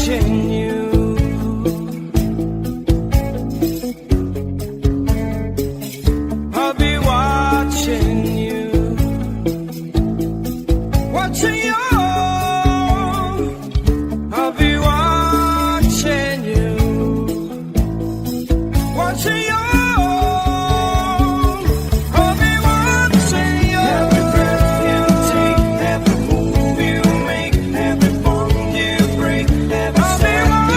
watching you. I'll be watching you. Watching you. I'll be watching you. Watching you. I'll be watching you. Every breath you take, every move you make, every bond you break, every step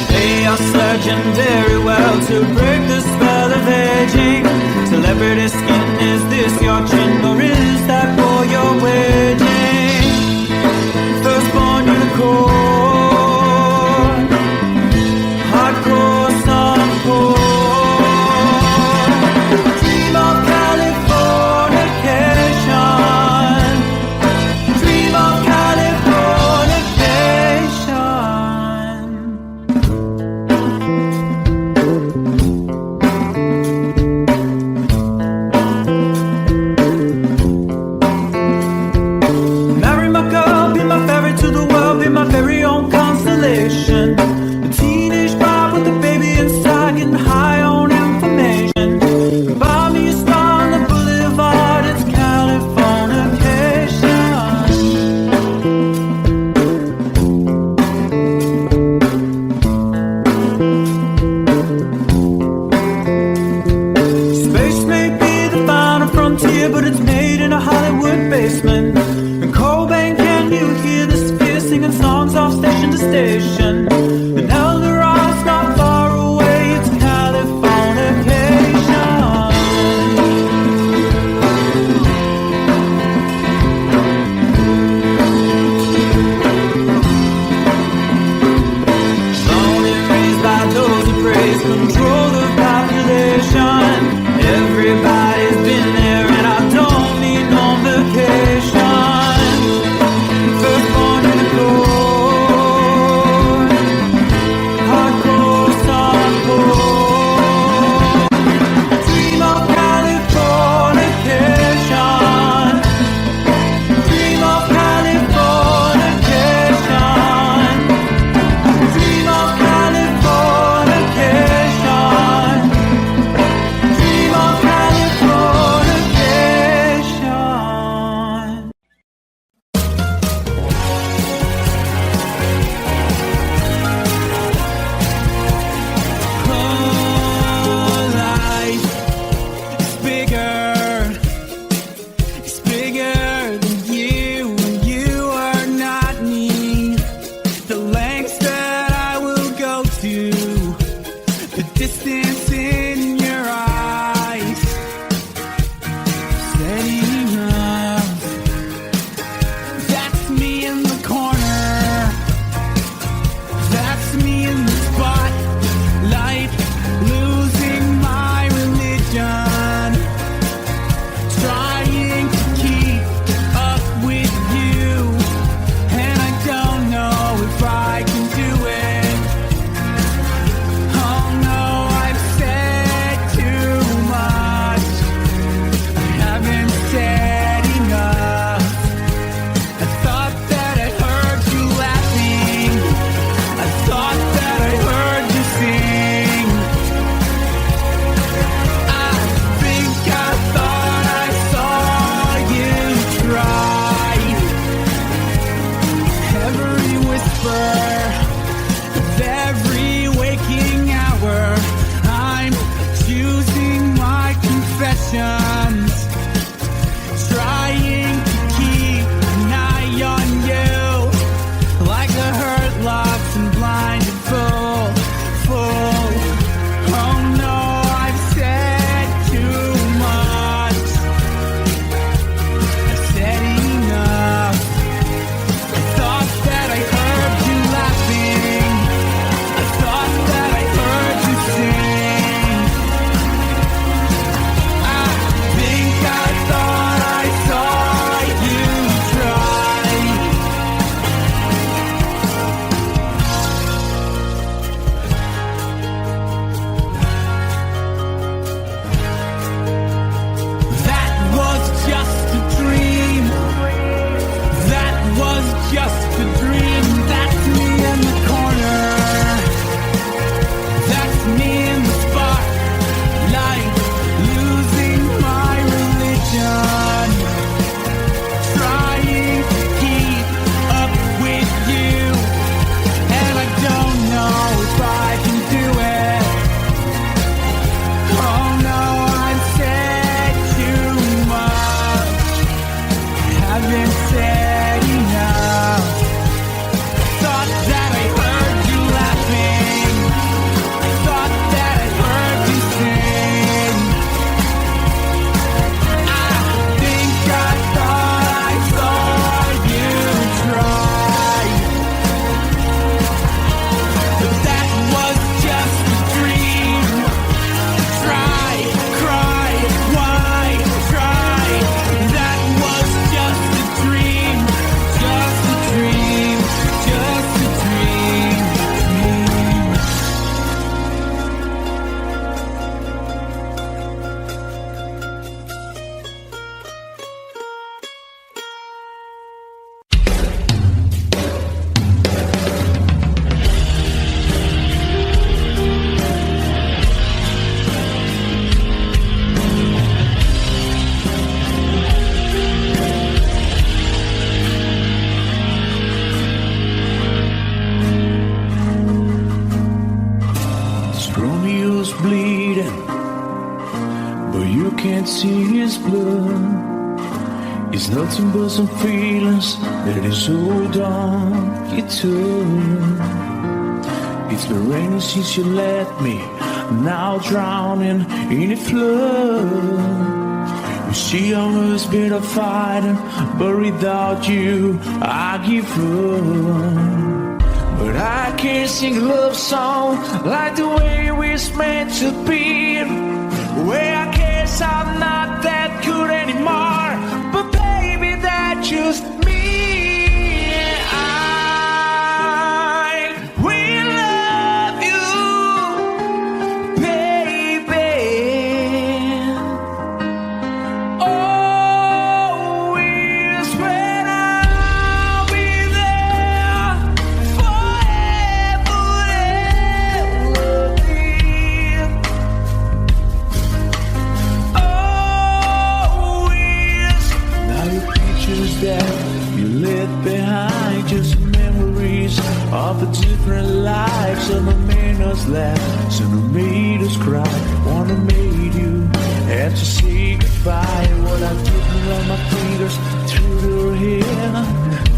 They are surgeon very well to break the spell of aging. Celebrity skin, is this your chin or is that for your wedding? Firstborn unicorn, hardcore softcore. Dream of Californication. Dream of Californication. Marry my girl, be my ferry to the world, be my very own constellation. A teenage bride with a baby inside, getting high on information. Buy me a star on the boulevard, it's Californication. Space may be the final frontier, but it's made in a Hollywood basement. And Cobain, can you hear the sphere singing songs off station to station? And Eldorad's not far away, it's Californication. Born and raised by those who praise control the population. Everybody's been there and I don't need no vacation. Firstborn unicorn, hardcore softcore. Dream of Californication. Dream of Californication. Dream of Californication. Dream of Californication. Oh, life is bigger. It's bigger than you. You are not me. The lengths that I will go to, the distance in your eyes. Steady enough. That's me in the corner. That's me in the spotlight, losing my religion, trying to keep up with you, and I don't know if I can do it. Oh no, I've said bleeding, but you can't see his blood. It's nothing but some feelings that is hold on you to. It's been raining since you left me, now drowning in a flood. You see, I was been a fighter, but without you, I give up. But I can't sing a love song like the way we're meant to be. Where I guess I'm not that good anymore, but baby, that's just me. I will love you, baby. Always when I'll be there forever, ever be. Always. Now your pictures that you left behind, just memories of the different lives. Some have made us laugh, some have made us cry. One have made you have to say goodbye. What I took around my fingers through your hair,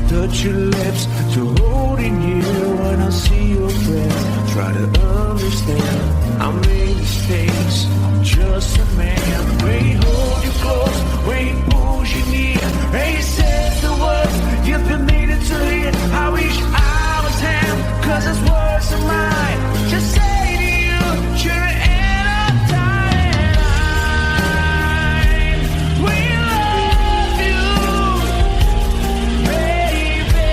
touch your lips to holding you. When I see your face, try to understand. I made mistakes, I'm just a man. When he hold you close, when he pulls you near, and he says the words you've been needing to hear. I wish I was him, 'cause his words are mine. Just say to you, you're in a time. We love you, baby.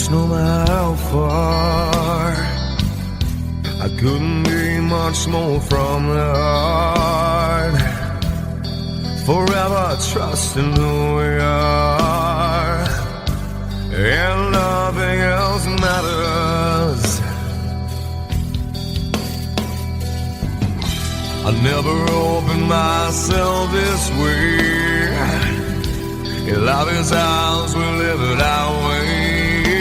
close no matter how far. I couldn't be much more from the heart. Forever trusting who we are, and nothing else matters. I never opened myself this way. In love is ours, we live it our way.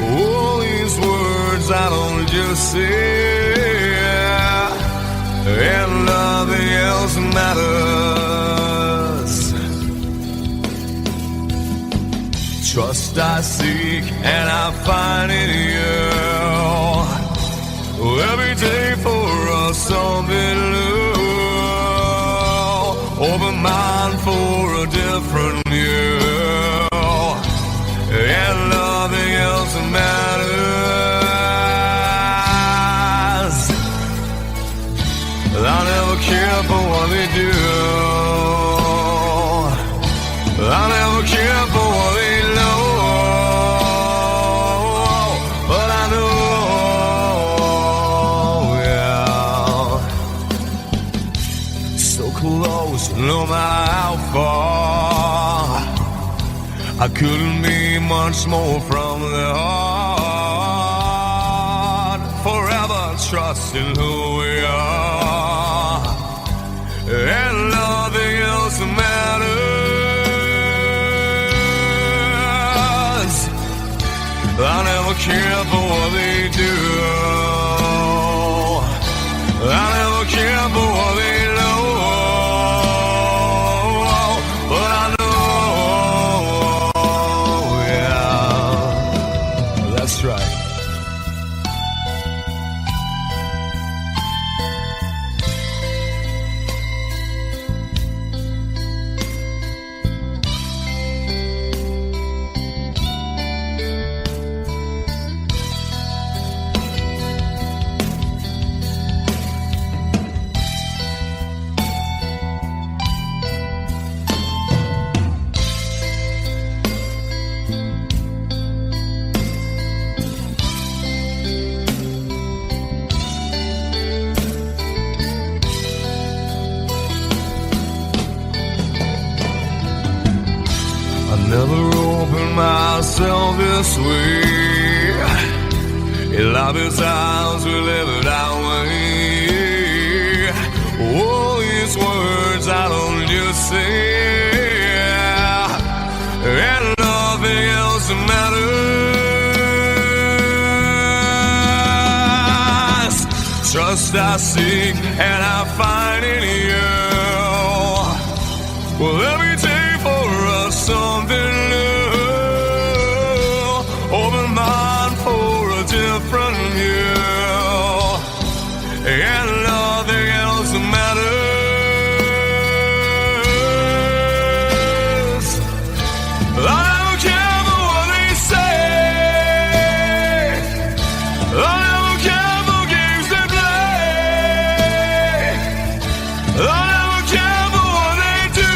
All these words I don't just say, and nothing else matters. Trust I seek and I find in you. Every day for us something new. Open mind for a different view, and nothing else matters. I never care for what they do. I never care for what they know. But I know, yeah, so close, no matter how far. I couldn't be much more from the heart. Forever trusting who we are, and nothing else matters. I never care for what they do. I never care for what they know. But I know, yeah, that's right. Never opened myself this way. In love is ours, we live it our way. All these words I don't just say, and nothing else matters. Trust I seek and I find in you. Well, every day for us something new. Open mind for a different view, and nothing else matters. I don't care for what they say. I don't care for games they play. I don't care for what they do.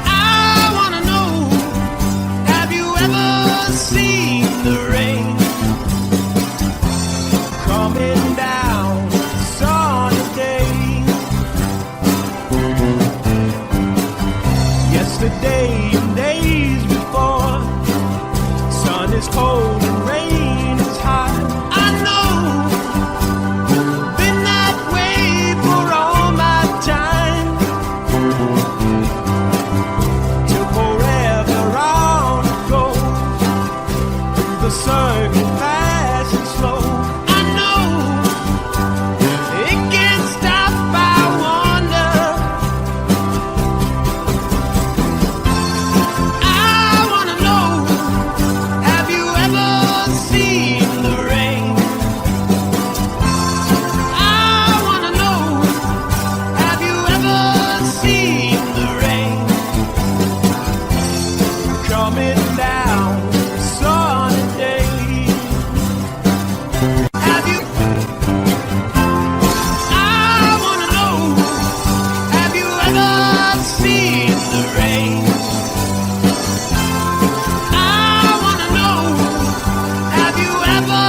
I wanna know, have you ever seen the rain coming down sunny day? Yesterday and days before, sun is cold and rain is hot. I know, been that way for all my time. Till forever on it goes, through the circuit fast and slow. I know, it can't stop, I wonder. I wanna know, have you ever seen the rain? I wanna know, have you ever seen the rain coming down sunny day? Have you? I wanna know, have you ever seen the rain? I wanna know, have you ever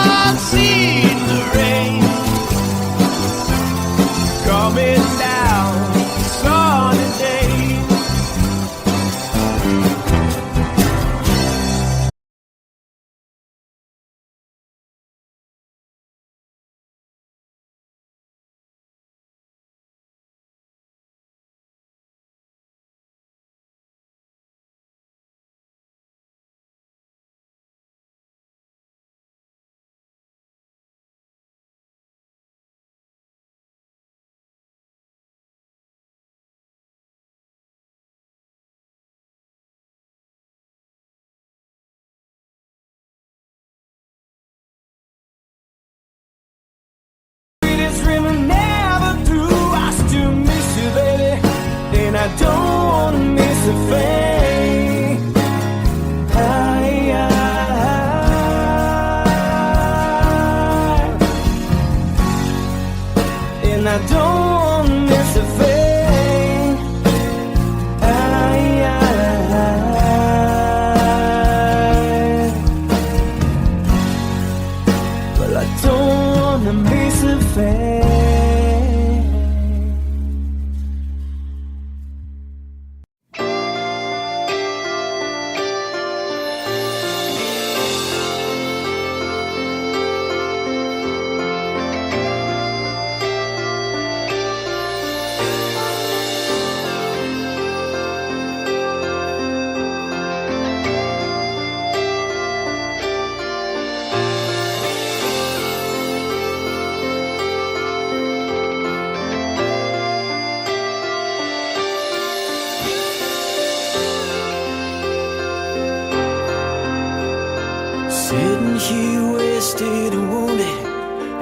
seen the rain coming down sunny day? Sweetest dream I never through. I still miss you, baby, and I don't wanna miss a thing. And I don't wanna miss a thing. Well, I don't wanna miss a thing. Sitting here wasted and wounded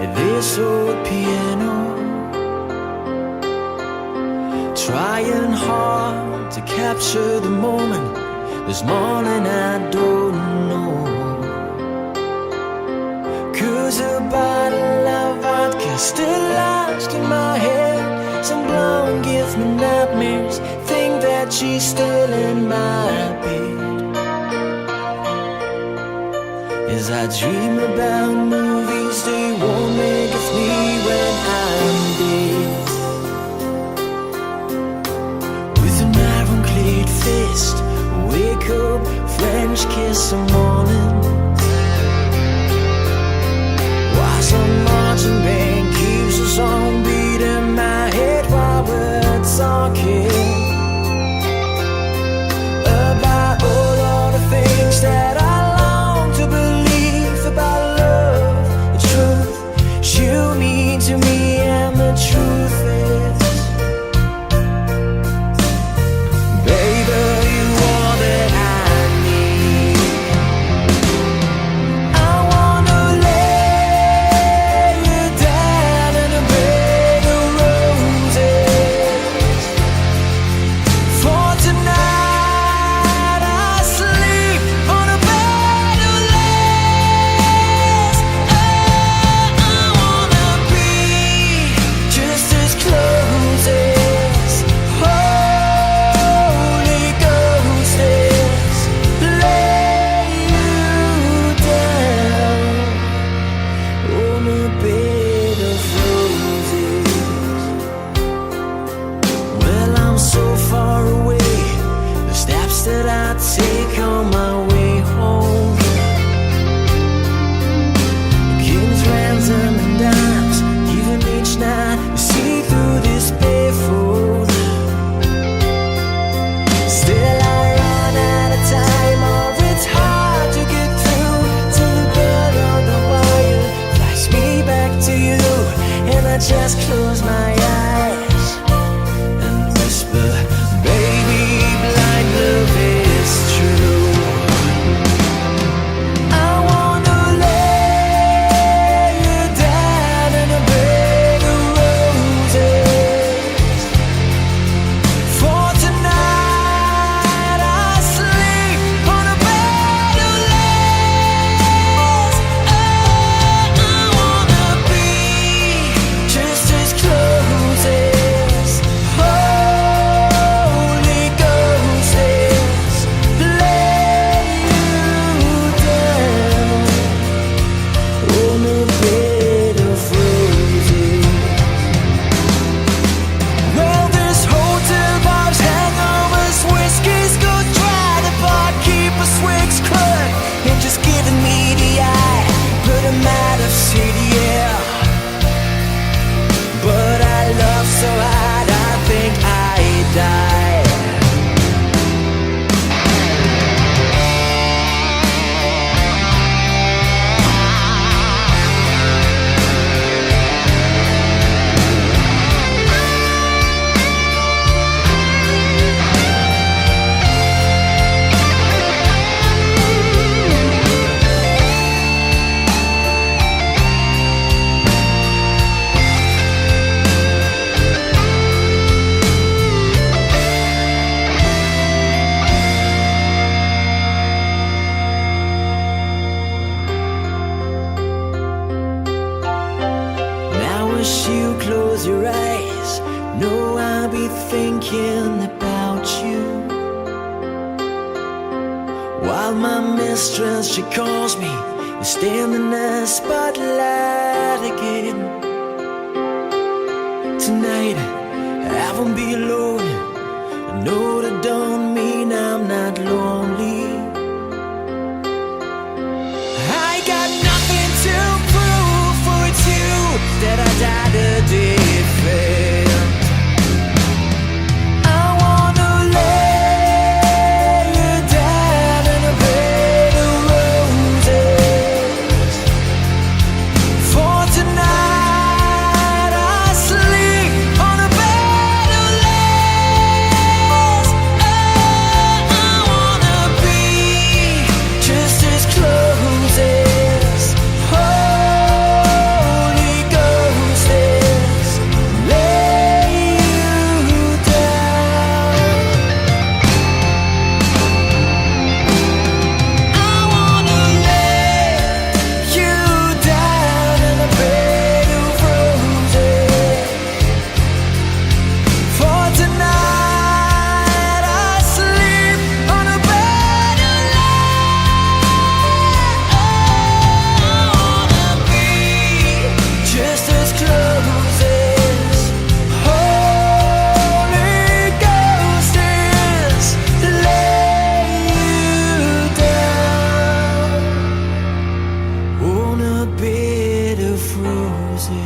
at this old piano, trying hard to capture the moment. This morning I don't know, 'cause a bottle of vodka still lodged in my head. Some blonde gives me nightmares, think that she's still in my bed. As I dream about movies they won't make of me when I'm dead. With an ironclad fist, wake up, French kiss the morning. While some marching band keeps a song beat in my head while we're talking about all the things that I long to believe about love, the truth you mean to me, and the truth is, baby, you are that I need. I wanna lay you down in a bed take on my way home. Kings, ransom, and dimes, even each night you see through this barefoot. Still I run out of time, or it's hard to get through to the blood on the wire. Flash me back to you, and I just close my eyes and whisper, baby, blind love is true. I wanna lay you down in a bed of roses. For tonight I sleep on a bed of lace. Oh, I wanna be just as close as Holy Ghost is. Lay you down on a bed of roses. Well, there's hotel bars, hangovers, whiskeys go dry. The barkeeper swigs crud and just giving me the eye. Put him out of city, yeah. But I love so hard, I think I die. Now as you close your eyes, know I'll be thinking about you. While my mistress, she calls me, you stand in the spotlight again. Tonight, I won't be alone. I know that don't mean I'm not lonely. I got nothing to prove, for it's you that I died to defend. I wanna lay you down in a bed of roses. For tonight I sleep on a bed of lace. Oh, I wanna be just as close as Holy Ghost is. Lay you down. I wanna lay you down in a bed of roses. For tonight I sleep on a bed of lace. I wanna be just as close as Holy Ghost is. Lay you down on a bed of roses.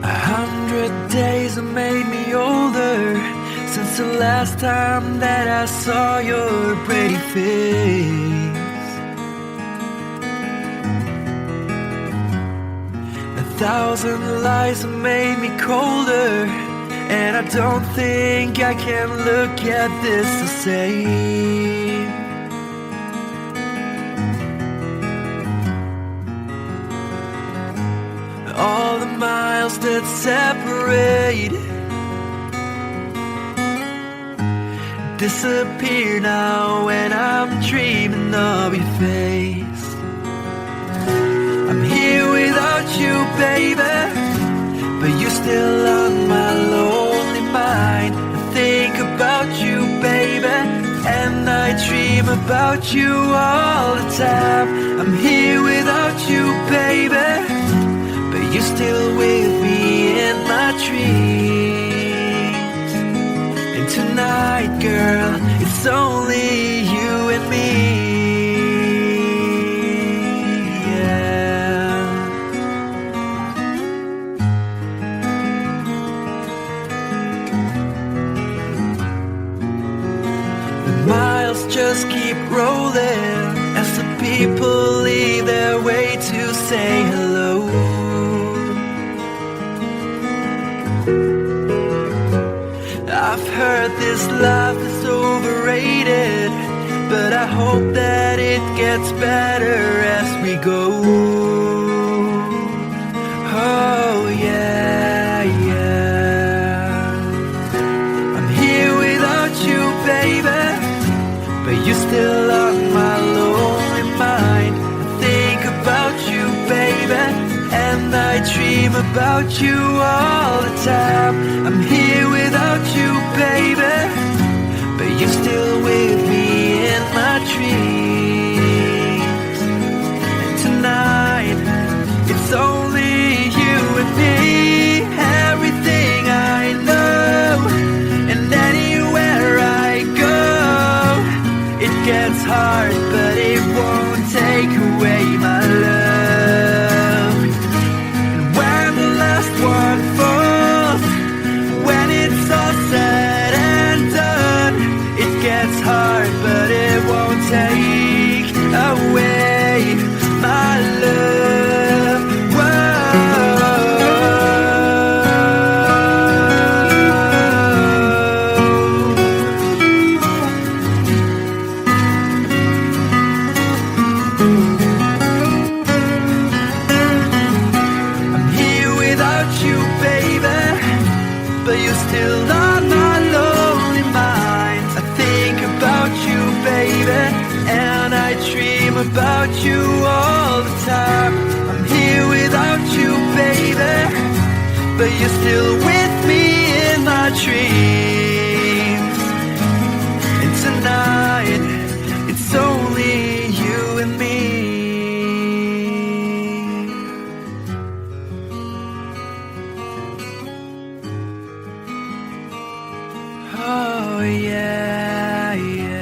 A 100 days have made me older since the last time that I saw your pretty face. 1,000 lies have made me colder, and I don't think I can look at this the same. All the miles that separate disappear now when I'm dreaming of your face. I'm here without you, baby, but you're still on my lonely mind. I think about you, baby, and I dream dream about you all the time. I'm here without you, baby, but you're still with me in my dreams. And tonight, girl, it's only you and me. Miles just keep rolling as the people leave their way to say hello. I've heard this life is overrated, but I hope that it gets better as we go. Oh yeah, yeah. I'm here without you, baby, but you're still on my lonely mind. I think about you, baby, and I dream about you all the time. I'm here without you, baby, but you're still with me in my dreams. And tonight, it's only you and me. Everything I know, and anywhere I go, it gets hard, but it won't take away my love. And when the last one falls, when it's all said and done, it gets hard, but it won't take away my love. But you're still on my lonely mind. I think about you, baby, and I dream about you all the time. I'm here without you, baby, but you're still with me in my dreams. And tonight, it's only you and me. Oh yeah, yeah.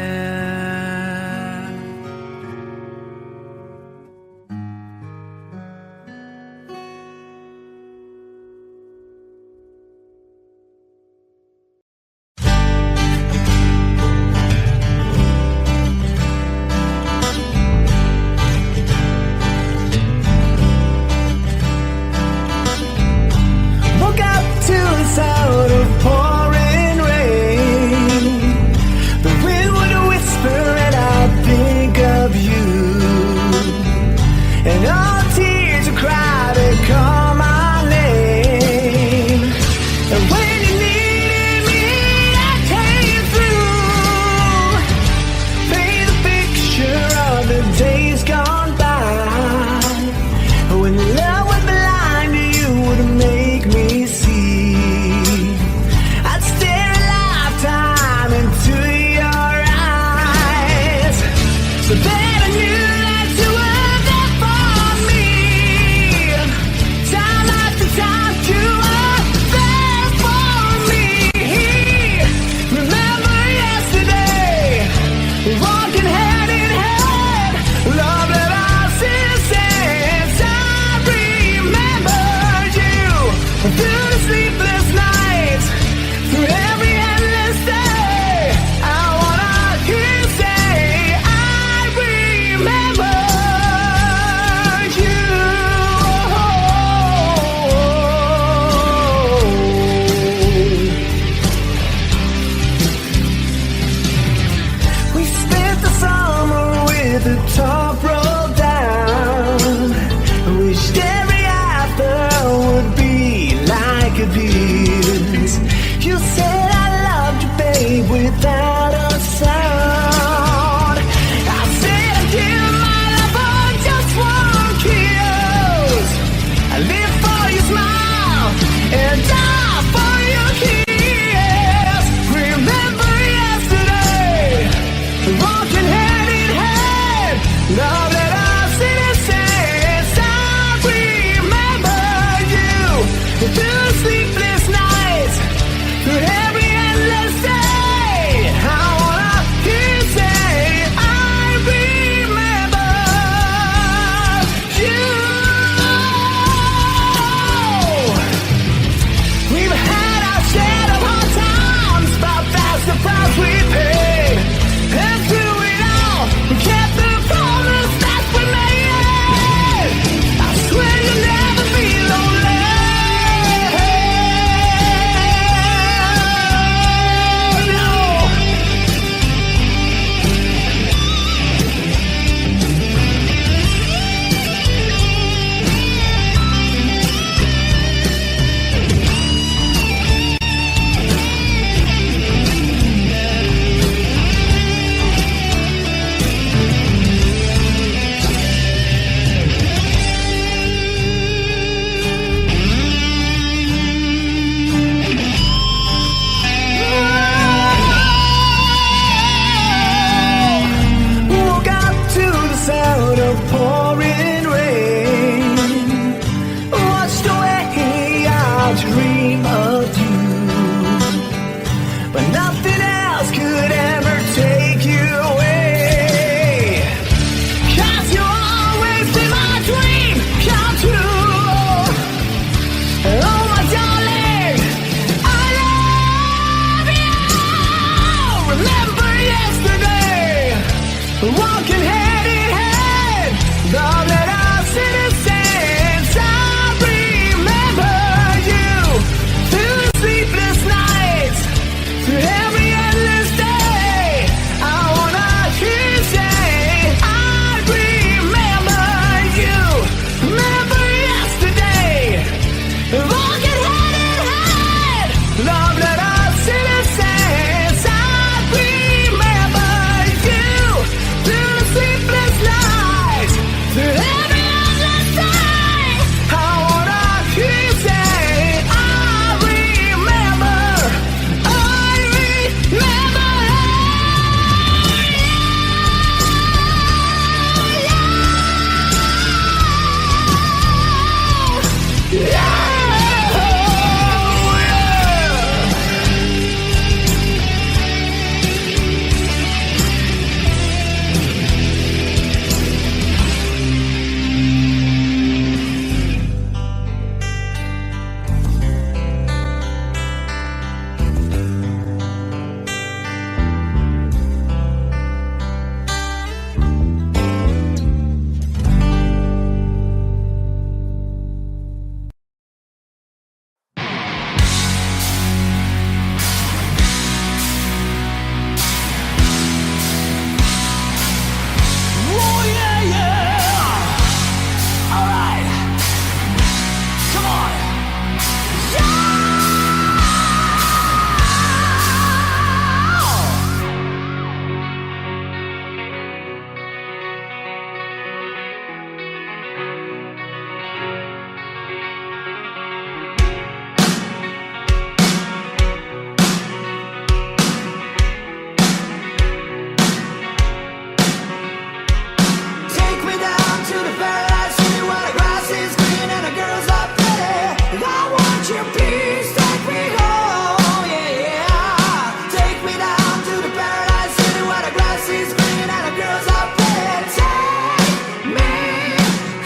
grass is green and the girls are pretty. Take me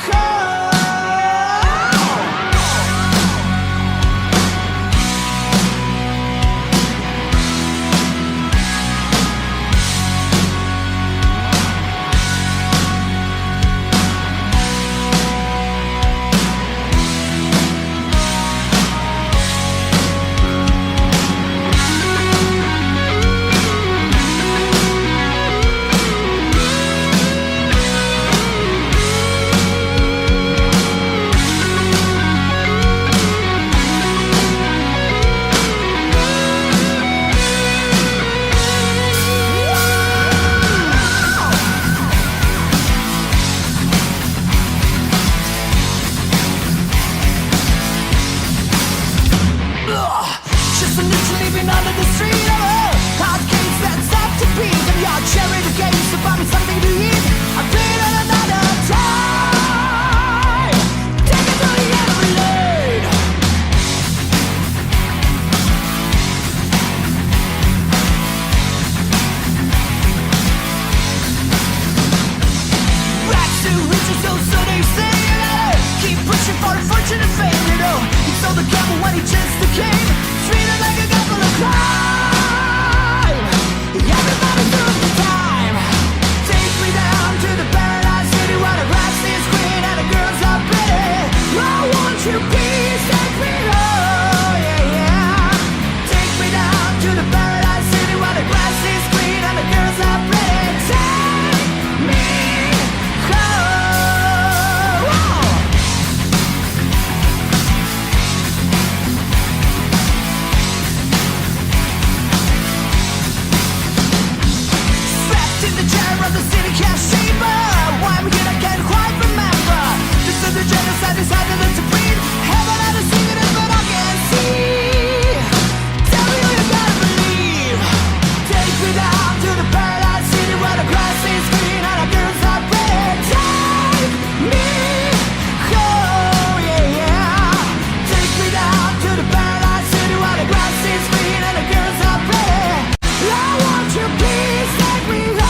home. Just a little leaving under the street of hard case that's up to beat. And your cherry the games to find me something to eat. I'll do it at another time. Take it to the end of the lane. Rags to riches, so they say. Keep pushing for a fortune and fame, you know. He sold the gamble when he just became treated like a couple of crime. Everybody took the time. Take me down to the paradise city where the grass is green and the girls are pretty. Oh, won't you please take me home? Yeah, yeah. Take me down to the paradise city where the grass is green and the girls are pretty. Take me home. Whoa. Trapped in the chair of the city cash chamber. Why I'm here I can't quite remember. This is the genocide decided to breed. Heaven had a secret but I can't see. Tell me who you gotta believe. Take me down to the paradise city where the grass is green and the girls are pretty. Take me home, yeah, yeah. Take me down to the paradise city where the grass is green and the girls are pretty. I want you, please take me home.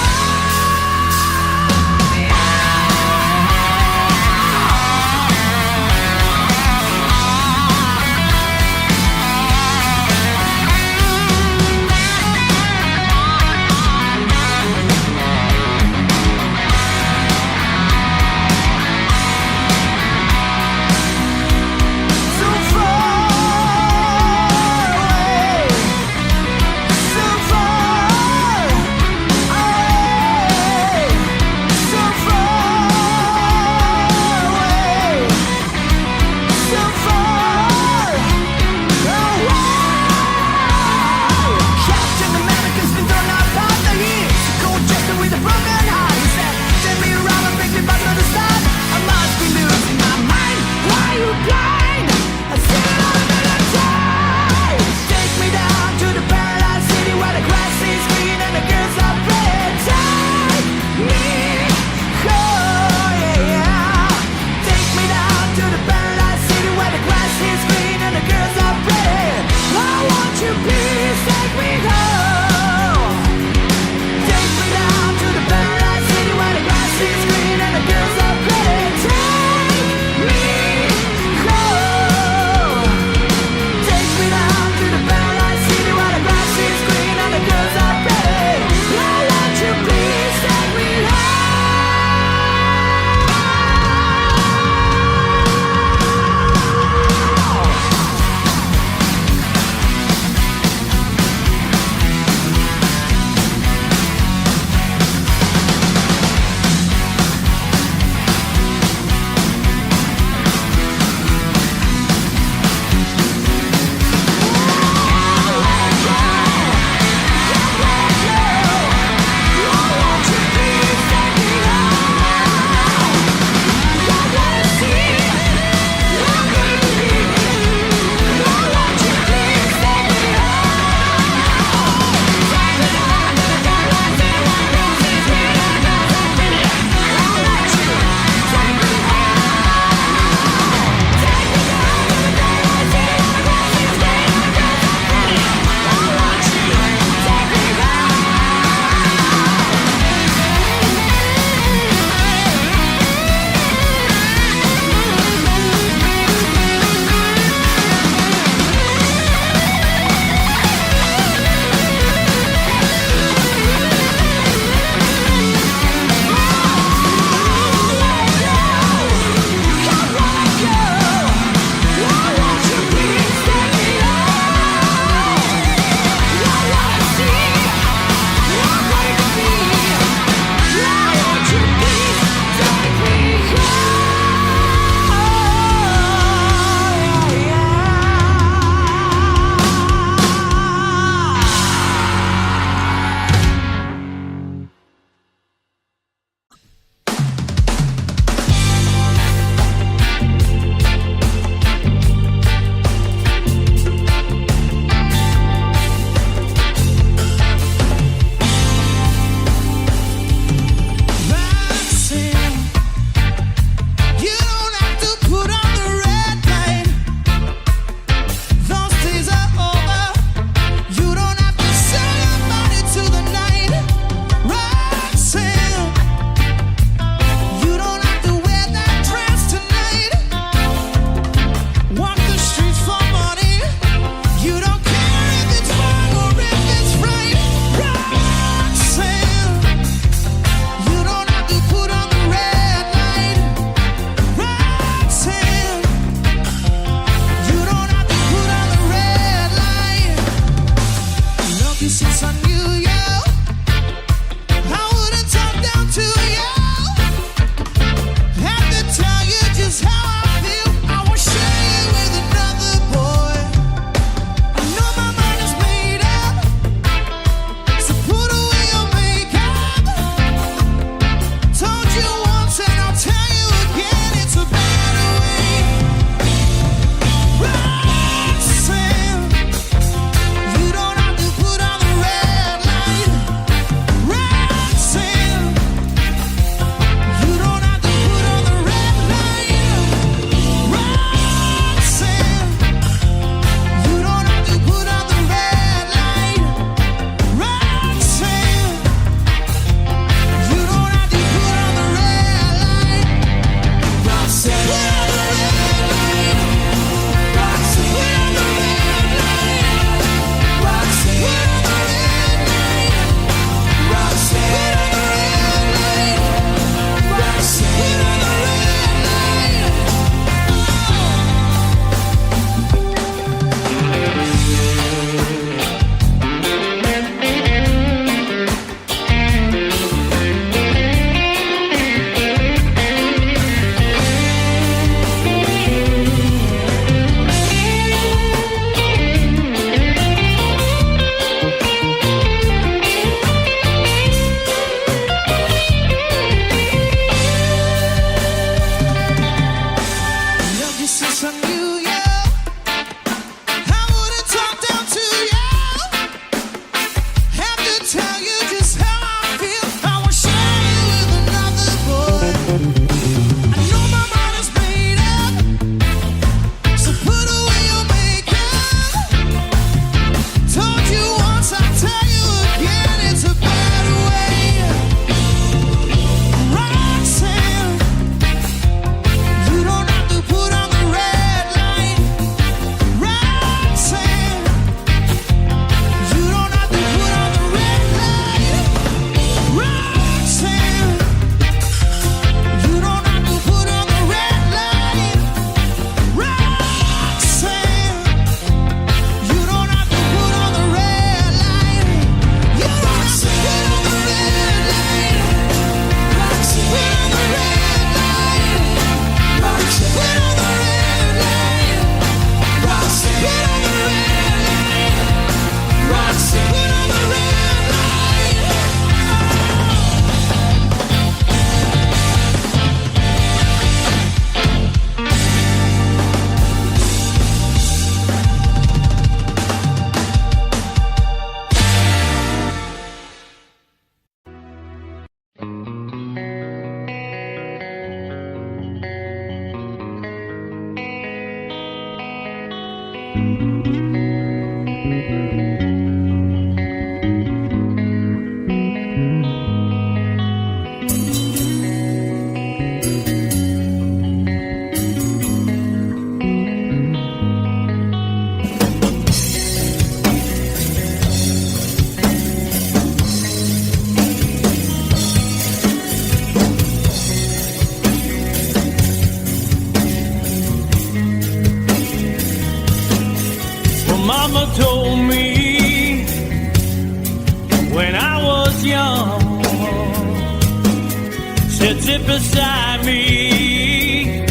sits it beside me,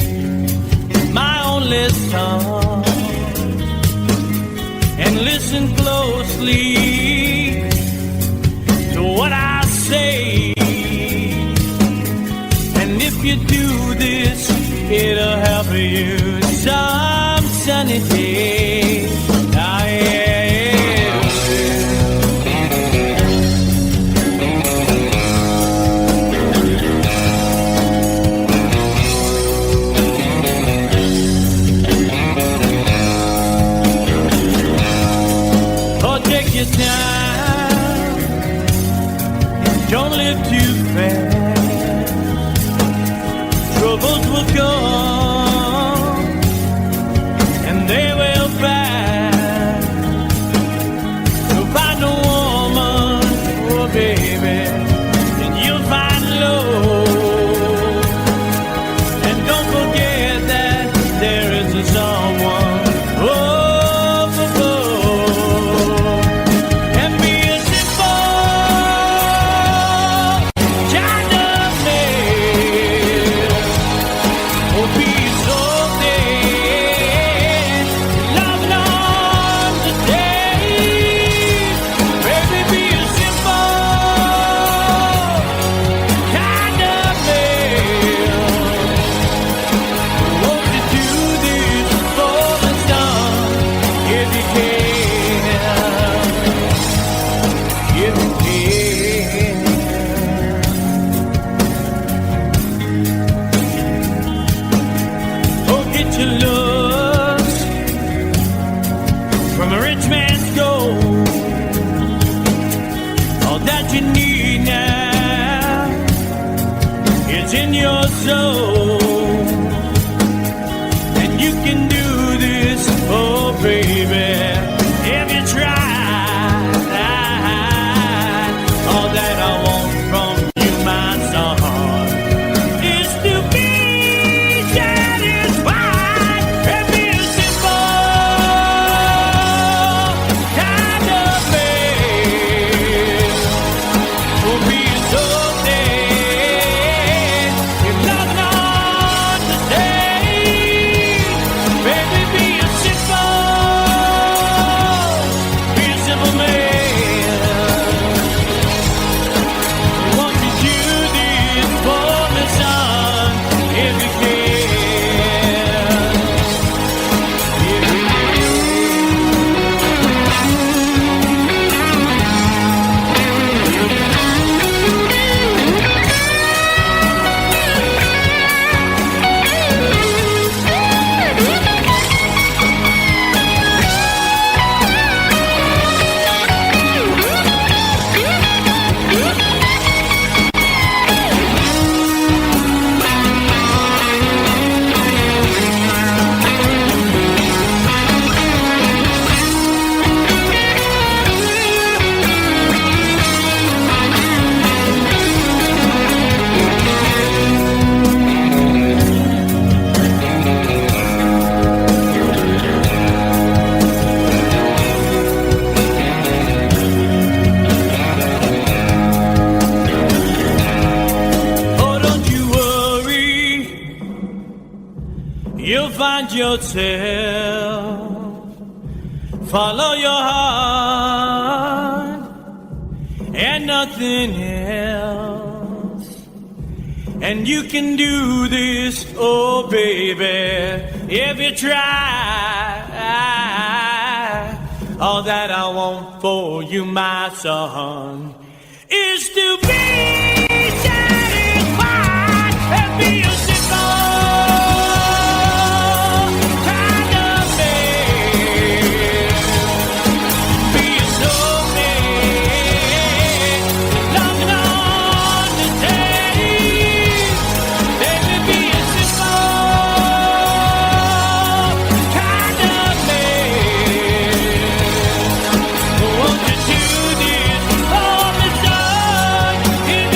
my only son, and listen closely to what I say. And if you do this, it'll help you some sunny day. Ah, yeah. Your time, don't live too fast. Troubles will come and they will pass. So find a woman, oh baby, and you'll find love. And don't forget that there is a someone. Oh, in your soul, and you can do this, oh baby, if you try. All that I want from you, my son, is to be satisfied and be a simple kind of man. Oh, be so find yourself, follow your heart and nothing else. And you can do this, oh baby, if you try. All that I want for you, my son, is to be satisfied and be a in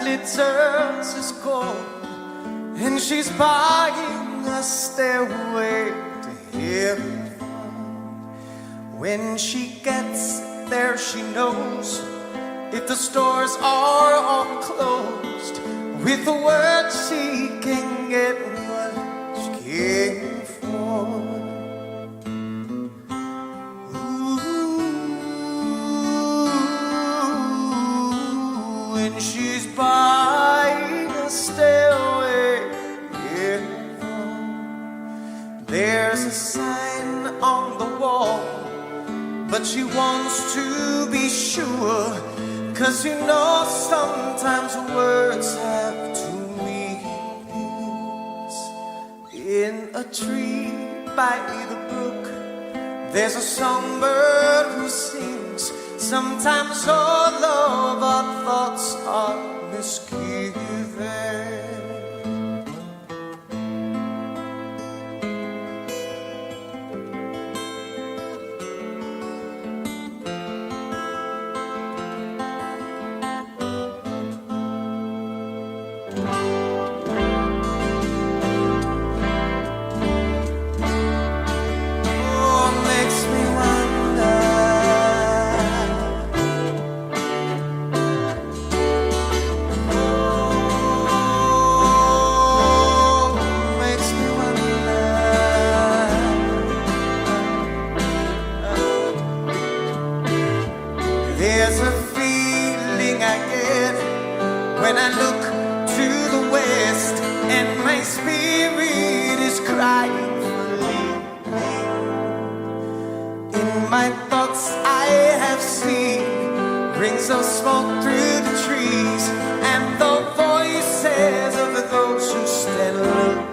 glitters is gold, and she's buying a stairway to heaven. When she gets there, she knows if the stores are all closed, with the word she can get what she came for. Ooh, when she's buying a stairway, yeah. There's a sign on the wall, but she wants to be sure, 'cause you know sometimes words have two meanings. In a tree by the brook, there's a songbird who sings. Sometimes all of our thoughts are misgiven. There's a feeling I get when I look to the west, and my spirit is crying for leaving. In my thoughts I have seen rings of smoke through the trees, and the voices of those who stand looking.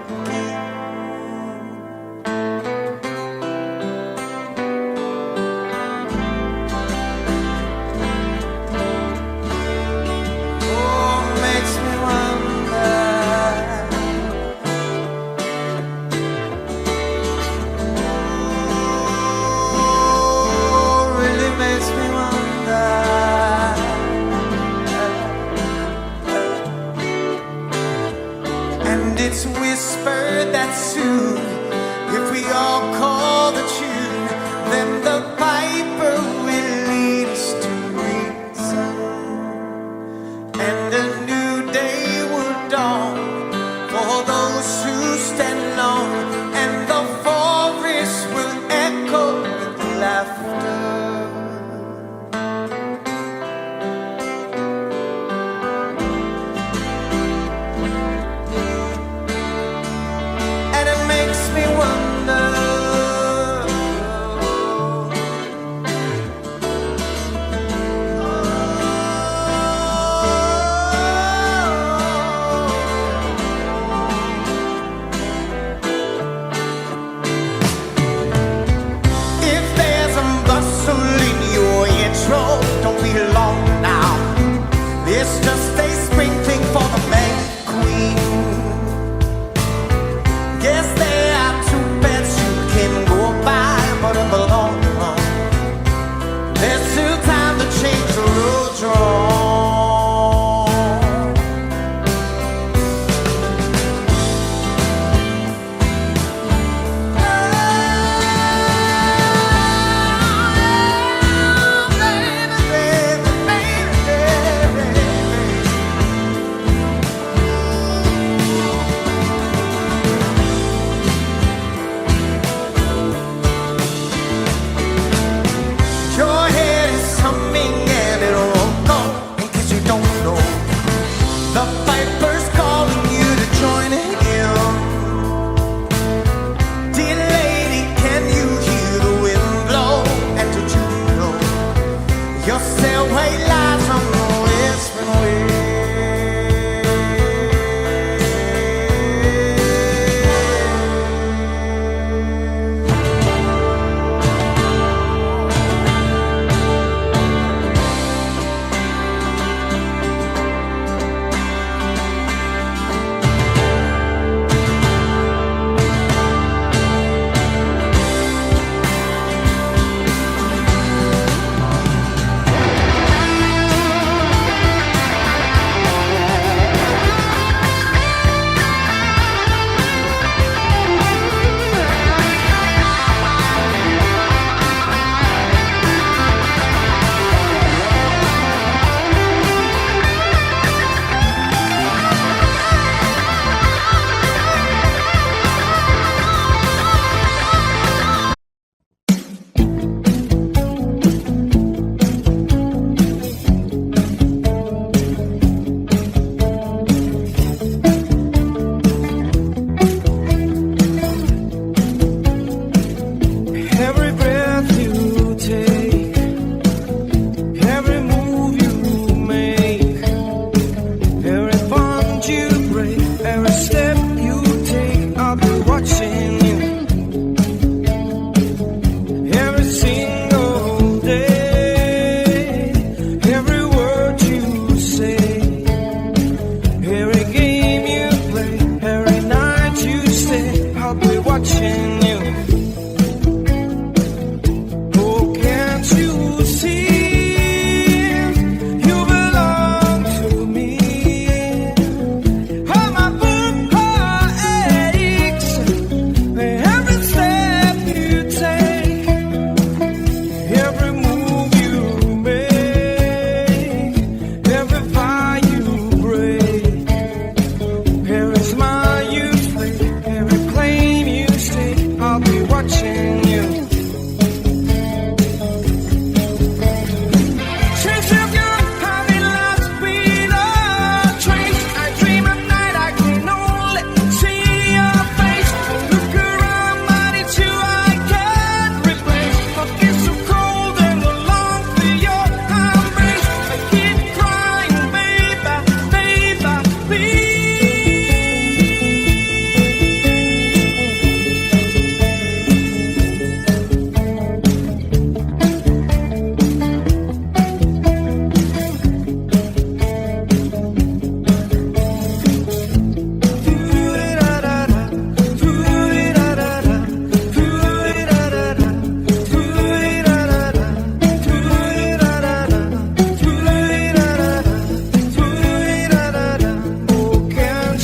It's whispered that soon, if we all call the tune, then the piper will lead us to reason, and a new day will dawn for those who stand alone, and the forest will echo with laughter.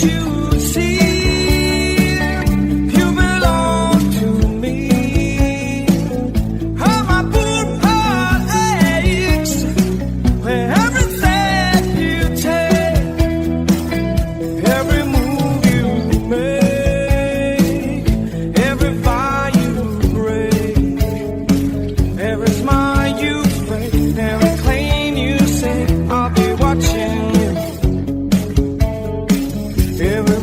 you see. You belong to me. How my poor heart aches when every step you take, every move you make, every vow you break, every smile you break, every claim you say, I'll be watching you. Every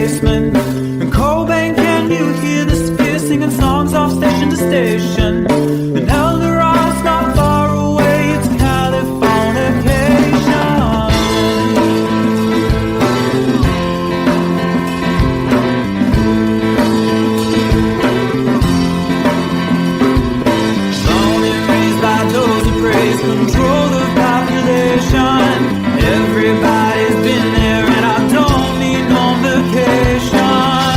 basement. In Cobain, can you hear the sphere singing songs off station to station? And El Dorado's not far away, it's Californication. Born and raised by those who praise control the population. Everybody's been there, and I don't need no vacation.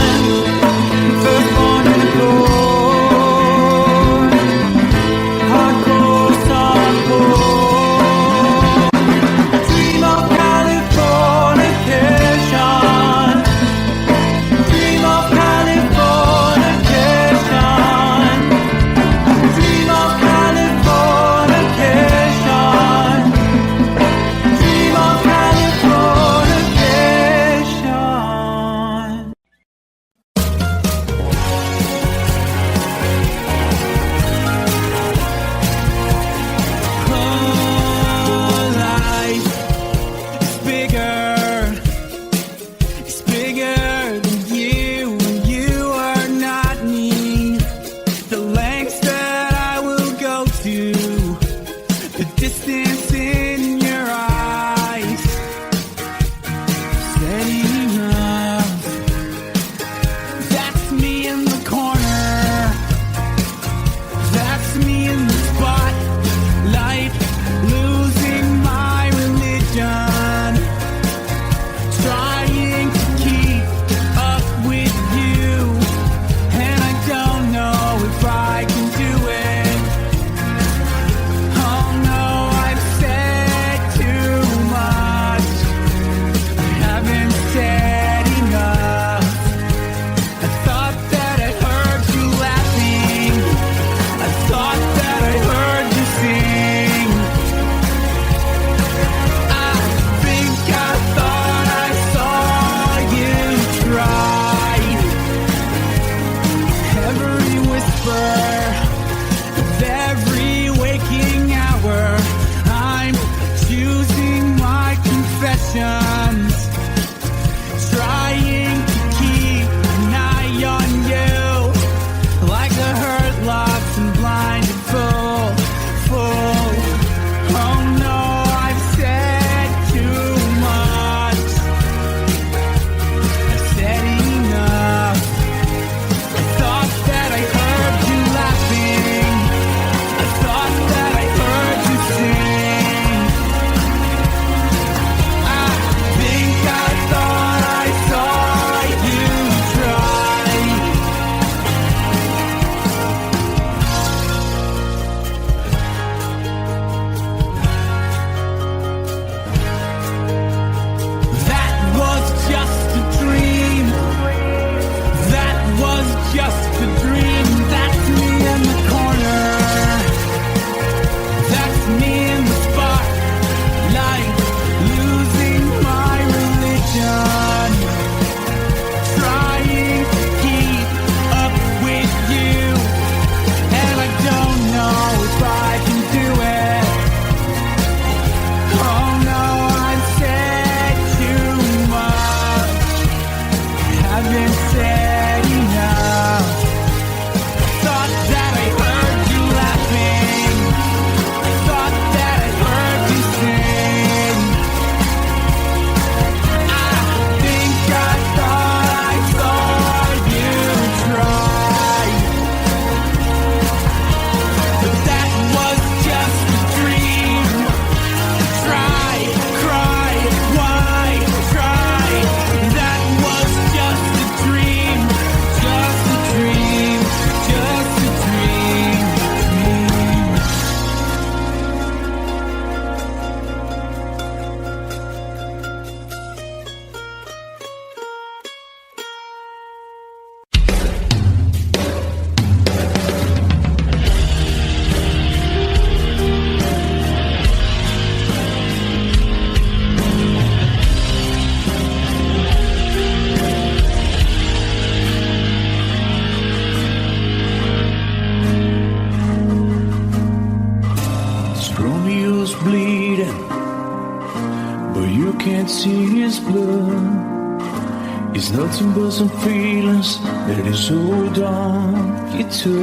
It's nothing but some feelings that is hold on you to.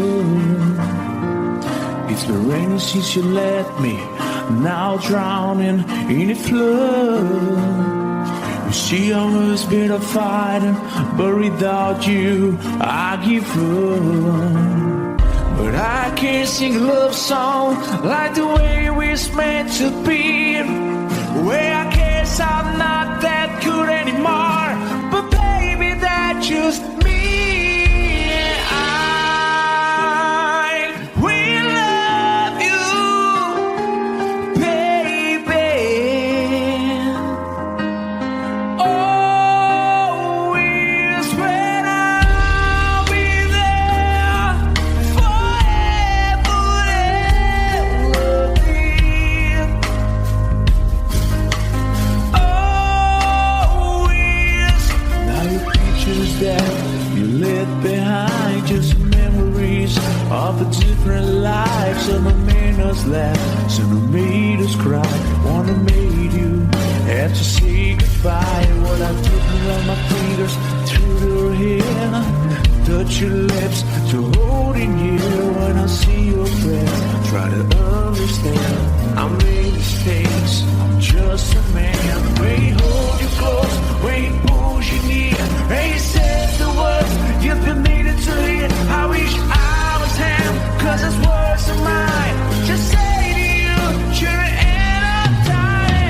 It's been raining since you left me, now drowning in a flood. You see, I was been a fighting, but without you, I give up. But I can't sing a love song like the way we're meant to be. Where I guess I'm not that good anymore, but baby, that's just me. I will love you, baby. Always when I'll be there forever and ever. Always. Now your pictures that you left behind, just memories of the different lives. Some have made us laugh, some have made us cry. One have made you have to say goodbye. What I took around my fingers through your hair, touch your lips to holding you. When I see your face, try to understand. I made mistakes, I'm just a man. When he hold you close, when he pulls you near, and he says the words you've been needing to hear. I wish I was him, 'cause his words are mine. Just say to you, you're an end of time.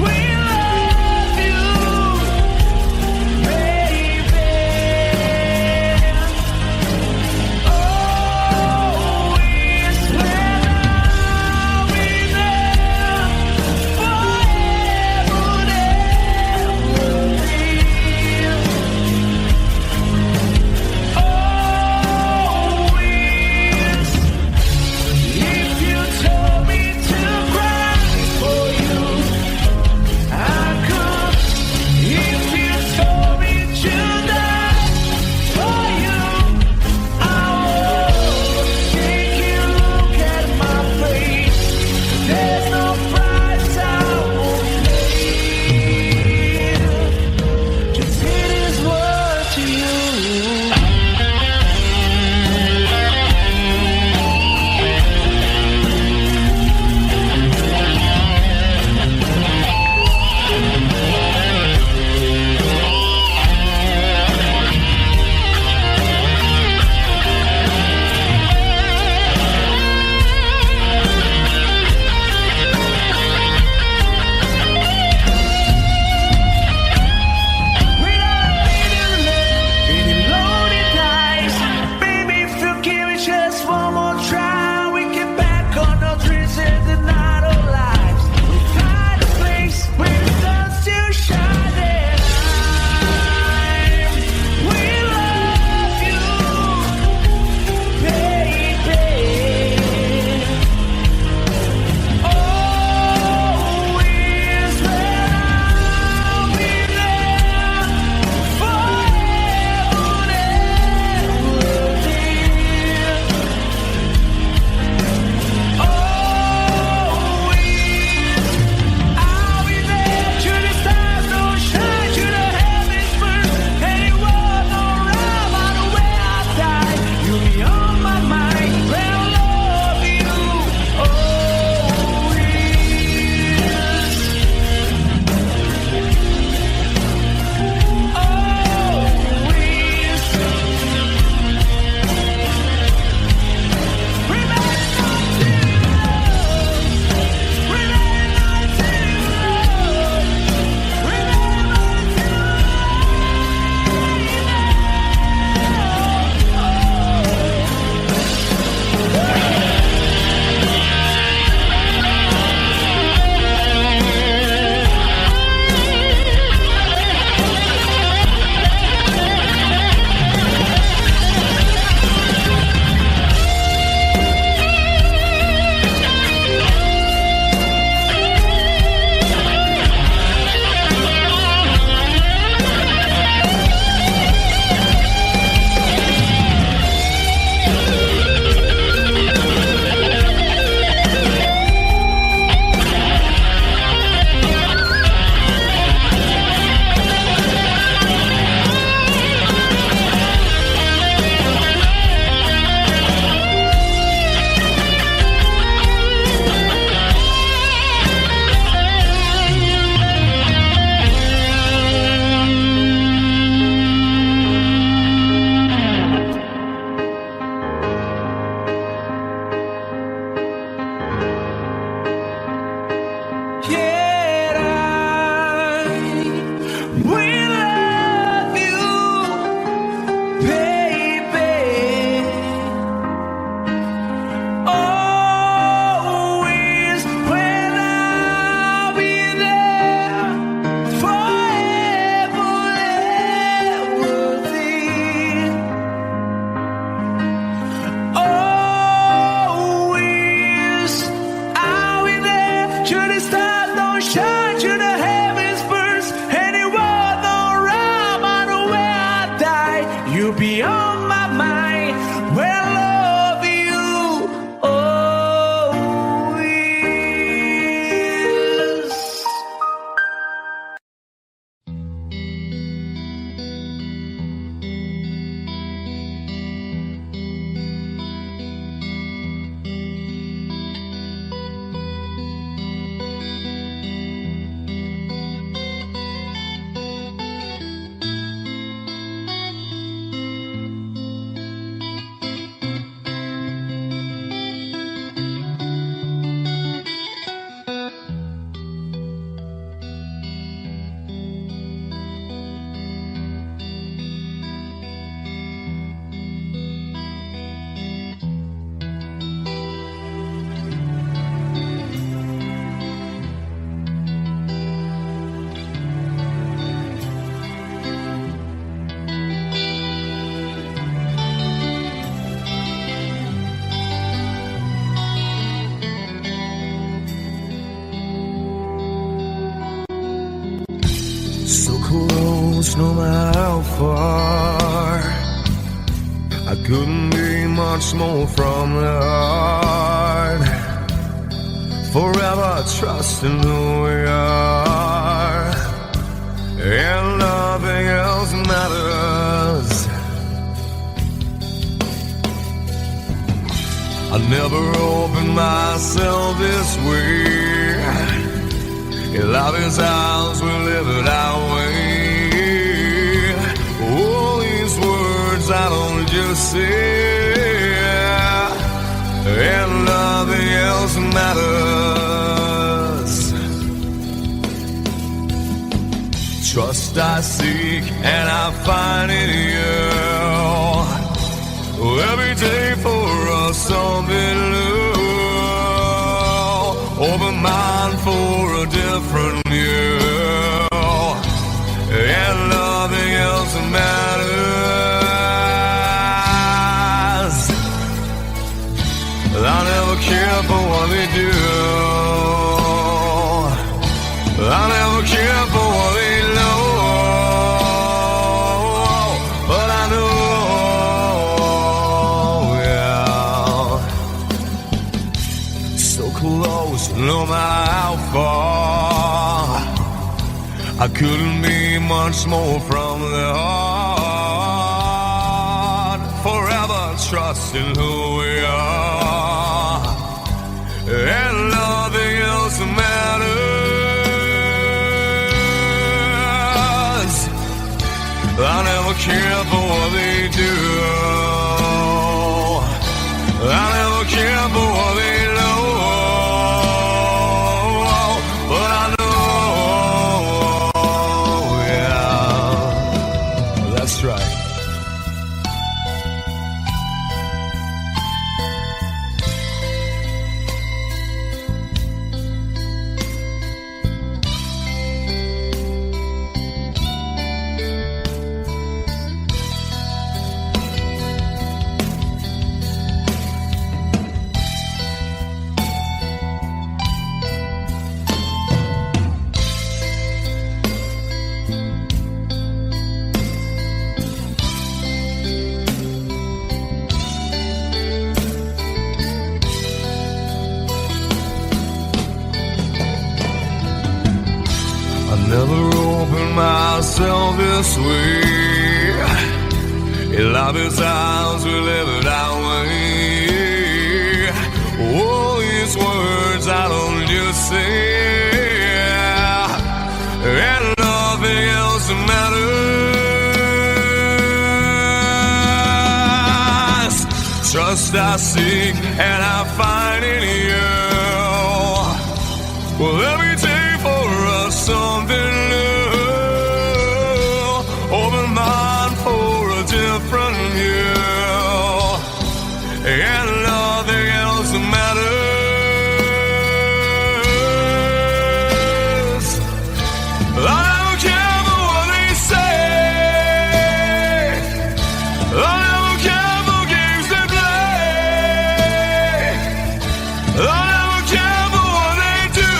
We love you, baby. close, no matter how far. I couldn't be much more from the heart. Forever trusting who we are, and nothing else matters. I never opened myself this way. Life is ours, we live it our way. All these words I don't just say, and nothing else matters. Trust I seek and I find in you. Every day for us something new. Open mind for a different view, and nothing else matters. I never care for what they do. I never care for what they know. But I know, yeah, so close, no matter how far. I couldn't be much more from the heart. Forever trusting who we are, and nothing else matters. I never care for what they do. I never care for what they know. But I know, yeah, that's right. Never opened myself this way. Life is ours, we live it our way. All these words I don't just say, and nothing else matters. Trust I seek and I find in you. Well, every day for us something new. Open mind for a different view, and nothing else matters. I don't care for what they say. I don't care for games they play. I don't care for what they do.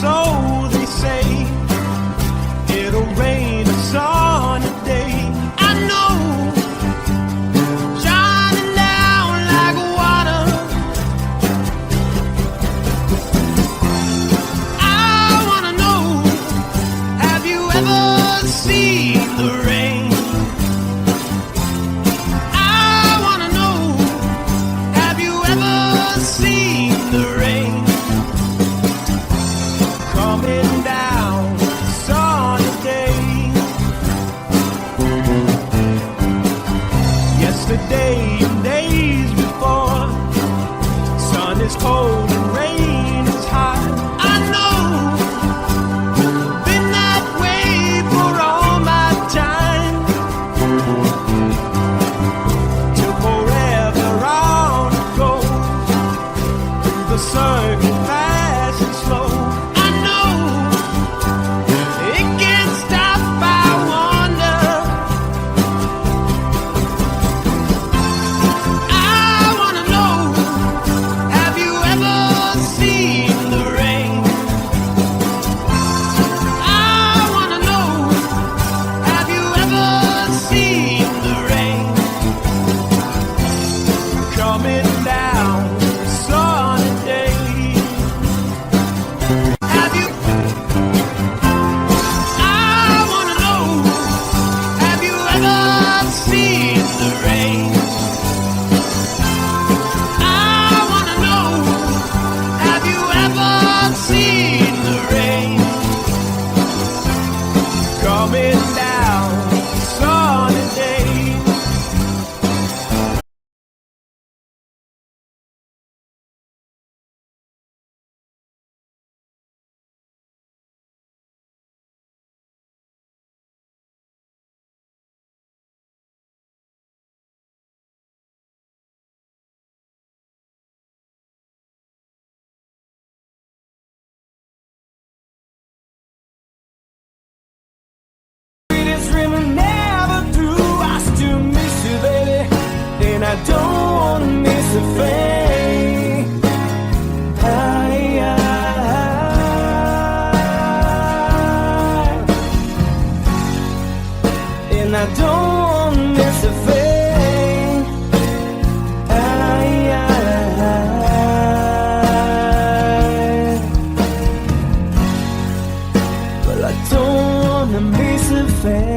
so they say. It'll rain a sunny day. I know, shining down like water. I wanna know, have you ever seen the rain? I wanna know, have you ever seen the rain? Coming down sunny day. Yesterday and days before, sun is cold and rain is hot. I know, been that way for all my time. Took forever on to go through the circuit fast and slow. I know, it can't stop, I wonder. I wanna know, have you ever seen the rain? I wanna know, have you ever seen the rain? Coming down sunny day. Have you? I wanna know, have you ever seen the rain? I wanna know, have you ever seen the rain? Coming down sunny day. Sweetest dream I never do. I still miss you, baby, and I don't wanna miss a thing. And I don't wanna miss a thing. Well, I don't wanna miss a thing.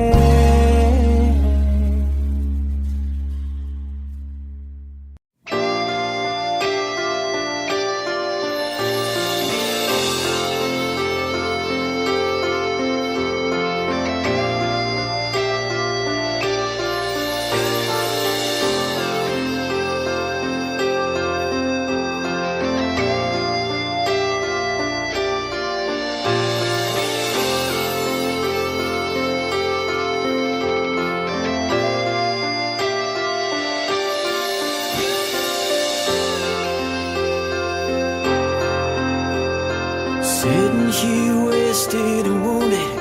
Sitting here wasted and wounded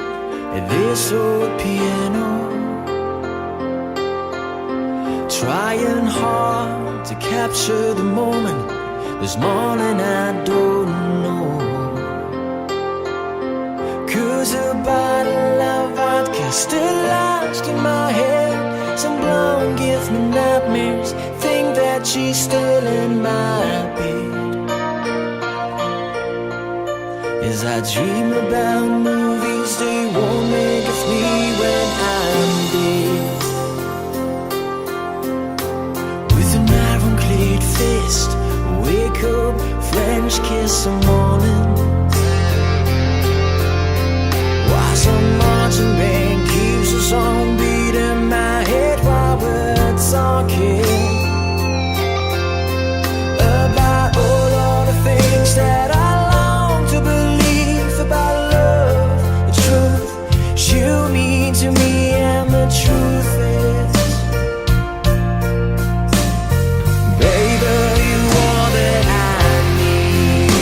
at this old piano, trying hard to capture the moment. This morning I don't know, 'cause a bottle of vodka still lodged in my head. Some blonde gives me nightmares, think that she's still in my bed. As I dream about movies, they won't make us me when I'm dead. With an ironclad fist, wake up, French kiss some morning. While some marching band keeps us on beating my head while we're talking about all of the things that I long to believe about love, the truth you mean to me, and the truth is, baby, you are that I need.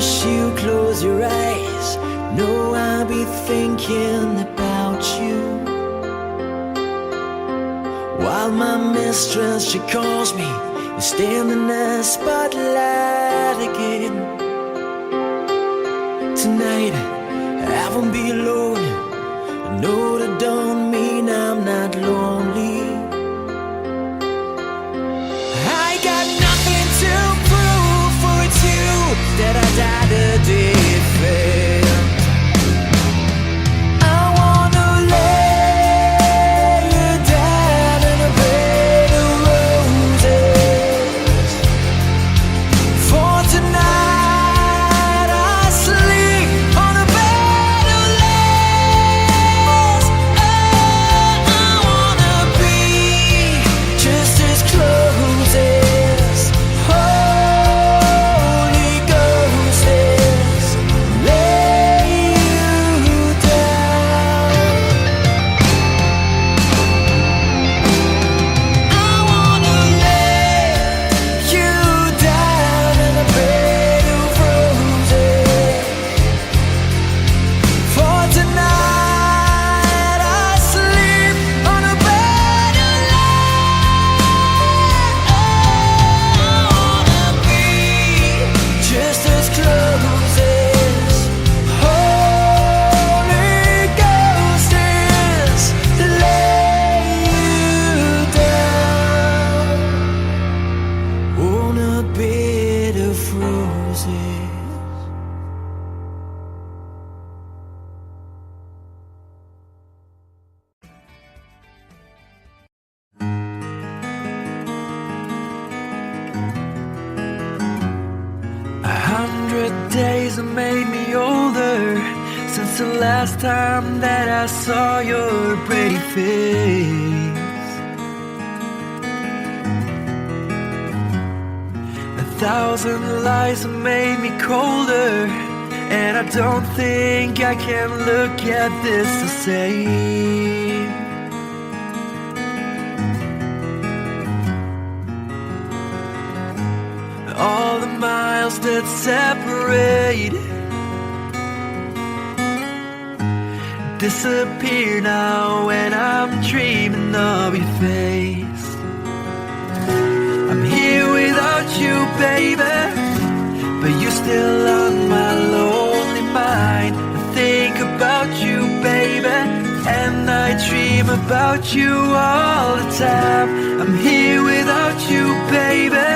wish you close your eyes. No, I'll be thinking about you. While my mistress, she calls me, you stand in the spotlight again. Tonight, I won't be alone. I know that don't mean I'm not lonely. I got nothing to prove, for it's you that I died a day it failed. I wanna lay you down in a bed of roses. For tonight I sleep on a bed of lace. Oh, I wanna be just as close as Holy Ghost is. Lay you down. I wanna lay you down in a bed of roses. For tonight I sleep on a bed of lace. I wanna be just as close as Holy Ghost is. Lay you down on a bed of roses. A 100 days have made me older since the last time that I saw your pretty face. 1,000 lies have made me colder, and I don't think I can look at this the same. All the miles that separate disappear now when I'm dreaming of your face. I'm here without you, baby, but you're still on my lonely mind. I think about you, baby, and I dream about you all the time. I'm here without you, baby,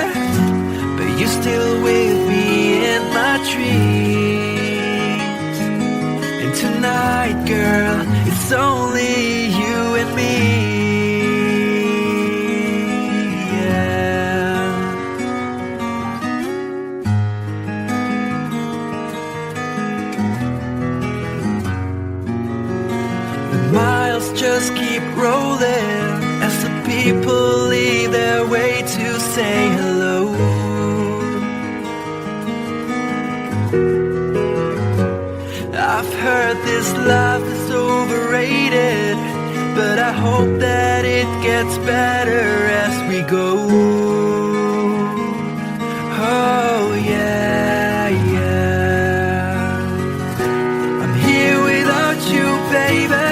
but you're still with me in my dreams. And tonight, girl, it's only you and me. Yeah. The miles just keep rolling as the people leave their way to say hello. I've heard this life is overrated, but I hope that it gets better as we go. Oh yeah, yeah. I'm here without you, baby,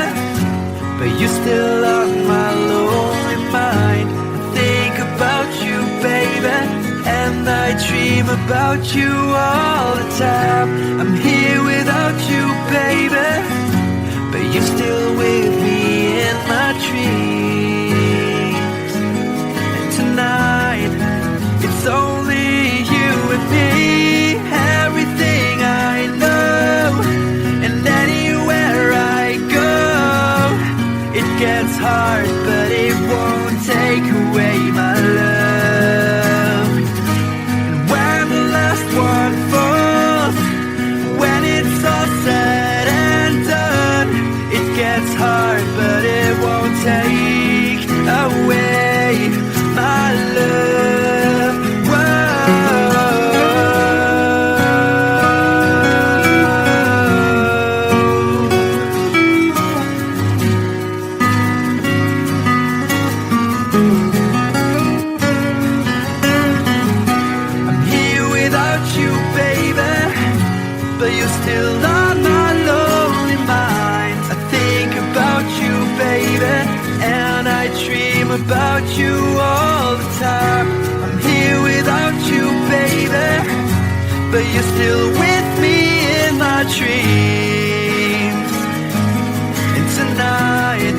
but you're still on my lonely mind. I think about you, baby, and I dream about you all the time. I'm here without you, baby, but you're still with me in my dreams. And tonight, it's only you and me. Everything I know, and anywhere I go, it gets hard, but it won't take away my love. And when the last one falls, when it's all said and done, it gets hard, but it won't take away my love. Whoa. but you're still on my lonely mind. I think about you, baby, and I dream about you all the time. I'm here without you, baby, but you're still with me in my dreams. And tonight,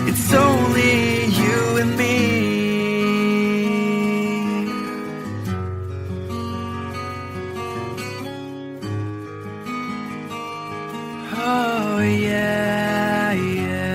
it's only you and me. Oh yeah, yeah.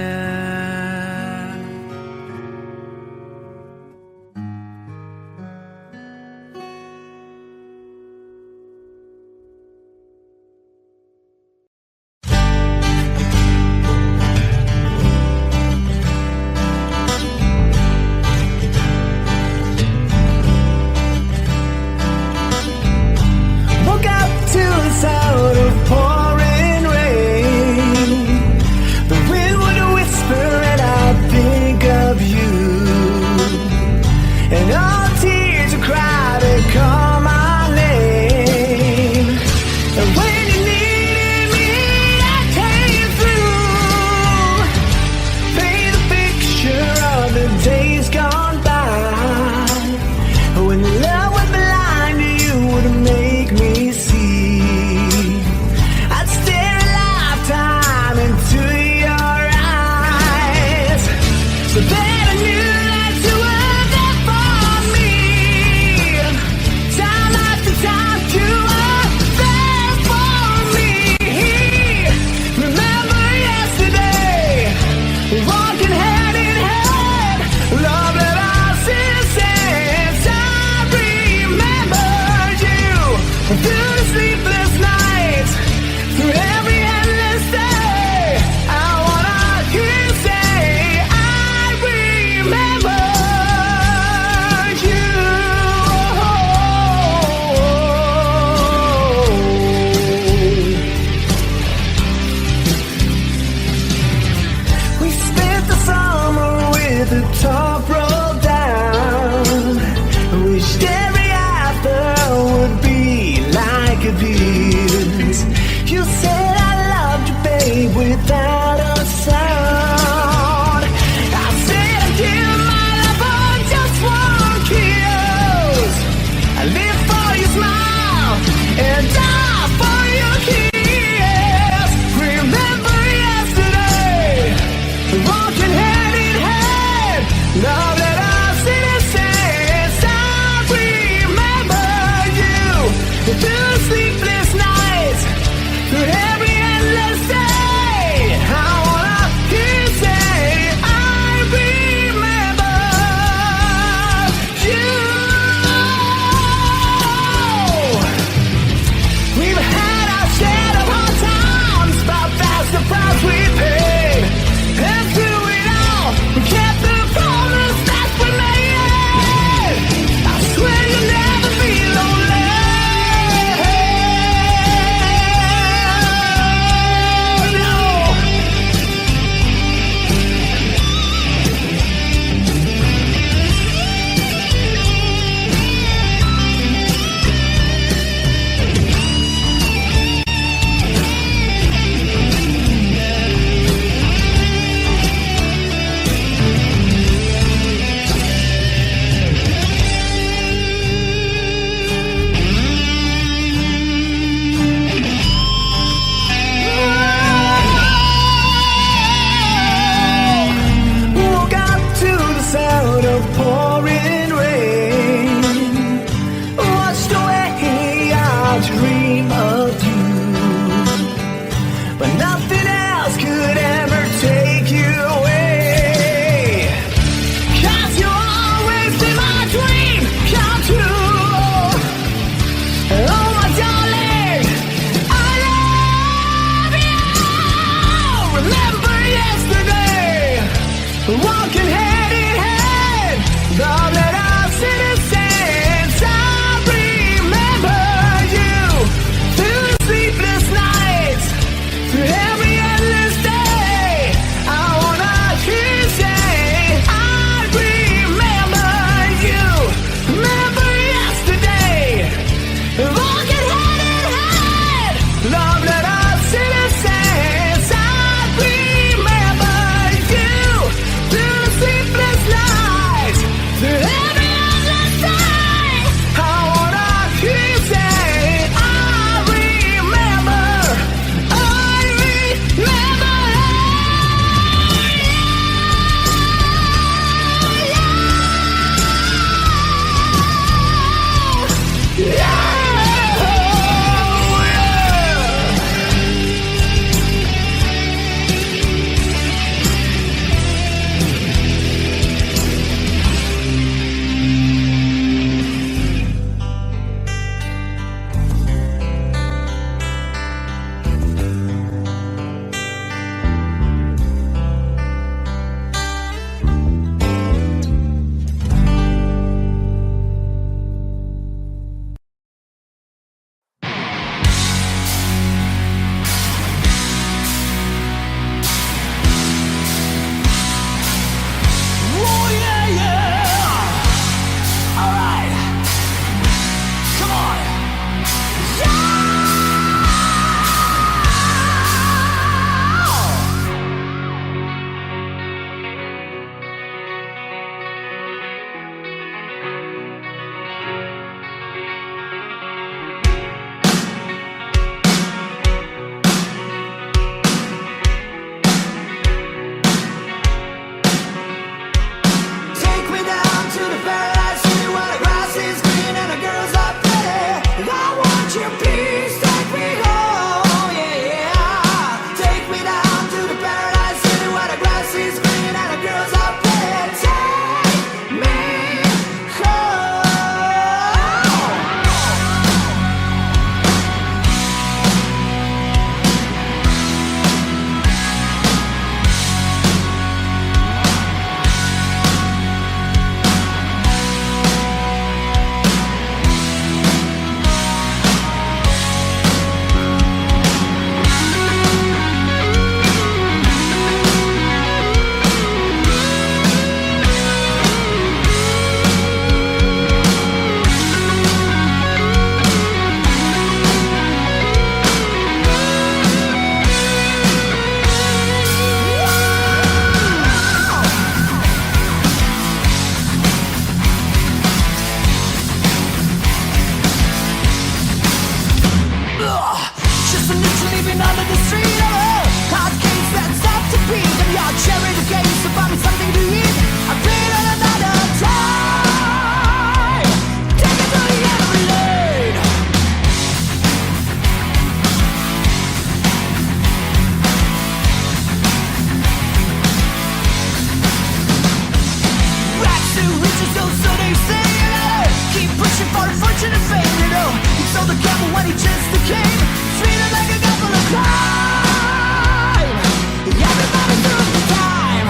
fortune and fame, you know. He sold the camel when he just came, treated like a couple of crime. Everybody took the time.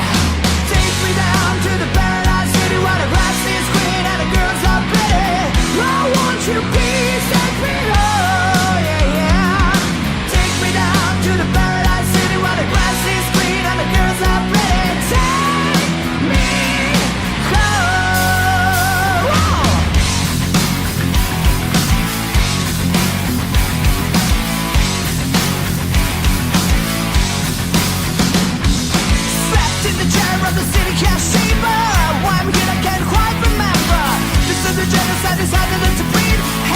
Take me down to the paradise city where the grass is green and the girls are pretty. I want you to please take me home, yeah, yeah. Take me down to the paradise city where the grass is green and the girls are pretty. Take me home. Trapped in the chair of the city cashier. Why I'm here I can't quite remember. This is the genocide decided to breed.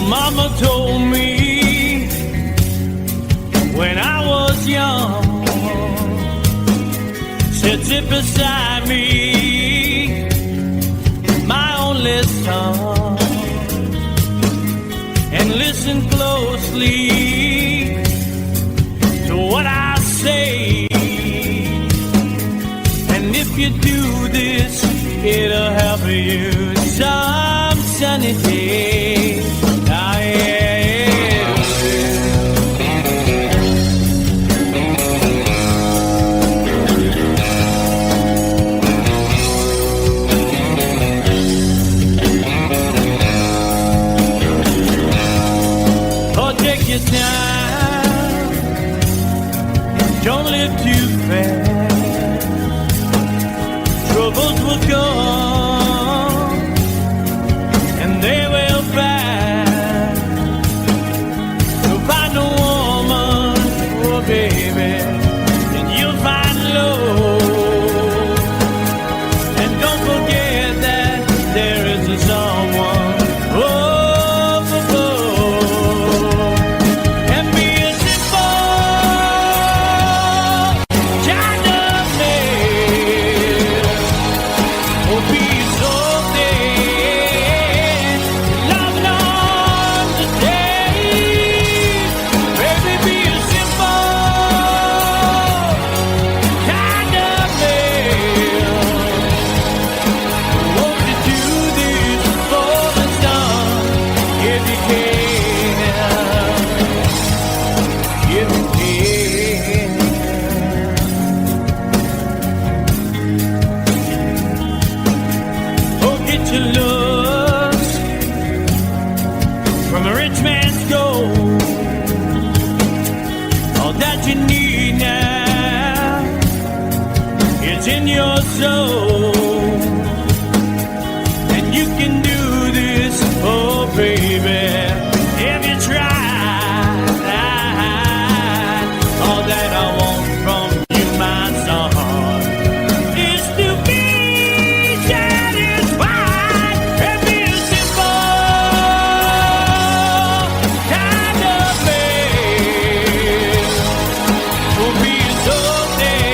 Mama told me when I was young, said sit beside me, my only son, and listen closely to what I say. And if you do this, it'll help you some sunny day. Time. Don't live too fast. Troubles will come and they will pass. So find a woman, oh baby, and you'll find love. And don't forget that there is a someone. In your soul, and you can do this, oh baby, if you try. All that I want from you, my son, is to be satisfied and be a simple kind of man. Will be so simple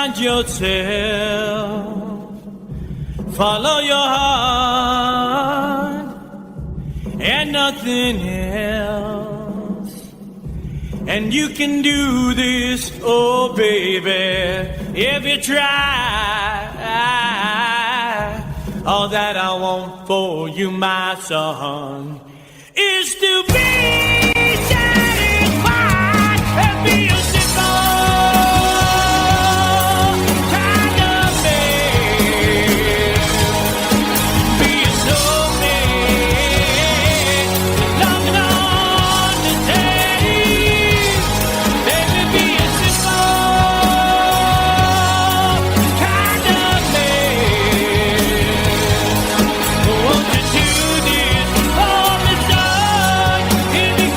find yourself. Follow your heart and nothing else. And you can do this, oh baby, if you try. All that I want for you, my son, is to be satisfied and be a if you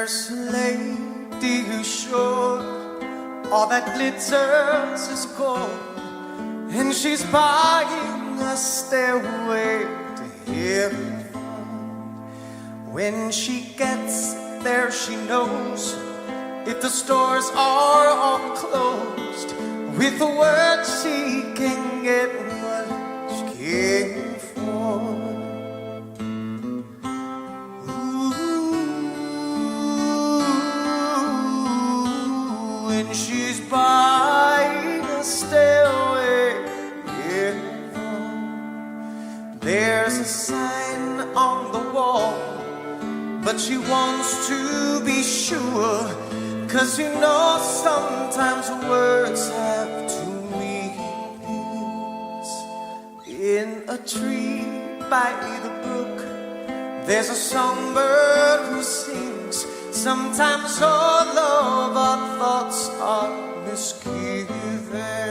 There's a lady who's sure all that glitters is gold, and she's buying a stairway to heaven. When she gets there, she knows if the stores are all closed, with the word she can get what she came for. When she's buying a stairway, yeah. There's a sign on the wall, but she wants to be sure, 'cause you know sometimes words have two meanings. In a tree by the brook, there's a songbird who sings. Sometimes all of our thoughts are misgiven.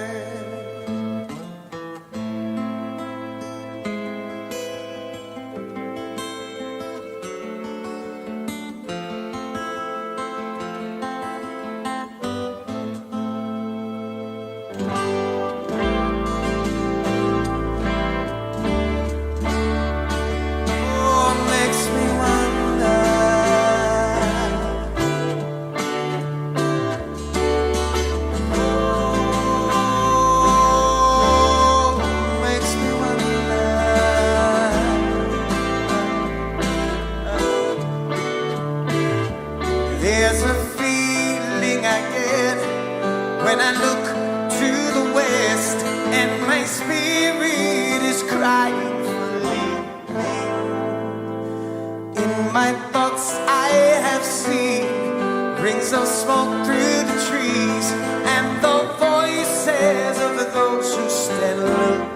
There's a feeling I get when I look to the west, and my spirit is crying for leaving. In my thoughts I have seen rings of smoke through the trees, and the voices of those who stand looking.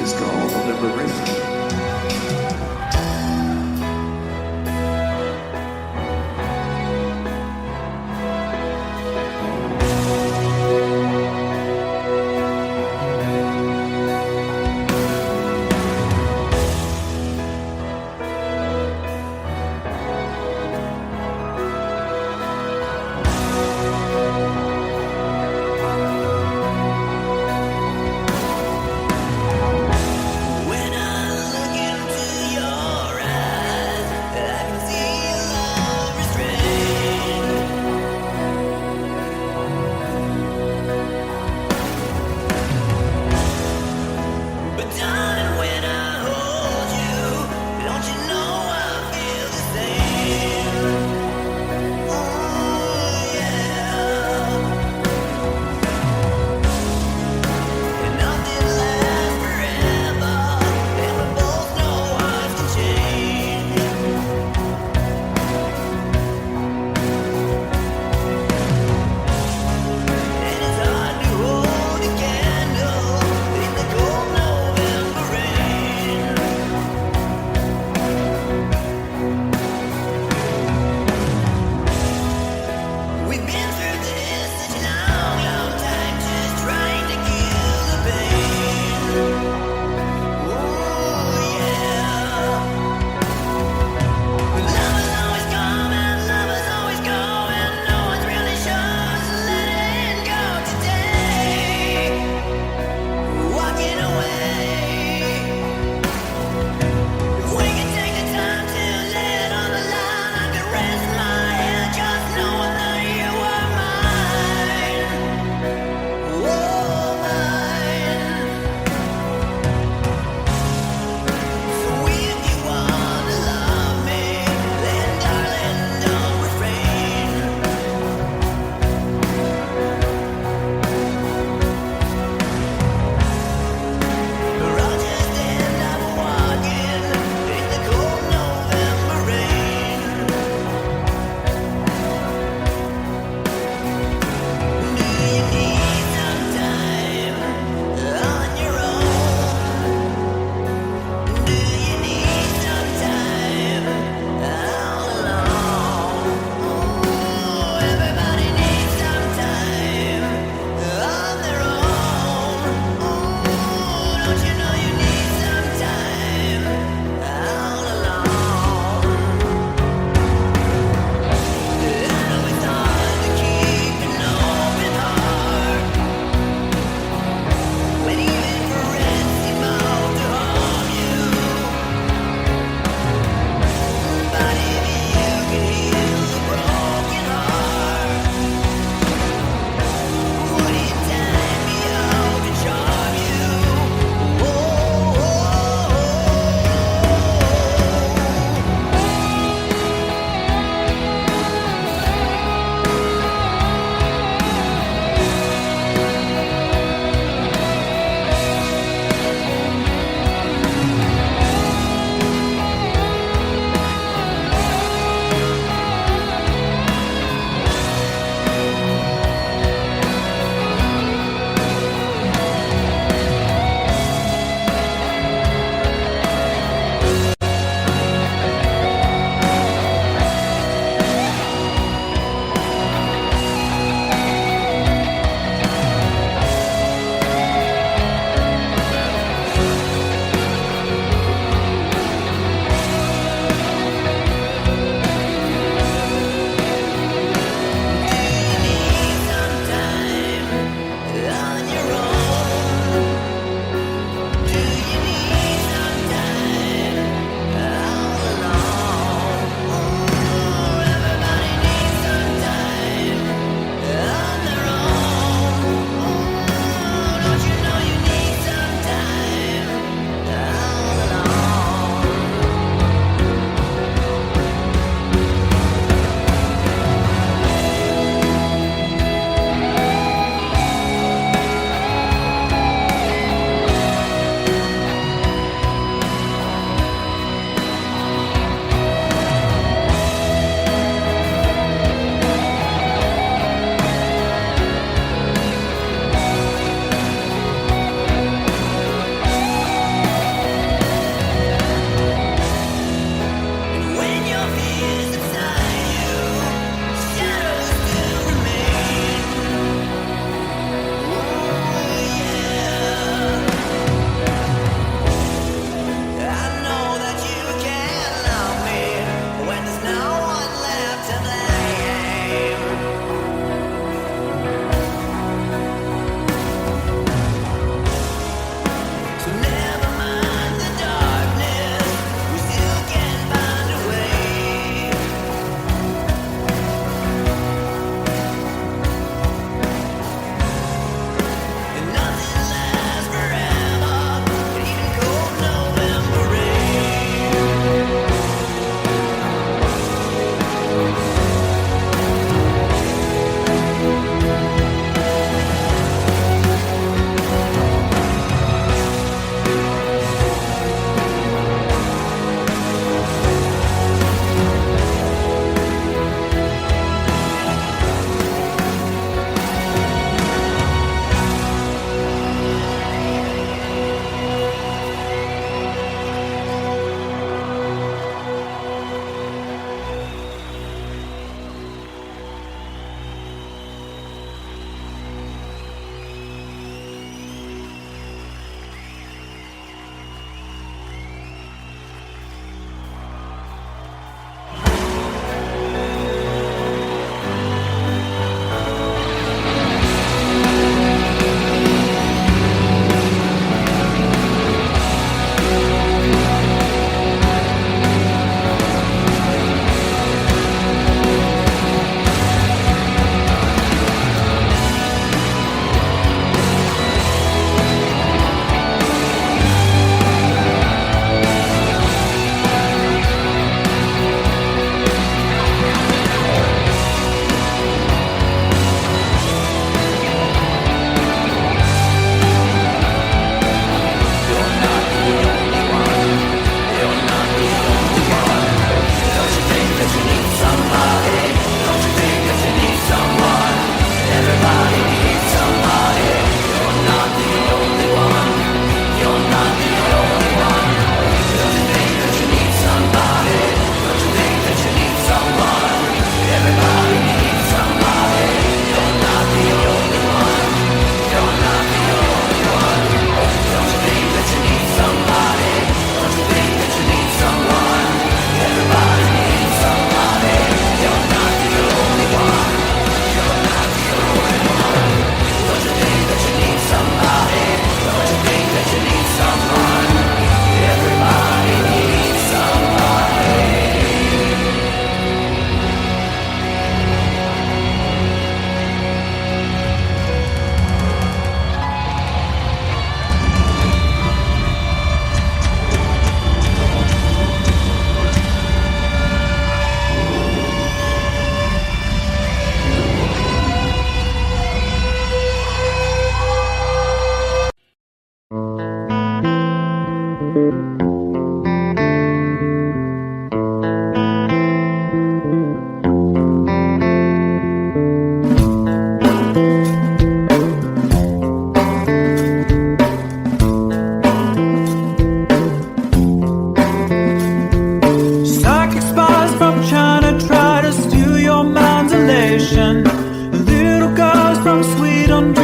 is called Liberation. When I look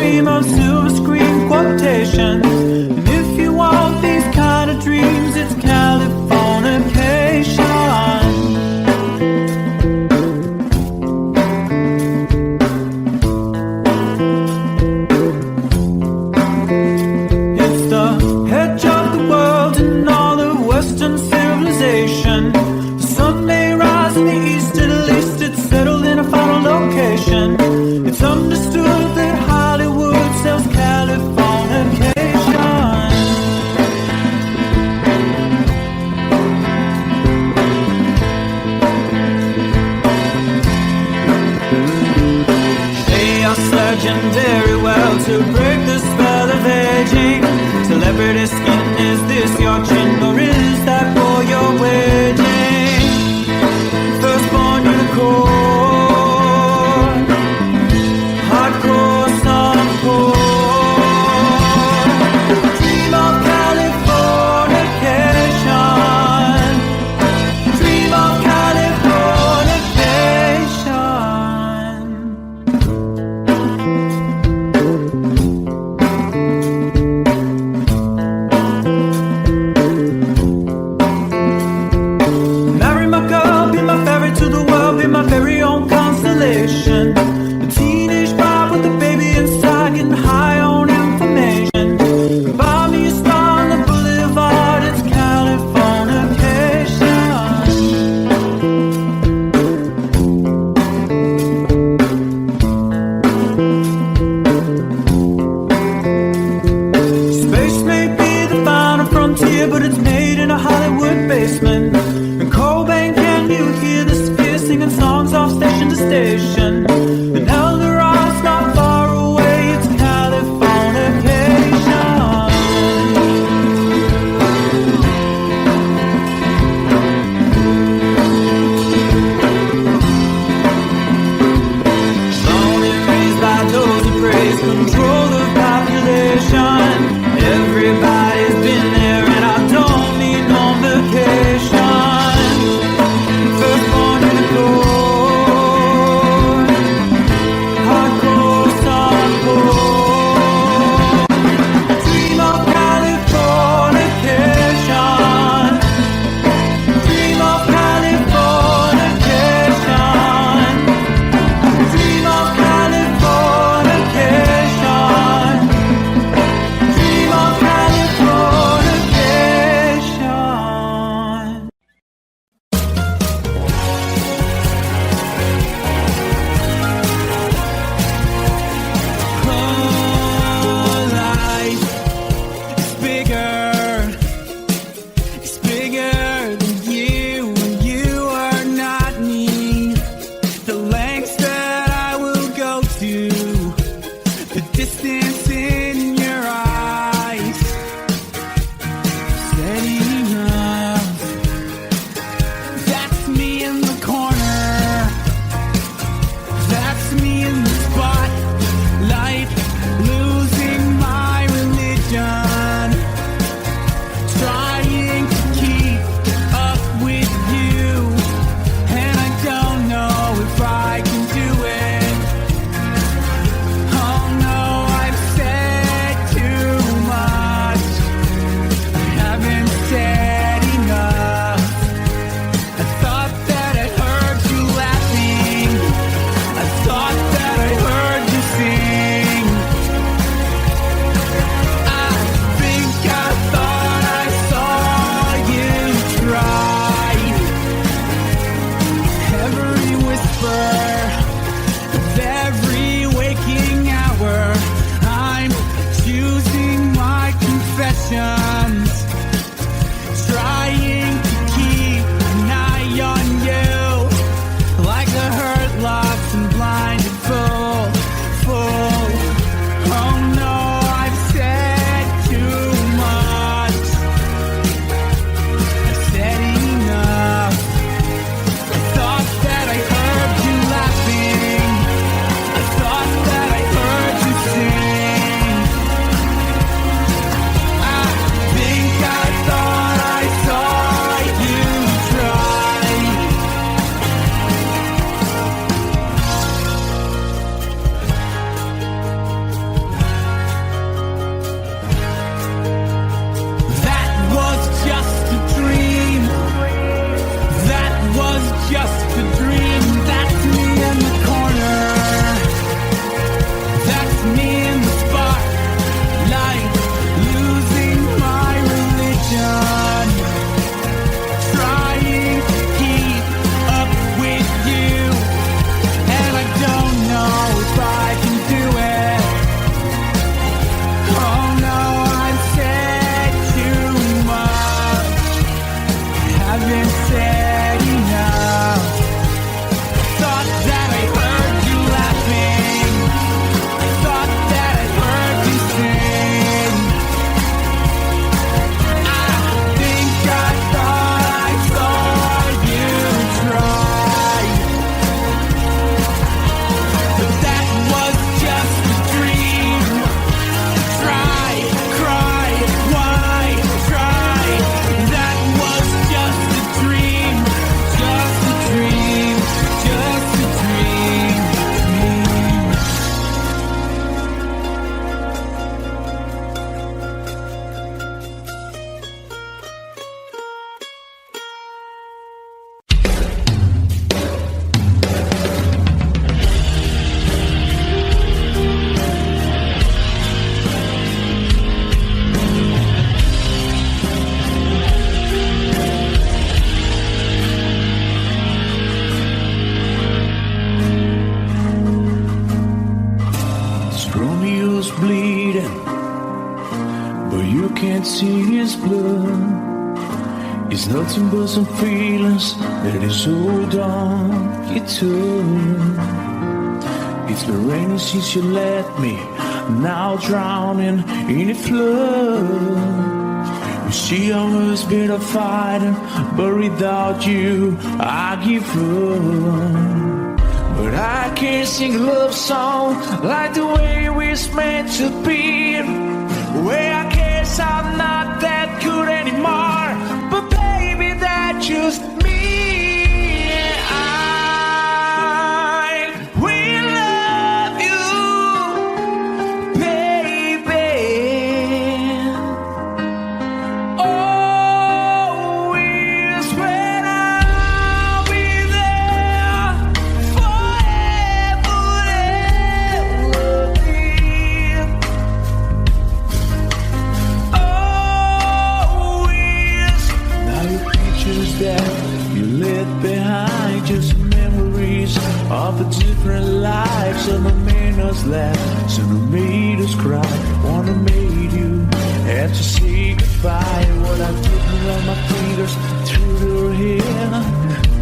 dream of silver screen quotations. And if you want these kind of dreams, it's Californication. It's the edge of the world and all of Western civilization. The sun may rise in the east, at least it's settled in a final location. It's understood that Hollywood sells Californication. They are surgeon very well to break the spell of aging. Celebrity skin, is this your chin or is that for your wedding? Firstborn unicorn, hardcore softcore. Dream of Californication. Dream of Californication. Marry my girl, be my ferry to the world, be my very own constellation. A teenage bride with a baby inside, getting high on information. Buy me a star on the boulevard, it's Californication. Space may be the final frontier, but it's made in a Hollywood basement. In Cobain, can you hear the sphere singing songs off station to station? And Eldorad's not far away, it's Californication. Born and raised by those who praise control the population. Everybody's been there and I don't need no vacation. Firstborn unicorn, hardcore softcore. Dream of Californication. Dream of Californication. Dream of Californication. Dream of Californication. Life is bigger. It's bigger than you, and you are not me. The lengths that I will go to, the distance in your eyes, steady enough. That's me in the corner. That's me in the spotlight, losing my religion, trying to keep up with you, and I don't know if I can do it. Oh no, I've said but you can't see his blood. It's nothing but some feelings that is so dark you took. It's been raining since you left me, now drowning in a flood. You see, I was been a fighter, but without you, I give up. But I can't sing a love song like the way we're meant to be. Well, I guess I'm not that good anymore, but baby, that's just me. I will love you, baby. Always when I'll be there forever and ever. Always. Now your pictures that you left behind, just memories of the different lives. Some have made us laugh, some have made us cry. One have made you have to say goodbye. What I did run my fingers through your hair,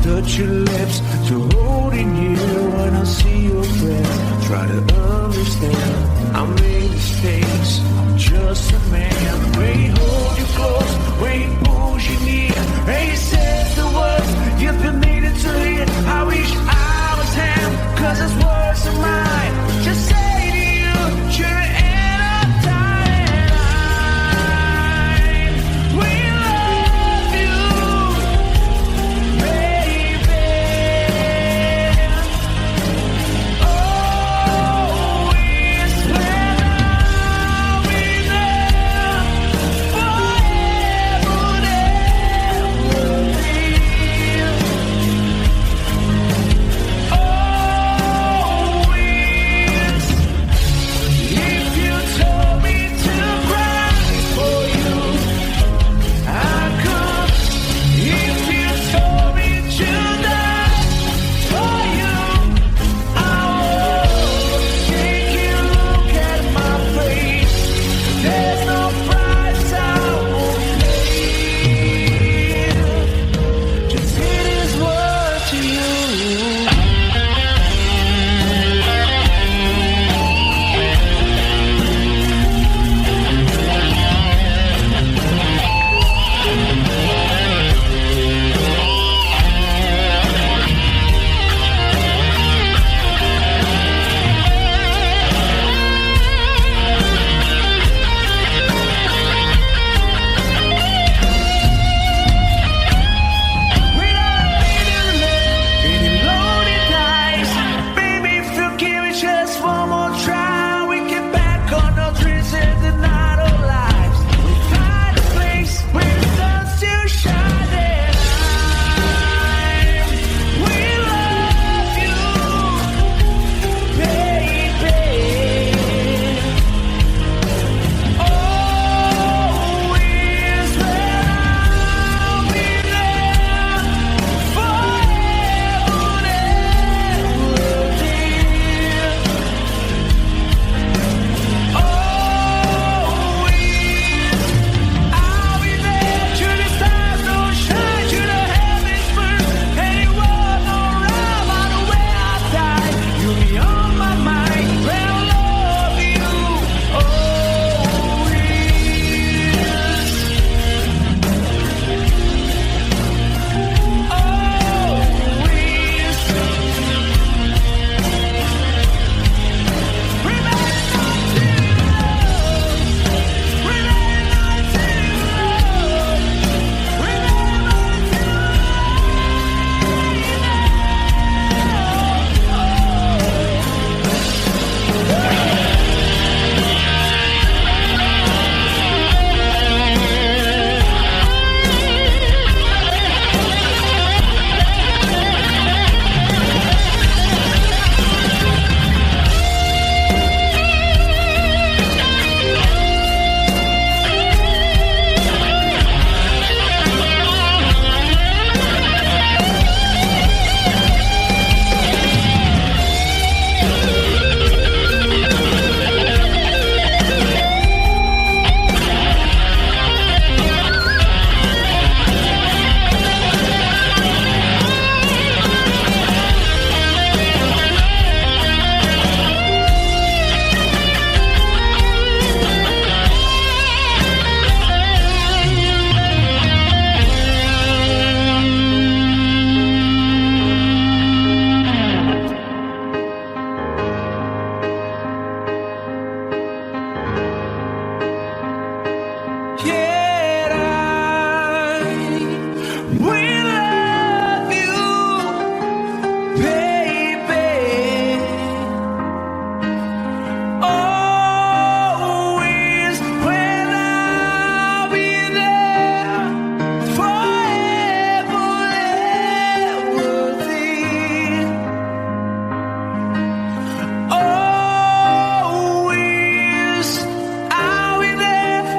touch your lips to holding you. When I see your face, try to understand. I made mistakes, I'm just a man. When he hold you close, when he pulls you near, and he says the words you've been needing to hear. I wish I was him, 'cause his words are mine. Just say to you, you're an time. We love you, baby. Always when I'll be there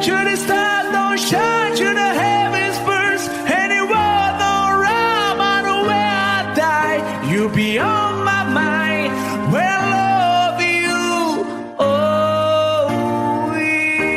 to the stars, don't shine to the heavens first. Any world, no rhyme, I know where I die. You be on my mind, when I love you, oh yes.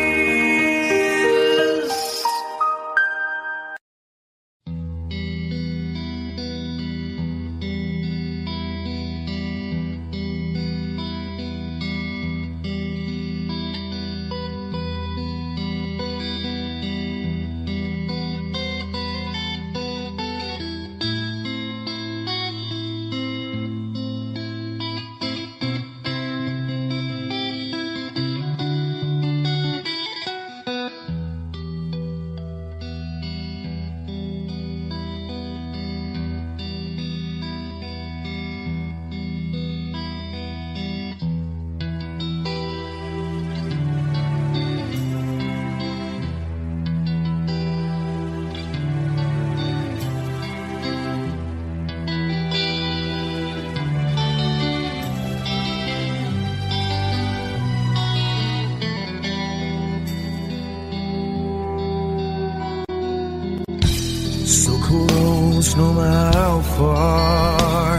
So close, no matter how far.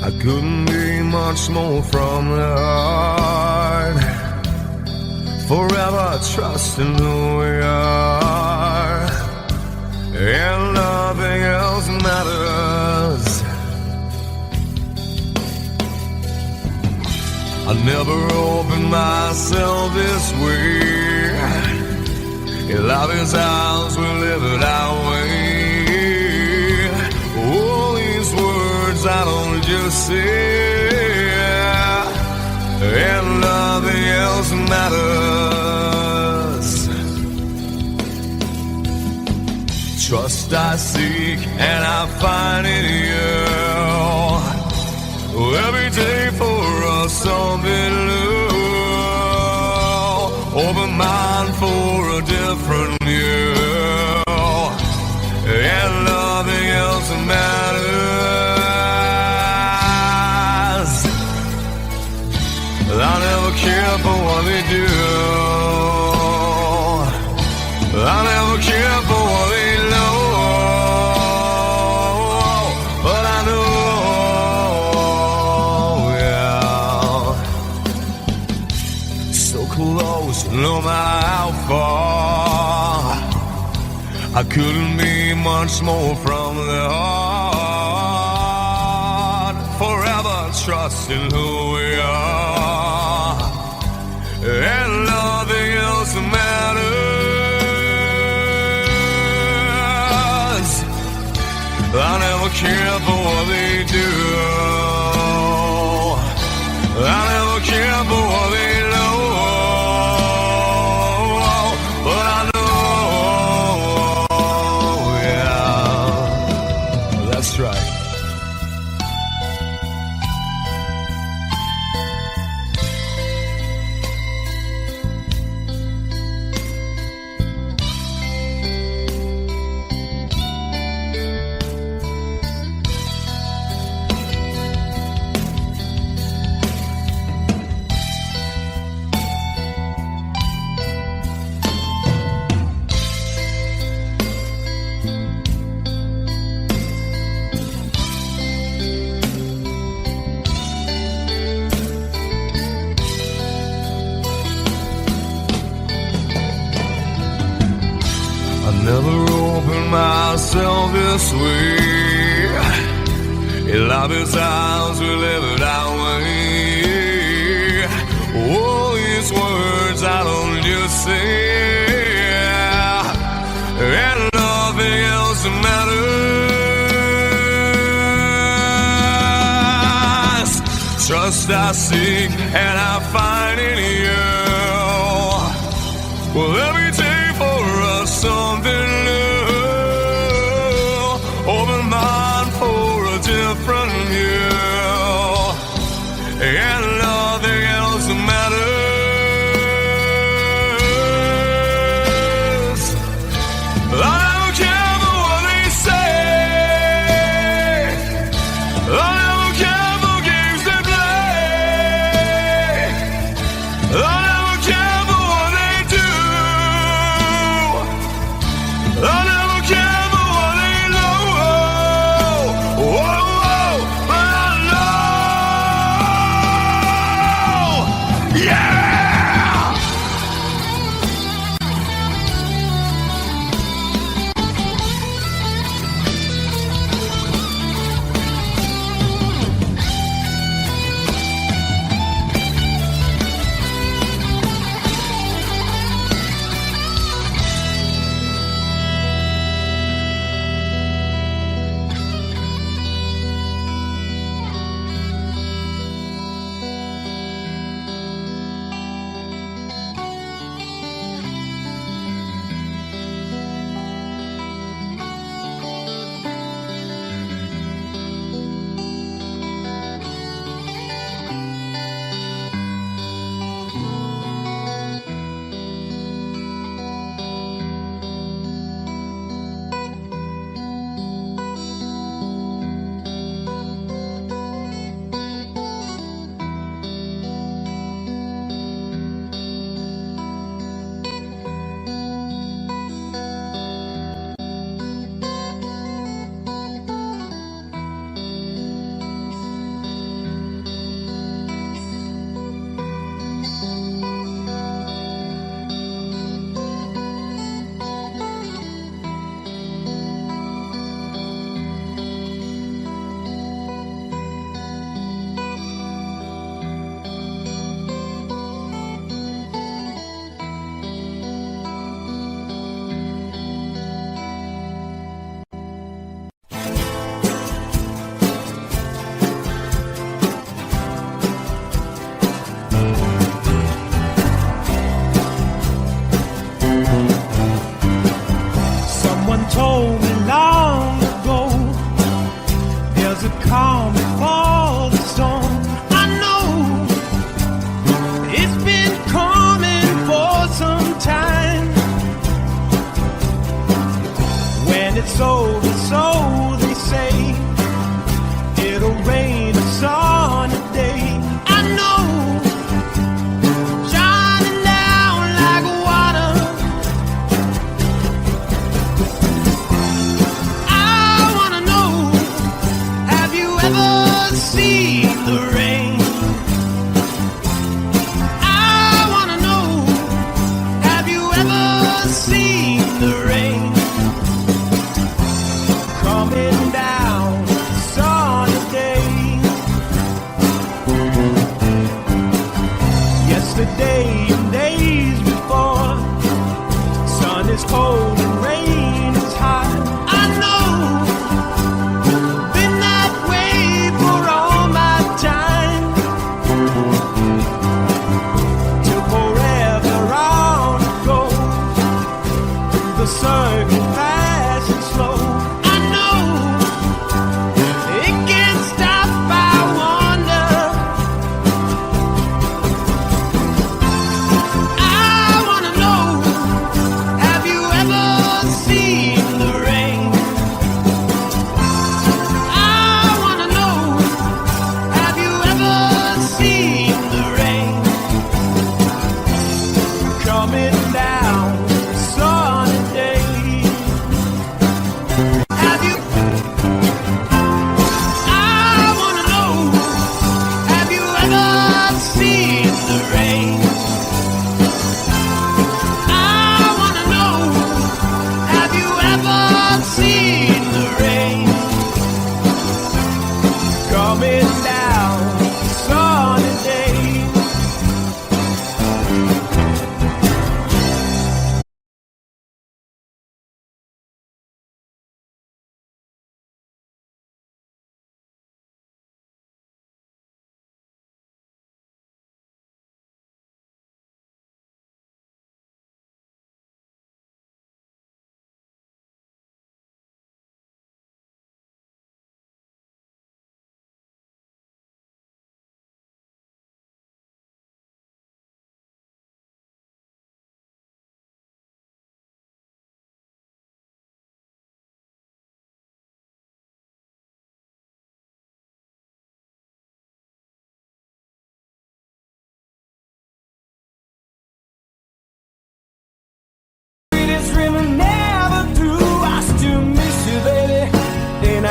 I couldn't be much more from the heart. Forever trusting who we are, and nothing else matters. I never opened myself this way. Love is ours, we live it our way. All these words I don't just say, and nothing else matters. Trust I seek and I find in you. Every day for us something new. Open mind for a different view, and nothing else matters. I never care for what they do. I never care for what they know. But I know, yeah. So close, no matter how far. I couldn't be much more from the heart. Forever trusting who we are, and nothing else matters. I never care for what they do. I never care for what they know. But I know, yeah, that's right. Never opened myself this way. Love is ours, we live it our way. All these words I don't just say, and nothing else matters. Trust I seek and I find in you. Well, every day for us something new. Open mind for a different view, and nothing else matters. I don't care for what they say. I don't care for games they play. I don't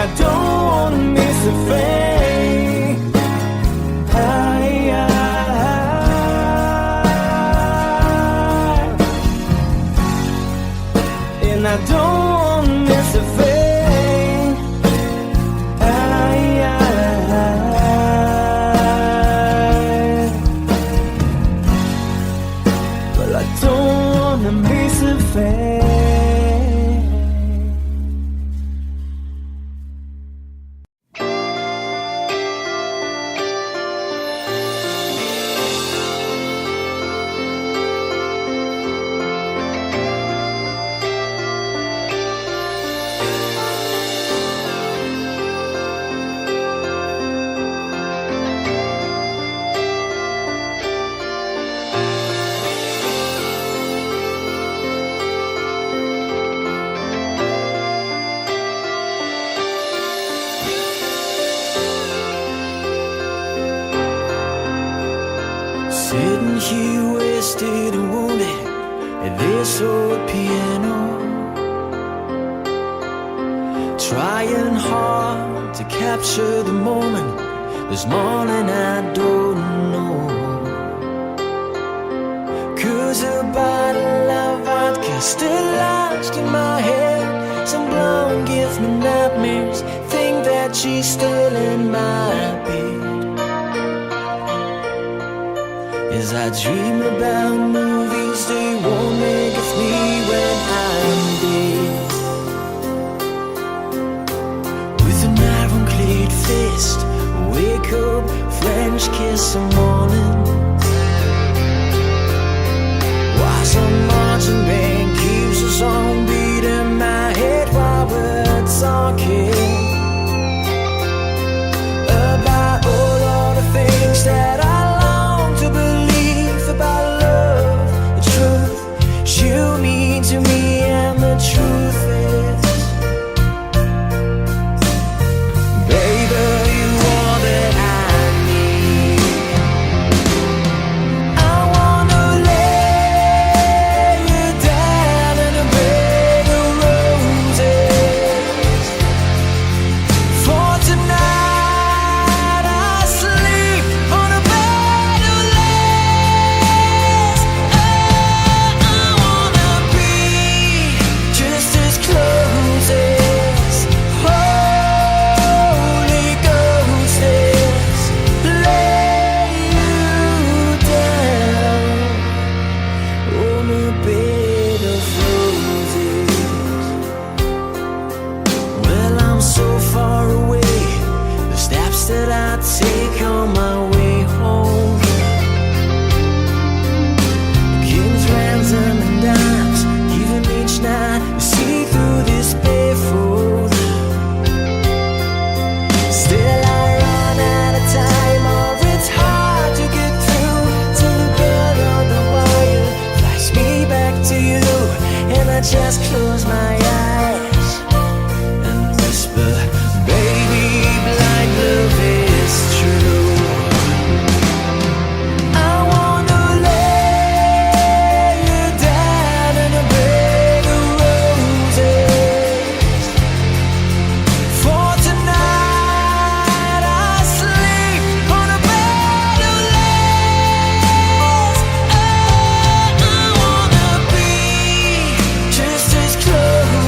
I don't wanna miss a thing. And I don't wanna miss a thing. Well, I don't wanna miss a thing. Sitting here wasted and wounded at this old piano, trying hard to capture the moment. This morning I don't know, 'cause a bottle of vodka still lodged in my head. Some blonde gives me nightmares, think that she's still in my bed. As I dream about movies, they won't make of me when I'm dead. With an iron-clad fist, wake up, French kiss some morning. Why some marching band keeps us on beat in my head while we're talking about all the things that I long to believe about love, the truth you mean to me, and the truth is, baby, you are that I need. I wanna lay you down in a bed of roses. For tonight I sleep on a bed of lace. Oh, I wanna be just as close as Holy Ghost is. Lay you down on a bed of roses. Well, I'm so far away, the steps that I take on my way home, kings, ransom, and dimes, even each night we see through this barefoot. Still I run out of time, or it's hard to get through to the bed on the wire. Flash me back to you, and I just close my eyes and whisper, baby, blind love is true. I wanna lay you down in a bed of roses. For tonight I sleep on a bed of lace. Oh, I wanna be just as close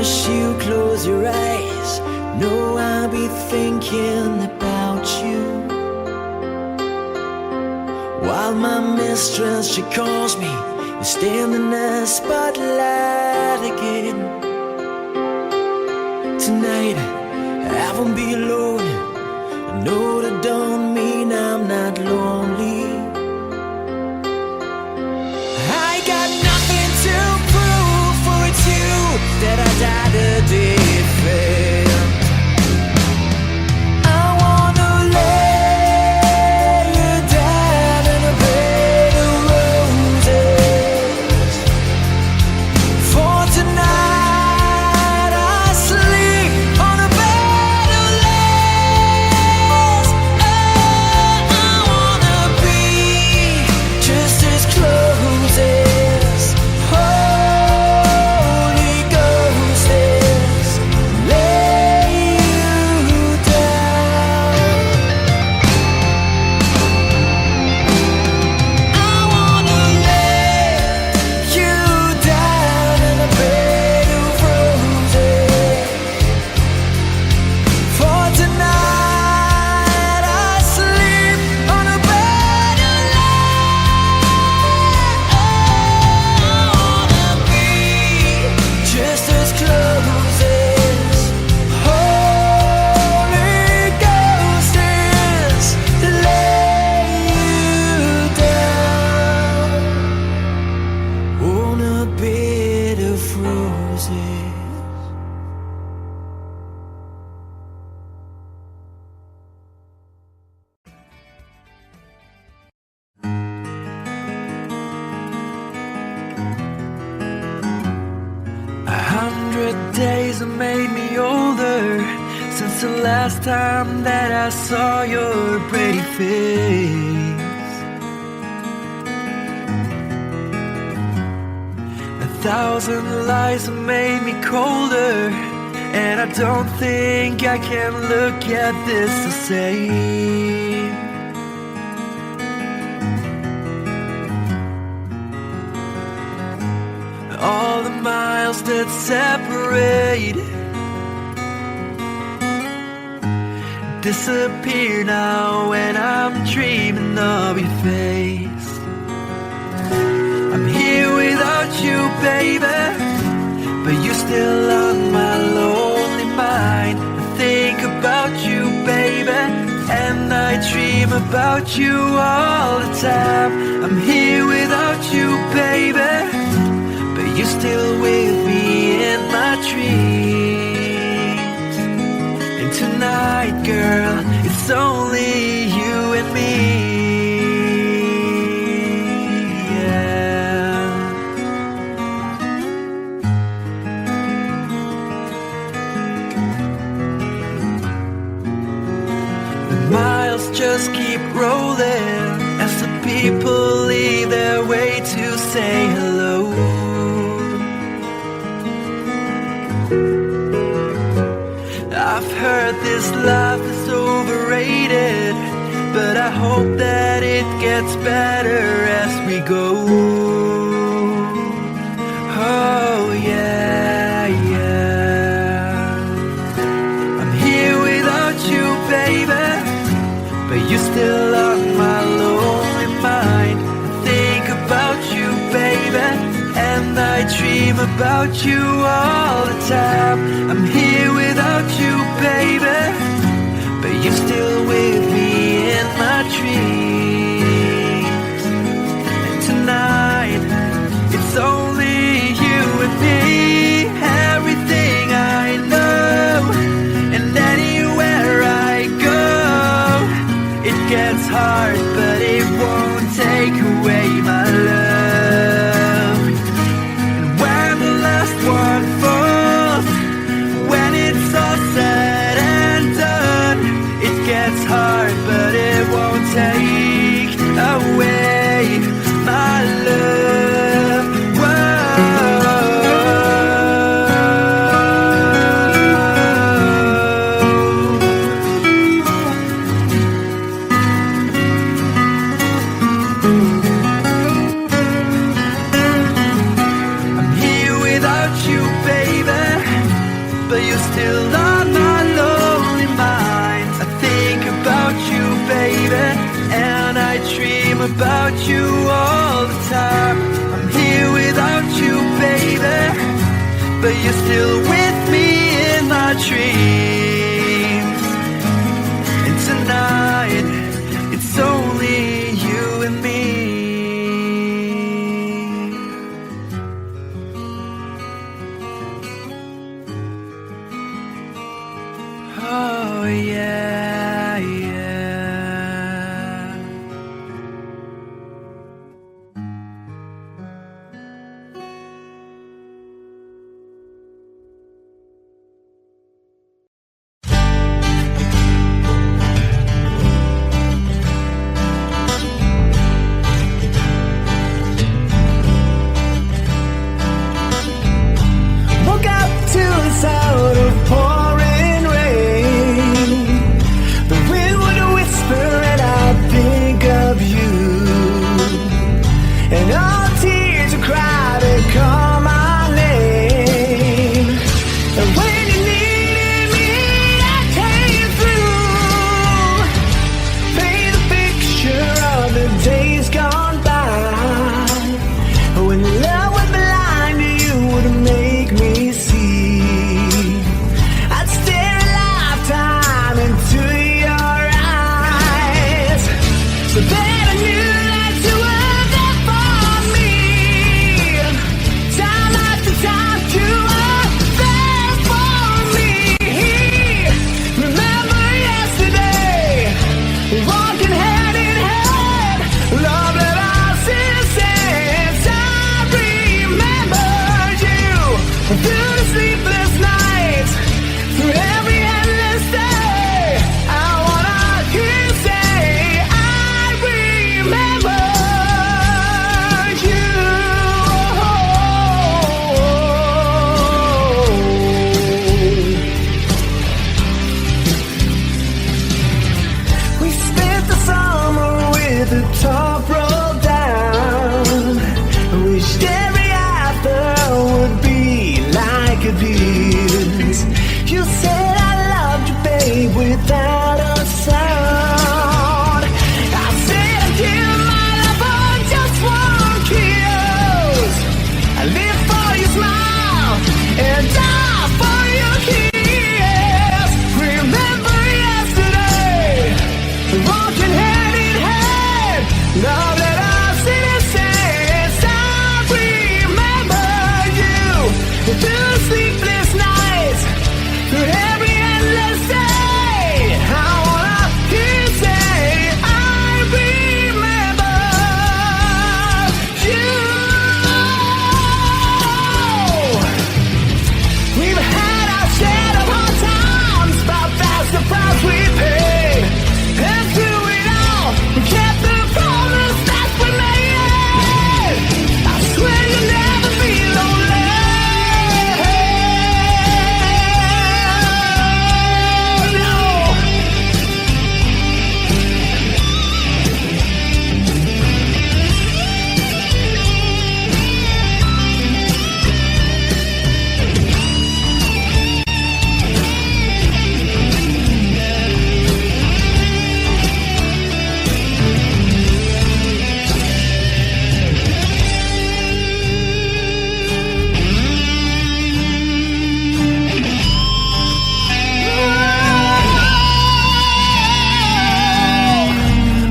Once you close your eyes, know I'll be thinking about you. While my mistress, she calls me, you stand in the spotlight again. Tonight, I won't be alone. I know that don't mean I'm not lonely. I got nothing to prove, for it's you that I died a defend. I wanna lay you down in a bed of roses. For tonight I sleep on a bed of lace. Oh, I wanna be just as close as Holy Ghost is. Lay you down. I wanna lay you down in a bed of roses. For tonight I sleep on a bed of lace. I wanna be just as close as Holy Ghost is. Lay you down on a bed of roses. A 100 days have made me older since the last time that I saw your pretty face. 1,000 lies have made me colder, and I don't think I can look at this the same. All the miles that separate disappear now when I'm dreaming of your face. I'm here without you, baby, but you're still on my lonely mind. I think about you, baby, and I dream about you all the time. I'm here without you, baby, but you're still with me in my dreams. And tonight, girl, it's only you and me. Yeah. The miles just keep rolling as the people leave their way to say hello. I've heard this life is overrated, but I hope that it gets better as we go. Oh yeah, yeah. I'm here without you, baby, but you're still on my lonely mind. I think about you, baby, and I dream about you all the time. I'm here without you, baby, but you're still with me in my dreams. And tonight, it's only you and me. Everything I know, and anywhere I go, it gets hard, but it won't take away my love. And when the last one falls, when it's all said and done, it gets hard, but it won't take away my love. I'm here without you, baby, but you're still on my lonely mind. I think about you, baby, and I dream about you all the time. I'm here without you, baby, but you're still with me in my dreams. And tonight, it's only you and me. Oh yeah, yeah. Woke up to the sound of pouring rain. The wind would whisper and I'd think of you. And all tears would cry to call my name. And when you needed me, I came through. Paint a picture of the days gone by. When love was blind, you would make me see. I'd stare a lifetime into your eyes, so that I knew that you were there for me. Time after time, you were there for me. Remember yesterday, walking hand in hand, love that I since since I remembered you through the sleepless nights, through every endless day. I wanna hear you say, I remember you. We spent the summer with the top rolled down. Wished every after would be like a this. You said I loved you, babe, without a sound. I said I'd give my life for just one kiss. I live for your smile and die for your kiss. Remember yesterday, walking hand in hand, love that I've seen and since I remember you through sleepless nights, through every endless day. I wanna hear you say, I remember you. We've had our share of hard times, but that's the price we paid. And through it all, we kept the promise that we made. I swear you'll never be lonely. No.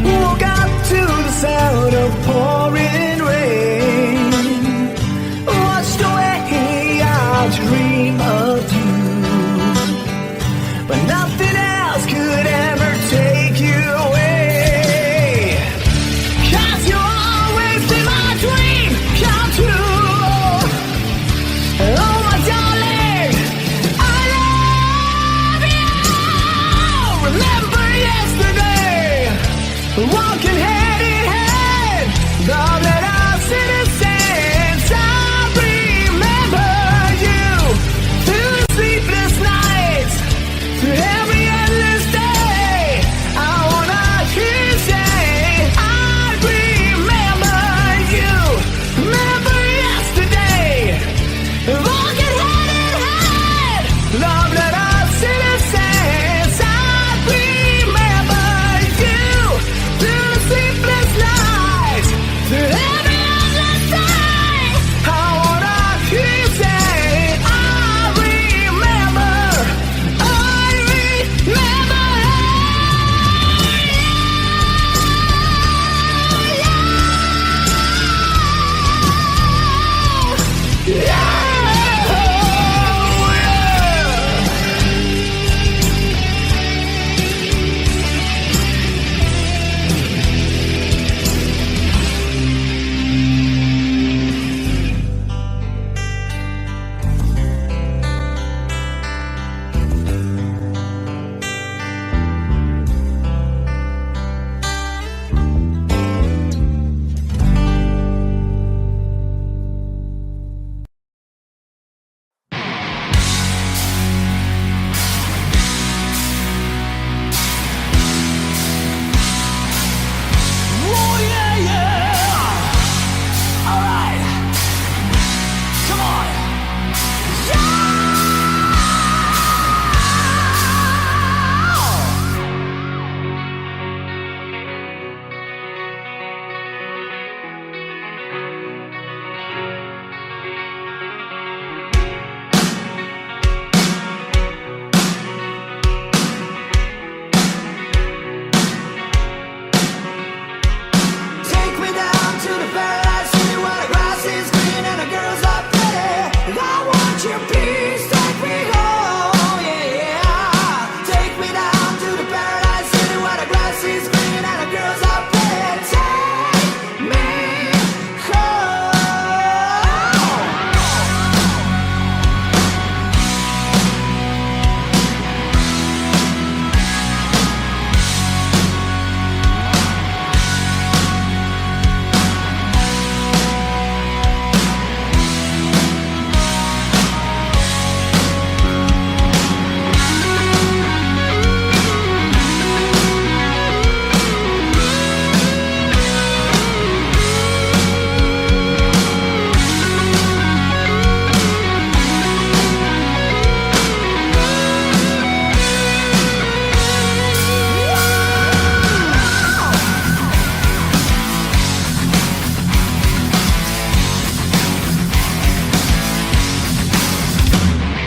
Woke up to the sound of pouring rain. Washed away our dream of you, but nothing else could ever take you away. 'Cause you always see my dream come true. Oh my darling, I love you. Remember yesterday, walking hand in hand, love that I've seen and since I remember you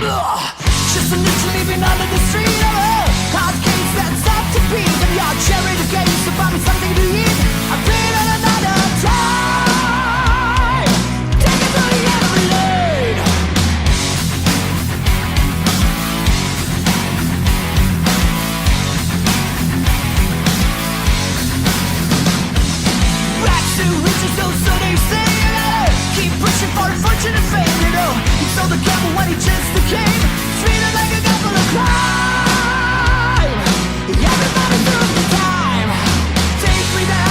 Just a little leaving under the street. Hard case that's up to beat. And your cherry the game to buy me something to eat. I've been on another time. Take it to the end of the lane. Back to riches, so they say. Keep pushing for a fortune and fame, you know. He sold the gamble when he just came. Treated like a guy full of crime. Everybody took the time. Take me down.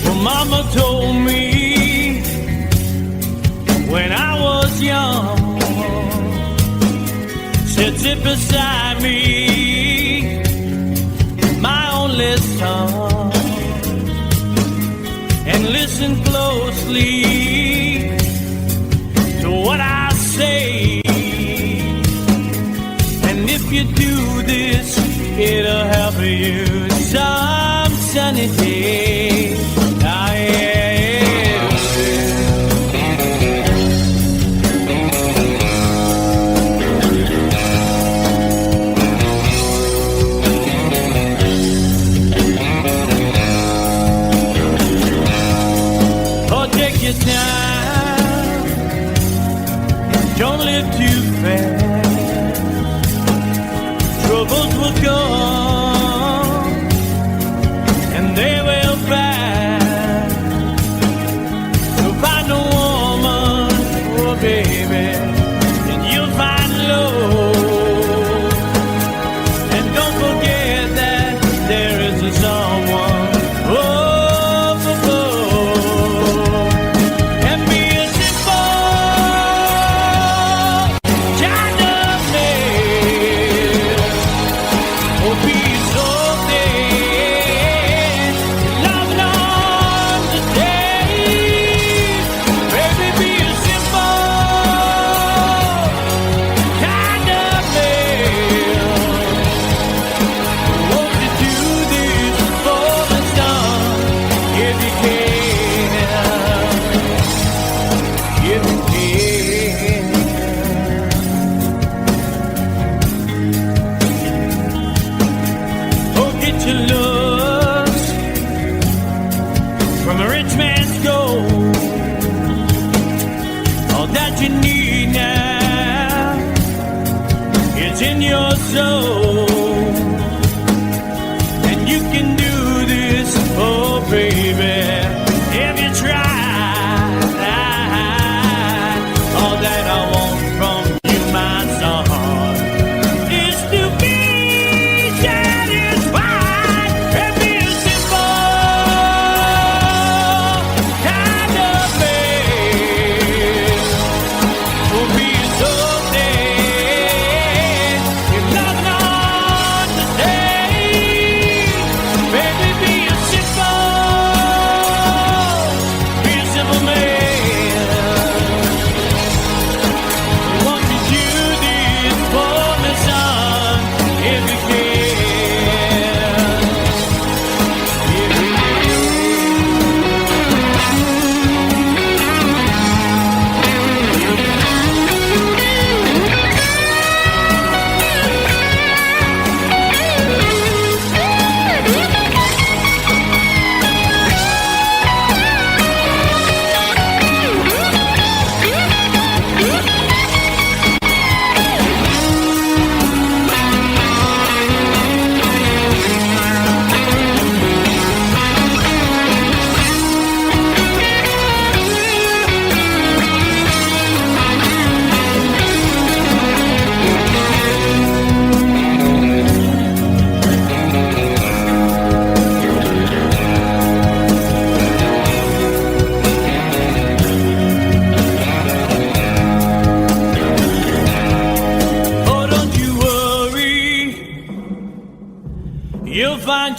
Well, Mama told me when I was young, said sit beside me, my only son, and listen closely to what I say. And if you do this, it'll help you some sunny day. Ah, yeah. Your time, don't live too fast. Troubles will come and they will pass. You'll find a woman, oh baby, and you'll find love. And don't forget that there is a someone. And you can do this, oh baby, if you try. All that I want from you, my son, is to be satisfied and be a simple kind of man. Will be so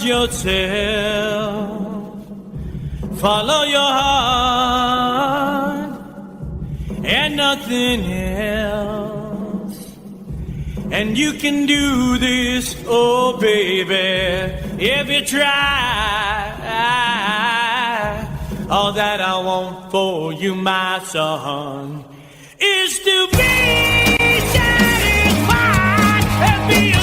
yourself, follow your heart and nothing else. And you can do this, oh baby, if you try. All that I want for you, my son, is to be satisfied and be a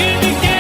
in the game.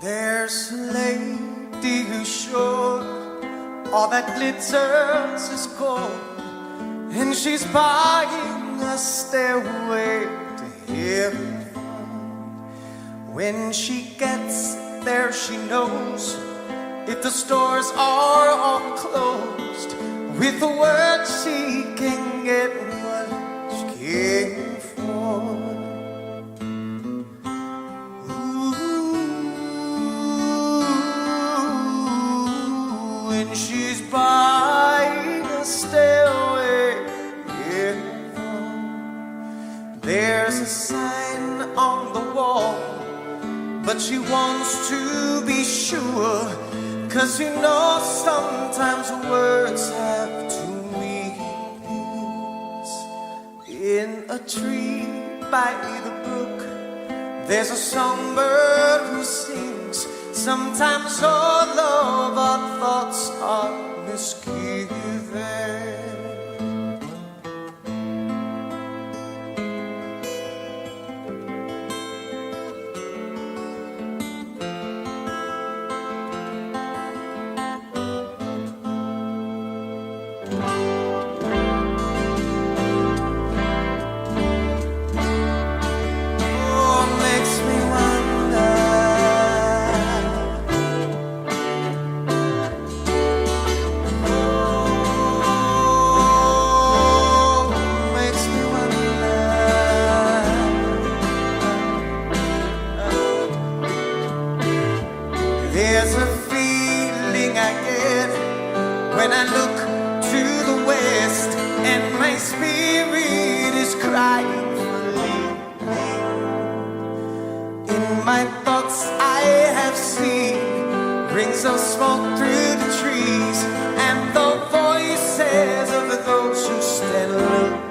There's a lady who's sure all that glitters is gold, and she's buying a stairway to heaven. When she gets there, she knows if the stores are all closed, with a word she can get what she came for. Ooh, when she's buying a stairway, yeah. There's a sign on the wall, but she wants to be sure, 'cause you know sometimes words have two meanings. In a tree by the brook, there's a songbird who sings. Sometimes all of our thoughts are misgiven. There's a feeling I get when I look to the west, and my spirit is crying for leaving. In my thoughts I have seen rings of smoke through the trees, and the voices of those who stand looking.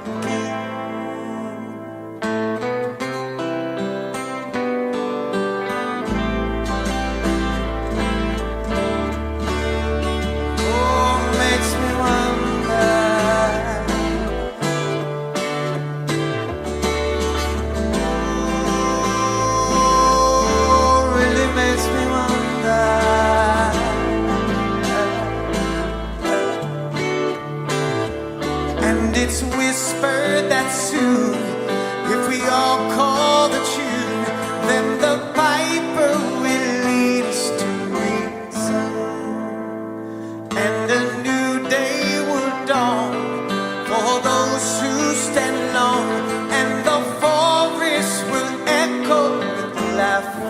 It's whispered that soon, if we all call the tune, then the piper will lead us to reason, and a new day will dawn for those who stand alone, and the forest will echo with laughter.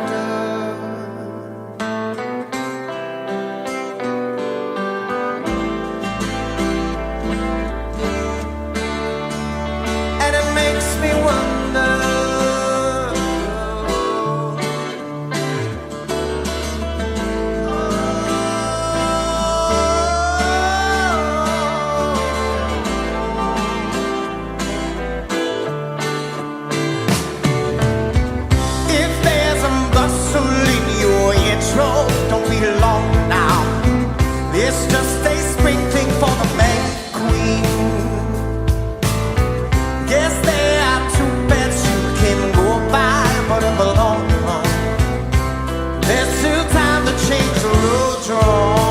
Don't be long now. It's just a sprinkling for the May Queen. Guess there are two beds you can go by, but in the long run, there's still time to change the road you're on.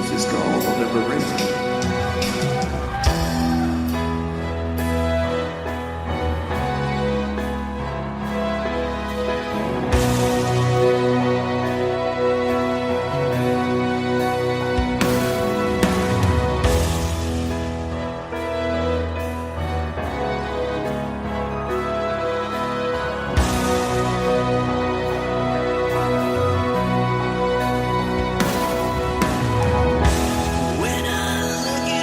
piece is called Liberation. When I look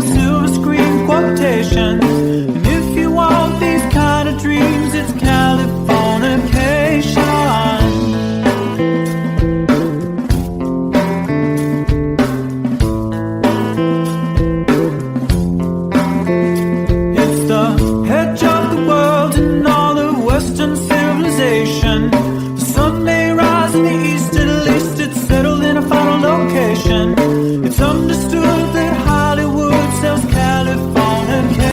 on silver screen quotations. And if you want these kind of dreams, it's Californication. It's the edge of the world and all the Western civilization. The sun may rise in the east, at least it's settled in a final location. It's understood that Hollywood sells Californication.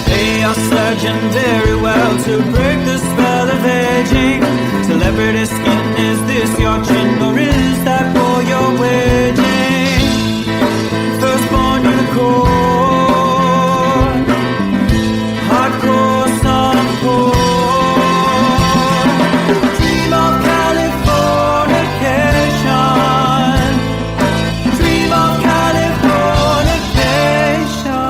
They are sledging very well to break the spell of aging. Celebrity skin, is this your chin or is that for your waging? Firstborn unicorn, hardcore softcore. Dream of Californication. Dream of Californication.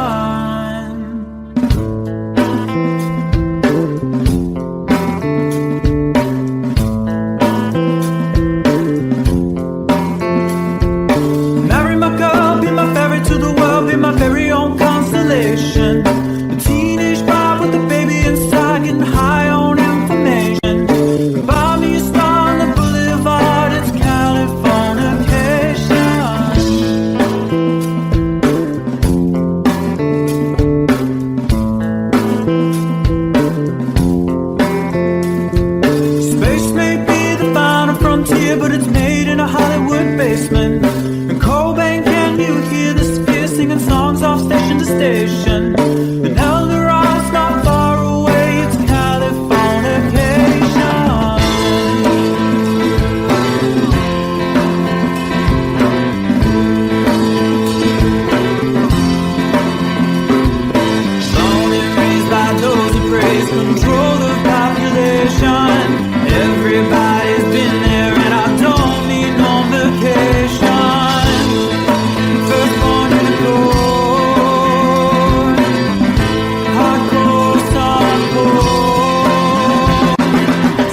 Marry my girl, be my ferry to the world, be my very own constellation. A teenage bride with a baby inside, getting high on information. Buy me a star on the boulevard, it's Californication. Space may be the final frontier, but it's made in a Hollywood basement. And Cobain, can you hear the sphere singing songs off station to station? And Eldorad's not far away, it's Californication. Born and raised by those who praise control the population. Everybody's been there and I don't need no vacation. Firstborn unicorn, hardcore softcore.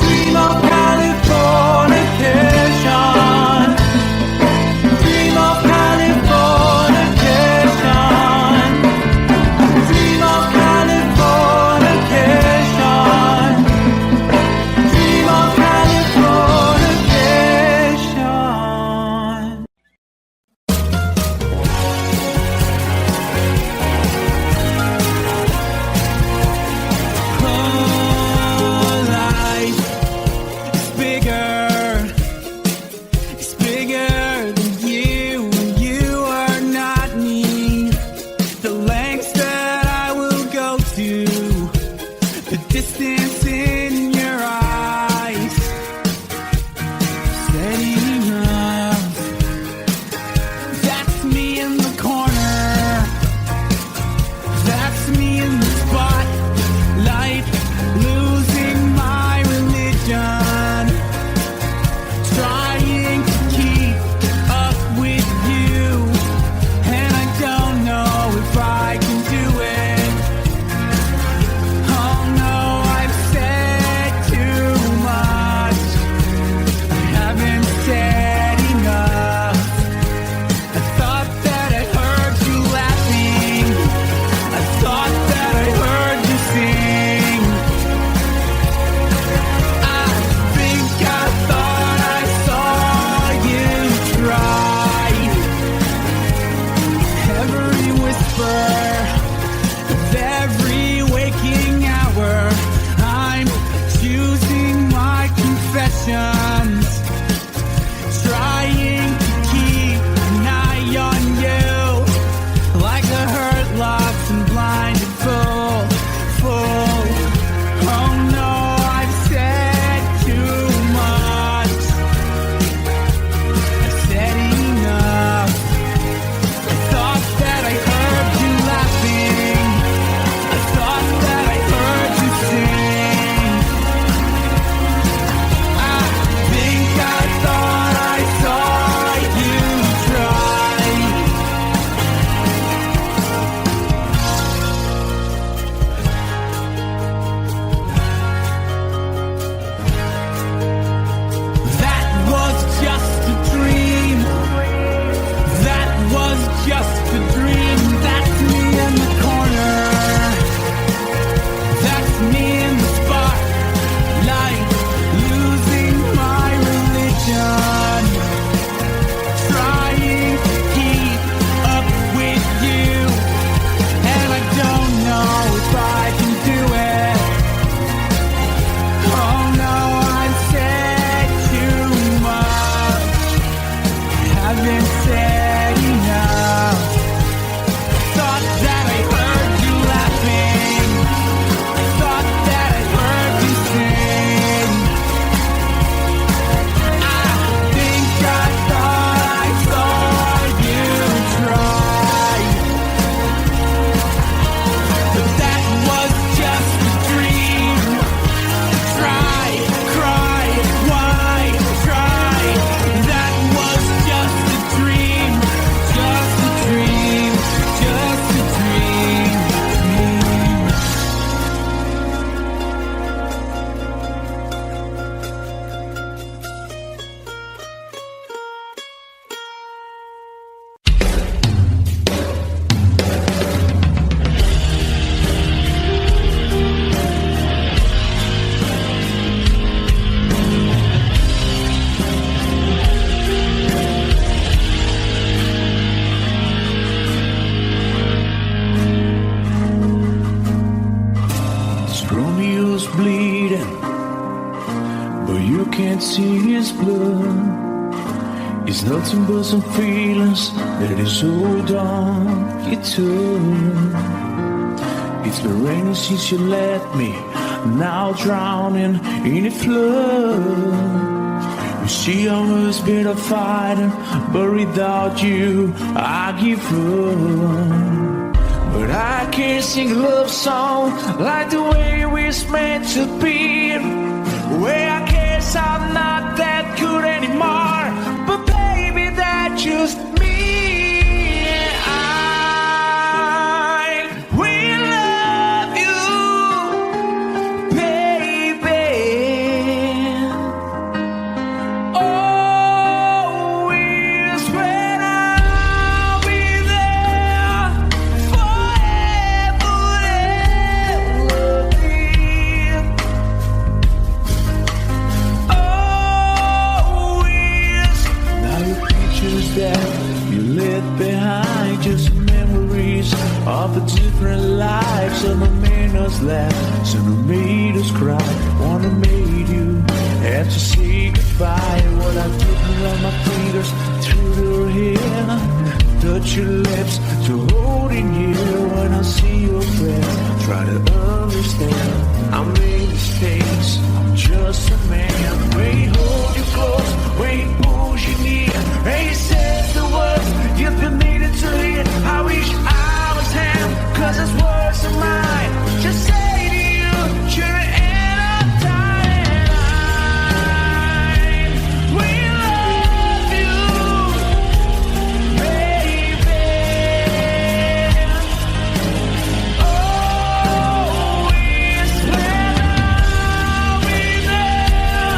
Dream of Californication. Dream of Californication. Dream of Californication. Dream of Californication. Life is bigger. It's bigger than you, and you are not me. The lengths that I will go to, the distance in your eyes, steady enough. That's me in the corner. That's me in the spotlight, losing my religion, trying to keep up with you, and I don't know if I can do it. Oh no, I've said too much. I haven't said enough. I thought that I heard you laughing. I thought that I heard you sing. I think I thought I saw you try. Every whisper of every waking hour, I'm choosing my confessions, trying to keep an eye on you, like a hurt, lost and blinded fool. Oh no, I've said too much. I've said enough. I thought that I heard you laughing. I thought that I heard you sing. I think I thought I saw you try. bleeding, but you can't see his blood. It's nothing but some feelings that is hold on you to. It's been raining since you left me, now drowning in the flood. You see I was better fighting, but without you I give up. But I can't sing a love song like the way we're meant to be. Where I guess I'm not that good anymore, but baby, that's just me. I will love you, baby. Always when I'll be there forever and ever. Always. Now your pictures that you left behind, just memories of a different life. Some have made us laugh, some have made us cry. One have made you have to say goodbye. What I took around my fingers through your hair, touch your lips to holding you. When I see your face, try to understand. I made mistakes, I'm just a man. When he hold you close, when he pulls you near, and he says the words you've been needing to hear. I wish I was him, 'cause his words are mine. Just say to you, you're the end of time. We love you, baby. Always when I'll be there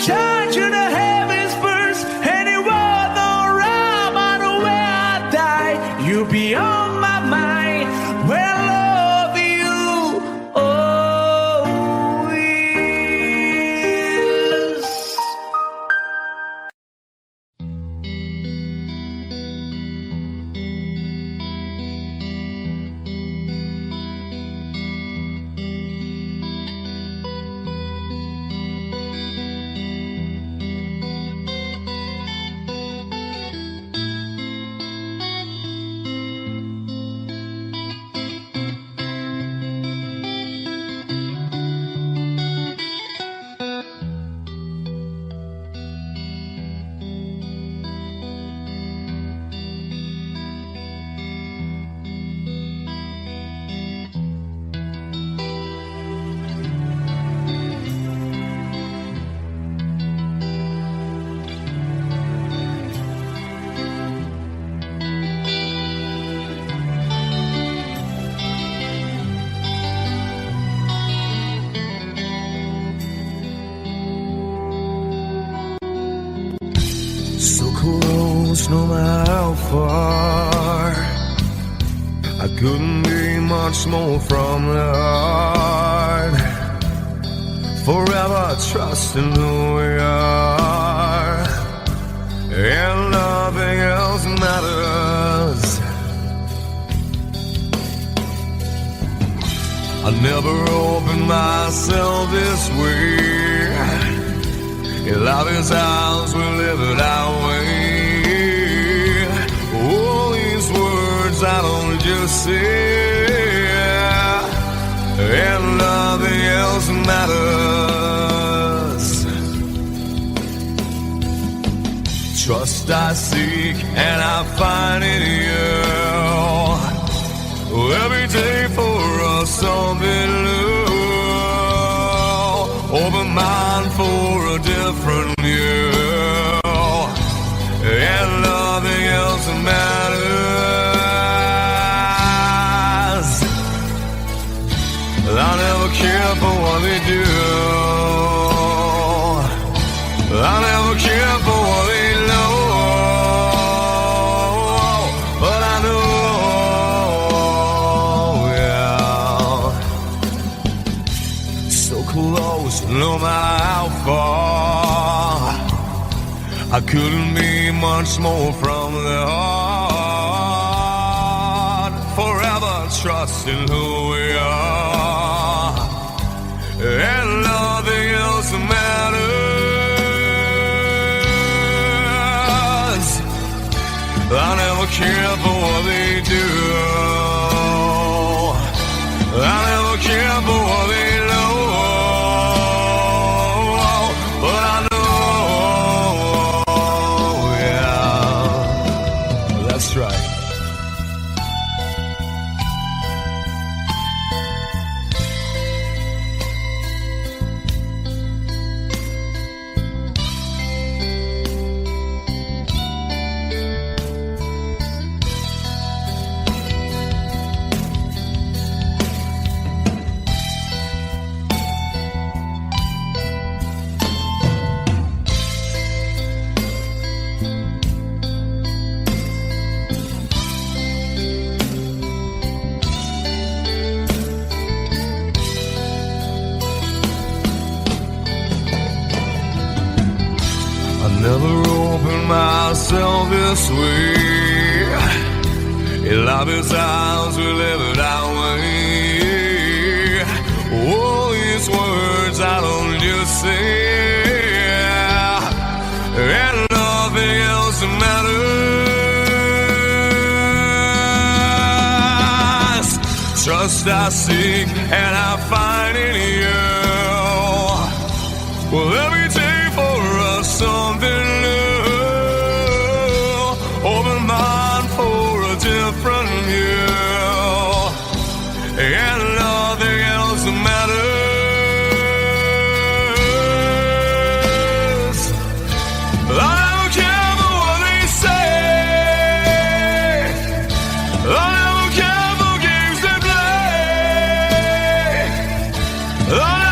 shine to the heavens first. Any world or realm, I know where I die. You be on my mind. Well, love you always. So close, no matter how far. I couldn't be much more from the heart. Forever trusting who we are, and nothing else matters. I never opened myself this way. In love is ours, we live it our way. All these words I don't just say, and nothing else matters. Trust I seek and I find in you. Every day for us something new. Open mind for a different view, and nothing else matters. I never care for what they do. I never care for what they know. But I know, yeah, so close, no matter how far. I couldn't be much more from the heart. Forever trusting who we are, and nothing else matters. I never care for what they do. I never care for what they know. But I know, yeah, that's right. Never opened myself this way. In love is ours, we live it our way. All these words I don't just say, and nothing else matters. Trust I seek and I find in you. Well, every day for us something new. Open mind for a different view, and nothing else matters. I don't care for what they say. I don't care for games they play. I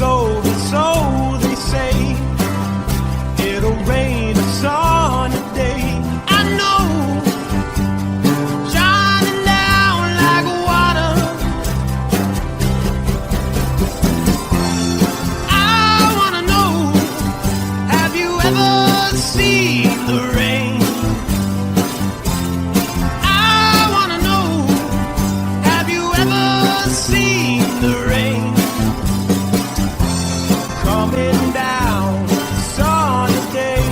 so they say it'll rain a sunny day. I know, shining down like water. I wanna know, have you ever seen the rain? I wanna know, have you ever seen the rain? Coming down sunny day.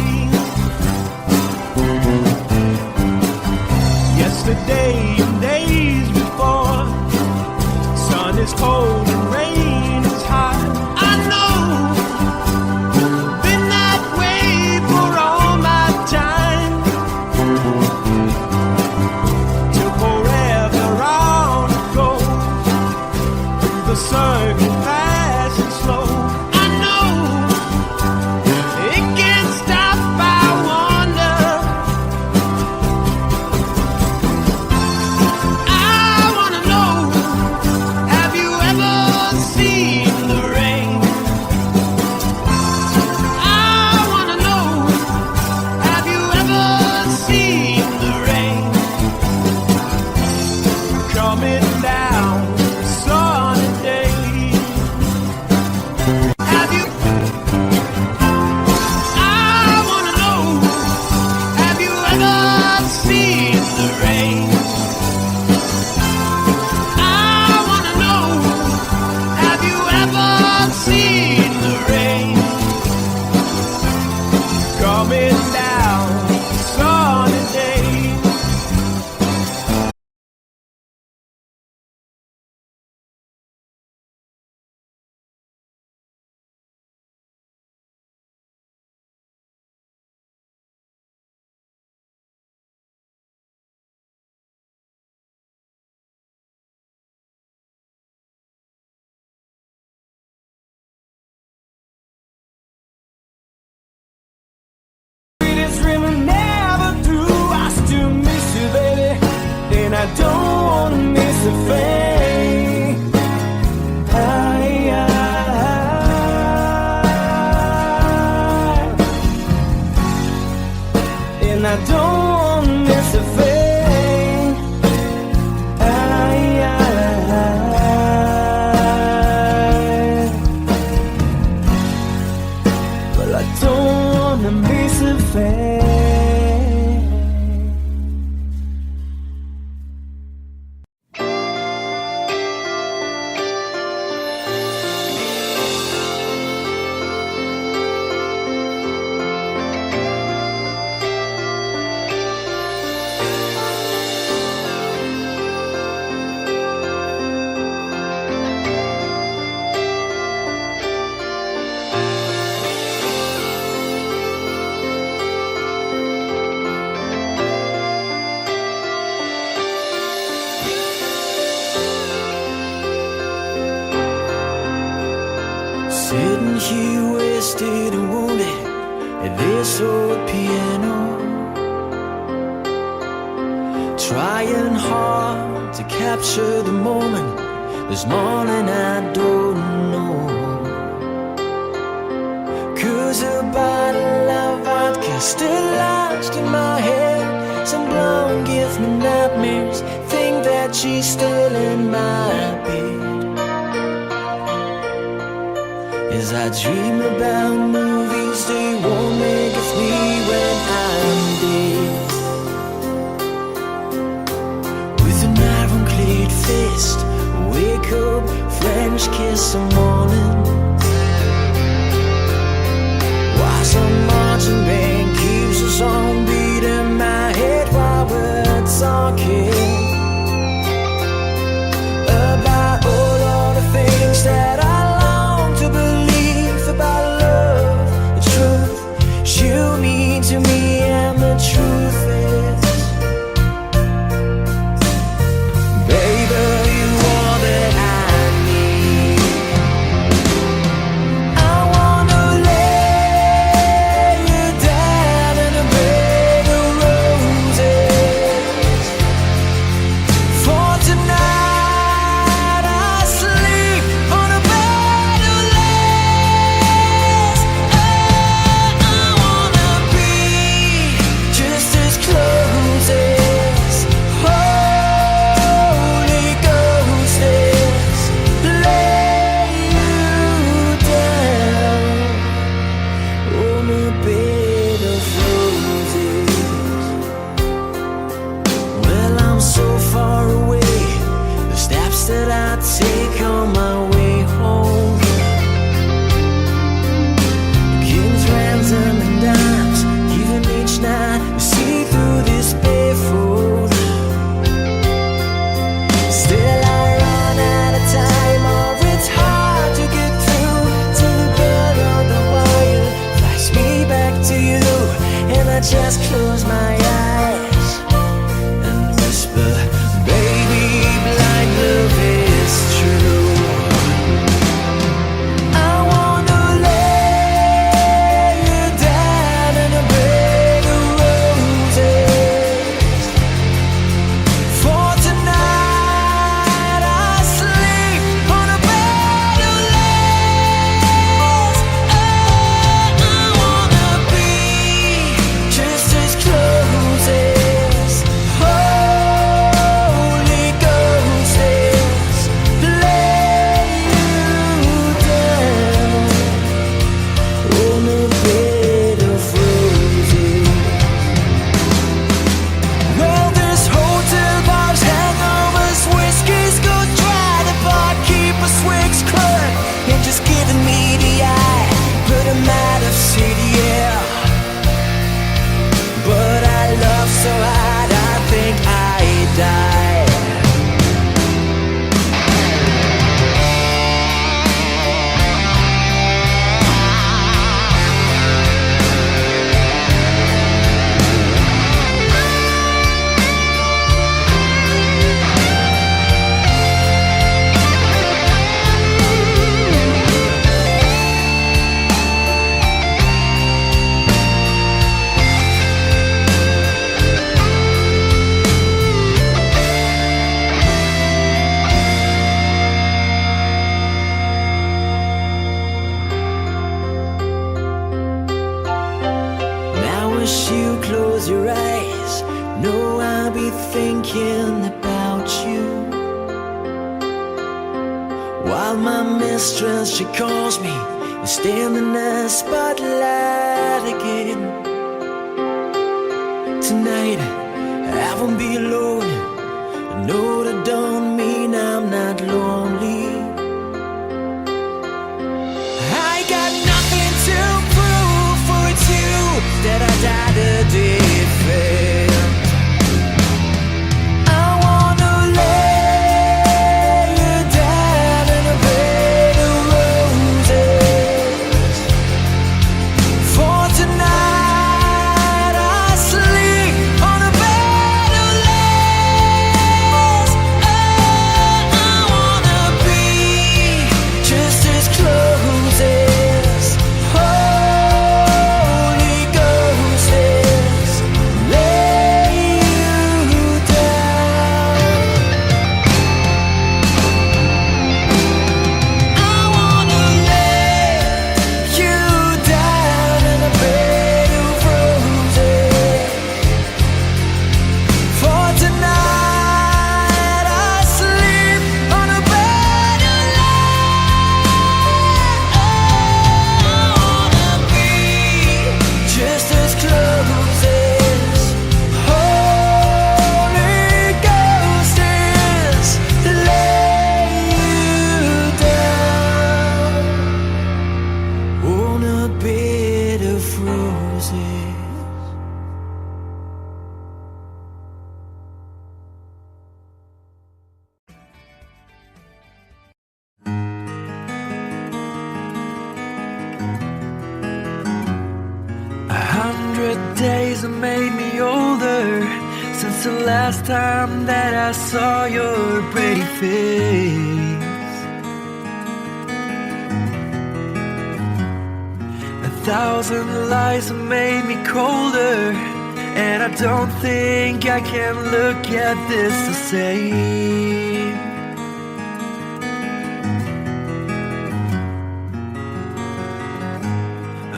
Yesterday and days before, sun is cold and rain is hot. I know, been that way for all my time. Till forever on it goes, through the circle fast and slow. I know, it can't stop, I wonder. I wanna know, have you ever seen the rain? I wanna know, have you ever seen the rain? Coming down sunny day. Have you? I wanna know, have you ever seen the rain? I wanna know, have you ever seen the rain? Coming down sunny day. Sweetest dream I never through. I still miss you, baby, and I don't wanna miss a thing. And I don't wanna miss a thing. Well, I don't wanna miss a thing. Sitting here wasted and wounded at this old piano, trying hard to capture the moment. This morning I don't know, 'cause a bottle of vodka still lodged in my head. Some blonde gives me nightmares, think that she's still in my bed. As I dream about movies, they won't make us me when I'm dead. With an ironclad fist, wake up, French kiss some morning. While some marching band keeps us on beating my head while we're talking about all of the things that I long to believe about love, the truth you mean to me, and the truth is, baby, you are that I need. I wanna lay you down. take on my way home. Kings, ransom, and dimes, even each night you see through this barefoot. Still I run out of time, or it's hard to get through till the bird on the wire flies me back to you, and I just close my eyes and whisper, baby, blind love is true. I wanna lay you down in a bed of roses. For tonight I sleep on a bed of lace. Oh, I wanna be just as close as Holy Ghost is. Lay you down on a bed of roses. Well, there's hotel bars, hangovers, whiskeys go dry. The barkeeper swigs clerk and just giving me the eye. Put him out of city, yeah. But I love so hard, I think I die. Now as you close your eyes, know I'll be thinking about you. While my mistress, she calls me and stand in the spotlight again. Tonight I won't be alone. I know that don't mean I'm not lonely. I got nothing to prove, for it's you that I died to defend. I wanna lay you down in a bed of roses. For tonight I sleep on a bed of lace. Oh, I wanna be just as close as Holy Ghost is. Lay you down. I wanna lay you down in a bed of roses. For tonight I sleep on a bed of lace. I wanna be just as close as Holy Ghost is. Lay you down on a bed of roses. Days have made me older since the last time that I saw your pretty face. 1,000 lies have made me colder, and I don't think I can look at this the same.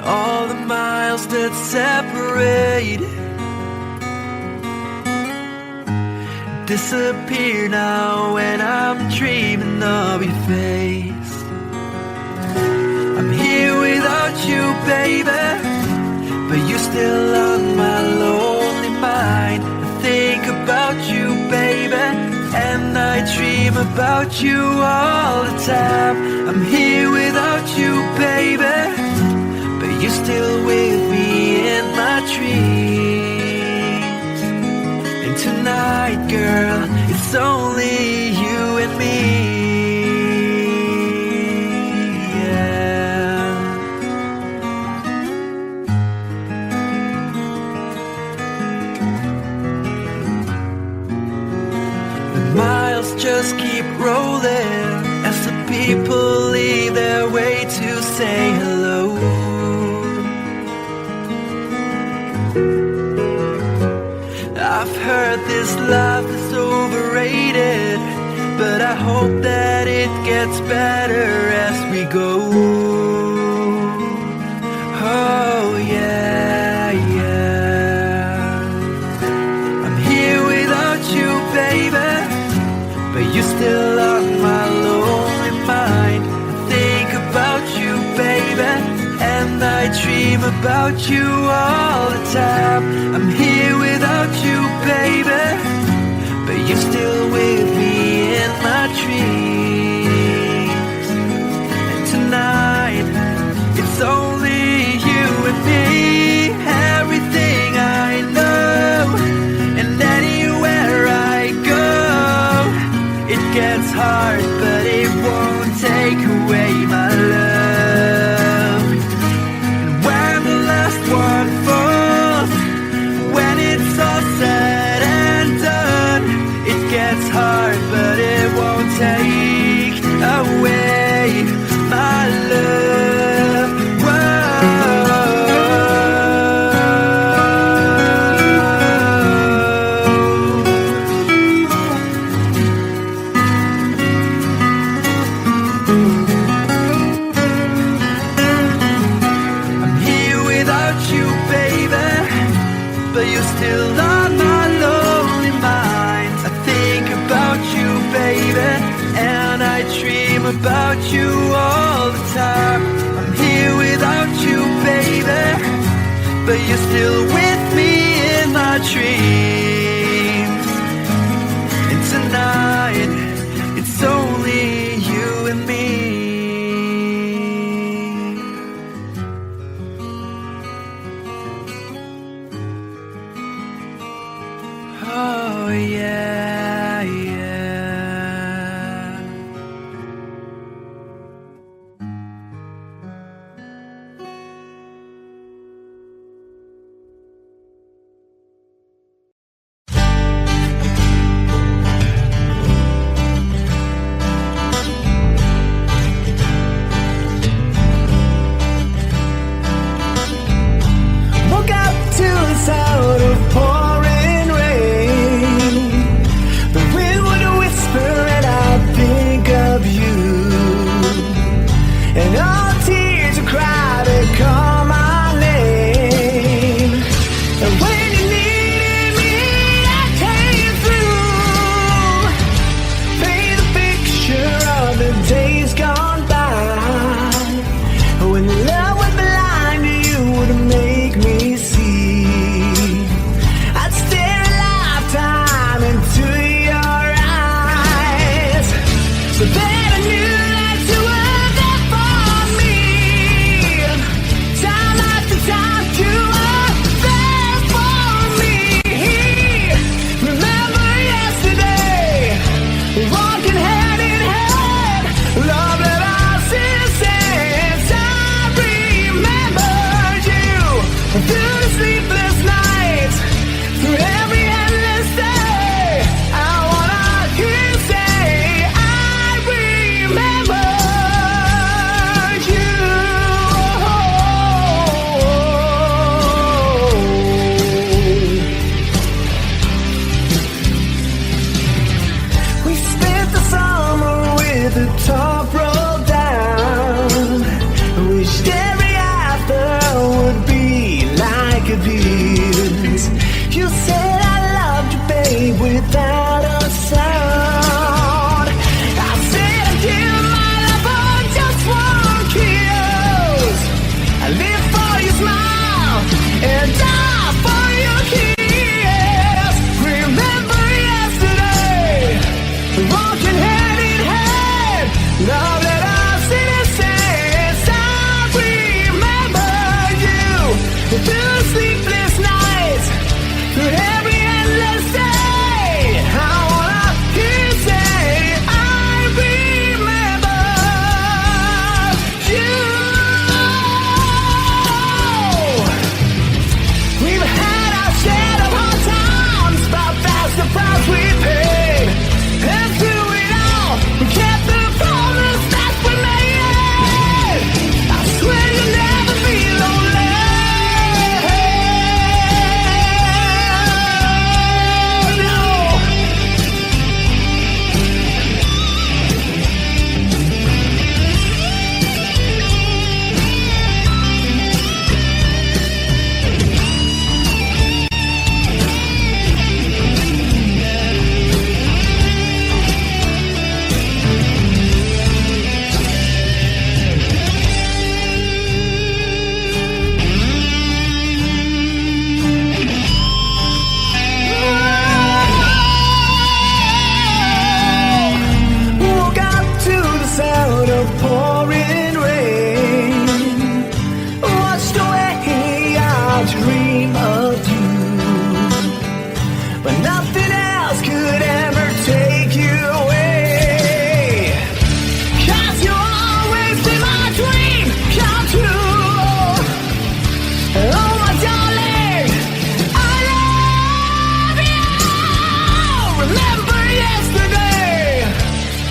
All the miles that separate disappear now when I'm dreaming of your face. I'm here without you, baby, but you're still on my lonely mind. I think about you, baby, and I dream about you all the time. I'm here without you, baby, but you're still with me in my dreams. And tonight, girl, it's only you and me. Miles just keep rolling as the people leave their way to say hello. I've heard this life is overrated, but I hope that it gets better as we go. Oh yeah, yeah. I'm here without you, baby, but you're still on my lonely mind. I think about you, baby, and I dream about you all the time. I'm here without you, baby, but you're still with me in my dreams. And tonight, it's only you and me. Everything I know, and anywhere I go, it gets hard, but it won't take away my love. And when the last one falls, when it's all said and done, it gets hard, but it won't take away my love. But you're still on my lonely mind. I think about you, baby, and I dream about you all the time. I'm here without you, baby, but you're still with me in my dreams. And tonight, it's only you and me. Oh yeah, yeah. Woke up to the sound of pouring rain. The wind would whisper and I'd think of you. And all tears would cry to call my name. And when you needed me, I came through. Paint a picture of the days gone by, when love would blind you to make me see. I'd stare a lifetime into your eyes, so that I knew that you were there for me. Time after time, you were there for me. Remember yesterday, walking hand in hand, love that I since I remembered you through the sleepless nights, through every endless day. I wanna hear you say, I remembered you. We spent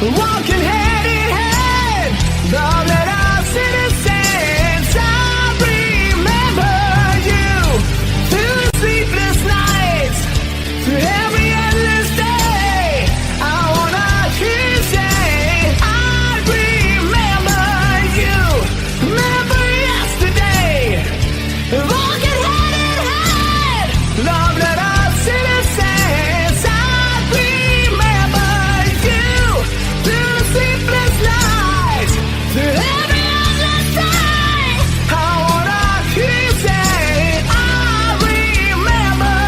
walking hand in hand. Love let us citizens. I remember you through the sleepless nights, through every endless day. I wanna hear you say, I remember you. Remember yesterday, walking hand in hand. Love let us citizens. I remember you through the sleepless nights, through every endless day. I wanna hear you say, I remember.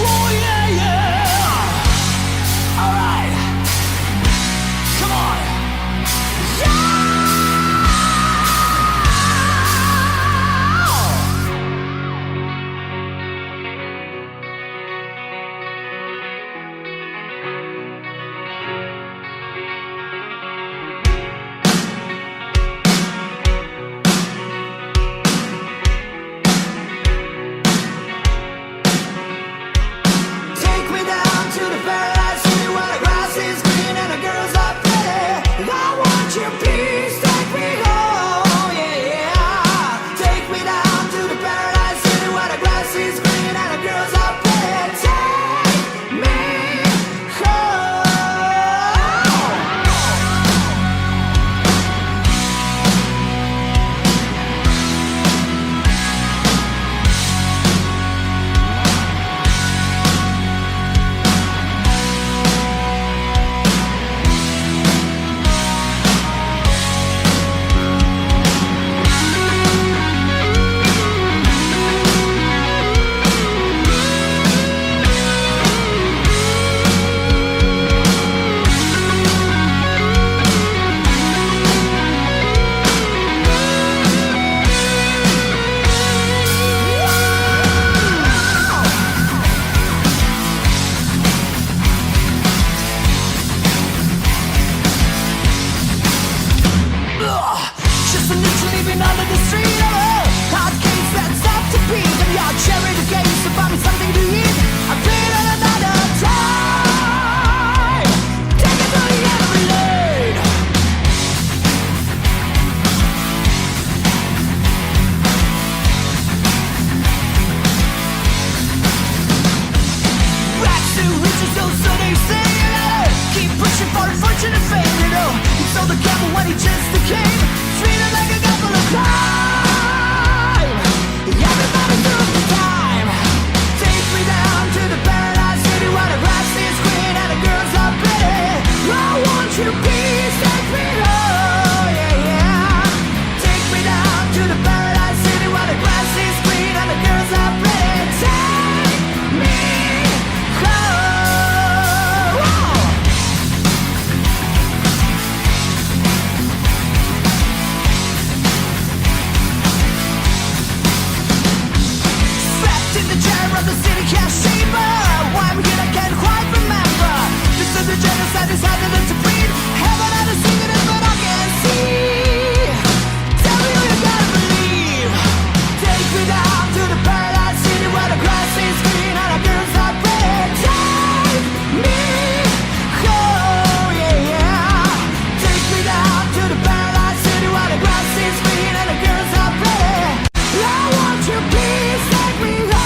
Oh yeah, yeah. All right, come on. Take me down to the paradise city where the grass is green and the girls are pretty. I want your peace, take me home, yeah, yeah. Take me down to the paradise city where the grass is green and the girls are pretty. Take me home. Just an inch leaving under the street of a hot case that's up to beat. And your cherry the case to find me something to eat. I've been at another time. Take it to the enemy lane. Racks to riches, so they say, you know. Keep pushing for fortune and fame, you know. He sold the gamble when he just came. Treated like a couple of time. Everybody took the time. Take me down to the paradise city where the grass is green and the girls are pretty. I want you to please take me home, yeah, yeah. Take me down to the paradise city where the grass is green and the girls are pretty. Take me home. Strapped in the chair of the city cashier. Why I'm here I can't quite remember. This is the genocide is happening to breed. Heaven had a secret is what I can see. Tell me who you gotta believe. Take me down to the paradise city where the grass is green and the girls are pretty. Take me home, yeah, yeah. Take me down to the paradise city where the grass is green and the girls are pretty. I want you, please take me home.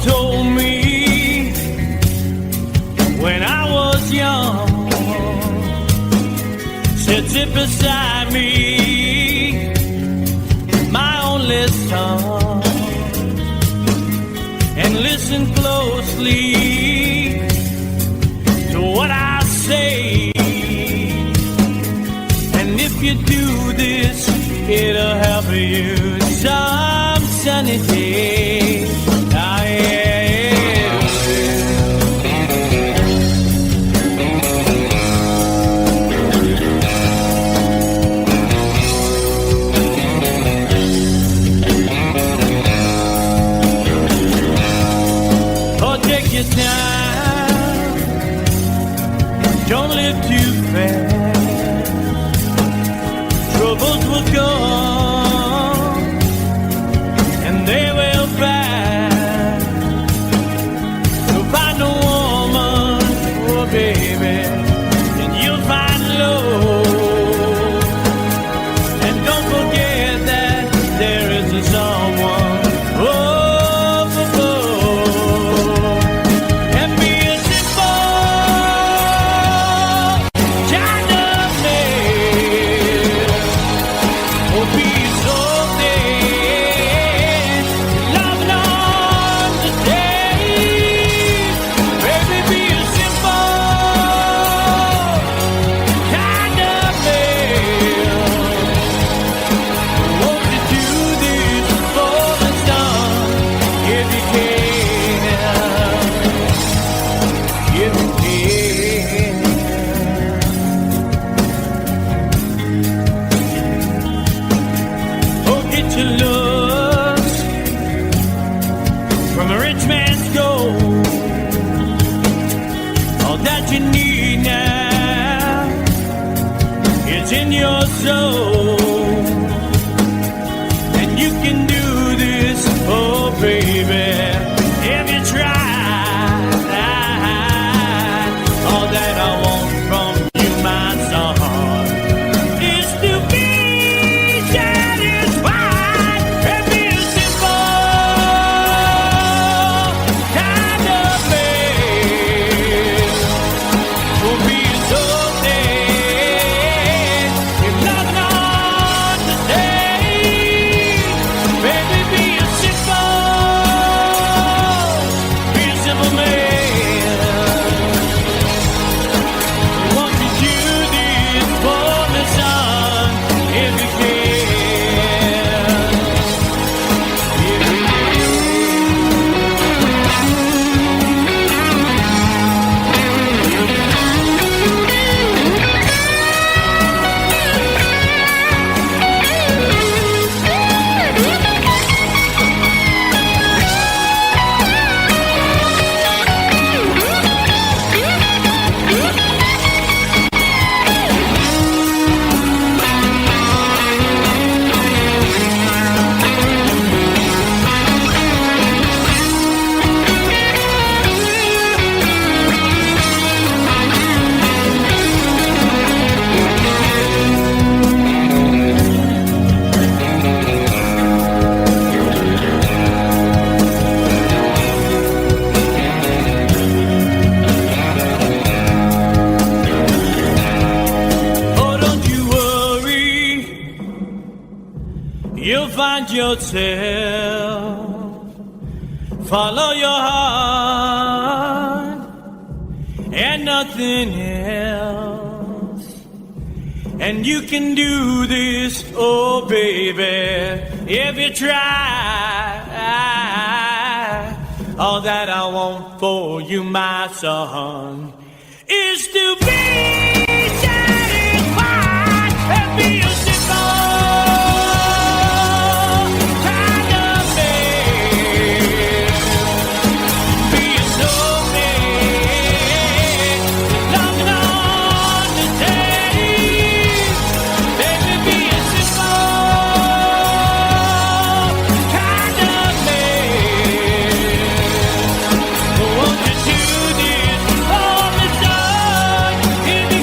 told me when I was young, said sit beside me, my only son, and listen closely to what I say. And if you do this, it'll help you some sunny day. Ah, yeah. Oh, take your time. Don't live too fast. Troubles will come and they will pass. So find a woman, oh baby, and you'll find love. And don't forget that there is a someone up above. And be a simple kind of man. Oh, be so dead, loving on the day. Baby, be a simple kind of man. Won't you do this for the sun, if you can, if you can. Oh, get your looks from a rich man's gold. All that you need now is in your soul. And you can do this, oh baby, if you try. All that I want from you, my son, is to be satisfied and be a simple kind of man. Oh, be so dead, if nothing on the day. Baby, be a simple man. Won't you do this for me, son, if you can? If you Oh, don't you worry, you'll find yourself. Follow your heart and nothing else. And you can do this, oh baby, if you try. All that I want for you, my son, is to be satisfied and be a simple kind of man. Be a soul man, loving on the day. Baby, be a simple kind of man. Won't you do this for me, son, if you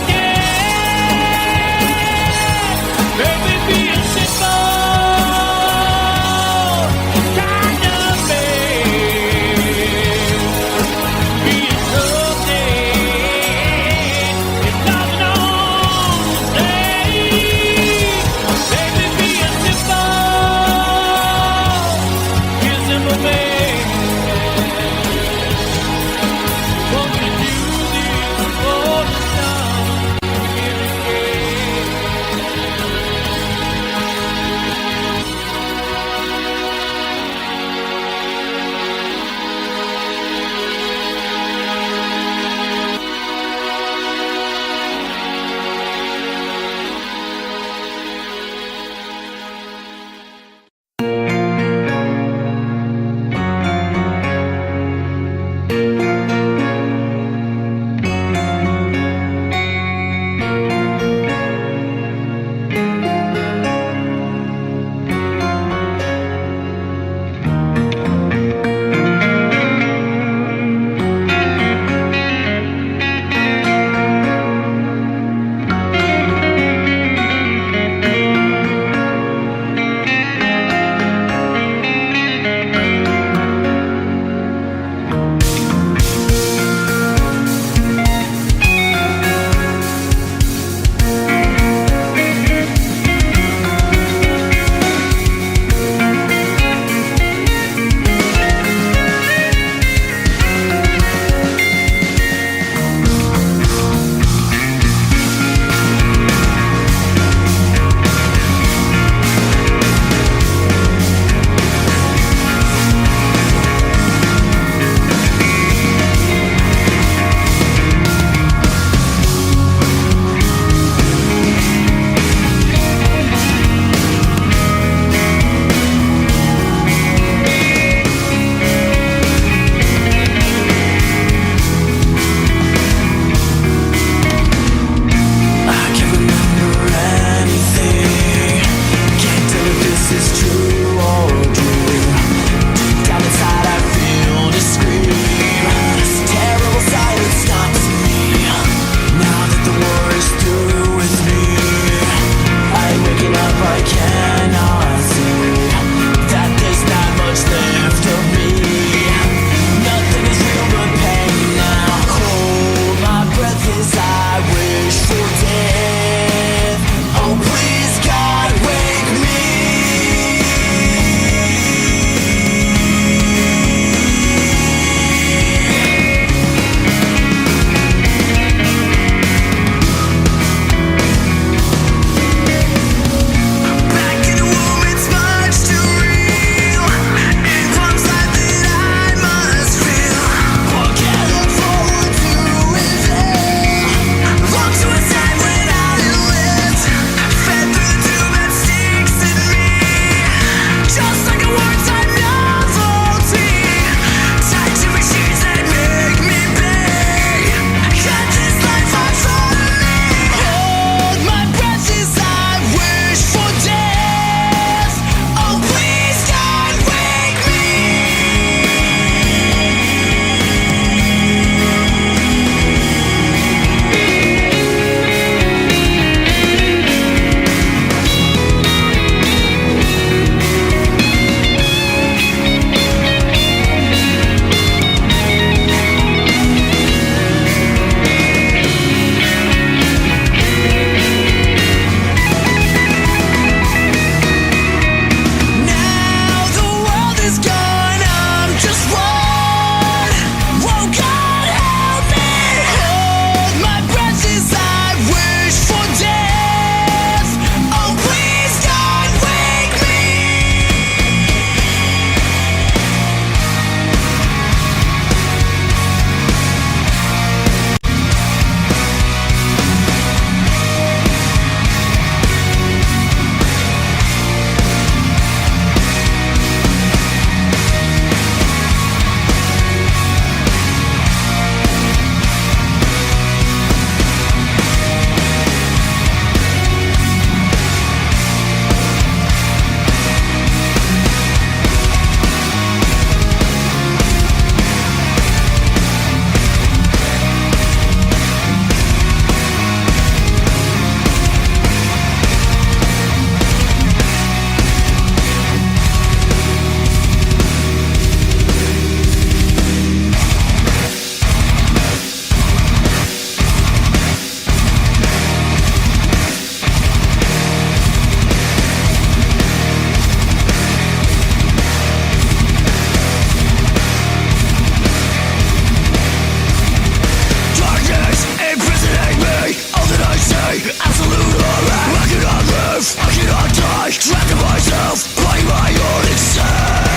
absolute horror. I cannot live, I cannot die, trapped in myself, playing my own exile.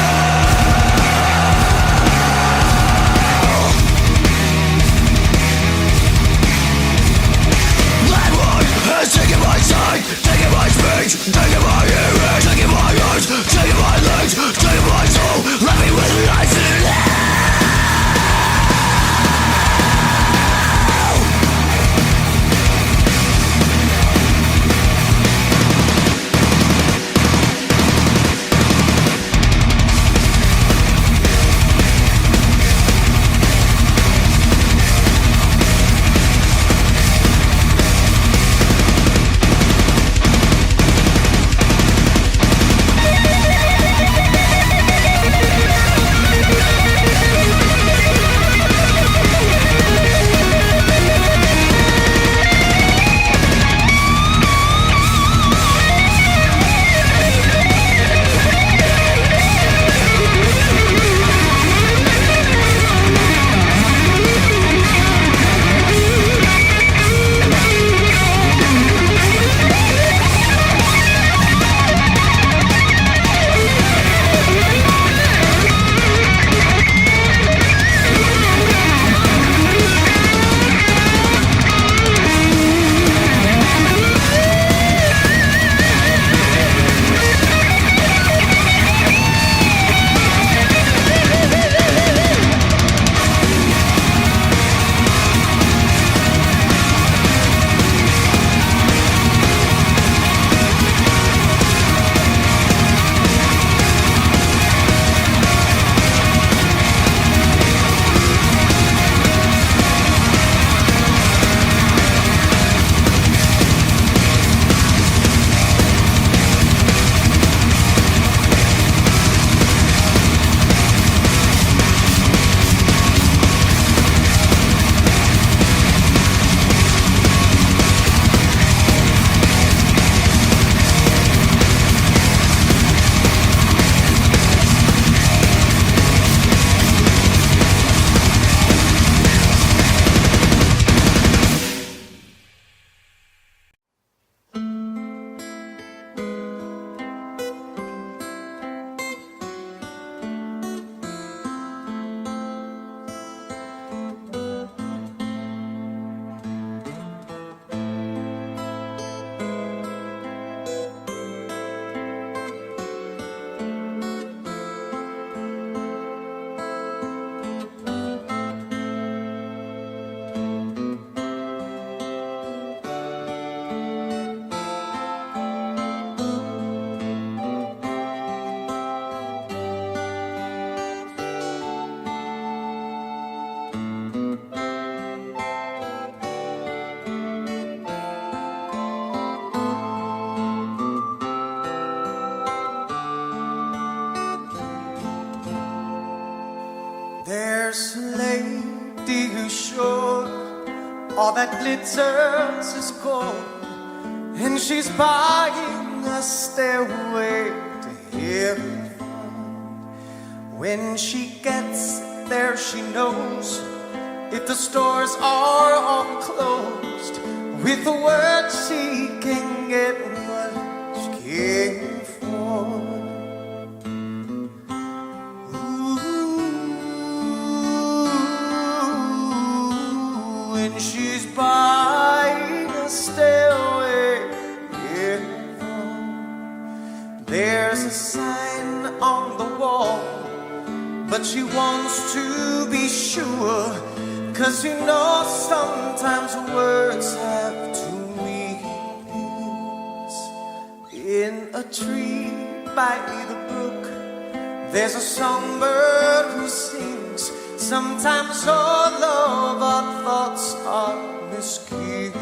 Landlord has taken my sight, taken my speech, taken my earrings, taken my arms, taken my legs, taken my soul, left me with life in hell. There's a lady who's sure all that glitters is gold, and she's buying a stairway to heaven. When she gets there, she knows if the stores are all closed, with the word she can get what she came for. When she's buying a stairway, there's a sign on the wall, but she wants to be sure, 'cause you know sometimes words have two meanings. In a tree by the brook, there's a songbird who sings. Sometimes all of our thoughts are misgiven.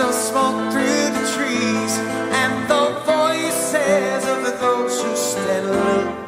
of smoke through the trees, and the voices of those who stand alone.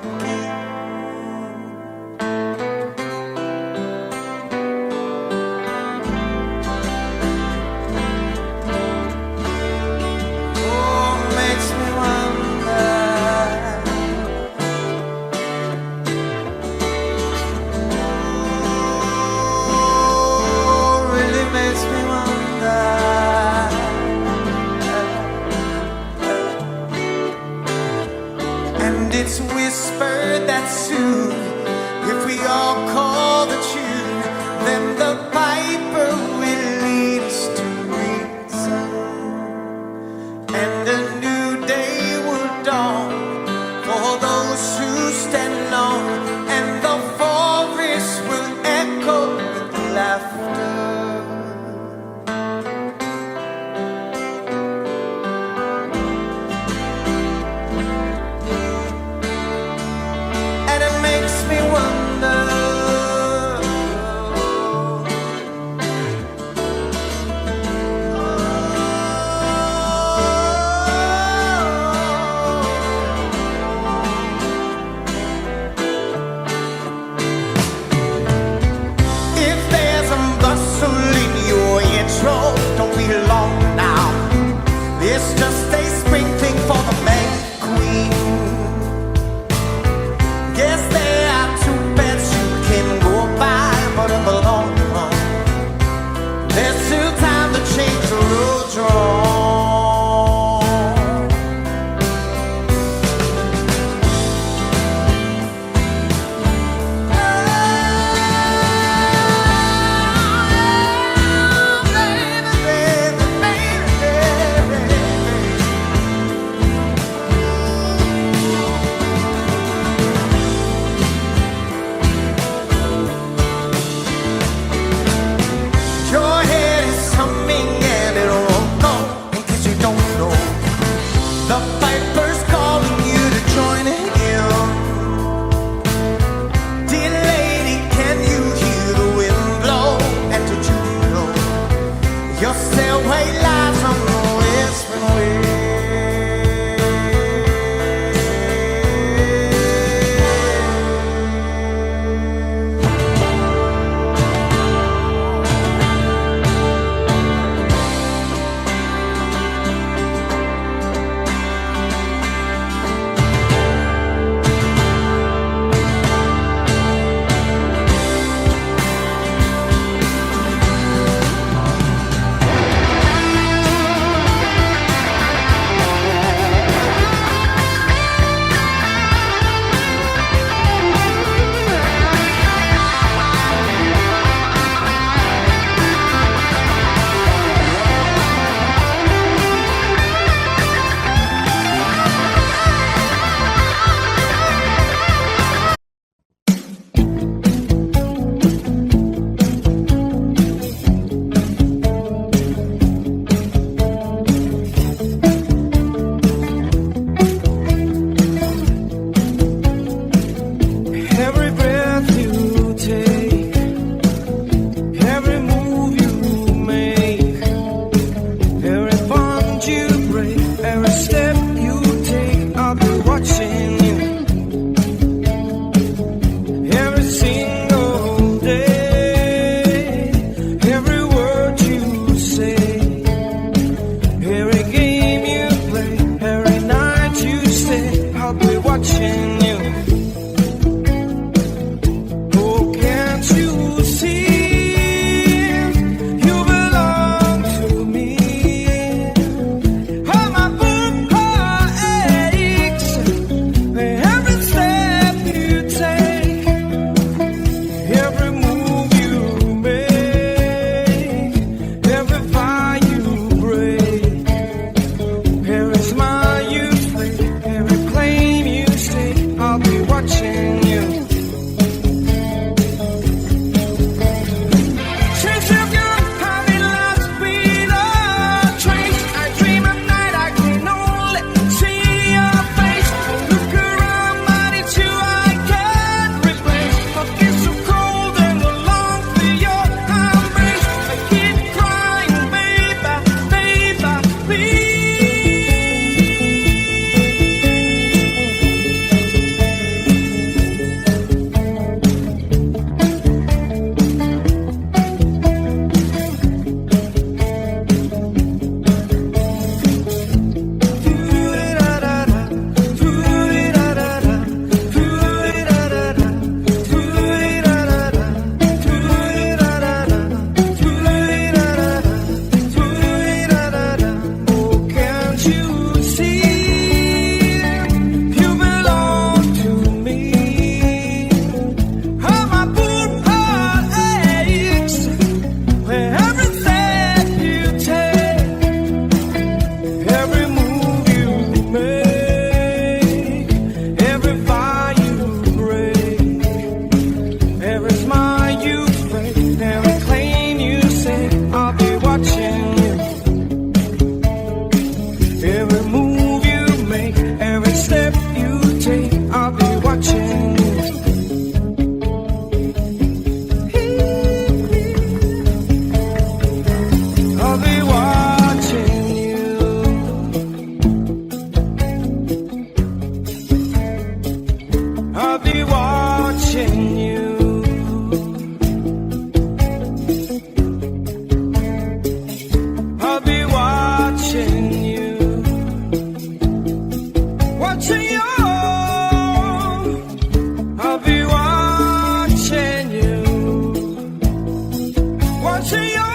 It's whispered that soon, if we all call the tune, then the piper will lead us to reason, and a new day will dawn for those who stand alone, and the forest will echo with laughter. Don't be long now. It's just a spring thing for the May Queen. Guess there are two beds you can go by, but in the long run, there's still time to change the road you're on. Every claim you stay I'll be watching you. I'll be watching you. Watching you. I'll be watching you. Watching you.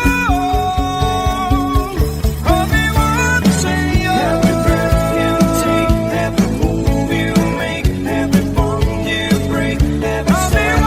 I'll be watching you. Every breath you take, every move you make, every bond you break, every step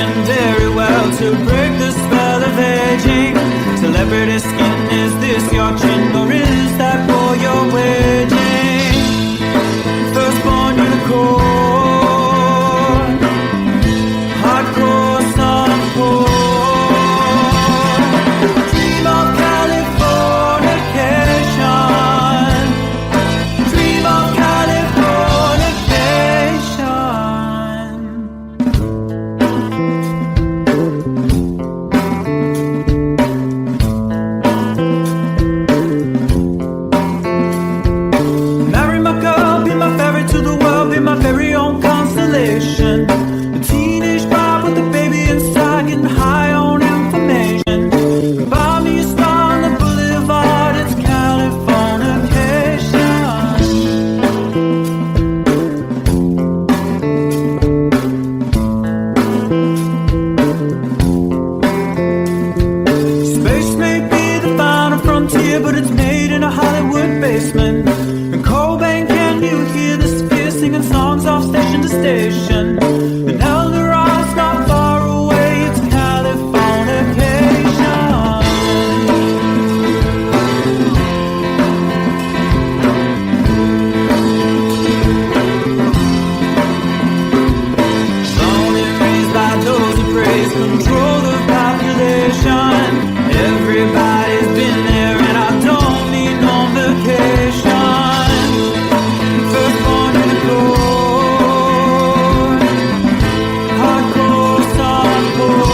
position very well to break the spell of aging. Celebrity skin, is this your chin or is that for your waging? Firstborn unicorn, hardcore sun poor. Dream of Californication, dream of Californication. Marry my girl, be my ferry to the world, be my very own constellation. A teenage bride with a baby inside, getting high on information. Buy me a star on the boulevard, it's Californication. Space may be the final frontier, but it's made in a Hollywood basement. In Cobain, can you hear the sphere singing songs off station to station? And Eldorad's not far away, it's Californication. Born and raised by those who praise control the population. Everybody's been there and I don't need no vacation. Firstborn unicorn, hardcore sun poor.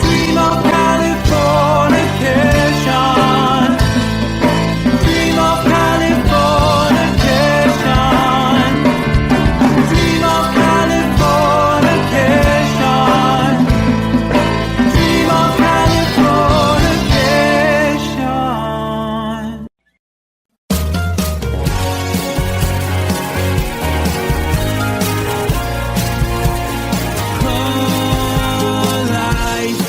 Dream of Californication, dream of Californication, dream of Californication, dream of Californication. Life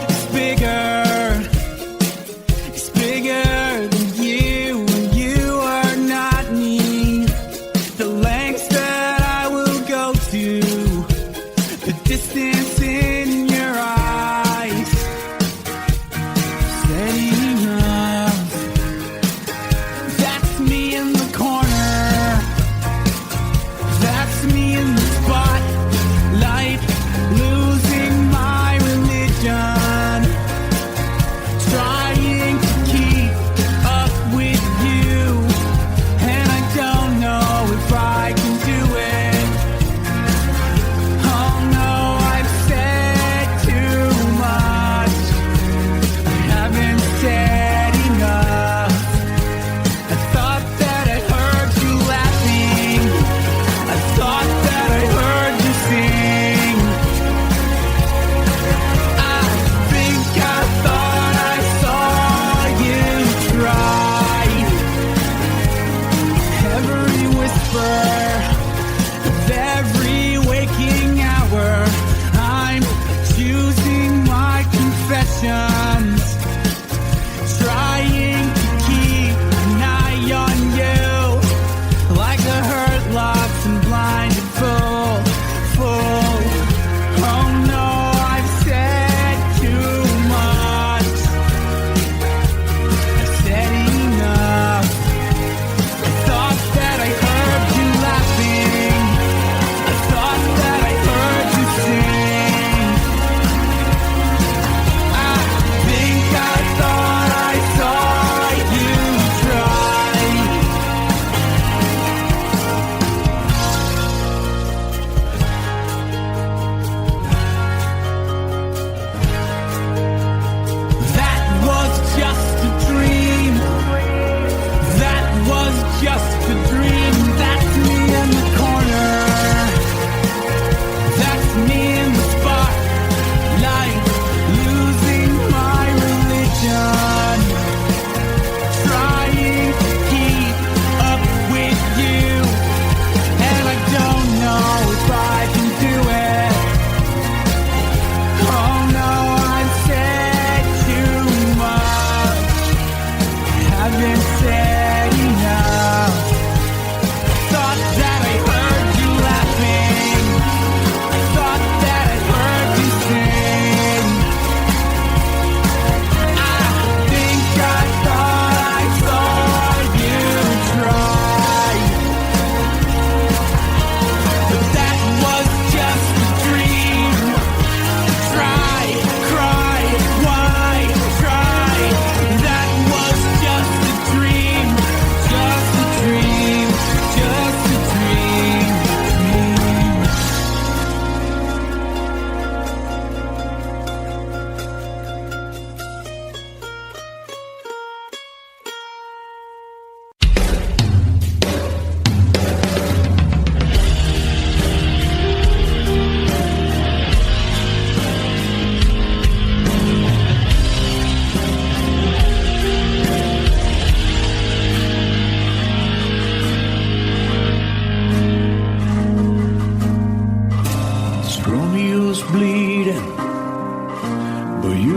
is bigger. It's bigger than you, and you are not me. The lengths that I will go to, the distance in your eyes, steady enough. That's me in the corner. That's me in the spotlight, losing my religion, trying to keep up with you, and I don't know if I can do it. Oh no, I've said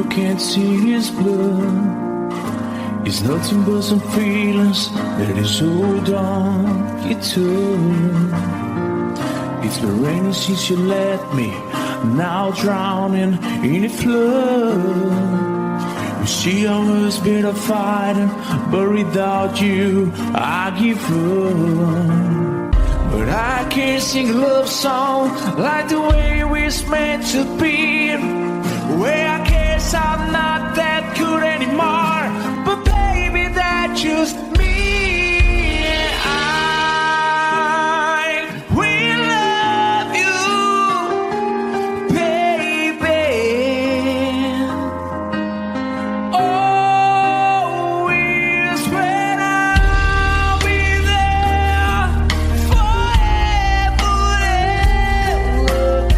you can't see his blood. It's nothing but some feelings that is hold on you to. It's been raining since you left me, now drowning in a flood. You see I was better fighting, but without you I give up. But I can't sing a love song like the way we're meant to be. Where I guess I'm not that good anymore, but baby that's just me. I will love you, baby. Always when I'll be there forever and ever.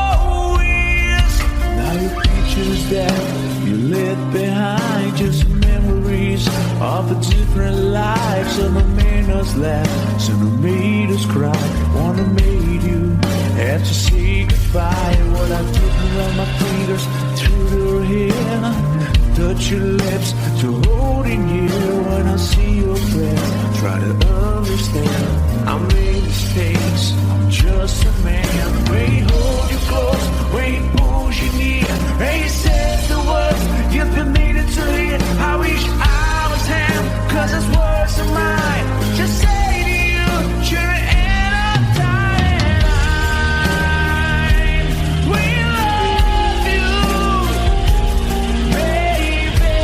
Always. Now your pictures that you left behind, just memories of a different life. Some have made us laugh, some have made us cry. One have made you have to say goodbye. What I took around my fingers through your hair, touch your lips to holding you. When I see your face, try to understand. I made mistakes, I'm just a man. When he hold you close, when he pulls you near, and he says the words you've been needing to hear. I wish I was him, 'cause his words are mine. Just say to you, you're in a dying line. We love you, baby.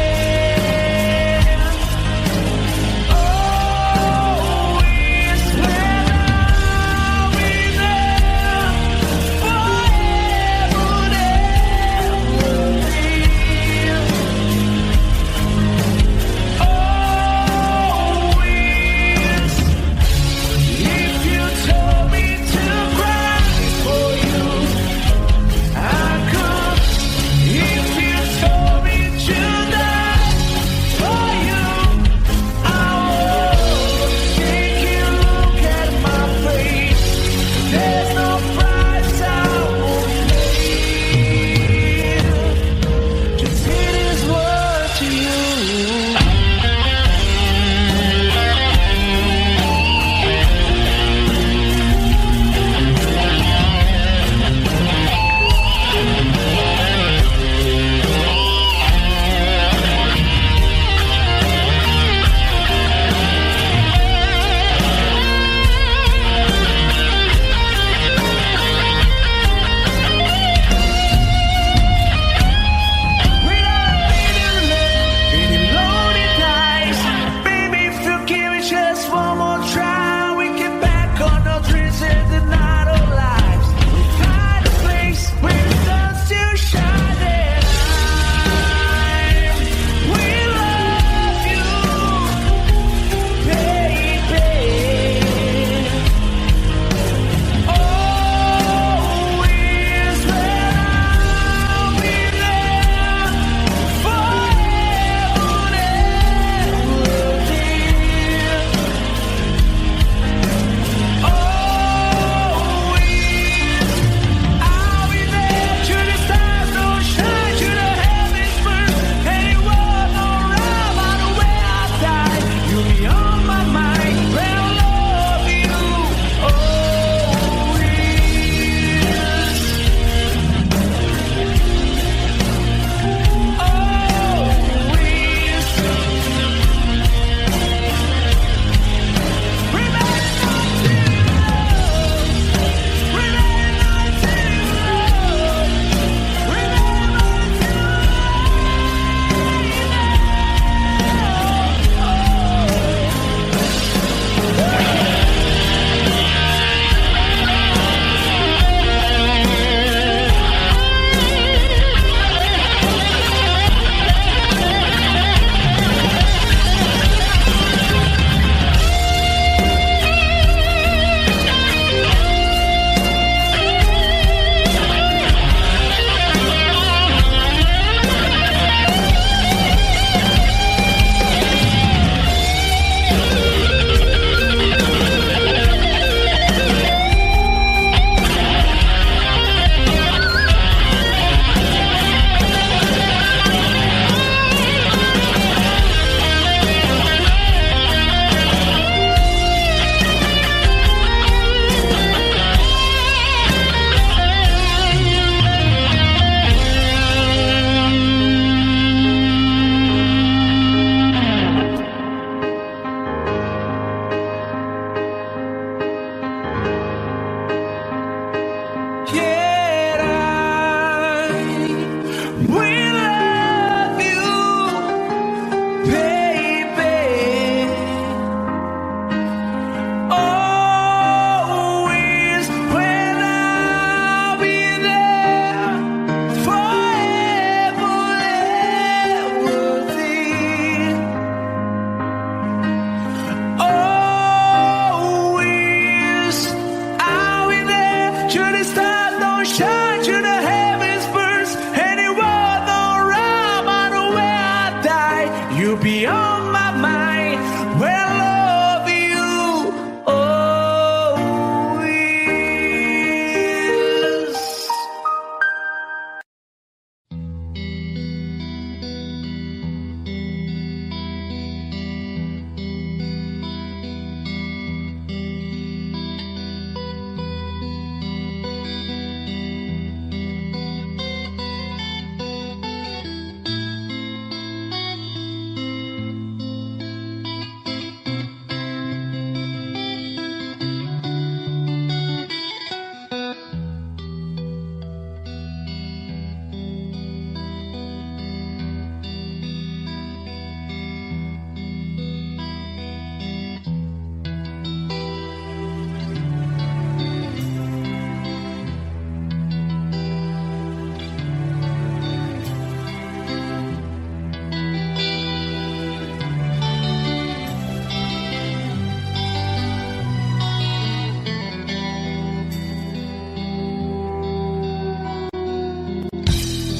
you'll be on my mind. Well, I love you always.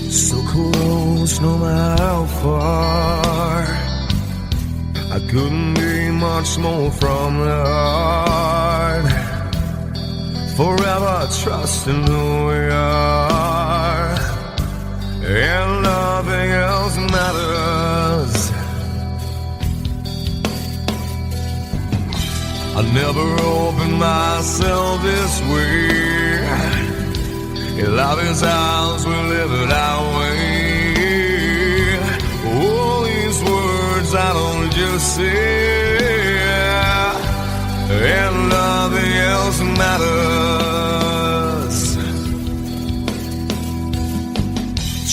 So close, no matter how far. I couldn't be much more from the heart. Forever trusting who we are, and nothing else matters. I never opened myself this way. Love is ours, we live it our way. All these words I don't just say, and nothing else matters.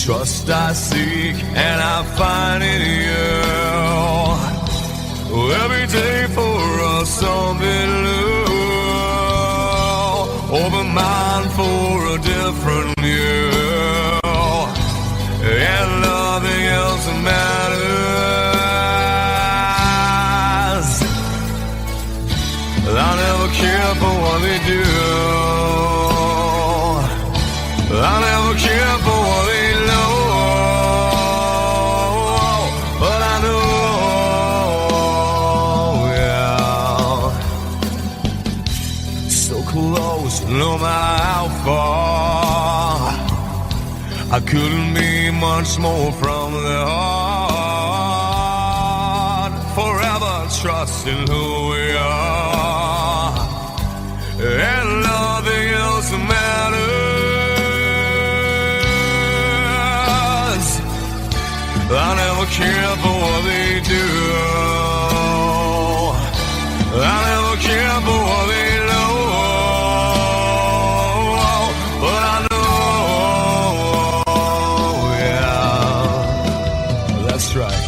Trust I seek and I find in you. Every day for us something new. Open mind for a different view, and nothing else matters. I never care for what they do. I never care for what they know. But I know, yeah, so close, no matter how far. I couldn't be much more from the heart. Forever trusting who we are, and nothing else matters. I never care for what they do. I never care for what they know. But I know, yeah, that's right.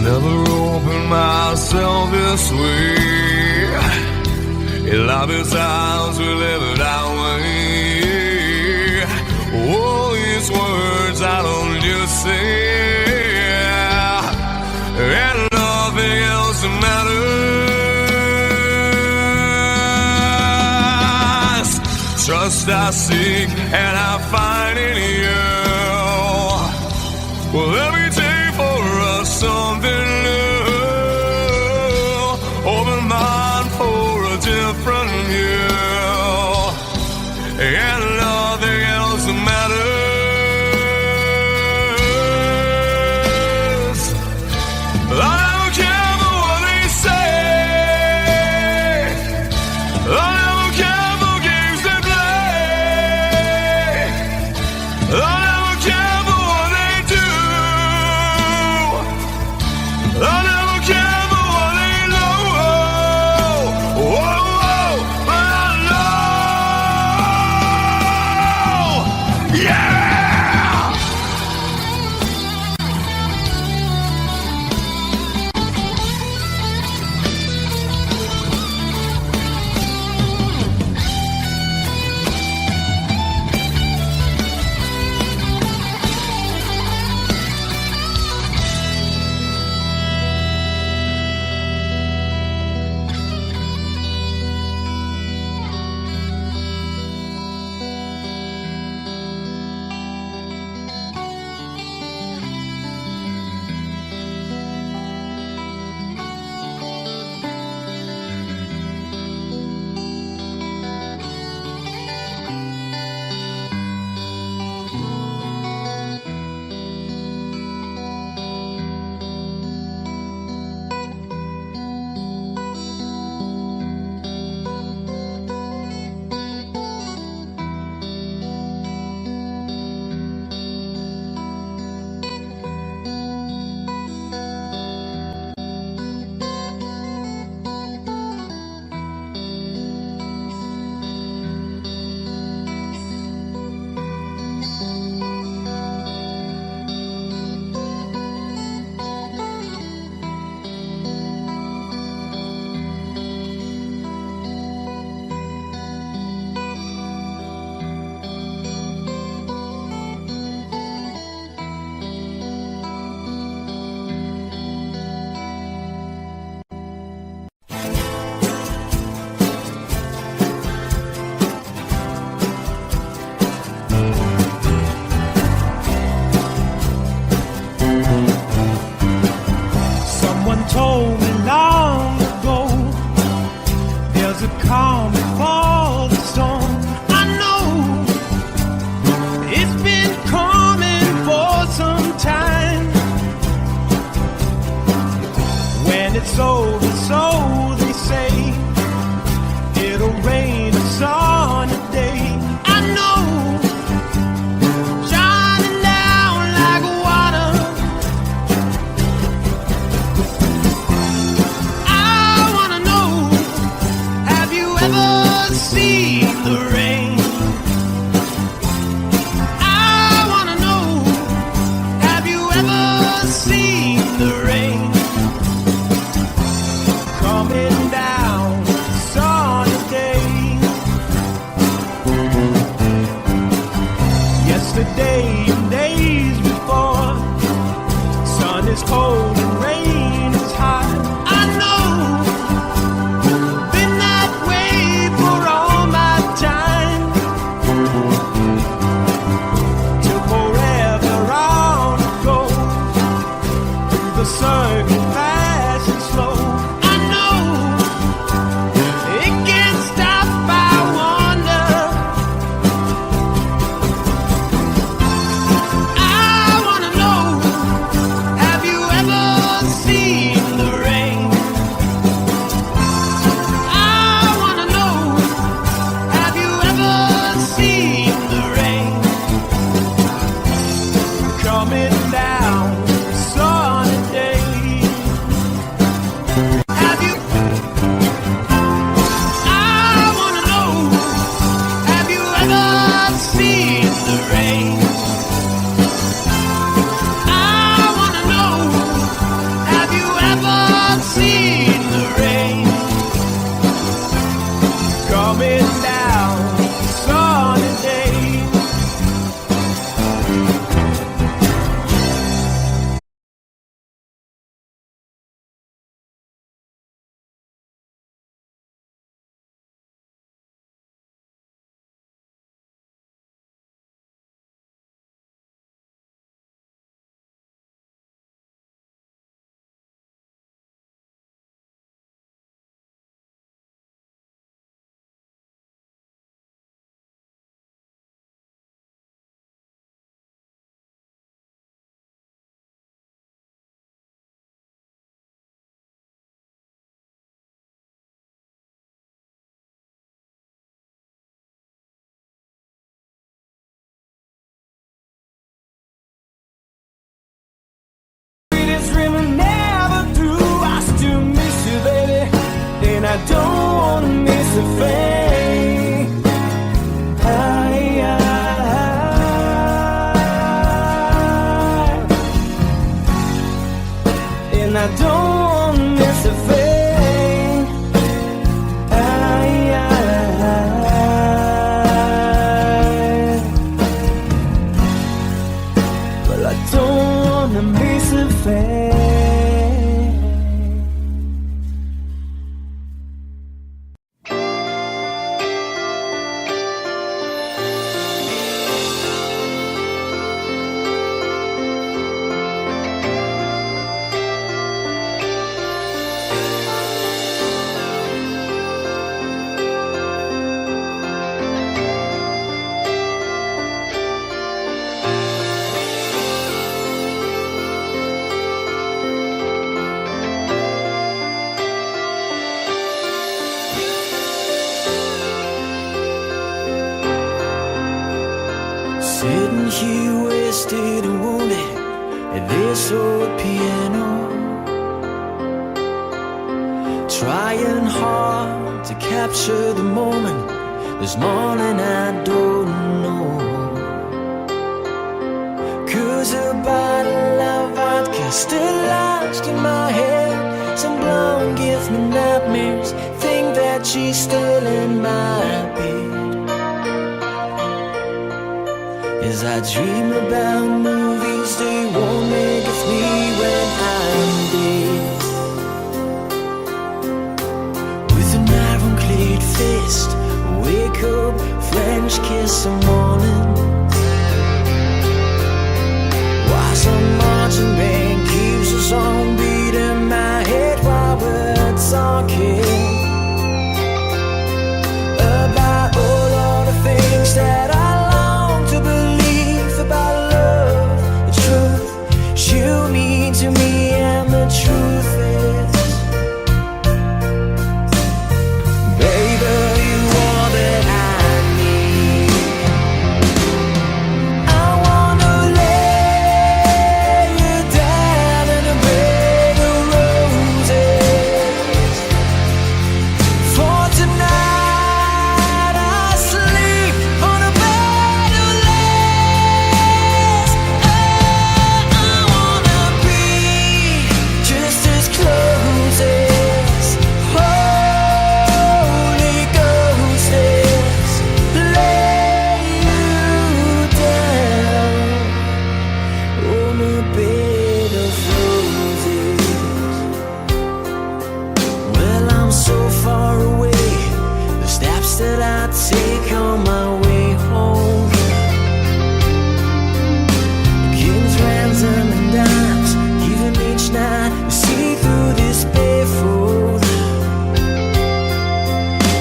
Never opened myself this way. Love is ours, we live it our way. All these words I don't just say, and nothing else matters. Trust I seek and I find in you. Well, every day for us something new. Open mind for a different view, and nothing else matters. I don't care for what they say. I don't care for games they play. I don't care for what they do. day and days before. Sun is cold and rain is hot. I know, been that way for all my time. Till forever on it goes, through the circuit fast and slow. I know, it can't stop, I wonder. I wanna know, have you ever seen the rain? I wanna know, have you ever seen the rain? Coming down sunny day. Have you? I wanna know, have you ever seen the rain? I wanna know, have you ever seen the rain? Coming down sunny day. Sweetest dream I never through. I still miss you, baby, and I don't wanna miss a thing. And I don't wanna miss a thing. Well, I don't wanna miss a thing. Sitting here wasted and wounded at this old piano, trying hard to capture the moment. This morning I don't know, 'cause a bottle of vodka still lodged in my head. Some blonde gives me nightmares, think that she's still in my bed. As I dream about movies they won't make with me when I'm dead. With an ironclad fist, wake up, French kiss some morning. Why some marching band keeps us on beat in my head while we're talking about all of the things that I long to believe about love, the truth you mean to me, and the truth is, baby, you are that I need. roads that I take on my way home. Kings, ransom, and dimes, even each night we see through this barefoot.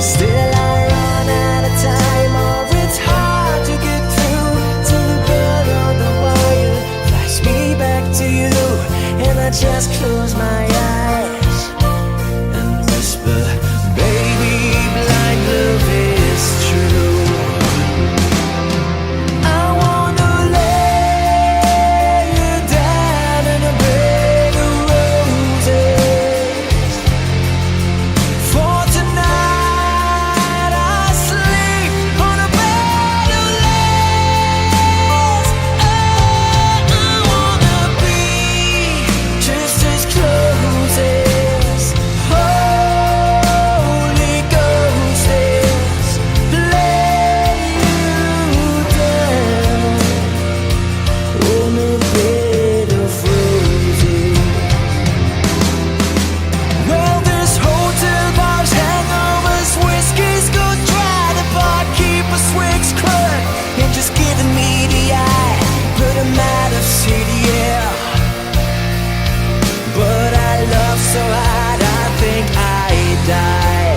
Still I run out of time, or it's hard to get through till the bell on the wire flies me back to you, and I just close my eyes and whisper, baby, blind love is true. I wanna lay you down in a bed of roses. For tonight I sleep on a bed of lace. Oh, I wanna be just as close as Holy Ghost is. Lay you down on a bed of roses. Well, there's hotel bars, hangovers, whiskey's go dry. The barkeeper swigs crud and just giving me the eye. Put him out of city, yeah. But I love so hard, I think I die.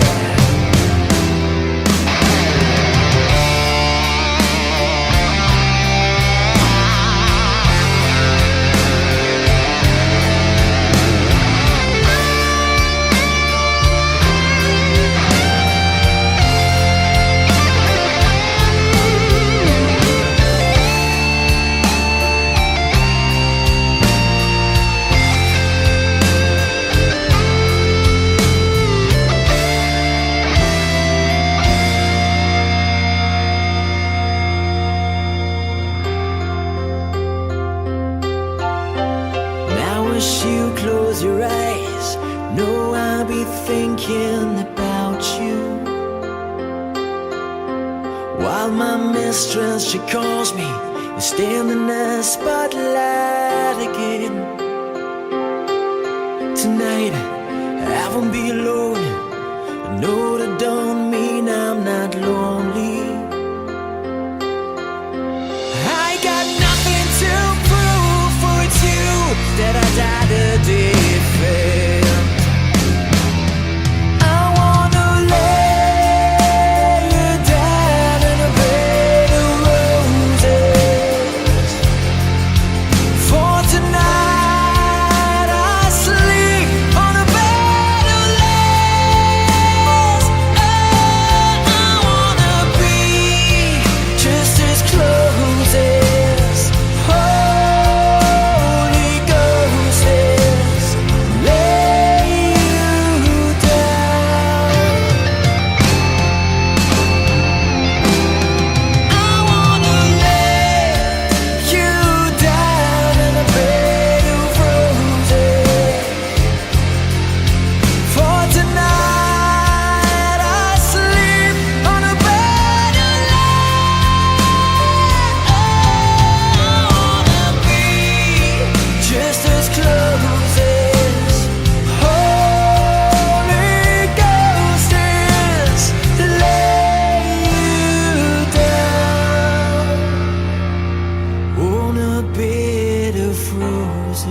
Now as you close your eyes, know I'll be thinking about you. While my mistress, she calls me and stand in the spotlight again. Tonight I won't be alone. I know that don't mean I'm not lonely. I got nothing to prove, for it's you that I died to defend. I wanna lay you down in a bed of roses. For tonight I sleep on a bed of lace. Oh, I wanna be just as close as Holy Ghost is. Lay you down. I wanna lay you down in a bed of roses. For tonight I sleep on a bed of lace. Oh, I wanna be just as close as Holy Ghost is. Lay you down on a bed of roses.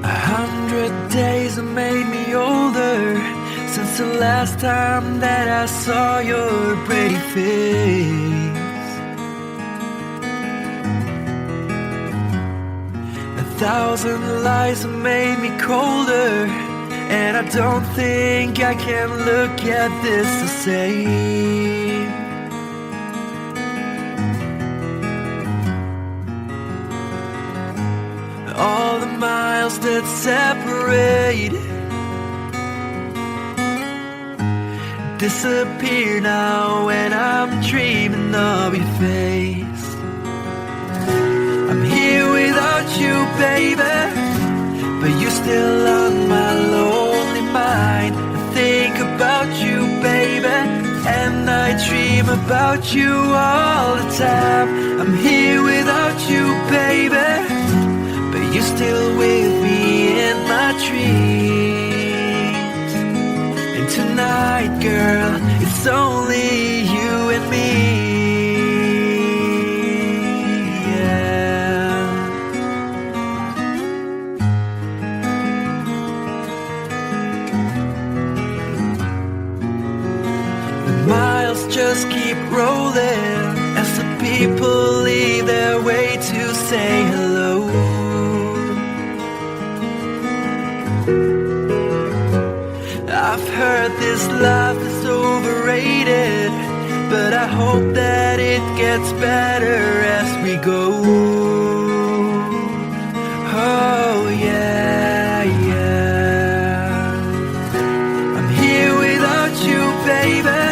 A 100 days have made me older since the last time that I saw your pretty face. 1,000 lies have made me colder, and I don't think I can look at this the same. All the miles that separate disappear now when I'm dreaming of your face. I'm here without you, baby, but you're still on my lonely mind. I think about you, baby, and I dream about you all the time. I'm here without you, baby, but you're still with me in my dreams. And tonight, girl, it's only you and me. Miles just keep rolling as the people leave their way to say hello. I've heard this life is overrated, but I hope that it gets better as we go. Oh yeah, yeah. I'm here without you, baby,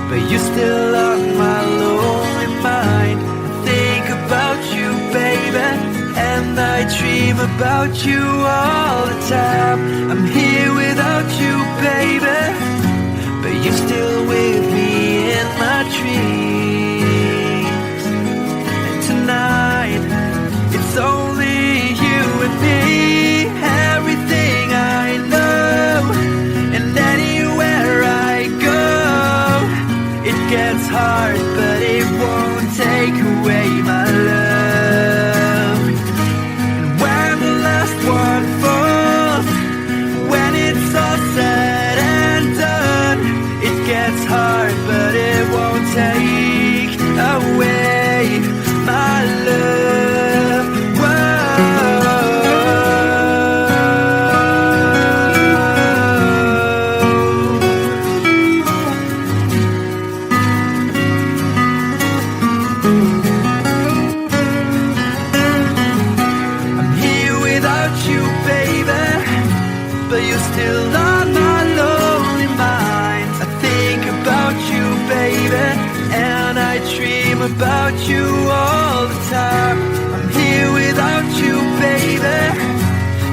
but you're still on my lonely mind. I think about you, baby, and I dream about you all the time. I'm here without you, baby, but you're still with me in my dreams. And tonight, it's only you and me. Everything I know, and anywhere I go, it gets hard, but it won't take away my love. And when the last one falls, when it's all said and done, it gets hard, but it won't take away my love. But you're still on my lonely mind. I think about you, baby, and I dream about you all the time. I'm here without you, baby,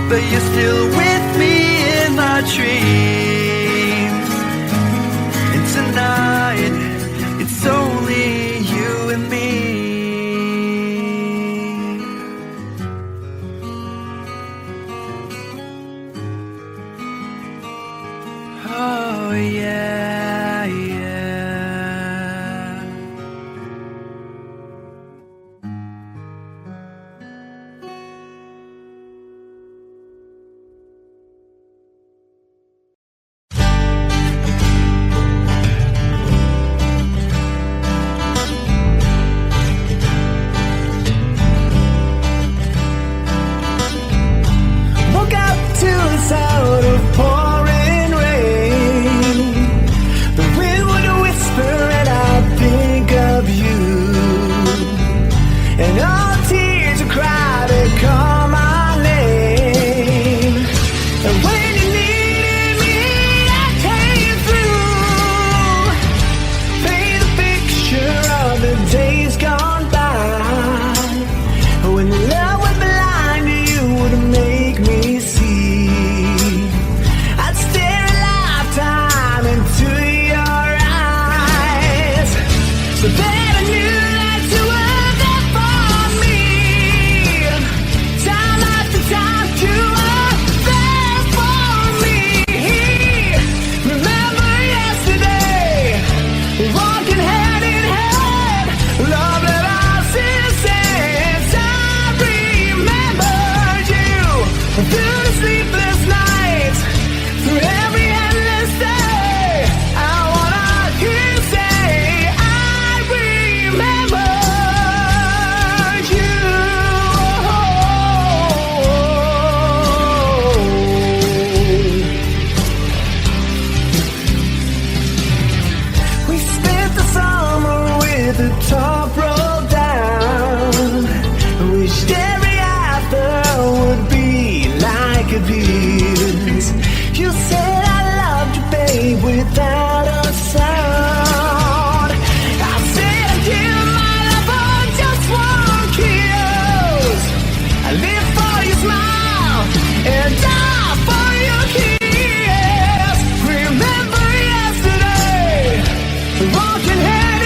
but you're still with me in my dreams. And tonight, it's only you and me. Oh yeah, yeah. Woke up to the sound of pouring rain. The wind would whisper and I'd think of you. And all the tears would cry to call my name. And when you needed me, I came through. Paint a picture of the days gone by, when love was blind, you would make me see. I'd stare a lifetime into your eyes, so that I knew that you were there for me. Time after time, you were there for me. Remember yesterday, walking hand in hand, love that I since I remembered you through the sleepless nights, through every endless day. I wanna hear you say, I remember you. We spent the summer with the top rolled down. Wished every after would be like a this. You said I loved you, babe, without a sound. I said I'd give my love for just one kiss. I live for your smile and die for your kiss. Remember yesterday, walking hand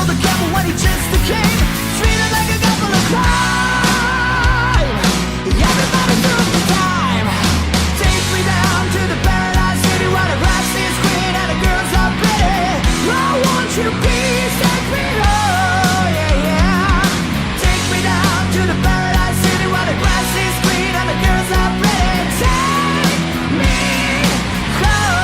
know the devil when he just became treated like a guy full of crime. Everybody took the time. Take me down to the paradise city where the grass is green and the girls are pretty. I want you please take me home, yeah, yeah. Take me down to the paradise city where the grass is green and the girls are pretty. Take me home.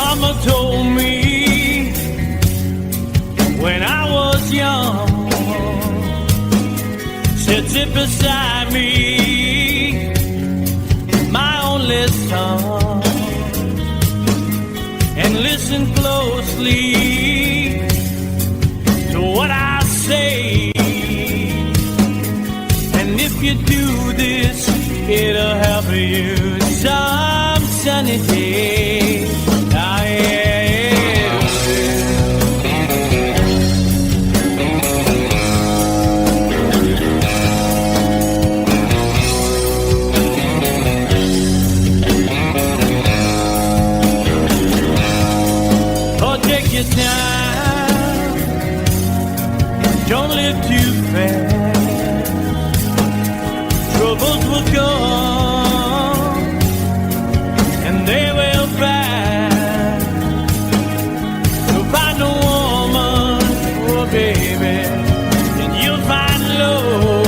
Mama told me when I was young, said sit beside me, my only son, and listen closely to what I say. And if you do this, it'll help you some sunny day. Ah, yeah. Your time, don't live too fast. Troubles will come and they will pass. You'll find a woman, oh baby, and you'll find love.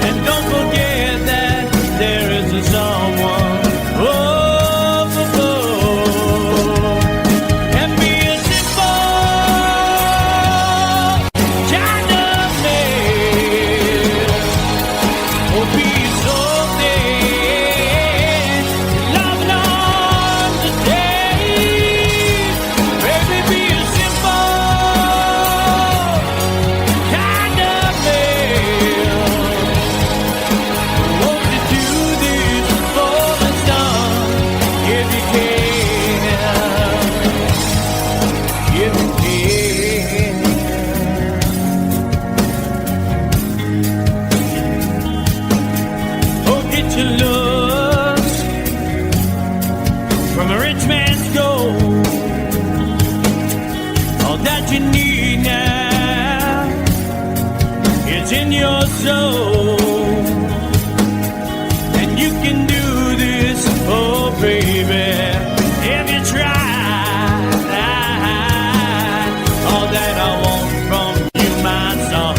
And don't forget that there is a someone. And you can do this, oh baby, if you try. All that I want from you, my son,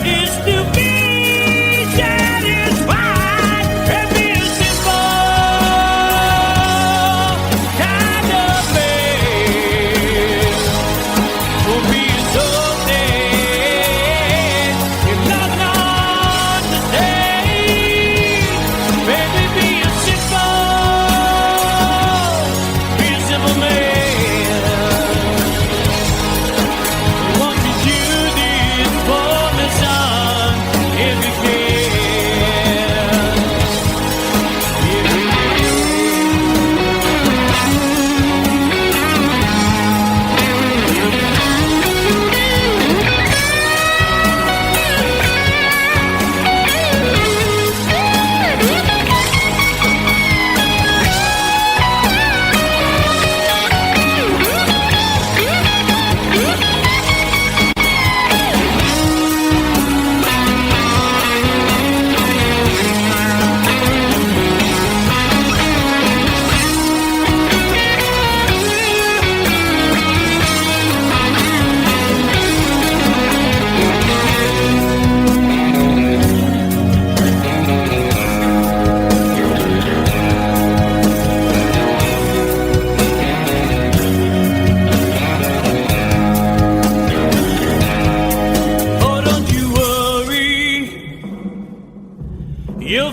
is to be satisfied and be a simple kind of man. Will be so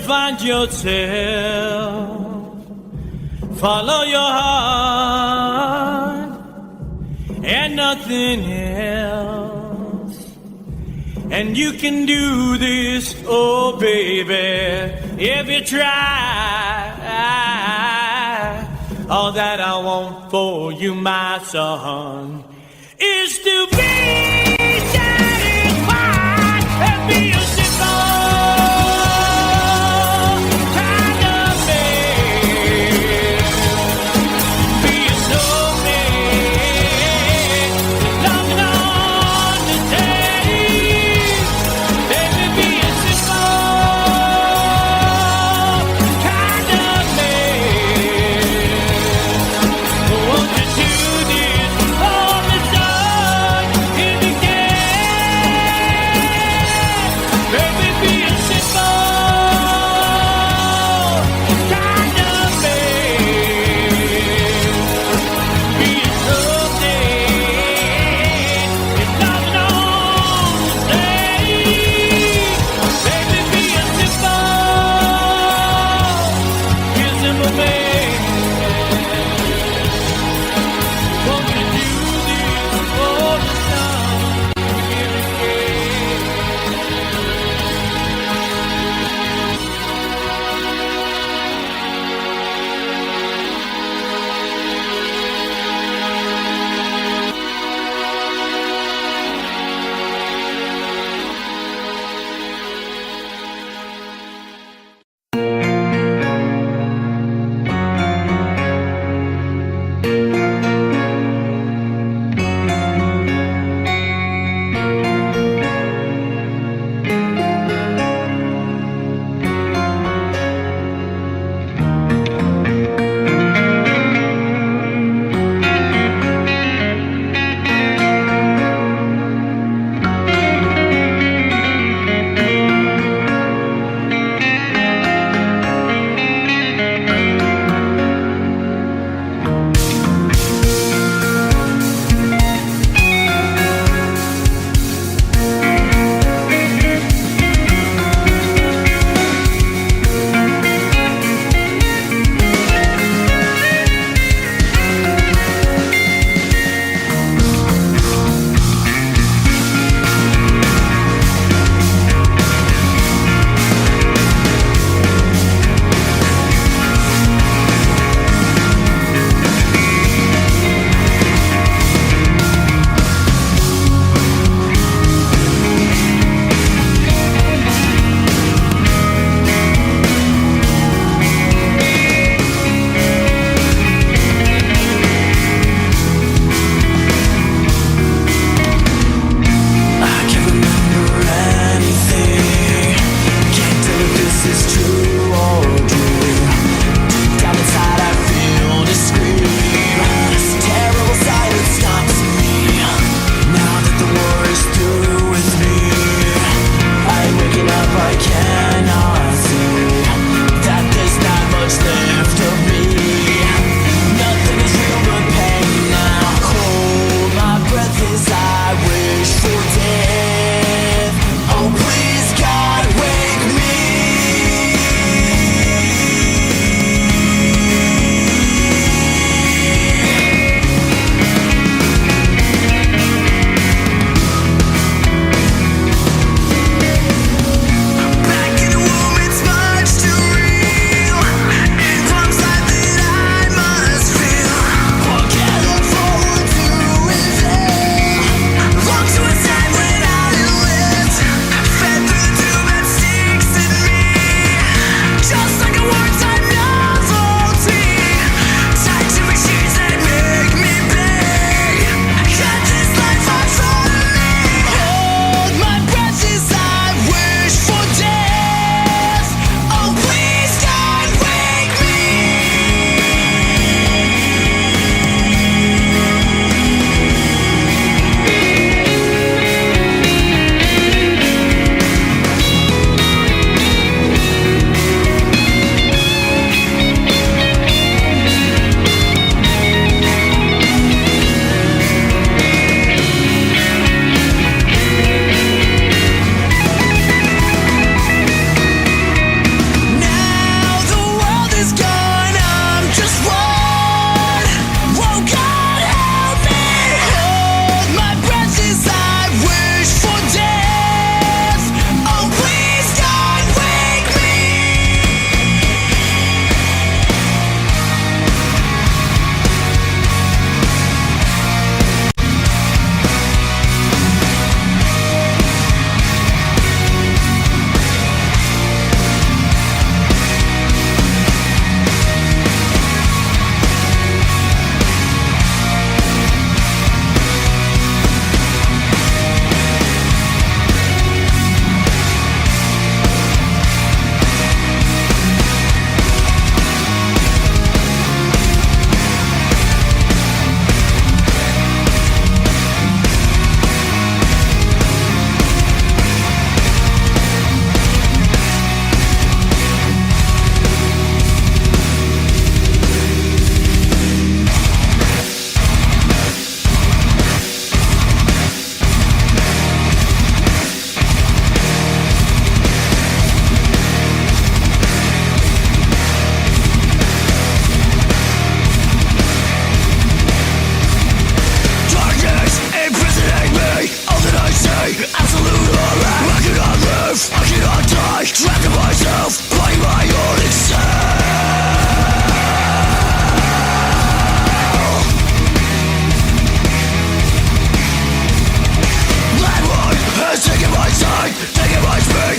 find yourself, follow your heart and nothing else. And you can do this, oh baby, if you try. All that I want for you, my son, is to be satisfied and be a simple kind of man. Be a snowman, loving on the day. Baby, be a simple kind of man. Won't you do this for me, son, if you can?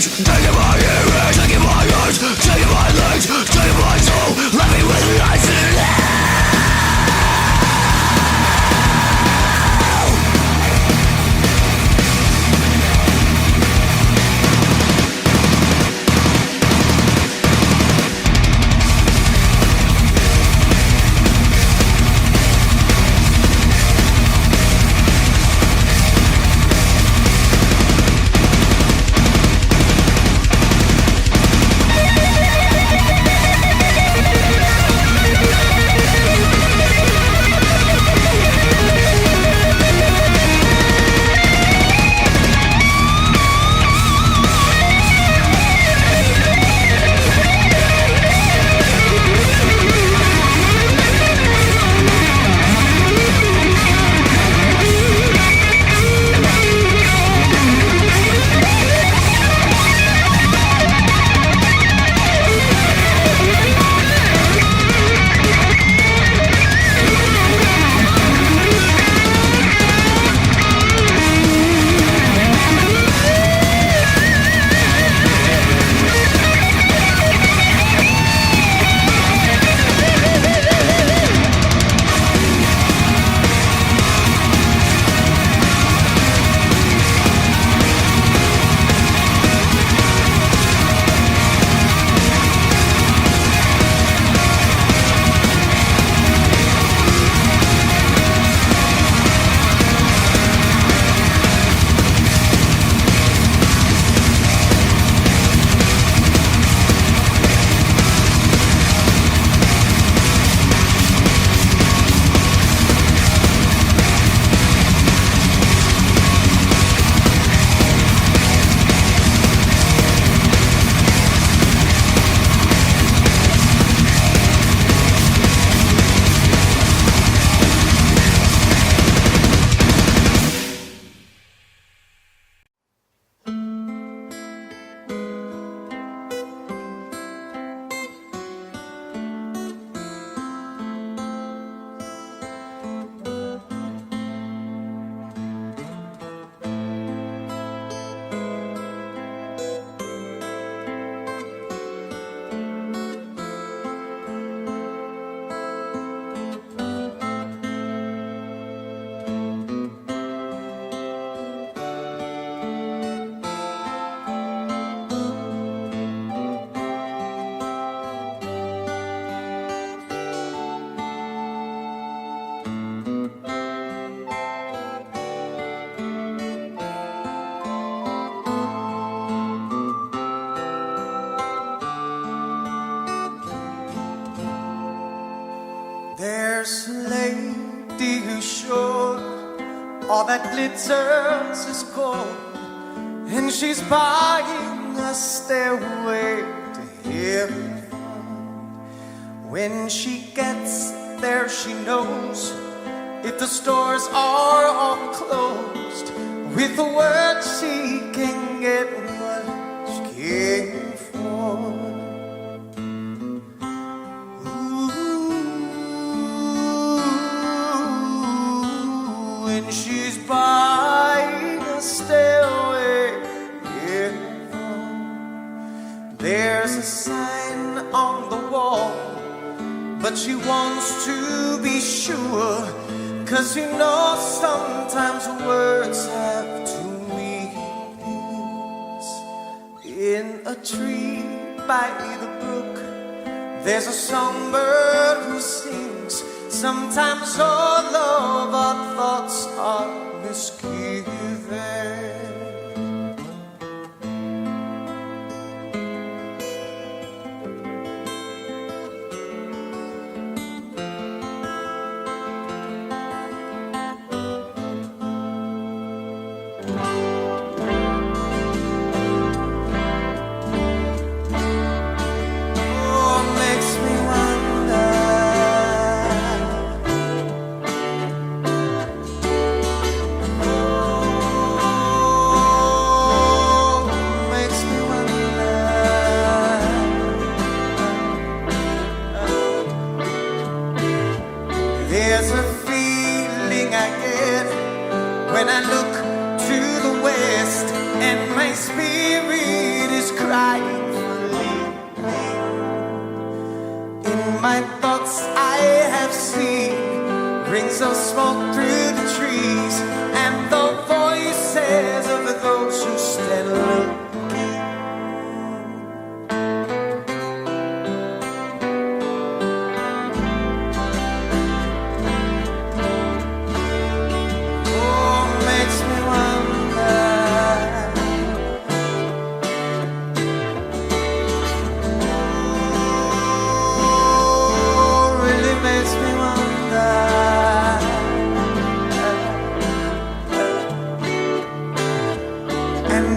speech, taking my ears, taking my eyes, taking my legs, taking my soul, left me with lies in hell. There's a lady who's sure all that glitters is gold, and she's buying a stairway to heaven. When she gets there, she knows if the stores are all closed, with a word she can get what she came for. She's buying a stairway in heaven. There's a sign on the wall, but she wants to be sure, 'cause you know sometimes words have two meanings. In a tree by the brook, there's a songbird who sings. Sometimes all of our thoughts are misgiven. Oh, trails of smoke through the trees, and the voices of those who stand alone.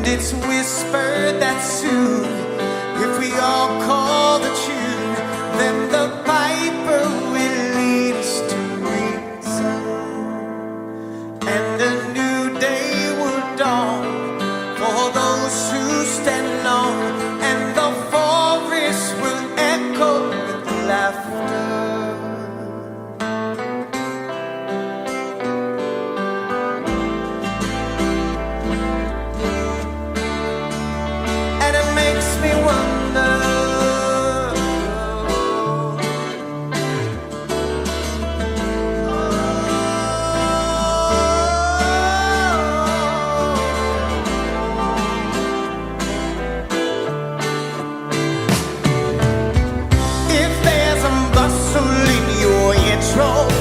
It's whispered that soon, if we all call the tune, then the piper will lead us to reason, and a new day will dawn for those who stand alone, and the forest will echo with laughter.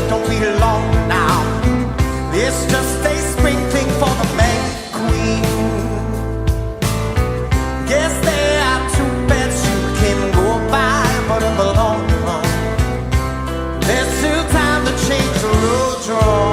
Don't be long now. It's just a sprinkling for the May Queen. Guess there are two beds you can go by, but in the long run, there's still time to change the road draw.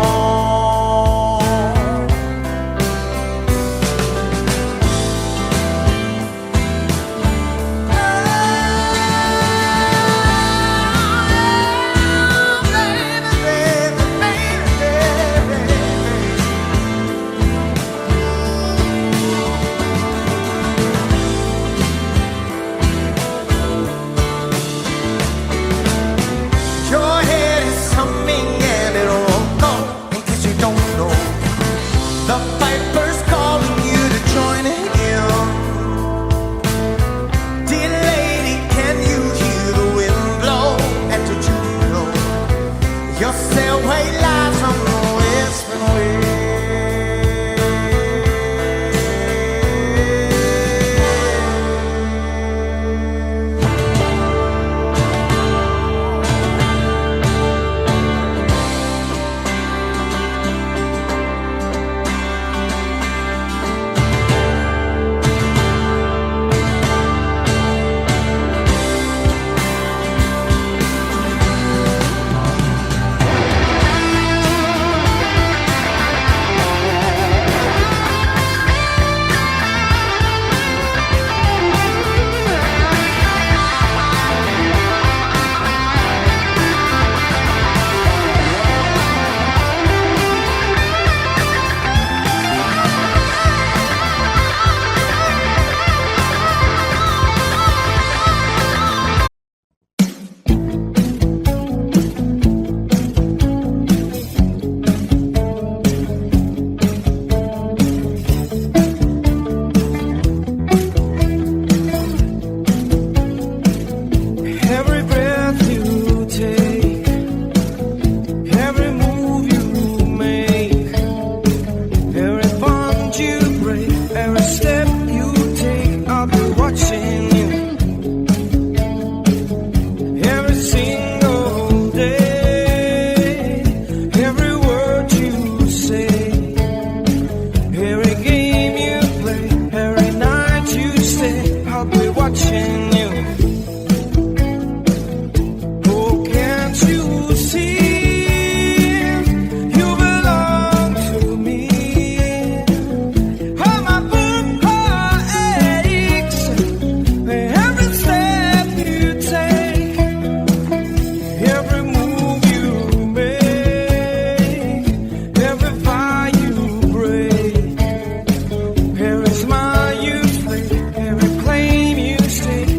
Every plane you take.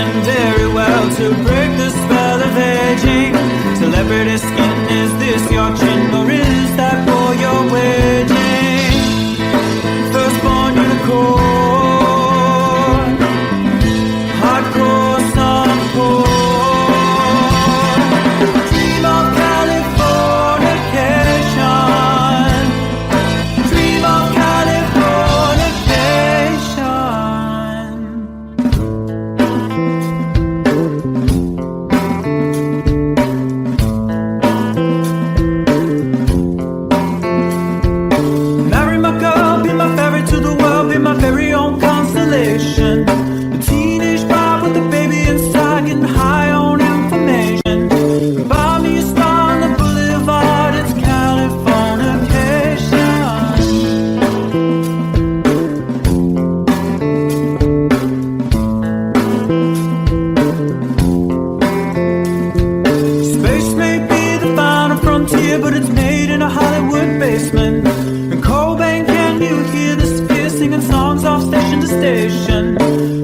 wishing very well to break the spell of aging. Celebrity skin, is this your chin or is that for your waging? Firstborn unicorn, hardcore softcore. Dream of Californication, dream of Californication. Marry my girl, be my ferry to the world, be my very own constellation. A teenage bride with a baby inside, getting high on information. Buy me a star on the boulevard, it's Californication. Space may be the final frontier, but it's made in a Hollywood basement. And Cobain, can you hear the sphere singing songs off station to station?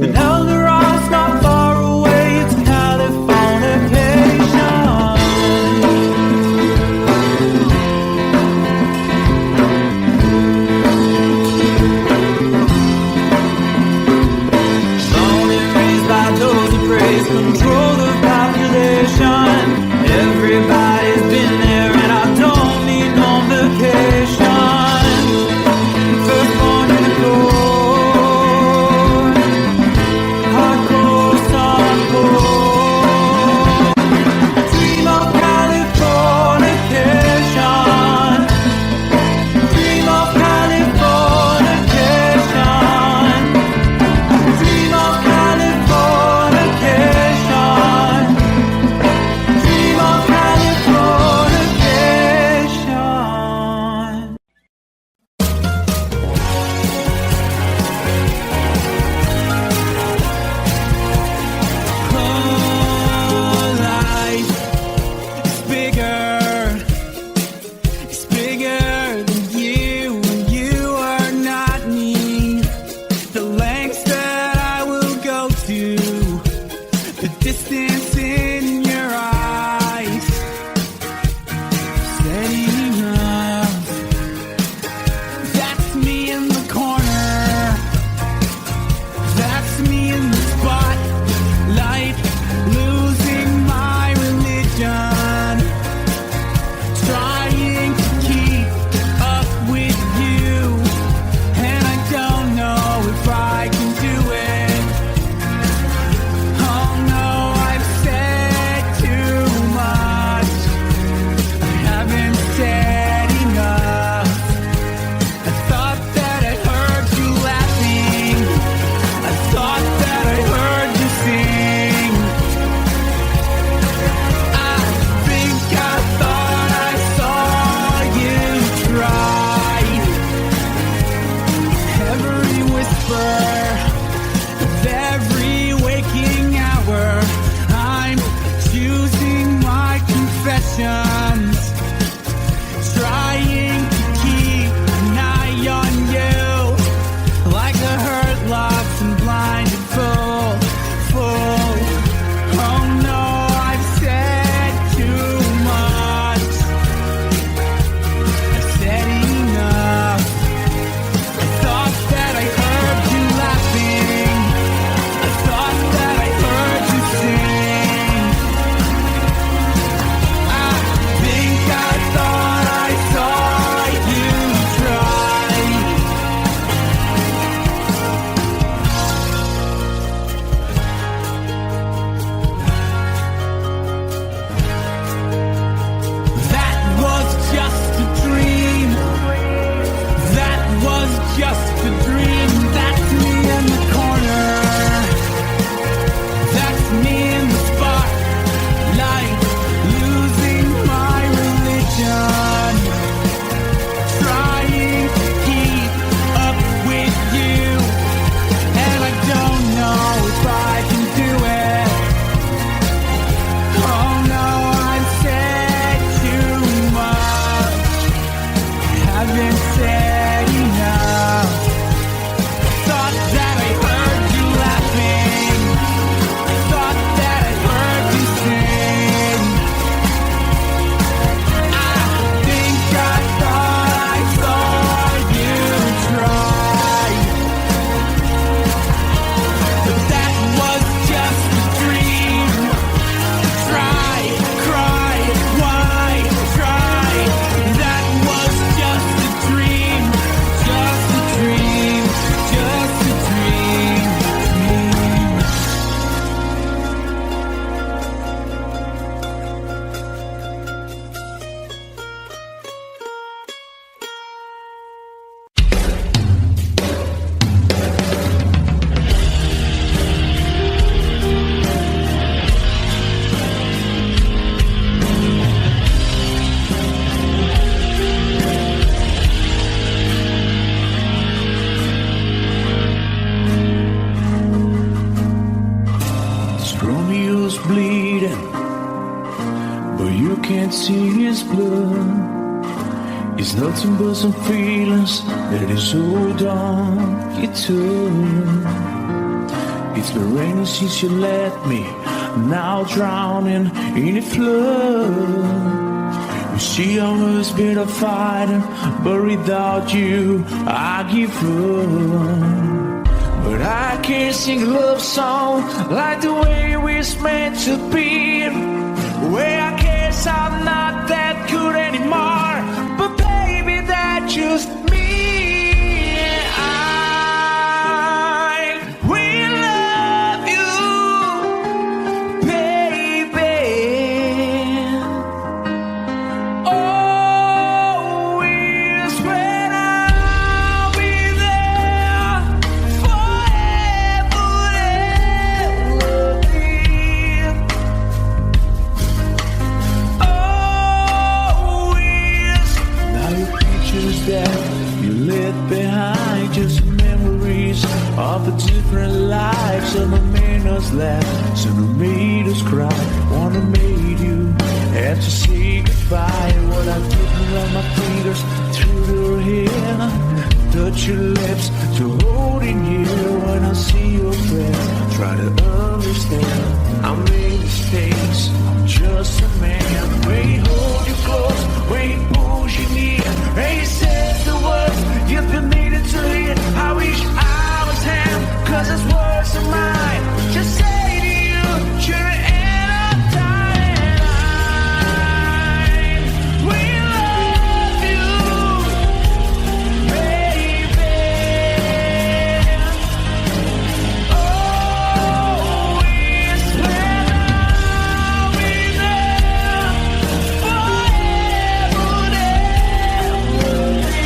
And El Dorado's not far away, it's Californication. Born and raised by those who praise control the population. Everybody's been there and I don't need no vacation. Firstborn unicorn, hardcore softcore. Dream of Californication, dream of Californication, dream of Californication, dream of Californication. Life is bigger. It's bigger than you, and you are not me. The lengths that I will go to, the distance in your eyes, steady enough. That's me in the corner. That's me in the spotlight, losing my religion, trying to keep up with you, and I don't know if I can do it. Oh no, I've said too much. I haven't said enough. I thought that I heard you laughing. I thought that I heard you sing. I think I thought I saw you try. Every whisper of every waking hour, I'm choosing my confessions, trying to keep an eye on you, like a hurt, lost and blinded fool. Oh no, I've said too much. I've said enough. I thought that I heard you laughing. this blood is nothing but some feelings that is hold on you to. It's been raining since you left me, now drowning in a flood. You see, I was better fighting, but without you, I give up. But I can't sing a love song like the way we're meant to be. Well, I guess I'm not that good anymore, but baby, that's just me. I will love you, baby. Always when I'll be there forever and ever. Always. Now your pictures that you left behind, just memories of a different life. Some have made us laugh, some have made us cry. One have made you have to say goodbye. What I did around my fingers through your hair, touch your lips to holding you. When I see your face, try to understand. I made mistakes, I'm just a man. When he hold you close, when he pulls you near, and he says the words you've been needing to hear. I wish I was him, 'cause his words are mine. Just say to you, you're in a time. We love you, baby. Always when I'll be there forever and ever.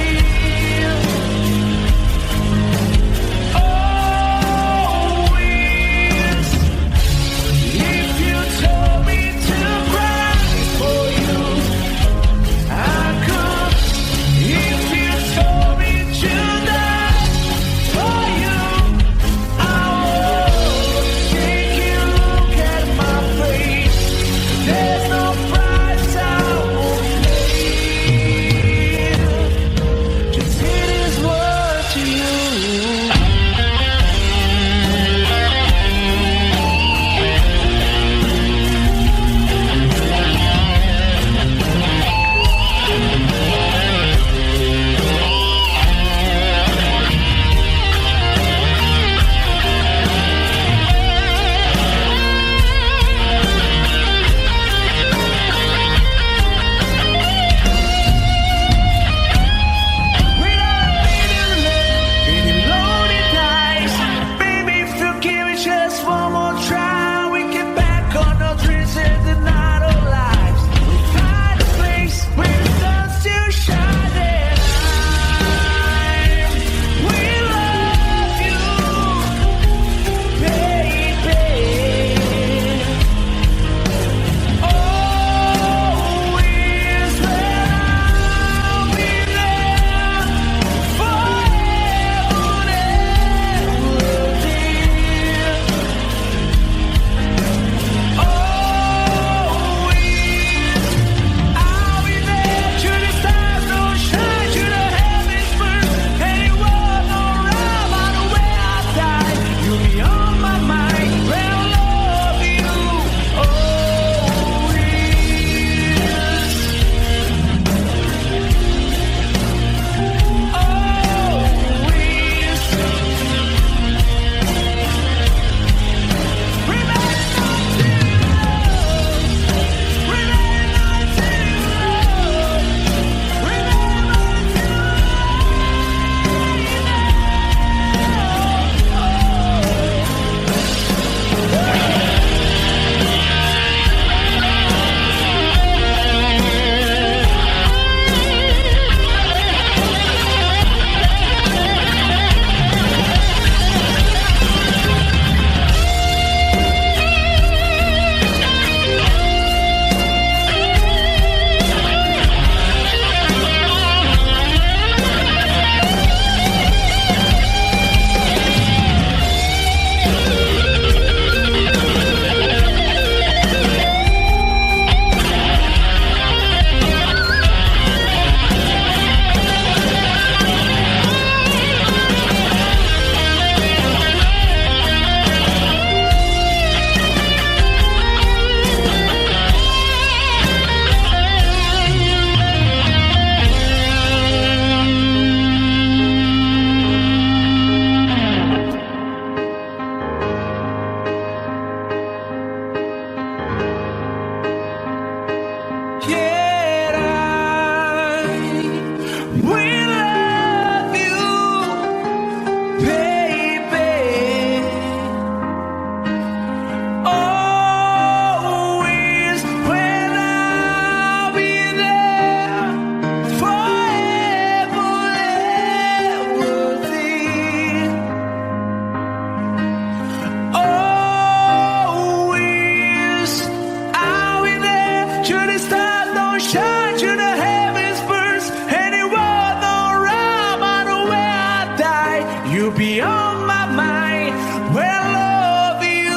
you be on my mind. Well, I love you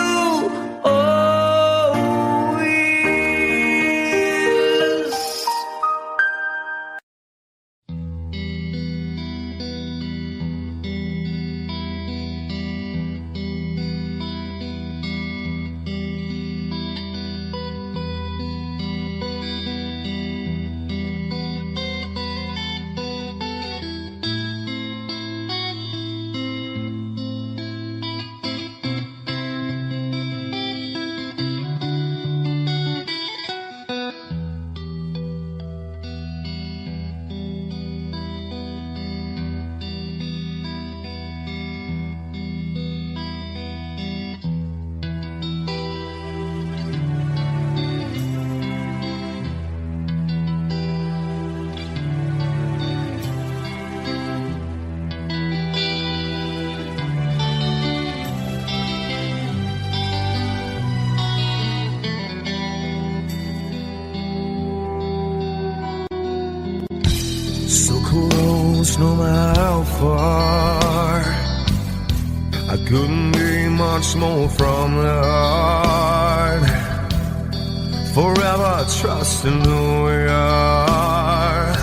always. So close, no matter how far. I couldn't be much more from the heart. Forever trusting who we are,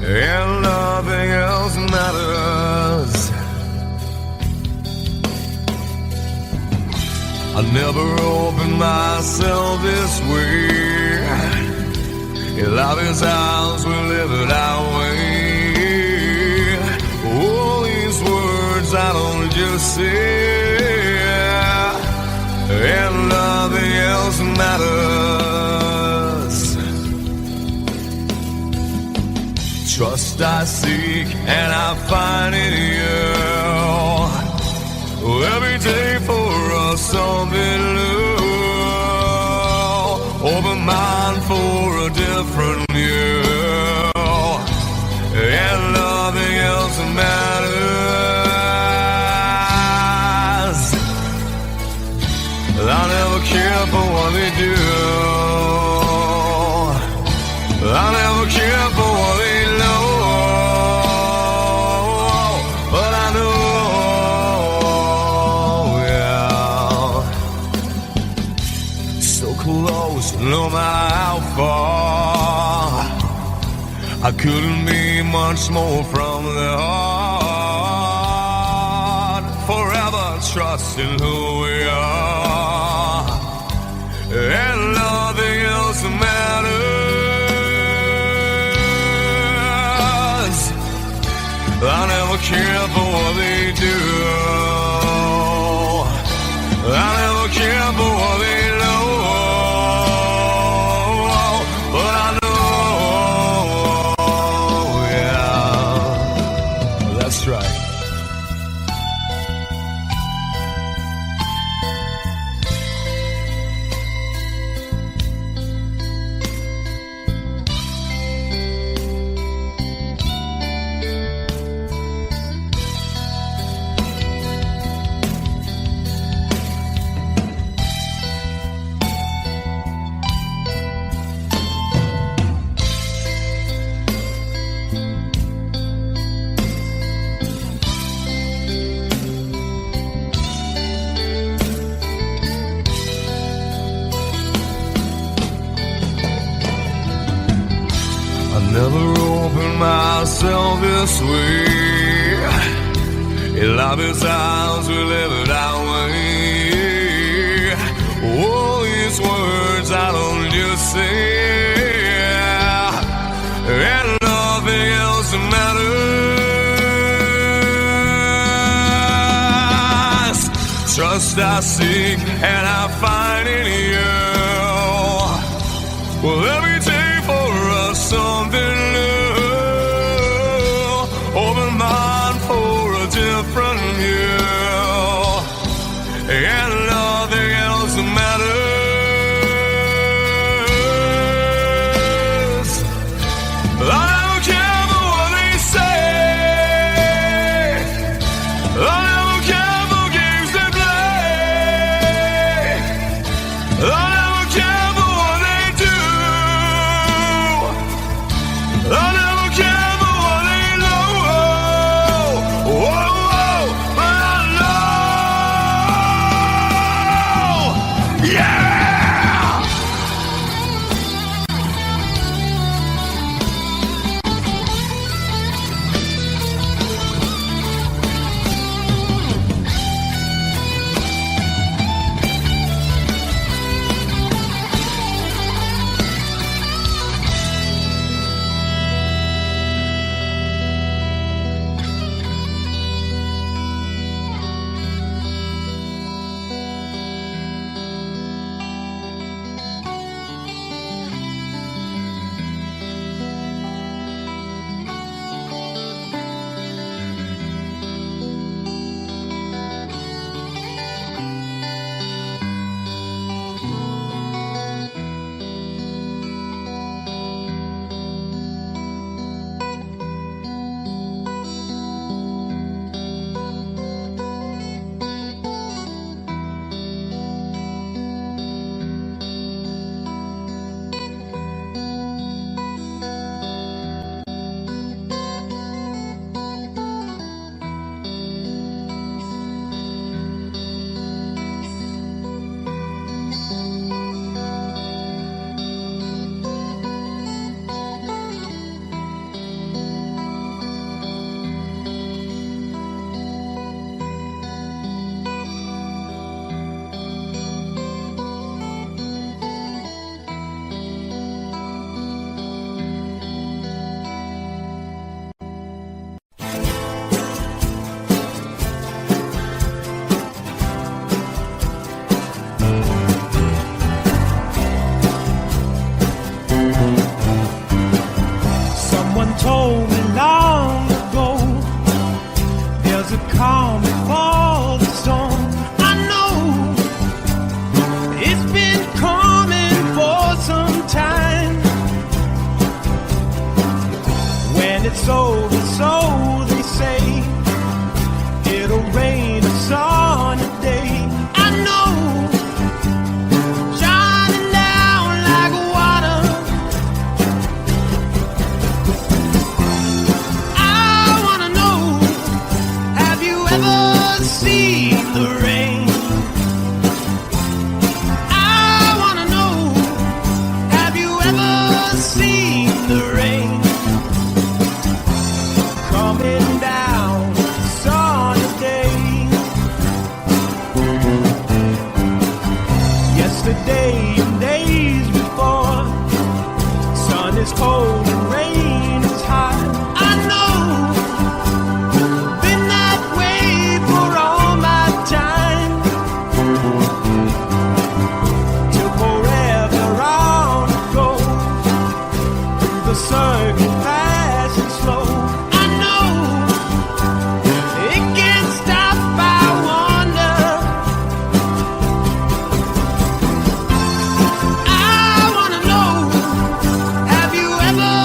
and nothing else matters. I never opened myself this way. Love is ours, we live it our way. All these words I don't just say, and nothing else matters. Trust I seek and I find in you. Every day for us something new. Open mind for a different view, and nothing else matters. I never care for what they do. I never care for what they know. But I know, yeah, so close, no matter how far. I couldn't be much more from the heart. Forever trusting who we are, and nothing else matters. I never care for what they do. I never care for what they know. But I know, yeah, that's right. Never opened myself this way. Love is ours, we live it our way. All these words I don't just say, and nothing else matters. Trust I seek and I find in you. Well, every day for us something new. Open mind for a different view, and nothing else matters. I don't care for what they say. I don't care for games they play. I never care for what they do. I never care for what they know. Whoa, whoa. calm before the storm. I know it's been coming for some time. When it's over, so they say, it'll rain a sunny day. I know, shining down like water. I wanna know, have you ever seen the rain? I wanna know, have you ever seen the rain? Coming down sunny day. Yesterday and days before, sun is cold and rain is hot. I know, been that way for all my time. Till forever on it goes, through the circle fast and slow. I know, it can't stop, I wonder. I wanna know, have you ever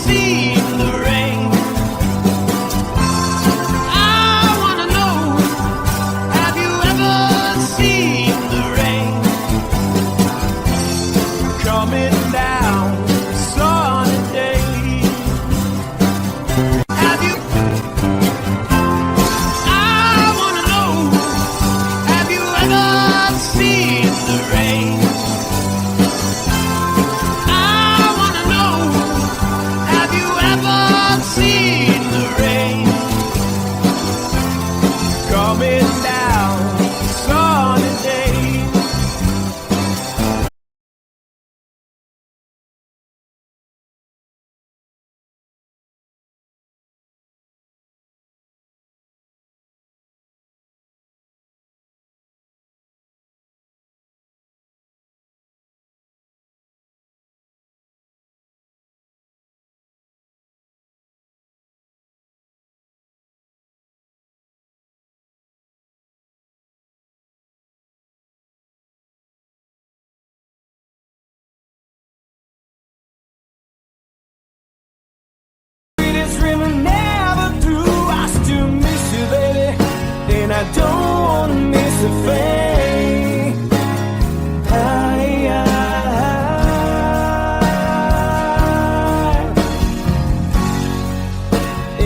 seen the rain? I wanna know, have you ever seen the rain? Coming down sunny day. Have you? I wanna know, have you ever seen the rain? I wanna know, have you ever seen the rain? Coming down sunny day. Sweetest river never through. I still miss you, baby, and I don't wanna miss a thing.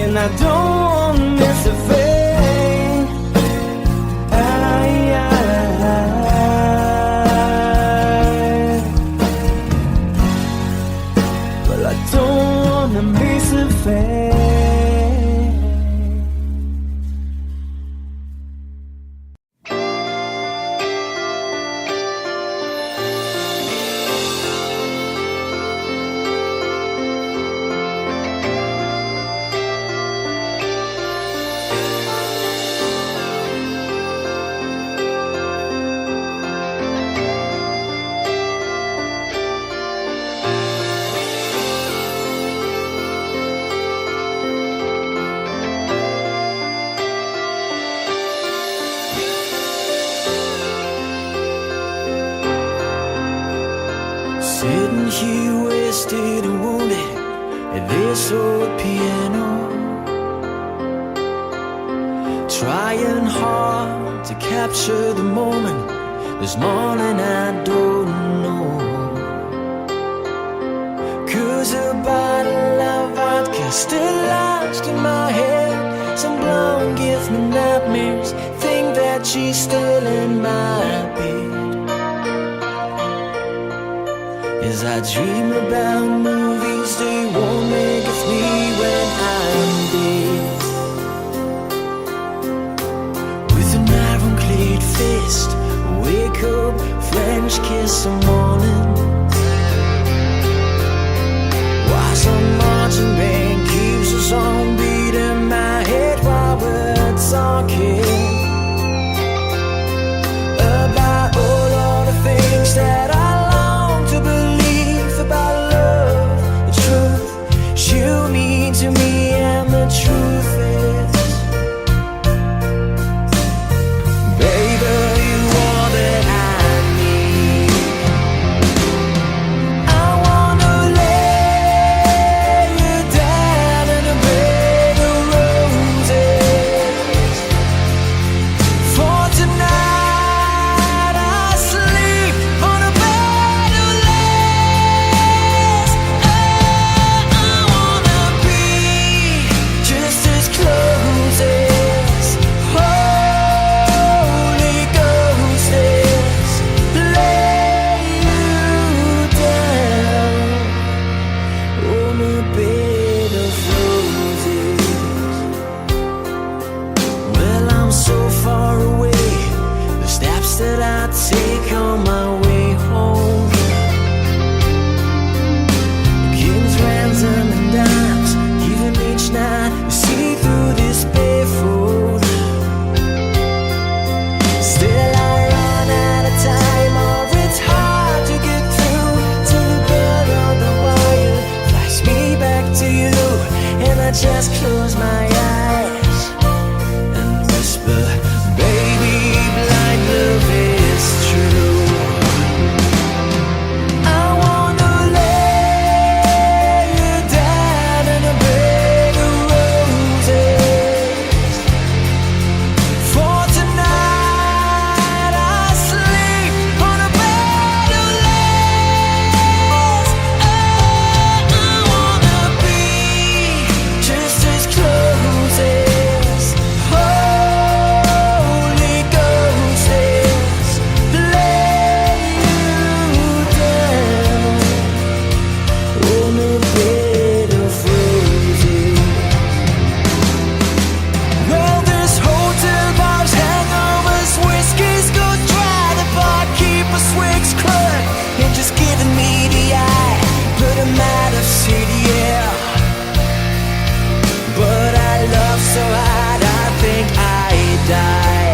And I don't wanna miss a thing. Well, I don't wanna miss a thing. Sitting here wasted and wounded at this old piano, trying hard to capture the moment. This morning I don't know, 'cause a bottle of vodka still lodged in my head. Some blonde gives me nightmares, think that she's still in my bed. As I dream about movies they won't make of me when I'm dead. With an ironclad fist, wake up, French kiss some morning. While some marching band keeps us on beating my head while we're talking about all of the things that I long to believe about love, the truth you mean to me, and the truth is just close my eyes and whisper, baby, blind love is true. I wanna lay you down in a bed of roses. For tonight I sleep on a bed of lace. Oh, I wanna be just as close as Holy Ghost is. Lay you down on a bed of roses. Well, there's hotel bars, hangovers, whiskeys go dry. The barkeeper swigs crud and just giving me the eye. Put him out of city, yeah. But I love so hard, I think I die.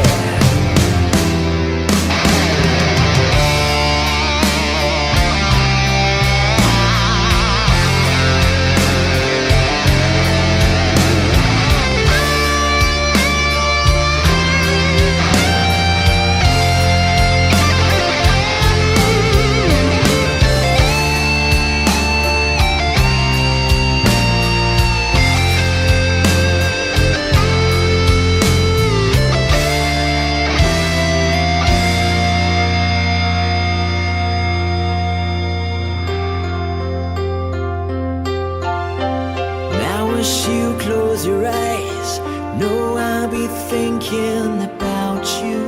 Now as you close your eyes, know I'll be thinking about you.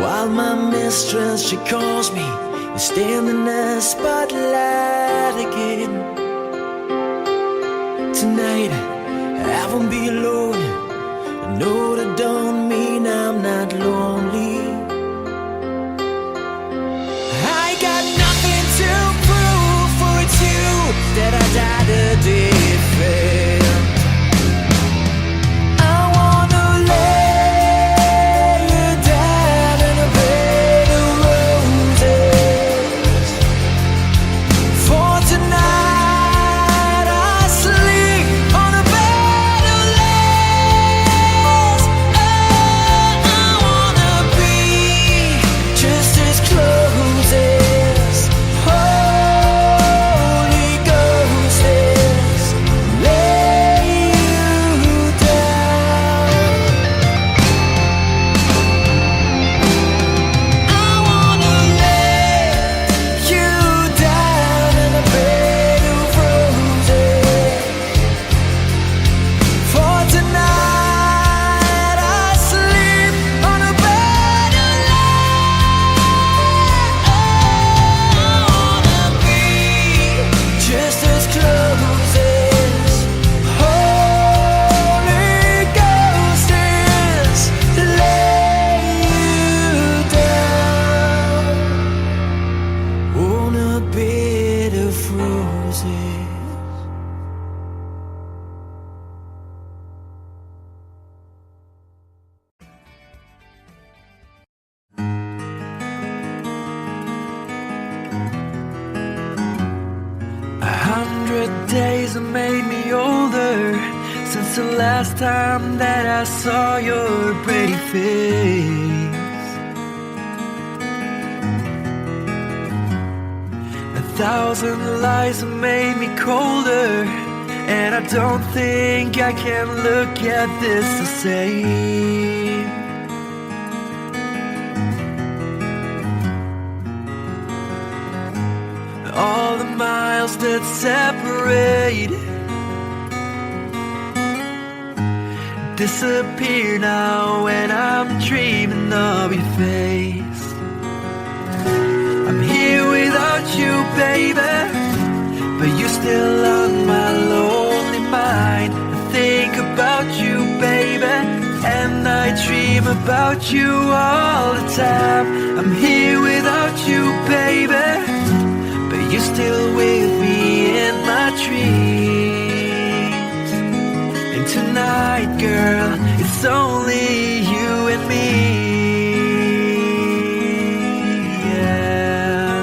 While my mistress, she calls me and stand in the spotlight again. Tonight I won't be alone. I know that don't mean I'm not lonely. I got nothing to prove, for it's you that I died to defend. I wanna lay you down in a bed of roses. For tonight I sleep on a bed of lace. Oh, I wanna be just as close as Holy Ghost is. Lay you down. I wanna lay you down in a bed of roses. For tonight I sleep on a bed of lace. I wanna be just as close as Holy Ghost is. Lay you down on a bed of roses. A 100 days have made me older since the last time that I saw your pretty face. 1,000 lies have made me colder, and I don't think I can look at this the same. All the miles that separate disappear now when I'm dreaming of your face. I'm here without you, baby, but you're still on my lonely mind. I think about you, baby, and I dream about you all the time. I'm here without you, baby, but you're still with me in my dreams. And tonight, girl, it's only you and me. Yeah.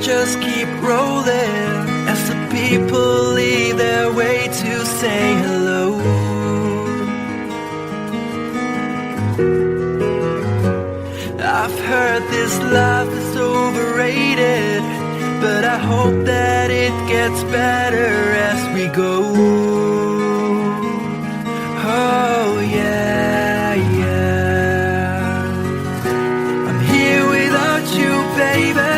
just keep rolling as the people leave their way to say hello. I've heard this life is overrated, but I hope that it gets better as we go. Oh yeah, yeah. I'm here without you, baby,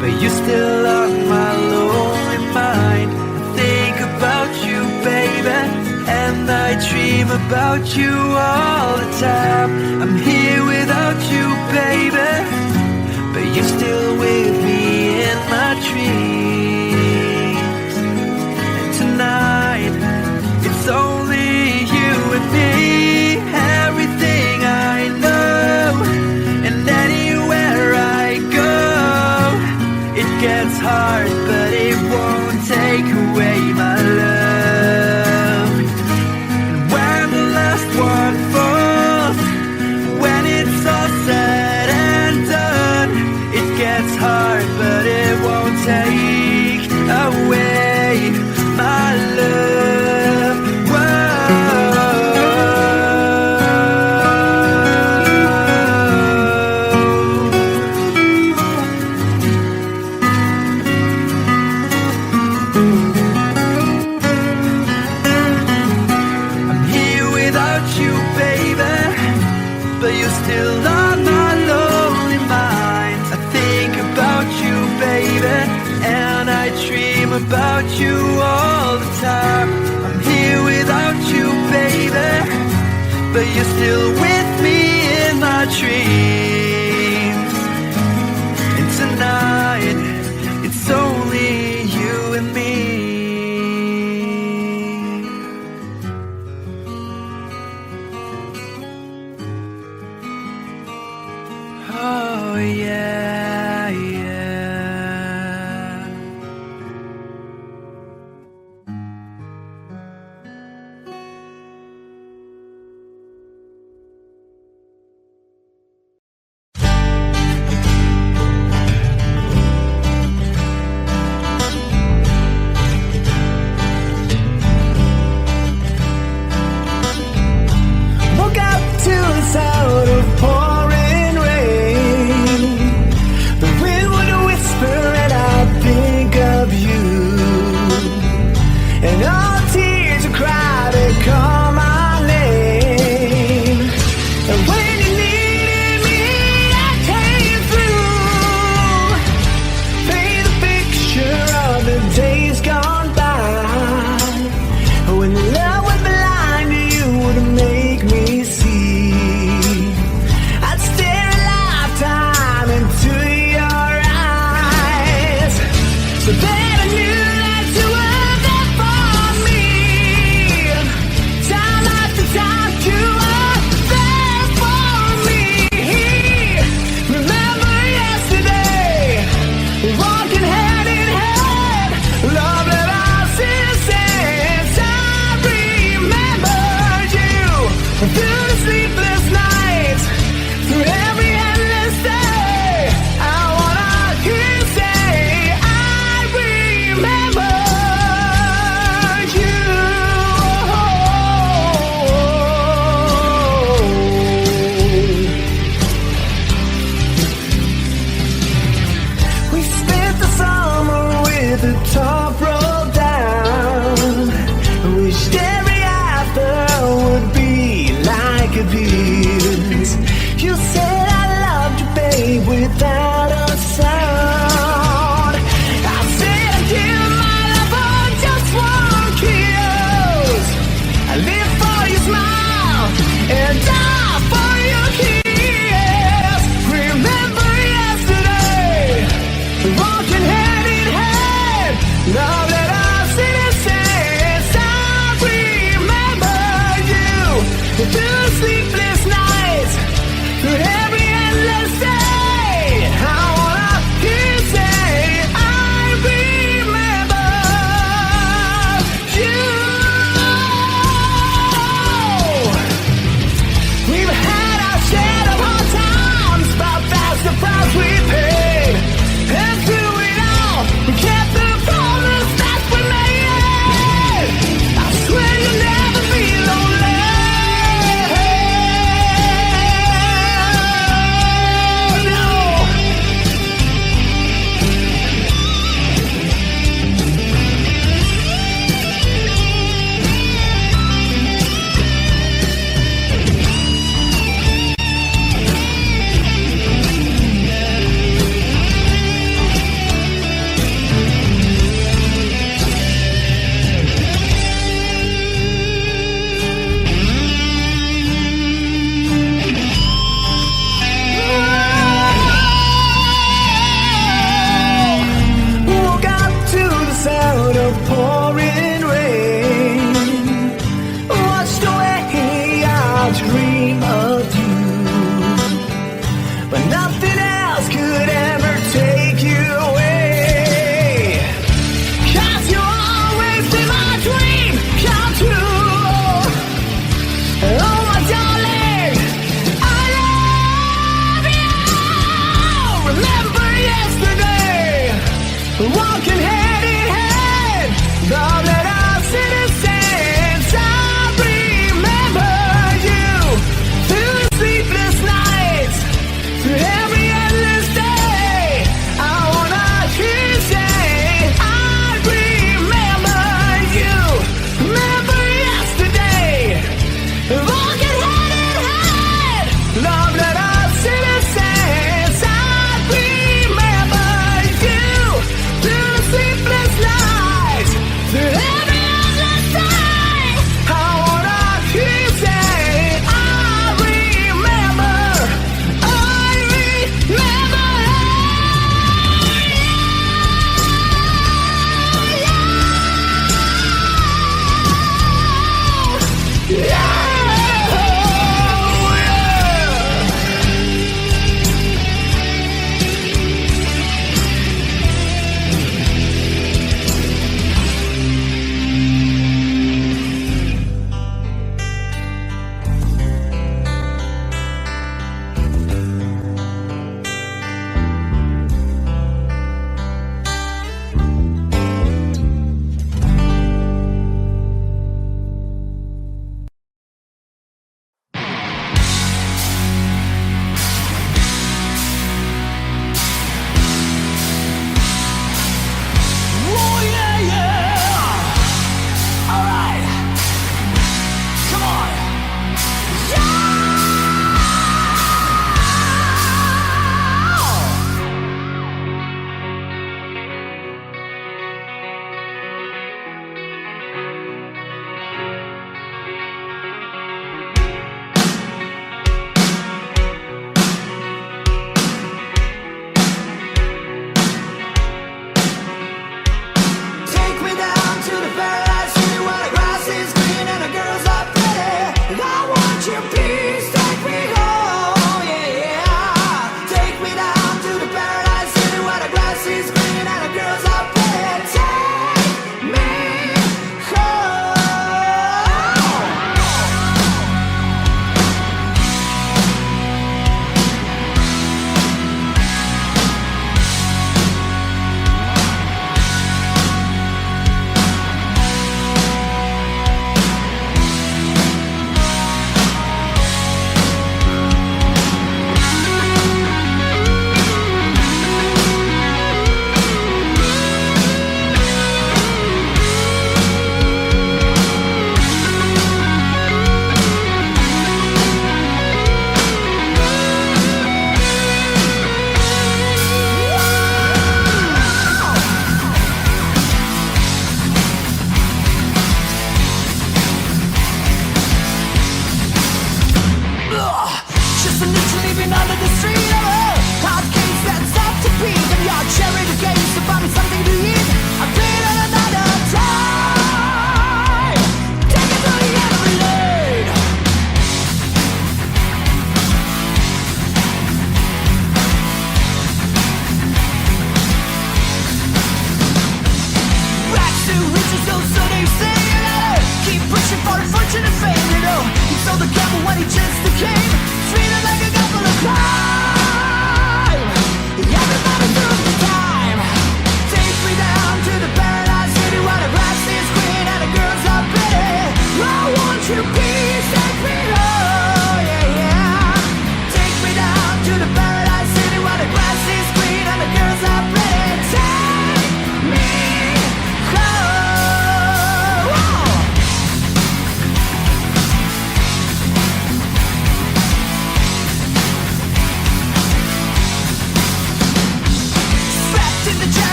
but you're still on my lonely mind. I think about you, baby, and I dream about you all the time. I'm here without you, baby, but you're still with me in my dreams. And tonight, it's only you and me. Everything I know, and anywhere I go, it gets hard, but it won't take away my love. And when the last one falls, when it's all said and done, it gets hard, but it won't take away my love. I'm here without you, baby, but you're still on my lonely mind. I think about you, baby, and I dream about you all the time. I'm here without you, baby, but you're still with me in my dreams. And tonight, it's only you and me. Oh yeah, yeah. Woke up to the sound of pouring rain. The wind would whisper and I'd think of you. And all the tears would cry to call my name. And when you needed me, I came through. Paint a picture of the days gone by, when love was blind, you would make me see. I'd stare a lifetime into your eyes, so that I knew that you were there for me. Time after time, you were there for me. Remember yesterday, walking hand in hand, love that I since I remembered you through the sleepless nights, through every endless day. I wanna hear you say I remember you.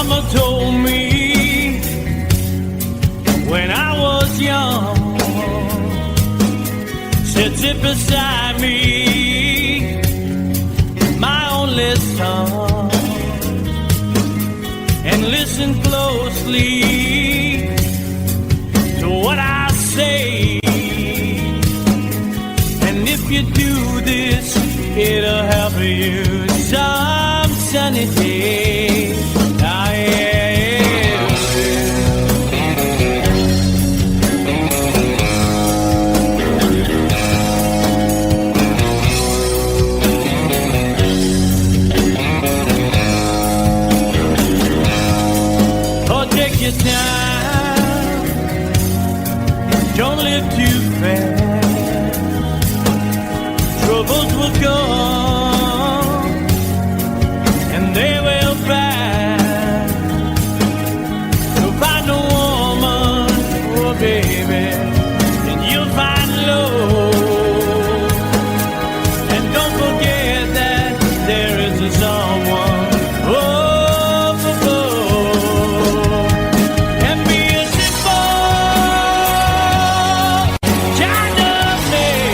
Mama told me when I was young, said sit beside me, my only son, and listen closely to what I say. And if you do this, it'll help you some sunny day. Ah, yeah. Oh, take your time. Don't live too fast. Troubles will come and they will pass. So find a woman, oh baby, and you'll find love. And don't forget that there is a someone up above. And be a simple kind of man.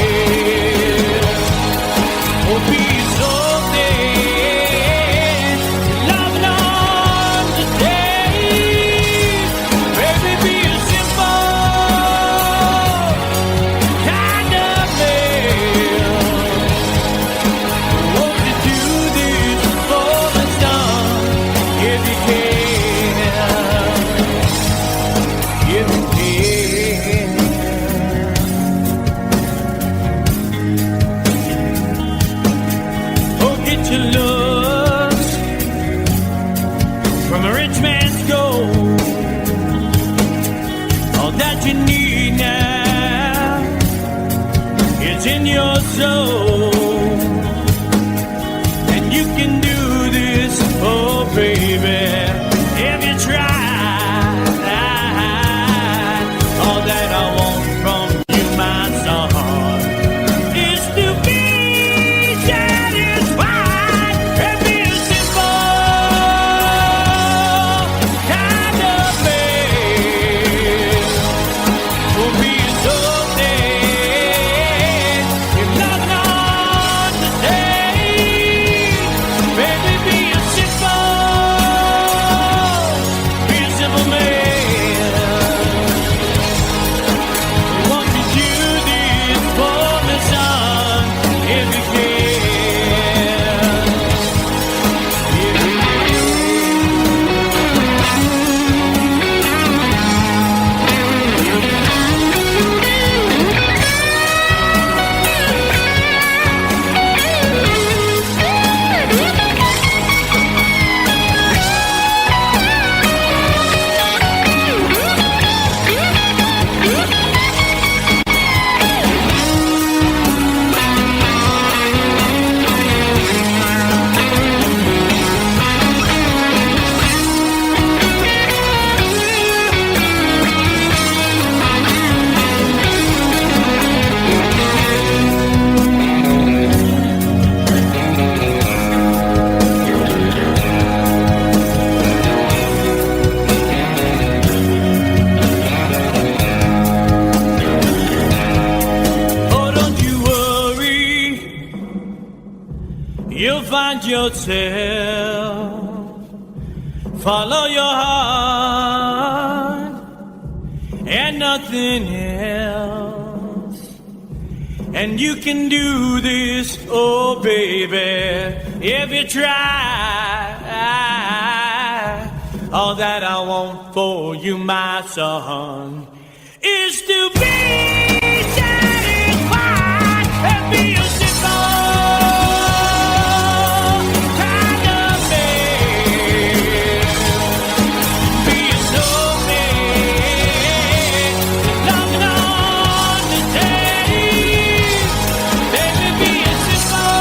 Oh, be so dead, love and understand. Baby, be a simple kind of man. Won't you do this for the sun, if you can, if you can. Oh, get your looks from a rich man's gold. All that you need now is in your soul. And you can do this, oh baby, if you try. All that I want from you, my son, is to be satisfied and be a simple kind of man. Will be so dead if not understand. Baby, be a simple man. Won't you do this for the sun, if you can? If you Oh, don't you worry, you'll find yourself. Follow your heart and nothing else. And you can do this, oh baby, if you try. All that I want for you, my son, is to be satisfied and be a simple kind of man. Be a snowman, love and understand. Baby, be a simple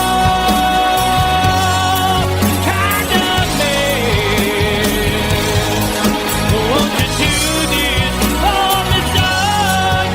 kind of man. Won't you do this for me, son?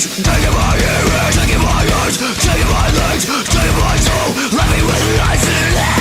feet, taking my ears, taking my eyes, taking my legs, taking my soul, let me with life in hell.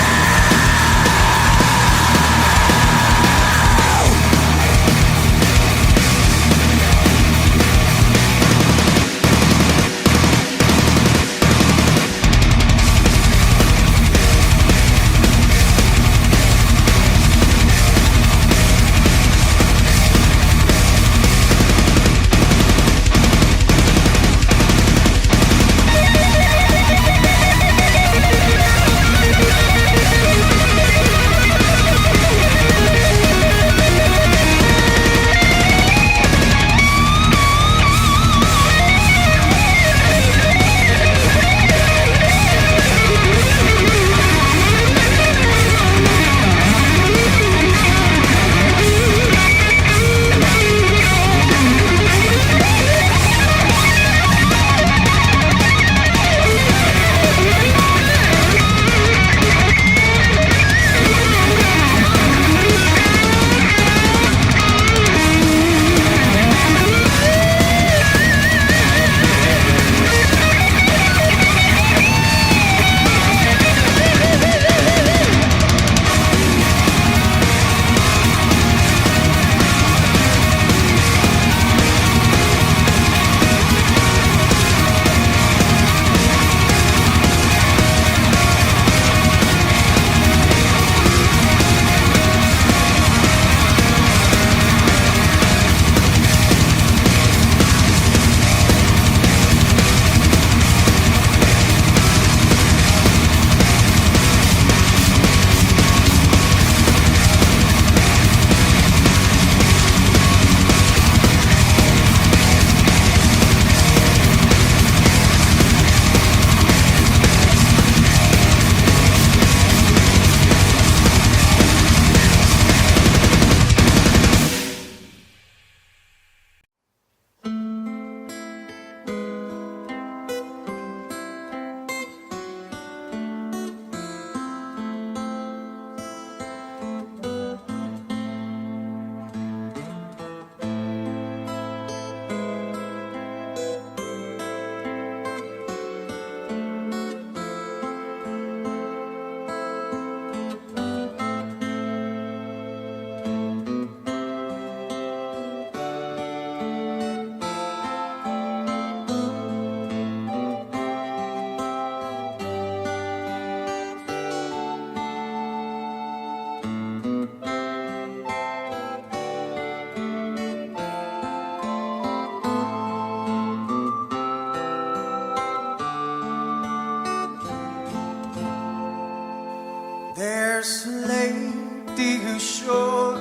There's a lady who's sure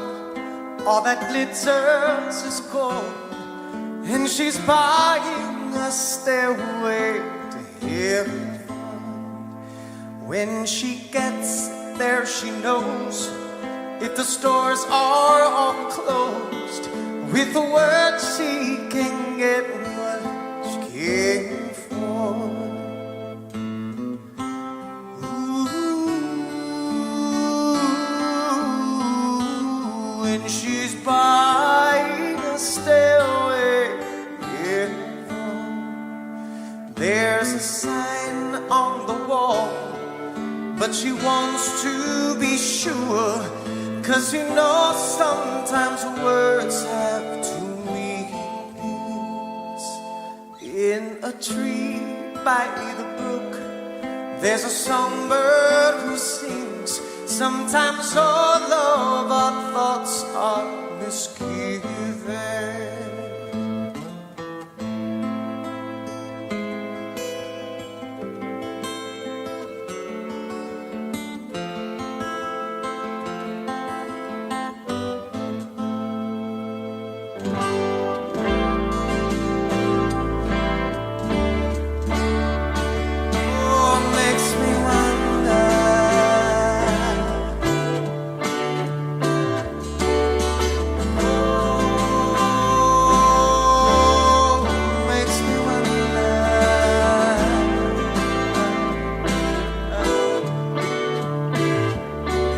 all that glitters is gold, and she's buying a stairway to heaven. When she gets there, she knows if the stores are all closed, with the word she can get what she came for. She's buying a stairway in there's a sign on the wall, but she wants to be sure, 'cause you know sometimes words have two meanings. In a tree by the brook, there's a songbird who sings. Sometimes all of our thoughts are misgiven.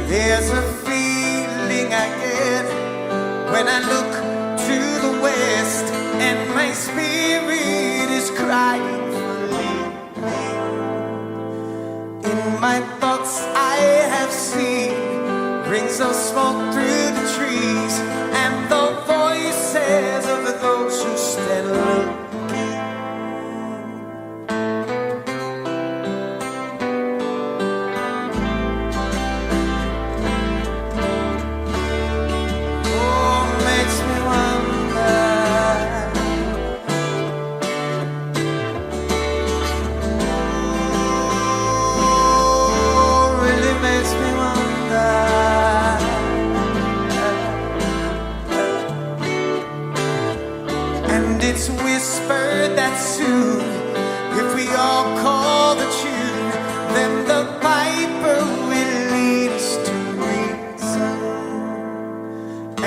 There's a feeling I get when I look to the west, and my spirit my thoughts I have seen, rings of smoke through the trees, and the voices of those who stand looking. Oh, makes me wonder. Oh, really makes me wonder. And it's whispered that soon, if we all call the tune, then the piper will lead us to reason,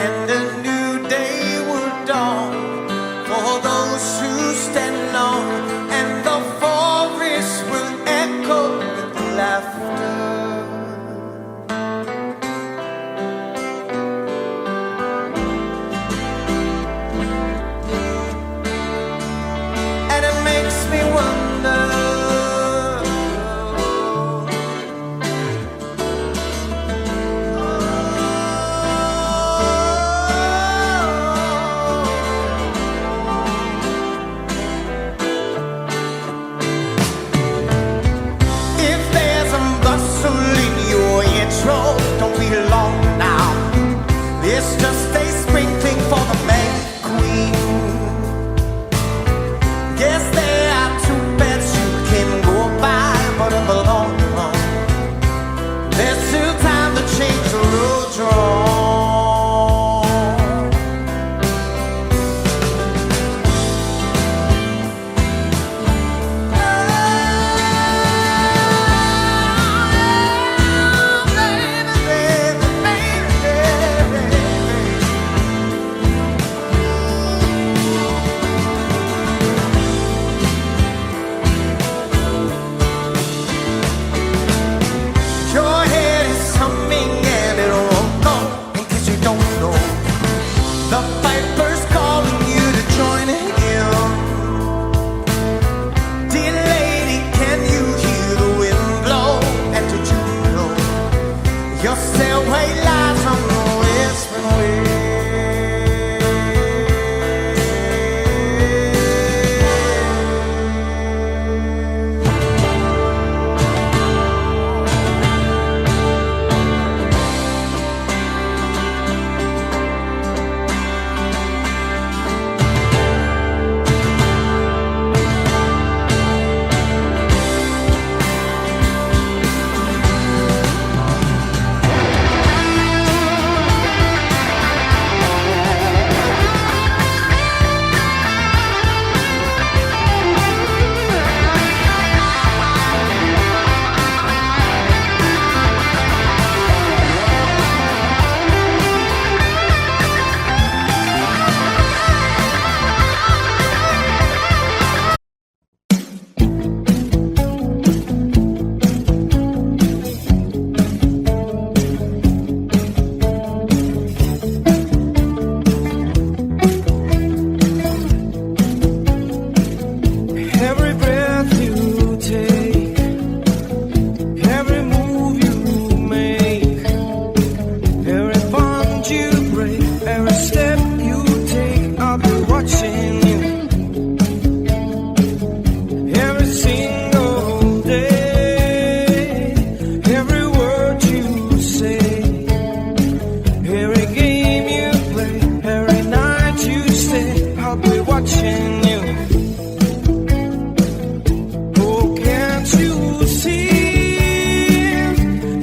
and a new day will dawn for those who stand alone, and the forest will echo with laughter. And it makes me wonder. If there's a bustle in your intro, don't be long now. It's just a sprinkling for the May Queen. Guess there are two beds you can go by, but in the long run, there's still time to change the road draw. Your head is humming and it won't go, in case you don't know. The piper's calling you to join him. Dear lady, can you hear the wind blow? And did you know your stairway lies on the whispering way? Every breath you take, every move you make, every bond you break, every step you take, I'll be watching you. Every single day, every word you say, every game you play, every night you stay, I'll be watching you. Oh, can't you see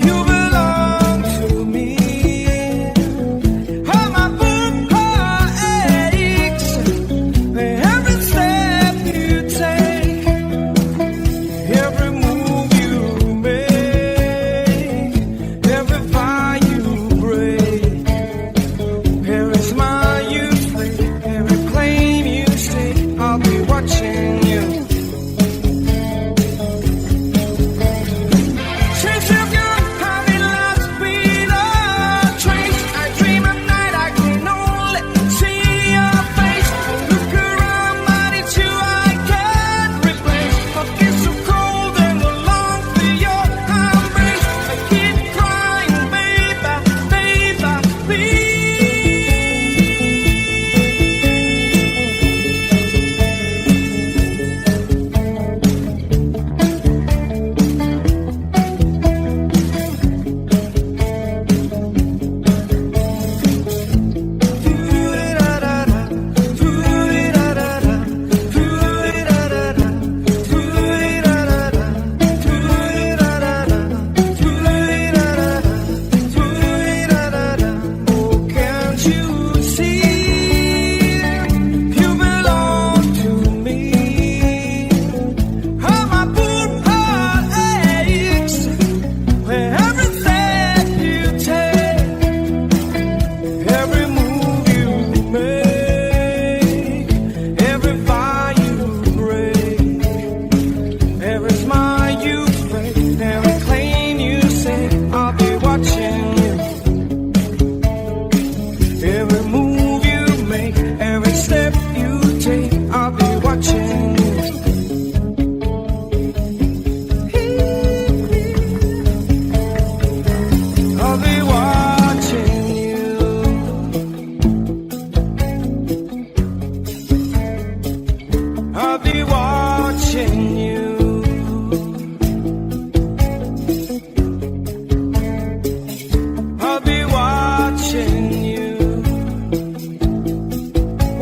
you belong to me? How my book aches, every step you take, every move you make, every fire you break, every smile you play, every claim you stake,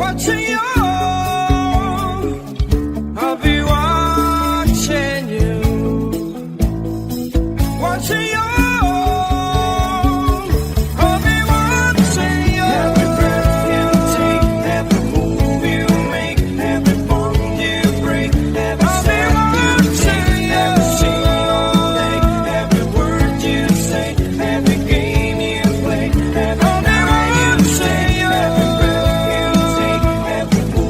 watching you. I'll be watching you, watching you. I'll be watching you. Every breath you take, every move you make, every bone you break, every step you take, every single day, every word you say, every game you play, every night you say, every breath you take, every move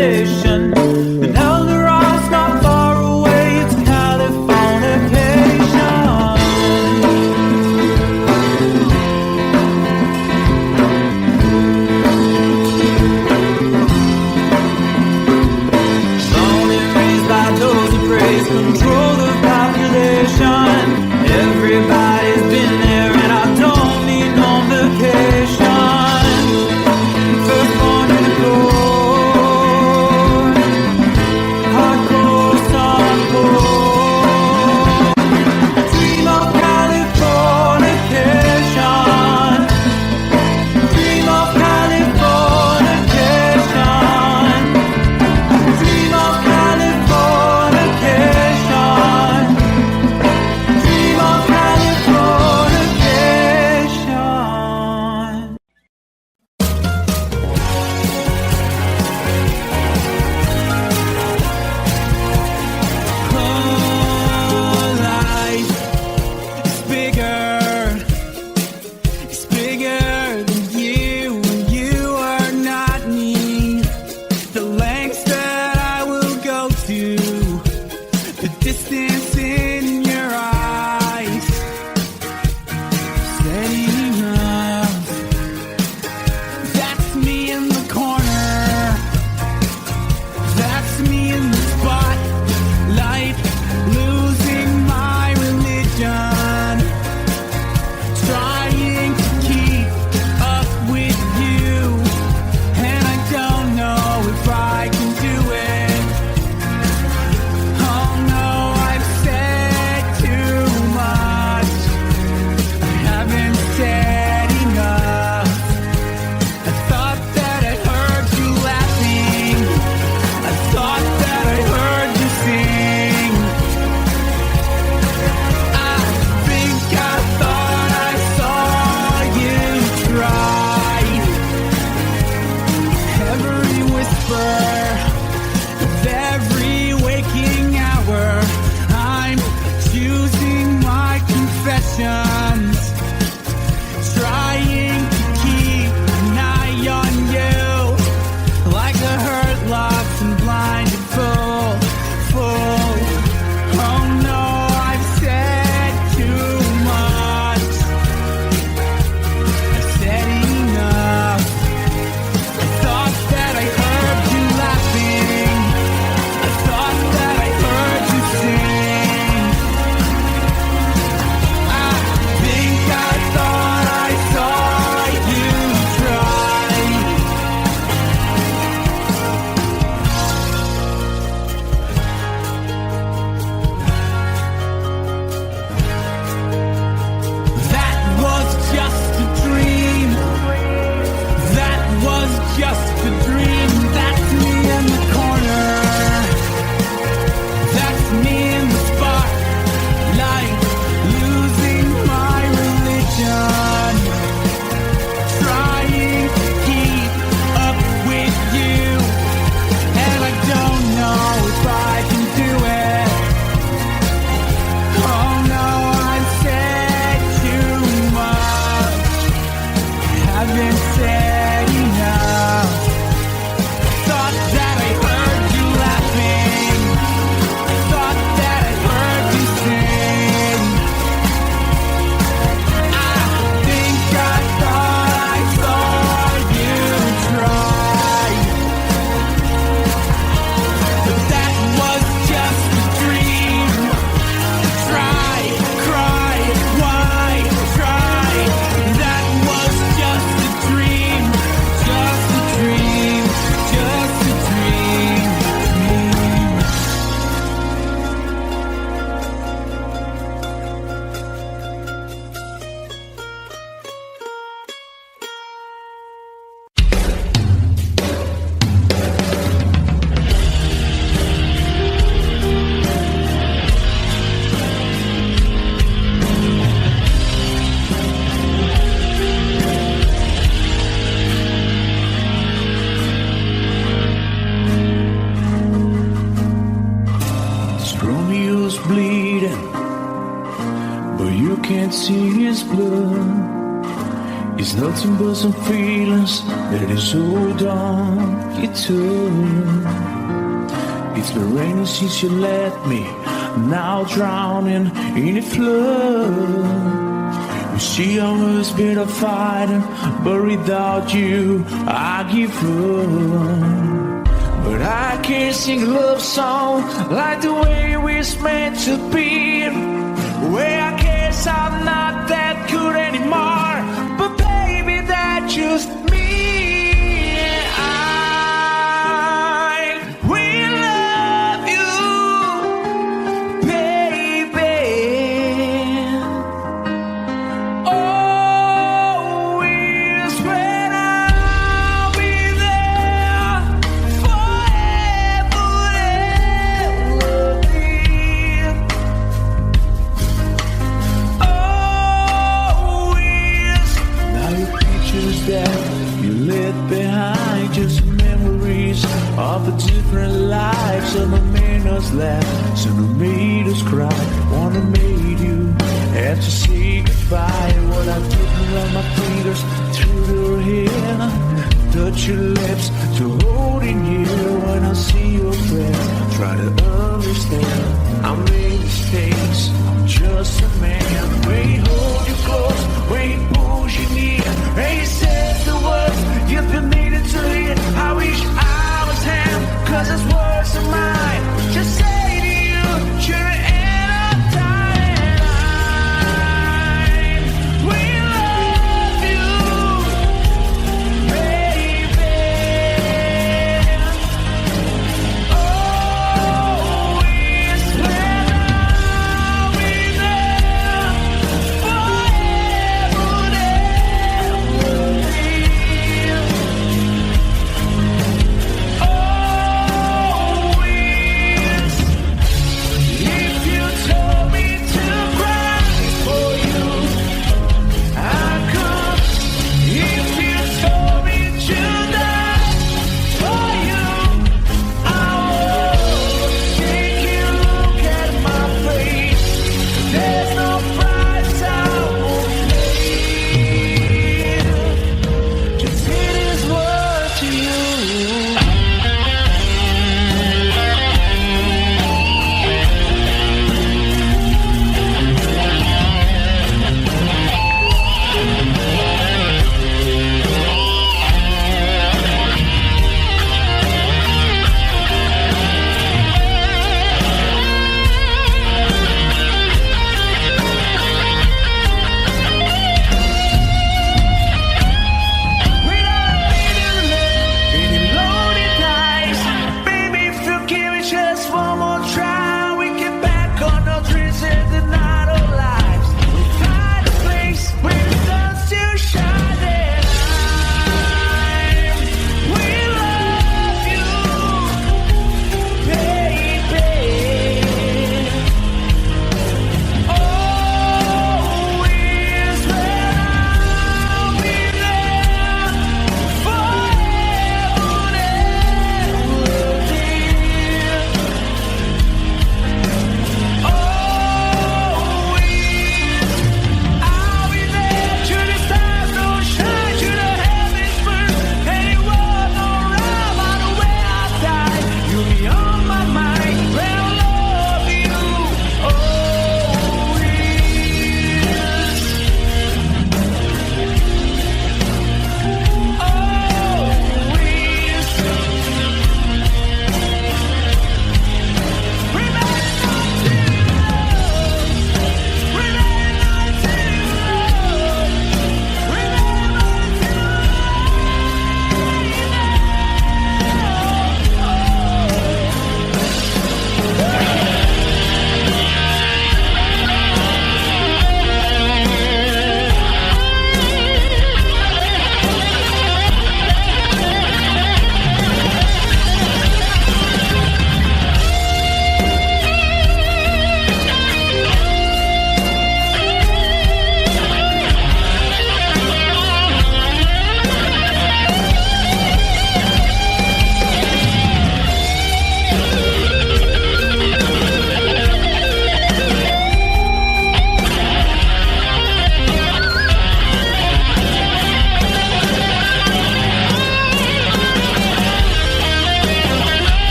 station. And Elder Ross not far away, it's Californication. Born and raised by those who praise control the population. Everybody's been there and I don't need no vacation. First born in the cold, hardcore, softcore. Dream of Californication. Dream of Californication. Dream of Californication. Dream of Californication. Life is bigger. It's bigger than you, and you are not me. The lengths that I will go to, the distance in your eyes, steady enough. That's me in the corner. That's me in the spotlight, losing my religion, trying to keep up with you, and I don't know if I can do it. Oh no, I've said too much. I haven't said enough. I thought that I heard you laughing. I thought that I heard you sing. I think I thought I saw you try. Every whisper of every waking hour, I'm choosing my confessions, trying to keep an eye on you, like a hurt, lost and blinded fool. Oh no, I've said too much. I've said enough. I thought that I heard you laughing. I thought that I heard you sing. I think I thought I saw you try. That was just a dream. That was just a dream. That's me in the corner. That's me in the spotlight, losing my religion, trying to keep up with you, and I don't know if I can do it. Oh no, I've said too much. Haven't said enough. Thought that I heard you laughing. I thought that I heard you sing. I think I thought I saw you try. But that was just a dream. Try, cry, why try? That was just a dream, just a dream, just a dream. Romeo's bleeding, but you can't see his blood. It's nothing but some feelings that is hold on you to. It's been raining since you left me, now drowning in a flood. You see, I was better fighting, but without you, I give up. But I can't sing a love song like the way we're meant to be. Well, I guess I'm not that good anymore, but baby, that's just me. Of a different life, some have made us laugh, some have made us cry. One have made you have to say goodbye. What I took around my fingers through your hair, touch your lips to holding you. When I see your face, try to understand. I made mistakes, I'm just a man. When he hold you close, when he pulls you near, and he says the words you've been needing to hear. I wish I was him, 'cause his words are mine. Just say to you, you're the end of time. We love you, baby. Always when I'll be there, forever there will be.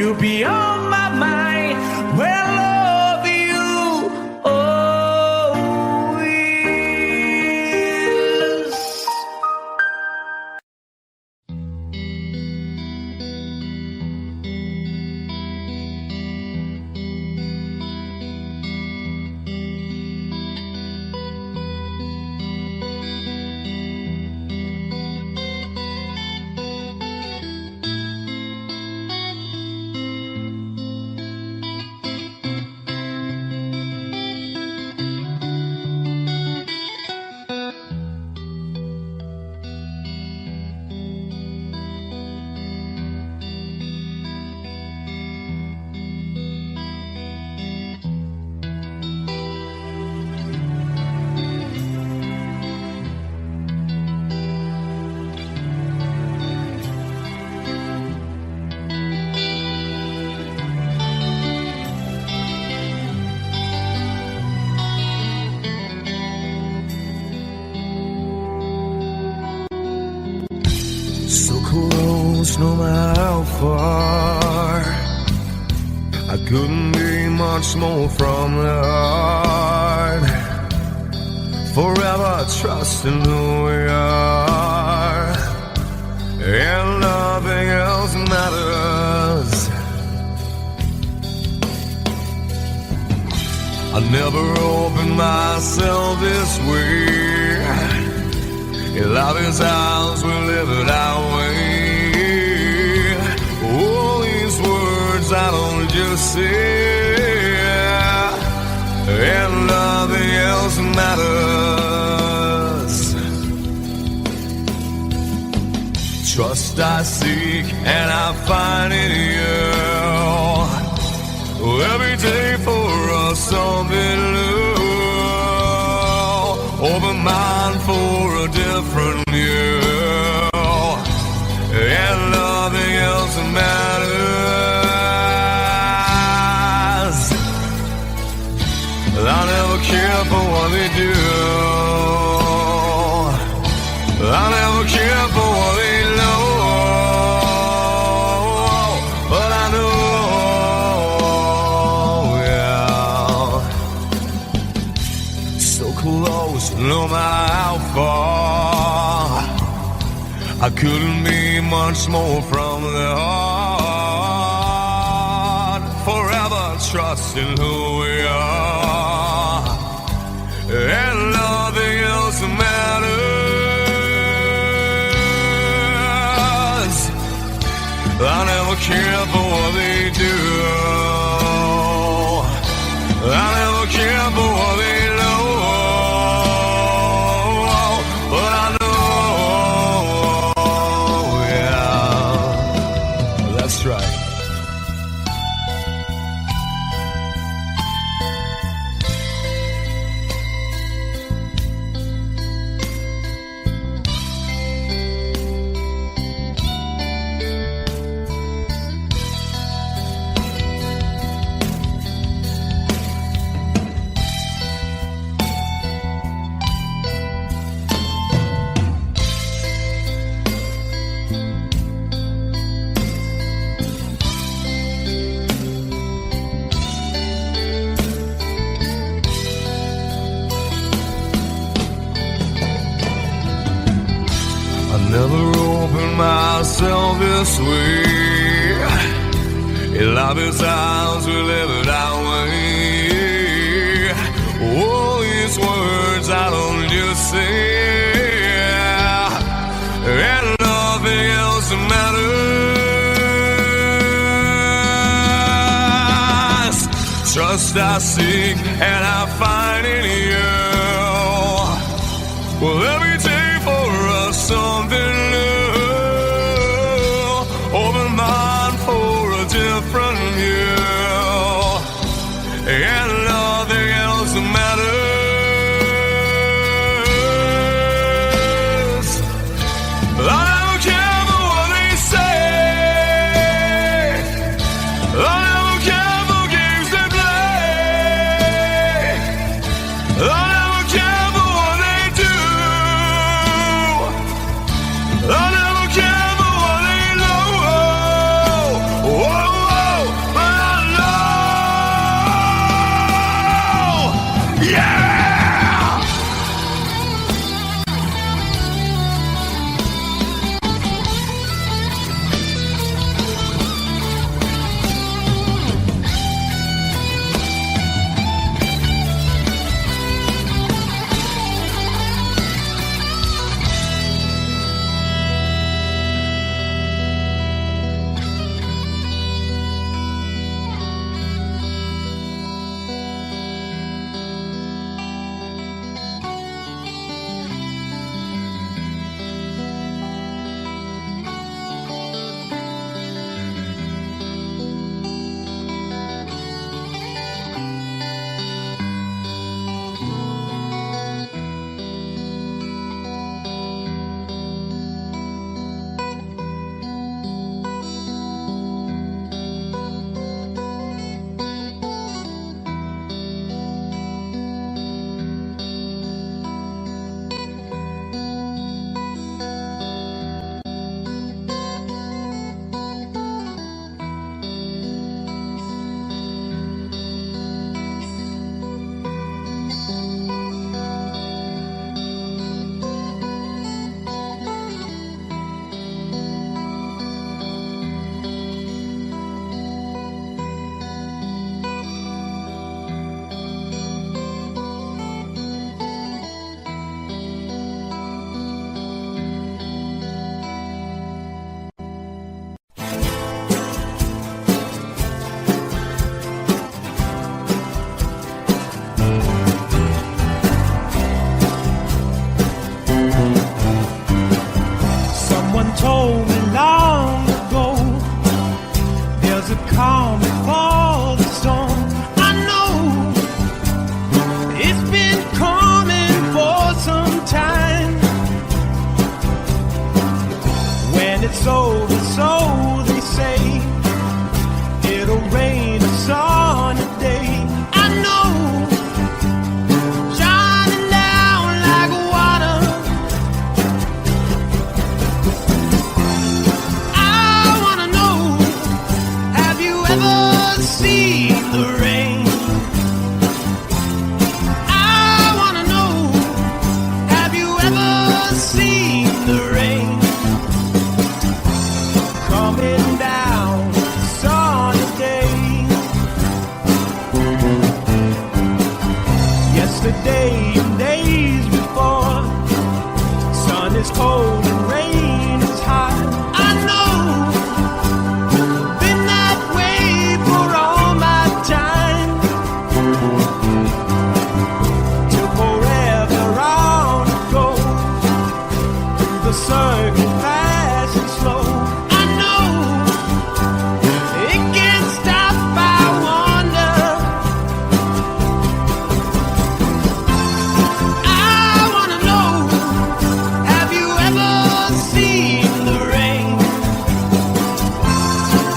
you be on my mind. Well, I love you always. So close, no matter how far. I couldn't be much more from the heart. Forever trusting who we are, and nothing else matters. I never opened myself this way. In love is ours, we live it our way. All these words I don't just say, and nothing else matters. Trust I seek and I find in you. Every day for us something new. Open mind for a different view, and nothing else matters. I never care for what they do. I never care for what they know. But I know, yeah, so close, no matter how far. I couldn't be much more from the heart. Forever trusting who we are, and nothing else matters. I never care for what they do. I never care for what they know. But I know, yeah, that's right. Never opened myself this way. In love is ours, we live it our way. All these words I don't just say, and nothing else matters. Trust I seek and I find in you. Well, every day for us something new. Open mind for a different view, and nothing else matters. I don't care for what they say. I don't care for games they play. I never care for what they do. I never care for what they know. Whoa, whoa. There's a calm before the storm. I know it's been coming for some time. When it's over, so they say, it'll rain a sunny day. I know, shining down like water. I wanna know, have you ever seen the rain? I wanna know, have you ever seen the rain? Coming down sunny day. Yesterday and days before, sun is cold and rain is hot. I know, been that way for all my time. Till forever on it goes, through the circle fast and slow. I know, it can't stop, I wonder. I wanna know, have you ever seen the rain?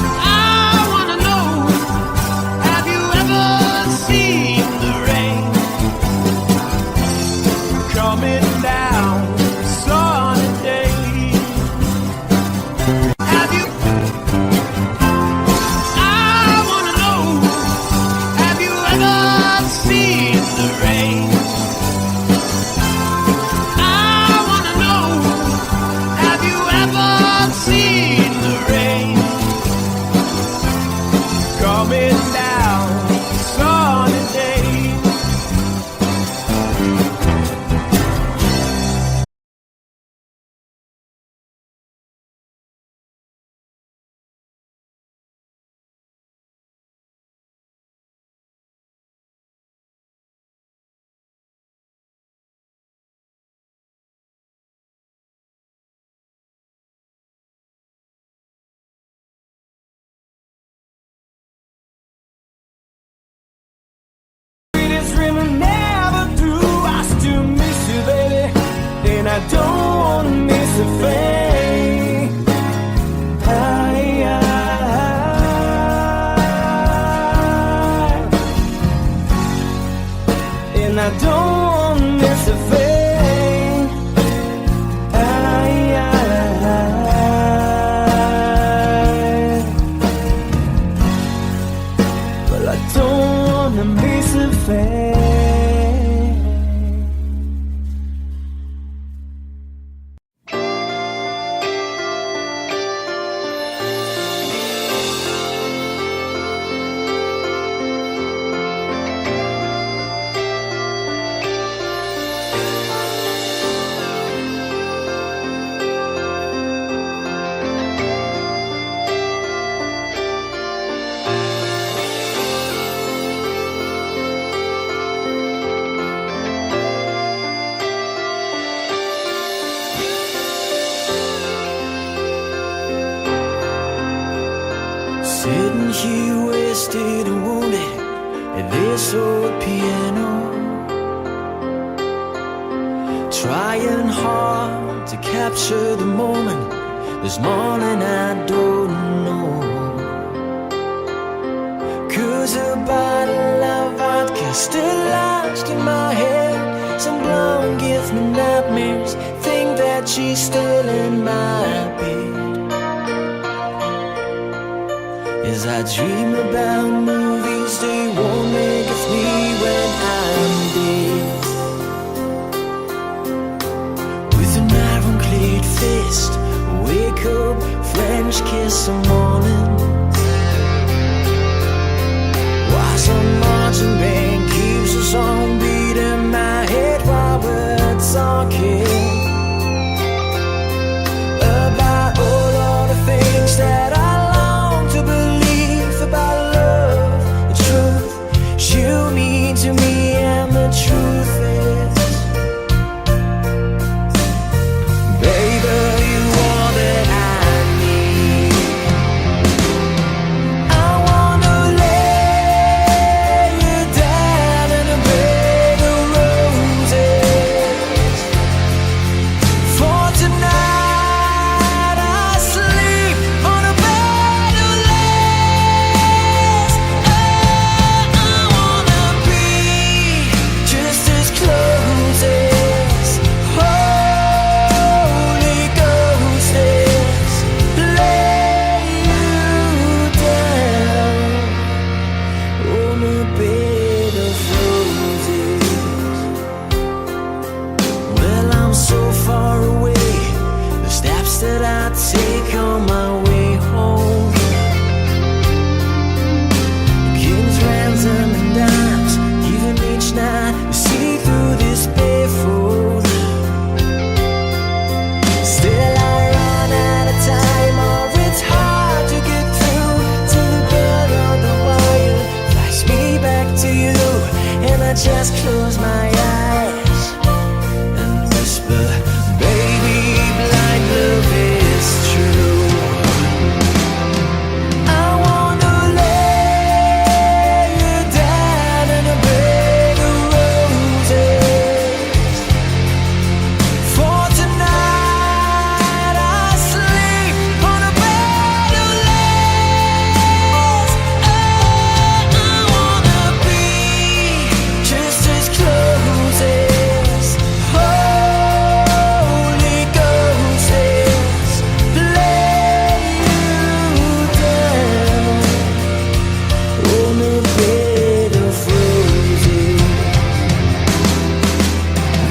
I wanna know, have you ever seen the rain? Coming down sunny day. Have you? I wanna know, have you ever seen the rain? I wanna know, have you ever seen the rain? Coming down sunny day. Sweetest dream I never through. I still miss you, baby, and I don't wanna miss a thing. And I don't wanna miss a thing. Well, I don't wanna miss a thing. Sitting here wasted and wounded at this old piano, trying hard to capture the moment. This morning I don't know, 'cause a bottle of vodka still lodged in my head. Some blonde gives me nightmares, think that she's still in my bed. As I dream about movies, they won't make us me when I'm dead. With an ironclad fist, wake up, French kiss some morning. While some marching band keeps us on beat in my head while we're talking about all the things that I long to believe about love, the truth you mean to me, and the truth is, baby, you are that I need. just close my eyes and whisper, baby, blind love is true. I wanna lay you down in a bed of roses. For tonight I sleep on a bed of lace. I wanna be just as close as Holy Ghost is. Lay you down on a bed of roses.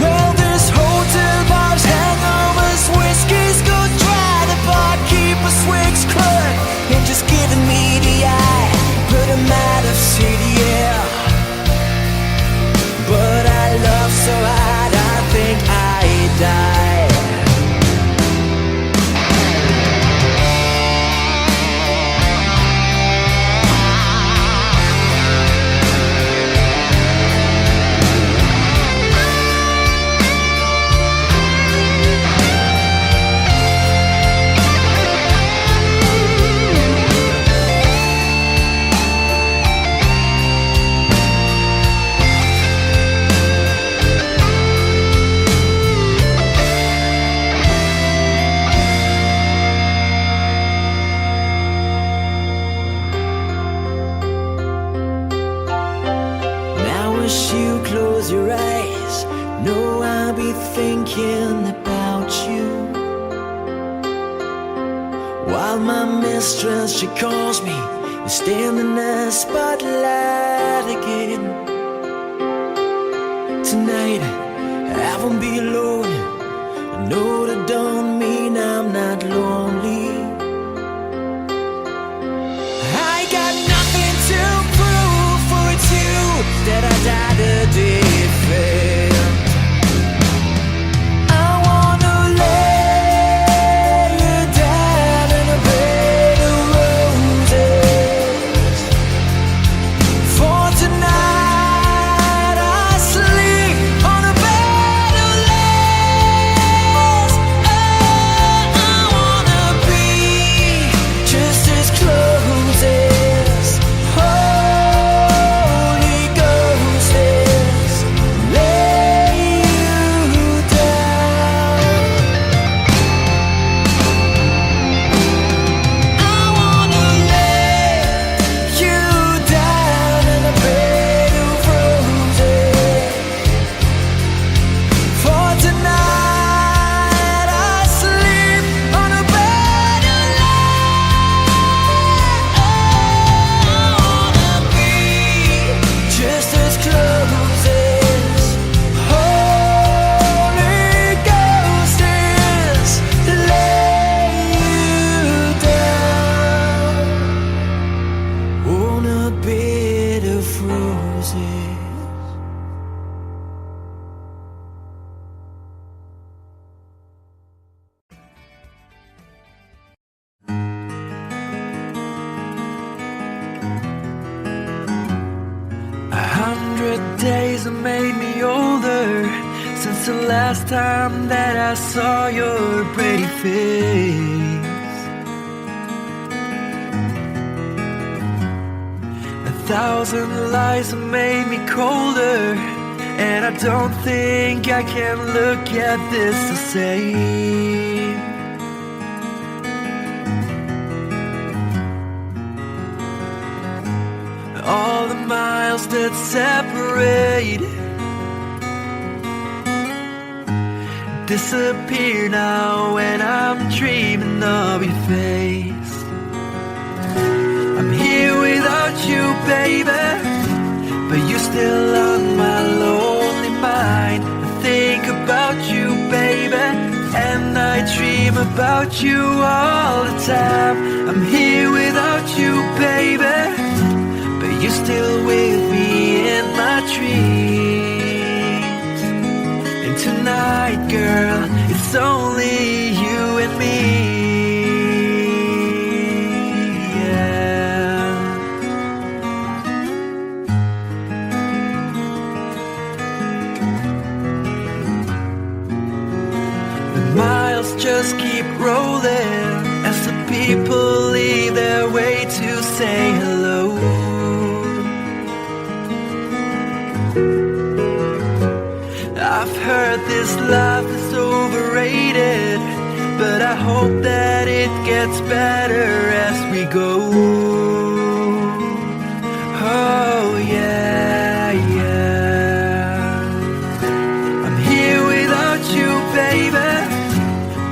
Well, this hotel bar's hangovers, whiskey's go dry. The barkeeper swigs clerk and just giving me the eye. Put him out of city, yeah. But I love so hard, I think I die. Now as you close your eyes, know I'll be thinking about you. While my mistress, she calls me, you stand in the spotlight again. Tonight, I won't be alone. I know that don't mean I'm not lonely. I got nothing to prove, for it's you that I died a defend. I wanna lay you down in a bed of roses. For tonight I sleep on a bed of lace. I wanna be just as close as Holy Ghost is. Lay you down. I wanna lay you down in a bed of roses. For tonight I sleep on a bed of lace. I wanna be just as close as Holy Ghost is. Lay you down on a bed of roses. A 100 days have made me older since the last time that I saw your pretty face. 1,000 lies have made me colder, and I don't think I can look at this the same. All the miles that separate disappear now when I'm dreaming of your face. I'm here without you, baby, but you're still on my lonely mind. I think about you, baby, and I dream about you all the time. I'm here without you, baby, but you're still with me in my dreams. And tonight, girl, it's only you and me. Yeah. that this life is overrated, but I hope that it gets better as we go. Oh yeah, yeah. I'm here without you, baby,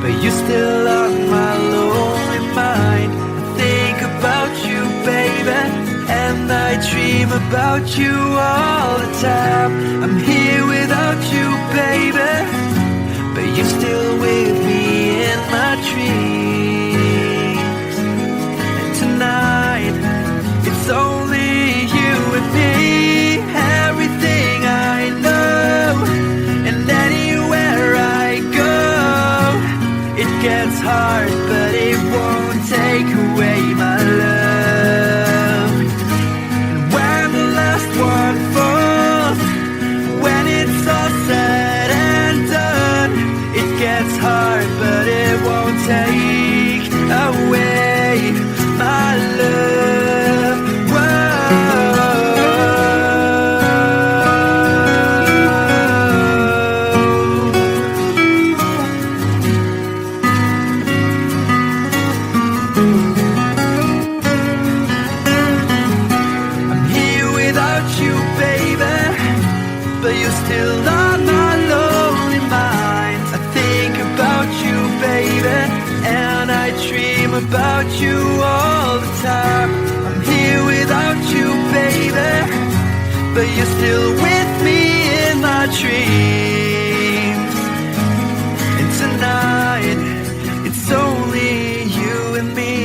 but you're still on my lonely mind. I think about you, baby, and I dream about you all the time. I'm here without you, baby, but you're still with me in my dreams. And tonight, it's only you and me. Everything I know, and anywhere I go, it gets hard, but it won't take away my love. And when the last one falls, when it's all said and done, it gets hard, but it won't take away my love. I'm here without you, baby, but you're still on my lonely mind. I think about you, baby, and I dream about you all the time. I'm here without you, baby, but you're still with me in my dreams. And tonight, it's only you and me.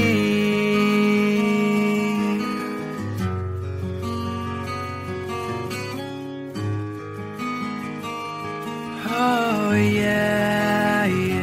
Oh yeah, yeah.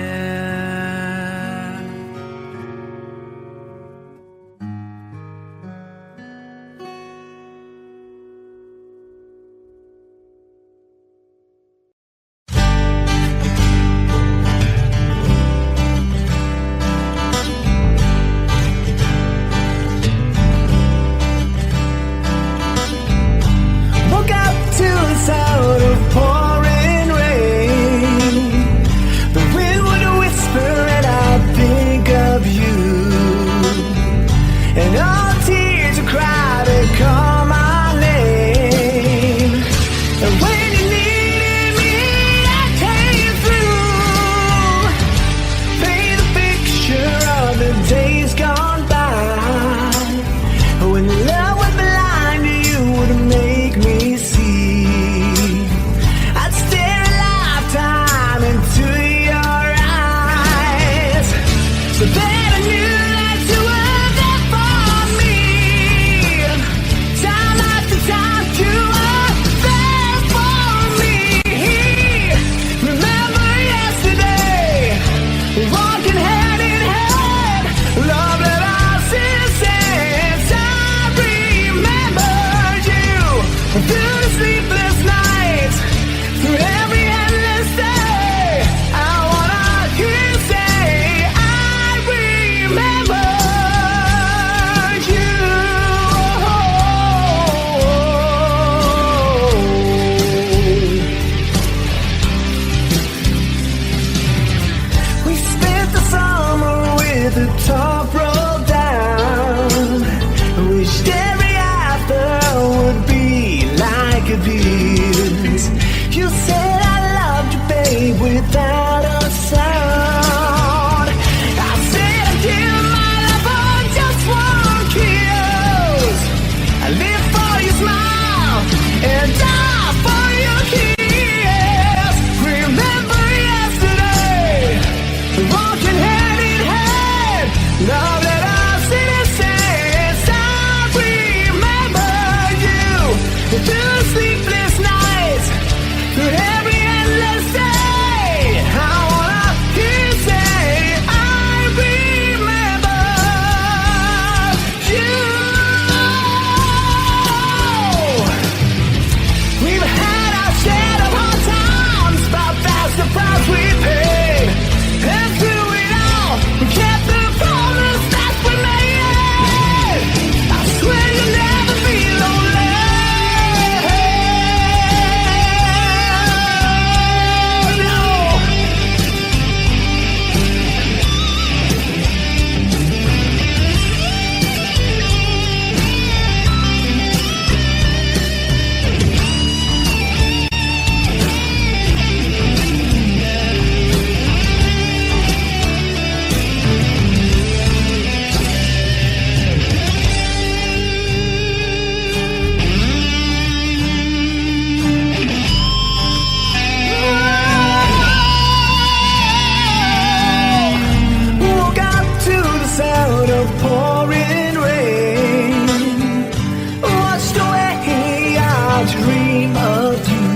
dream of you,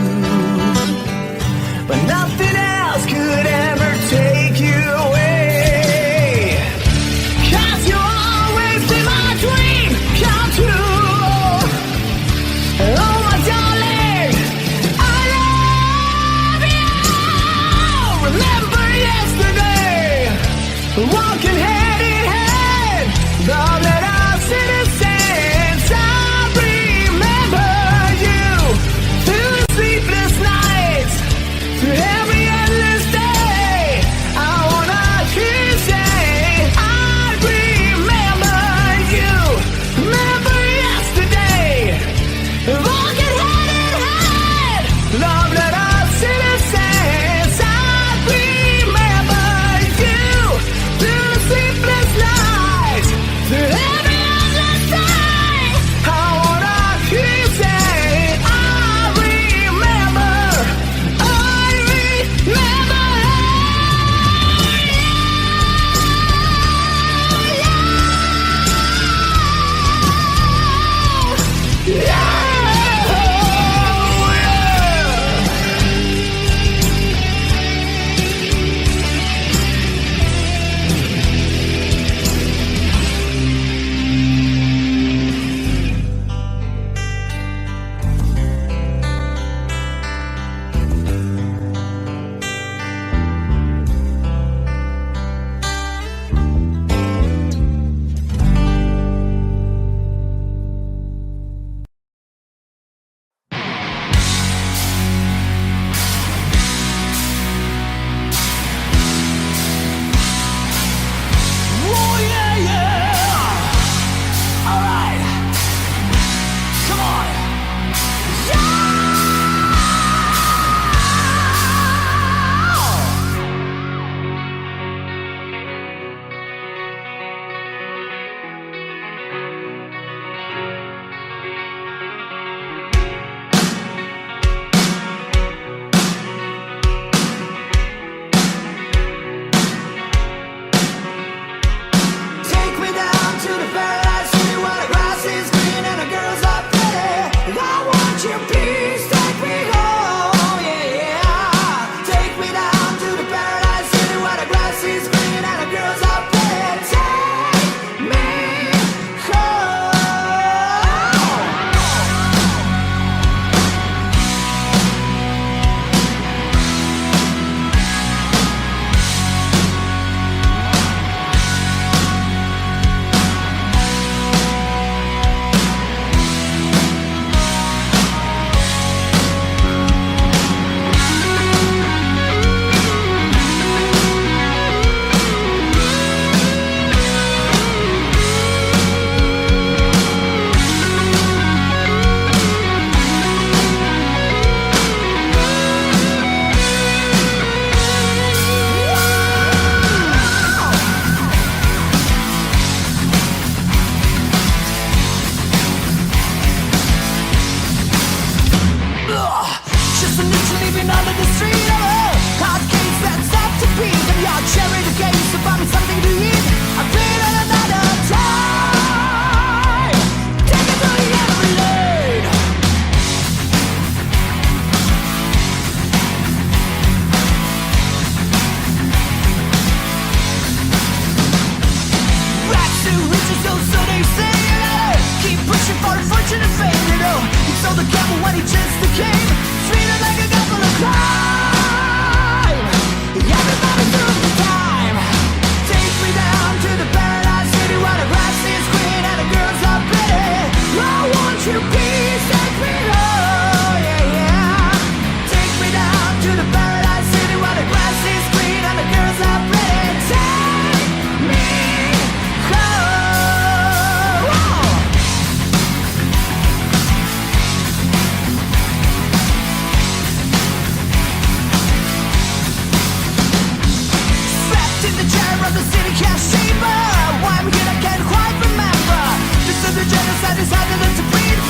but nothing else could ever take you away. 'Cause you always be my dream come true. Oh my darling, I love you. Remember yesterday, walking hand in hand, love that our citizens. I remember you through the sleepless nights, through every endless day. I wanna hear you say, I remember you. Remember yesterday, walking hand in hand, love that our citizens. I remember you through the sleepless nights, through every endless day. I wanna hear you say, I remember, I remember you. Yeah. Oh yeah, yeah. All right, come on. Take me down to the paradise city where the grass is green and the girls are pretty. I want your peace, take me home, yeah, yeah. Take me down to the paradise city where the grass is green and the girls are pretty. Take me home. Just an itch leaving under the street. Hard case that's up to beat. And your cherry the case to find me something to eat. I've been on another time. Take it to the end of the lane. Rags to riches, so they say. Keep pushing for fortune and fame, you know. He sold the camel when he just came. Sweeter like a gospel of crime. Everybody through the time. Take me down to the paradise city where the grass is green and the girls are pretty. I want your peace, take me home, yeah, yeah. Take me down to the paradise city where the grass is green and the girls are pretty. Take me home. Whoa. Trapped in the chair of the city cash chamber. Why I'm here I can't quite remember. This is the genocide is harder than to breathe.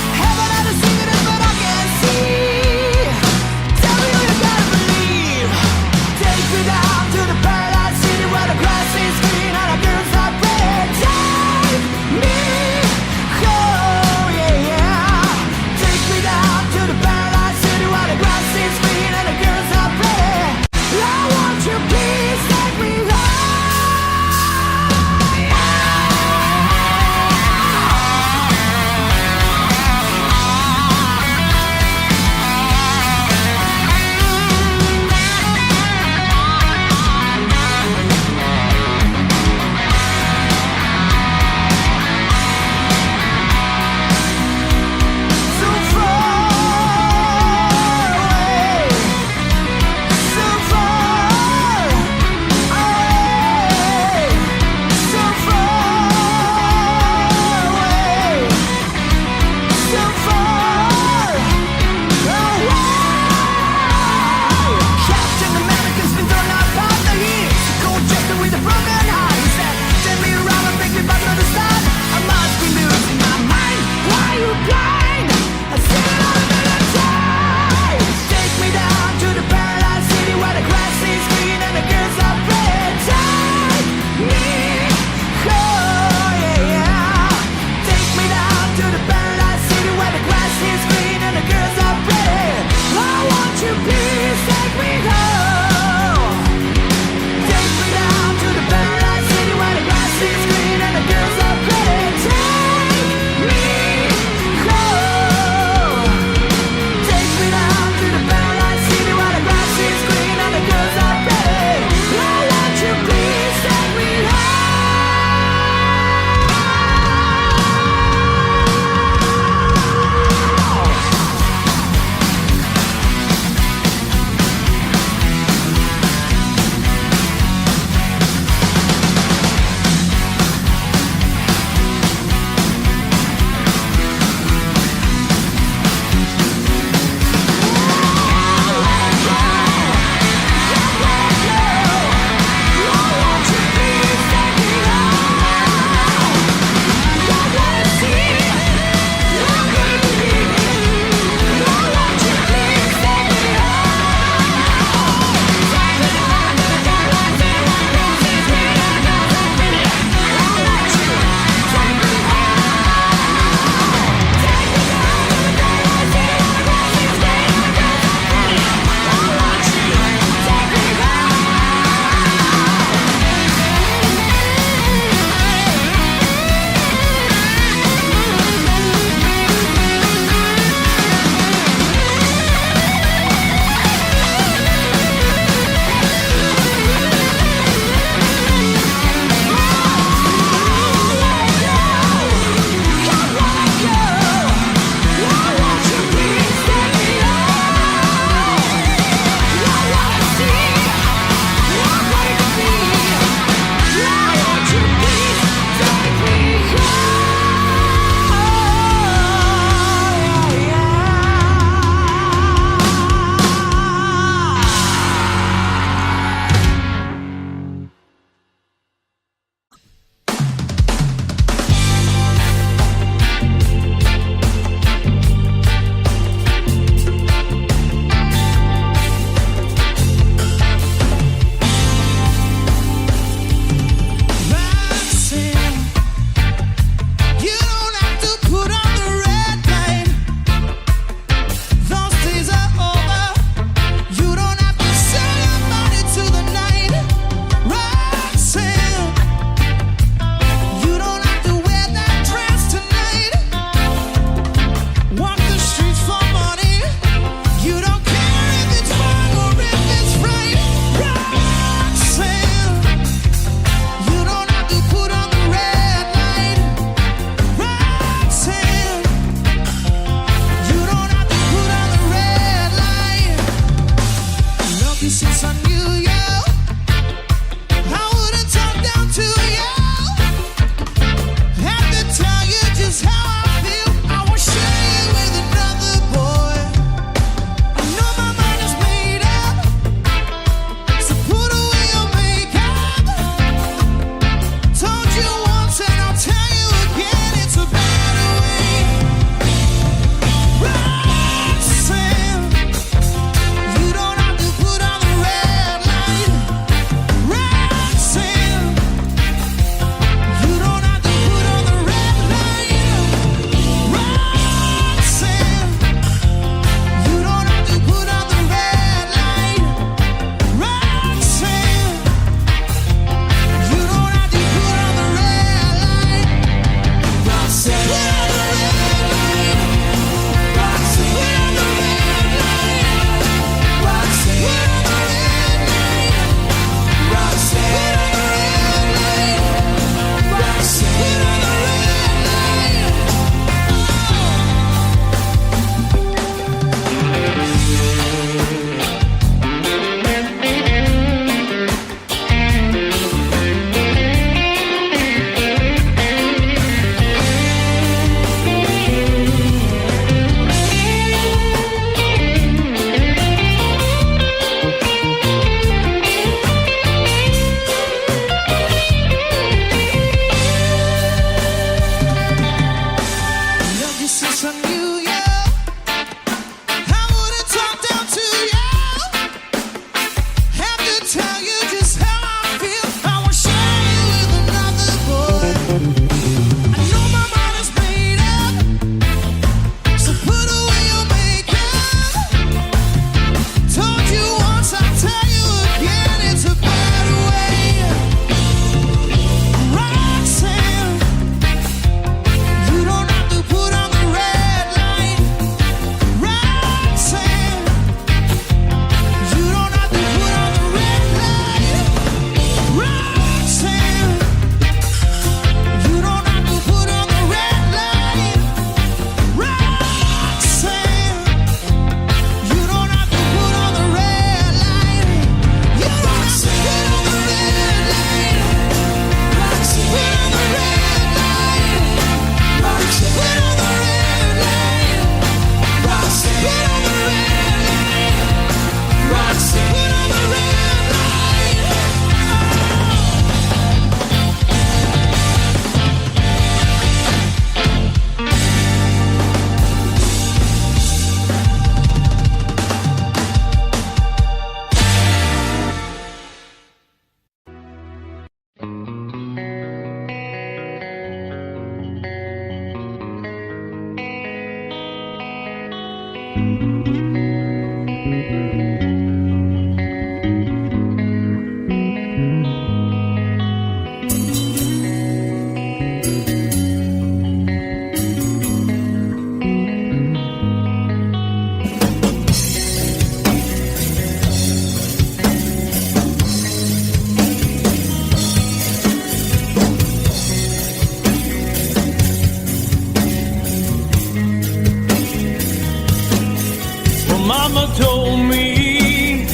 Mama told me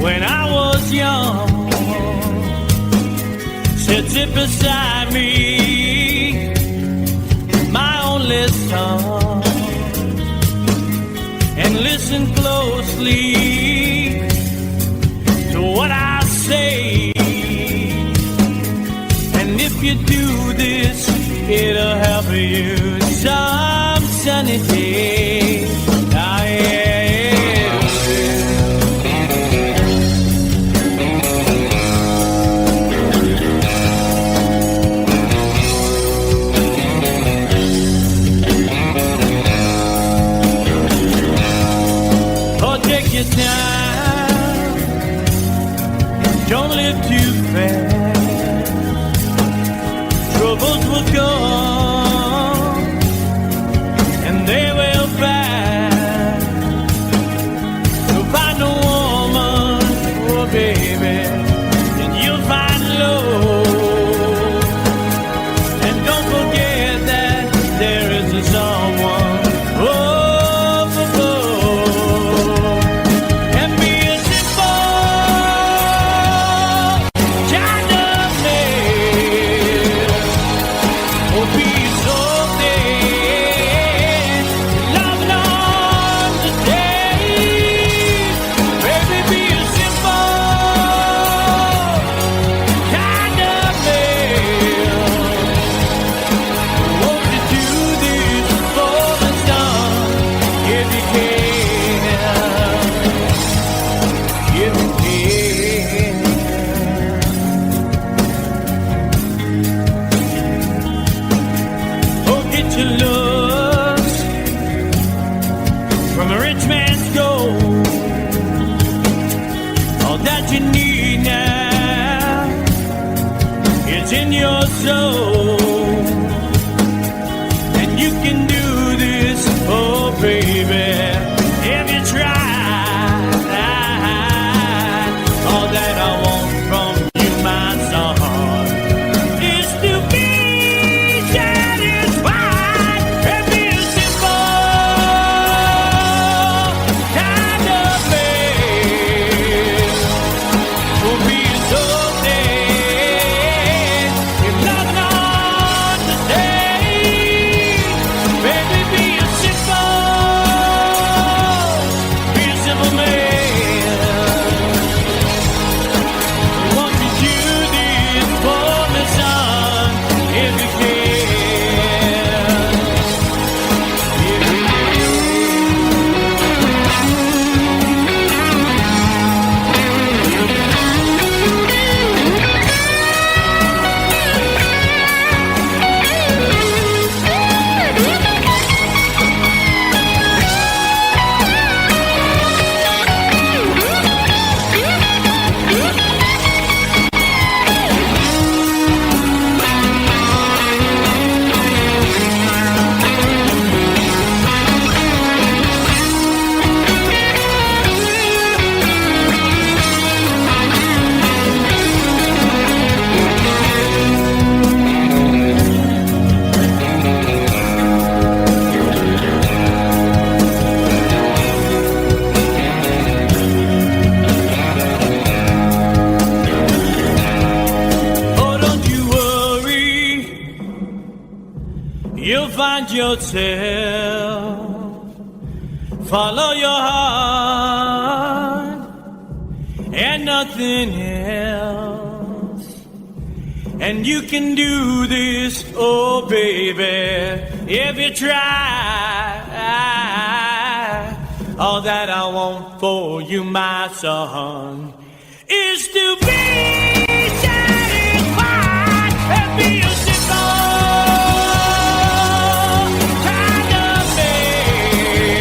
when I was young, said sit beside me, my only son, and listen closely to what I say. And if you do this, it'll help you some sunny day. Time. Don't live too fast. Troubles will come and they will pass. You'll find a woman, oh baby, and you'll find love. And don't forget that there is a someone. Yourself, follow your heart and nothing else, and you can do this, oh baby, if you try. All that I want for you, my son, is to be satisfied and be a simple kind of man.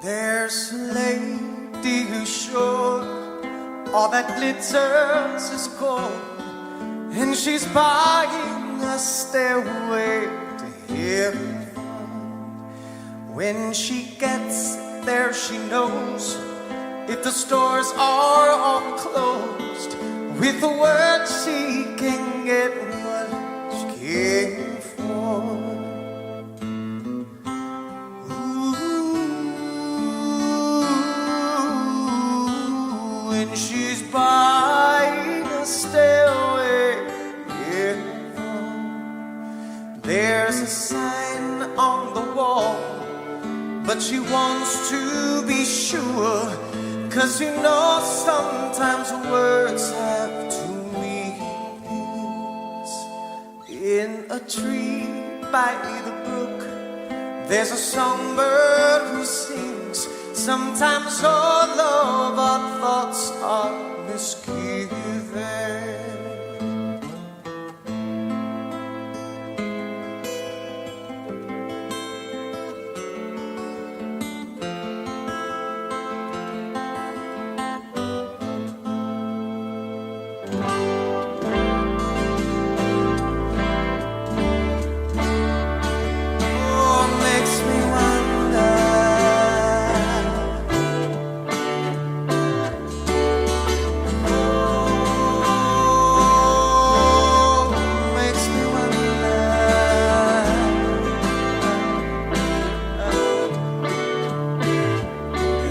There's a lady who's sure all that glitters is gold, and she's buying a stairway to heaven. When she gets there, she knows if the stores are all closed, with the word she can get what she came for. Ooh, when she's buying a stairway, yeah. There's a sign on the wall, but she wants to be sure, 'cause you know sometimes words have two meanings. In a tree by the brook, there's a songbird who sings. Sometimes all of our thoughts are misgiven.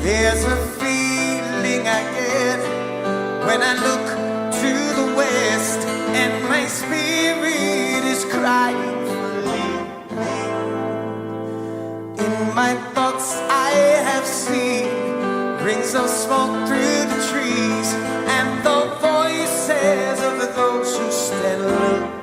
There's a feeling I get when I look to the west, and my spirit is crying for leaving. In my thoughts I have seen rings of smoke through the trees, and the voices of those who stand looking.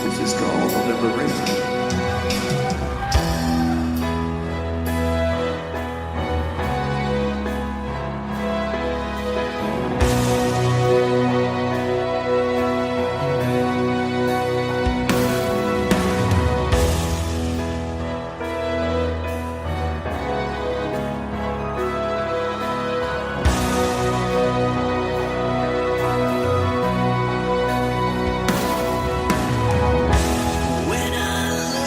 This is called liberation. When I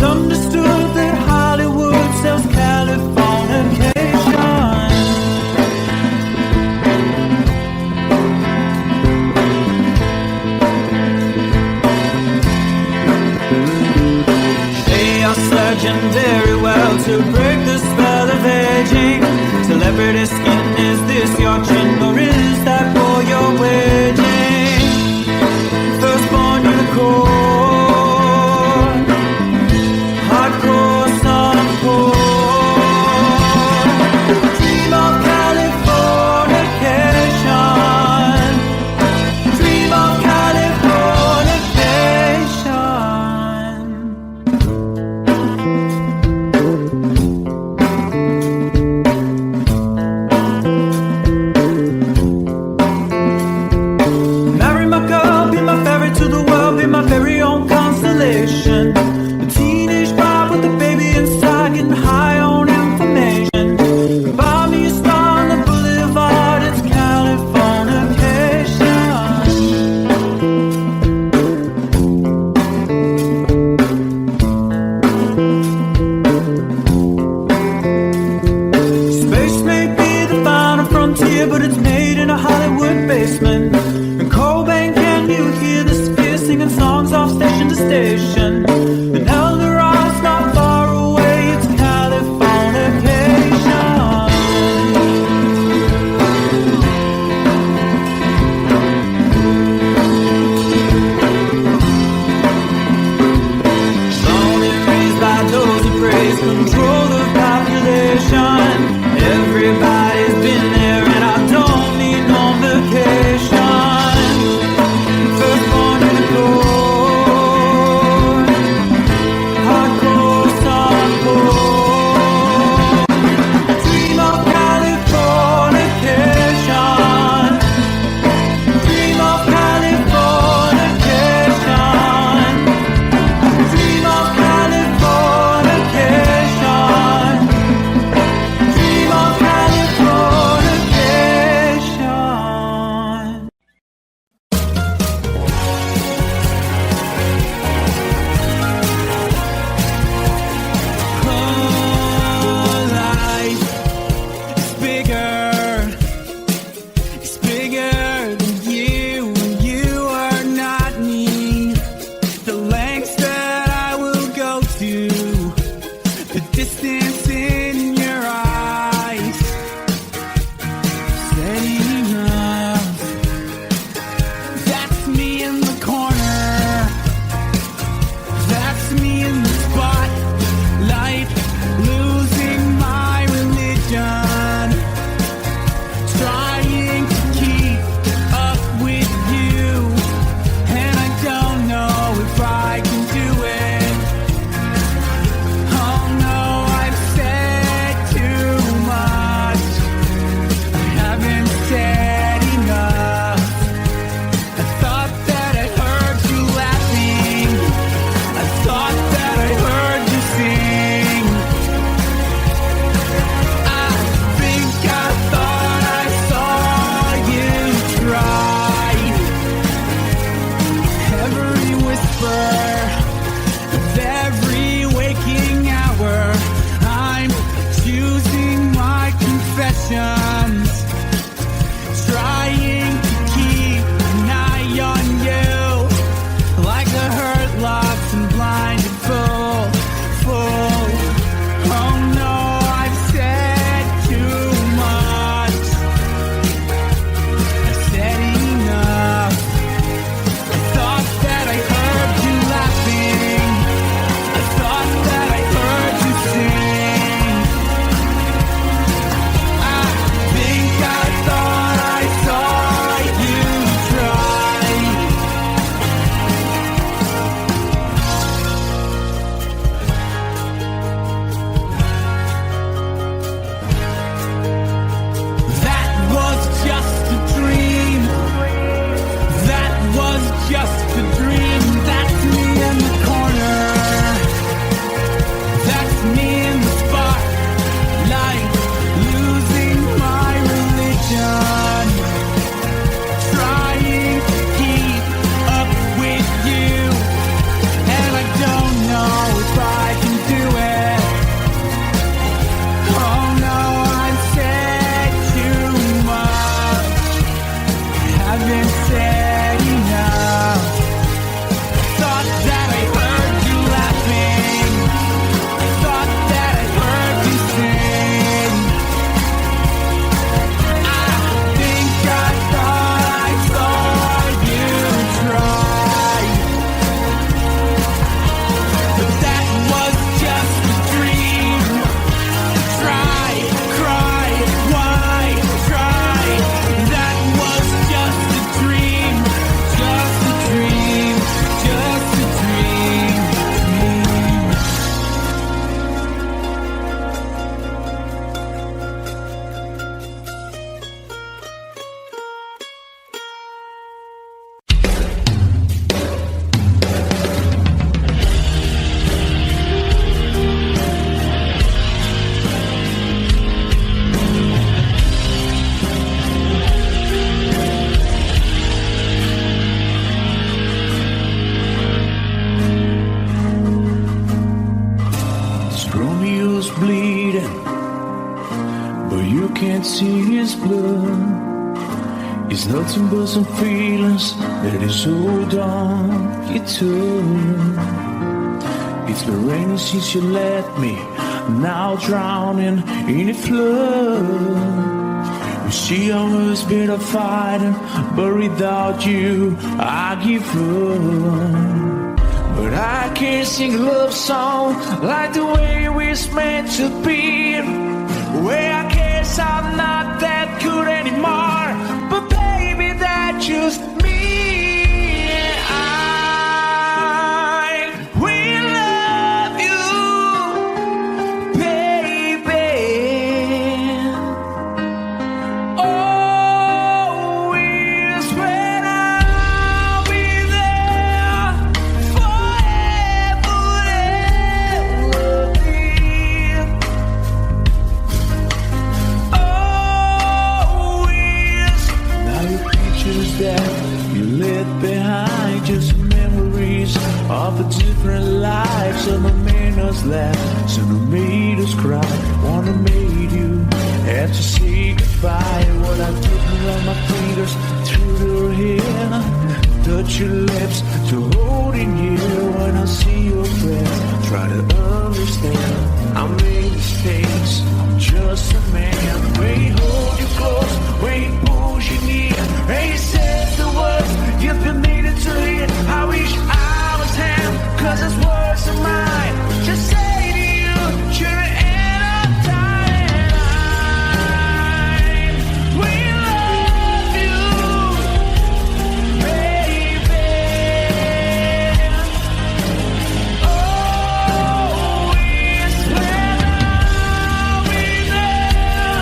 understood that Hollywood sells Californication. They are surgeon very well to break the spell of aging. Celebrity skin, is this your chin or is that for your waging? Firstborn unicorn, hardcore softcore. Dream of Californication. Dream of Californication. Marry my girl, be my ferry to the world, be my very own constellation. A teenage bride with a baby inside, getting high on information. Buy me a star on the boulevard, it's Californication. Space may be the final frontier, but it's made in a Hollywood basement. And Cobain, can you hear the sphere singing songs off station to station? And Eldorad's not far away, it's Californication. Born and raised by those who praise control the population. Everybody's been there and I don't need no vacation. Firstborn unicorn, hardcore softcore. Dream of Californication. Dream of Californication. Dream of Californication. Dream of Californication. Life is bigger. It's bigger than you, and you are not me. The lengths that I will go to, the distance in your eyes. Steady enough. That's me in the corner. That's me in the spotlight, losing my religion, trying to keep up with you, and I don't know if I can do it. Oh no, I've said too much. I haven't said enough. I thought that I heard you laughing. I thought that I heard you sing. I think I thought I saw you try. Every whisper of every waking hour, I'm choosing my confessions, trying to keep an eye on you, like a hurt, lost and blinded fool. Oh no, I've said too much. I've said enough. I thought that I heard you laughing. I thought that I heard you sing. I Romeo's bleeding, but you can't see his blood. It's nothing but some feelings that is hold on you to. It's been raining since you left me, now drowning in a flood. You see I was better fighting, but without you I give up. But I can't sing a love song like the way we're meant to be. Well, I guess I'm not that good anymore, but baby, that's just me. I will love you, baby. Always when I'll be there forever and ever. Always. Now your pictures that you left behind, just memories of a different life. Some have made us laugh, some have made us cry. One have made you have to say goodbye. What I took around my fingers through your hair, touch your lips to holding you. When I see your face, try to understand. I made mistakes, I'm just a man. When he hold you close, when he pulls you near, and he says the words you've been needing to hear. I wish I was him, 'cause his words are mine. Just say to you, you're the end of time. We love you, baby. Always when I'll be there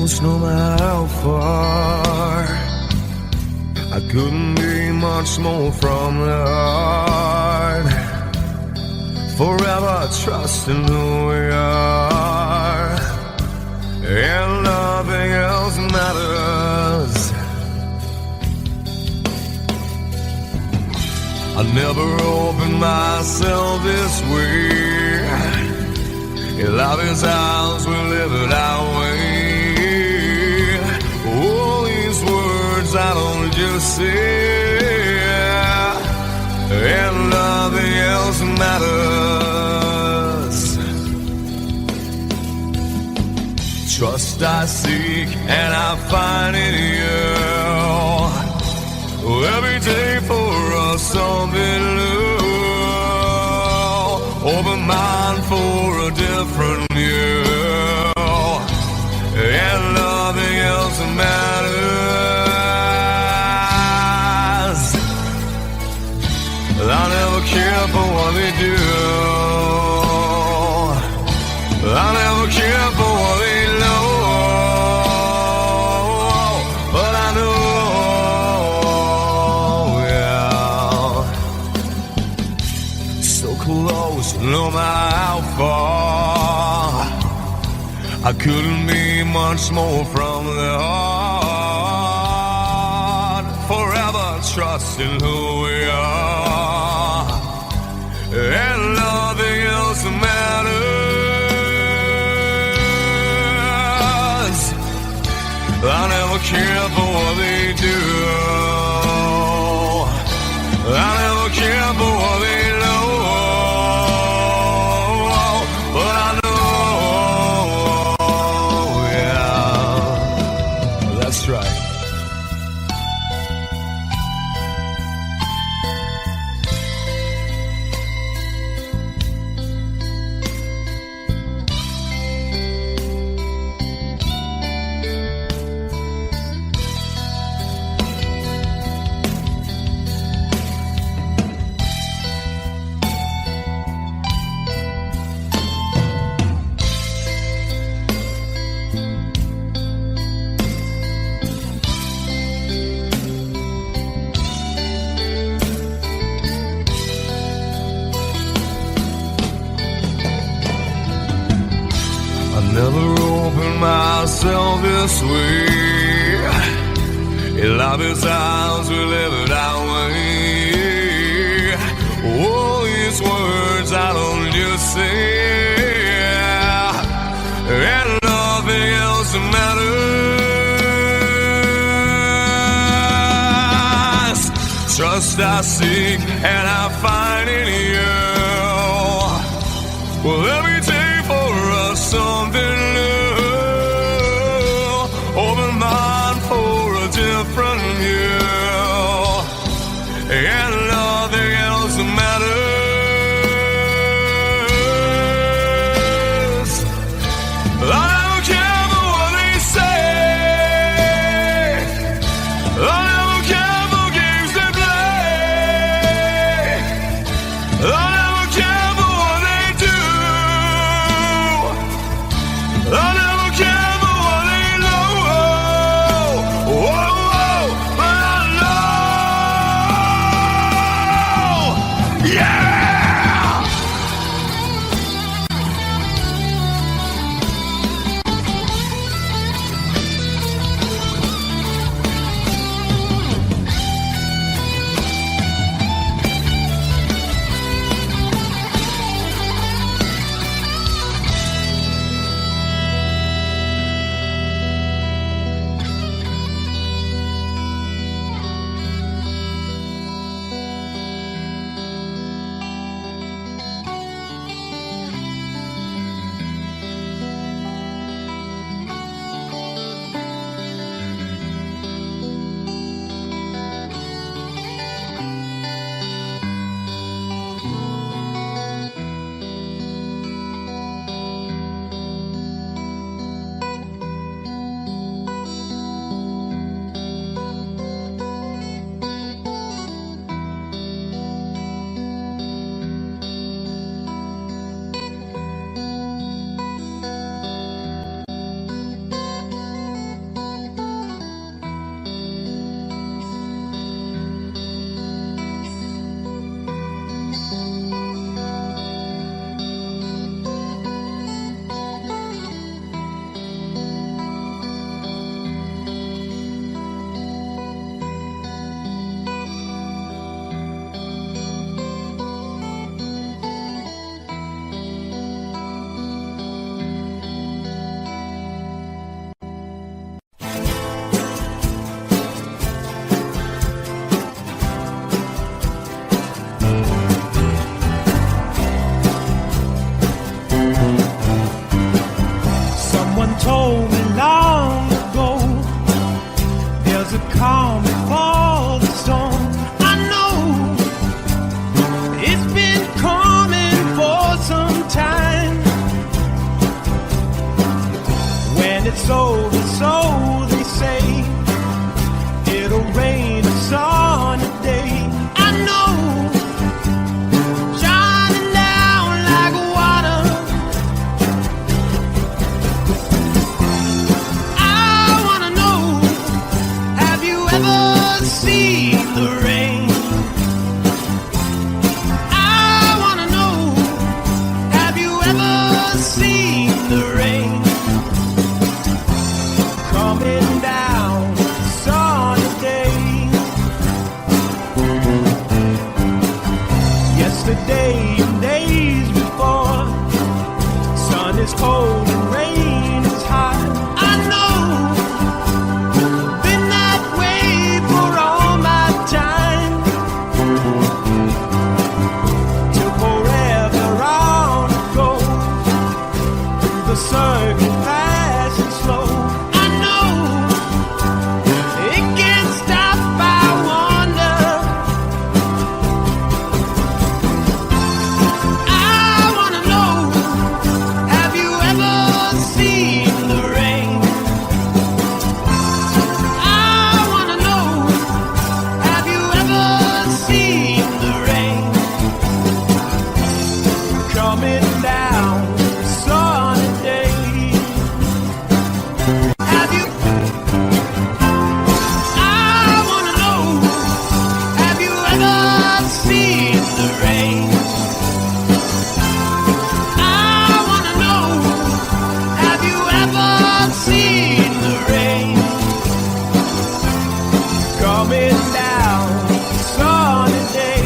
close, no matter how far. I couldn't be much more from the heart. Forever trusting who we are, and nothing else matters. I never opened myself this way. In love is ours, we live it our way. All these words I don't just say, and nothing else matters. Trust I seek and I find in you. Every day for us something new. Open mind for a different view, and nothing else matters. I never care for what they do. I never care for what they know. But I know, yeah, so close, no matter how far. I couldn't be much more from the heart. Forever trusting who we are, and nothing else matters. I never care for what they do. I never care for what they know. But I know, yeah, that's right. Never opened myself this way. In love is ours, we live it our way. All these words I don't just say, and nothing else matters. Trust I seek and I find in you. Well, every day for us something new. Open mind for a different view, and nothing else matters. I don't care for what they say. I don't care for games they play. I never care for what they do. I never care for what they know. Whoa, whoa, but I know. Yeah! yesterday and days before. Sun is cold and rain is hot. I know, been that way for all my time. Till forever on it goes, through the circuit fast and slow. I know, it can't stop, I wonder. I wanna know, have you ever seen the rain? I wanna know, have you ever seen the rain? Coming down sunny day. Have you? I wanna know, have you ever seen the rain? I wanna know, have you ever seen the rain? Coming down sunny day.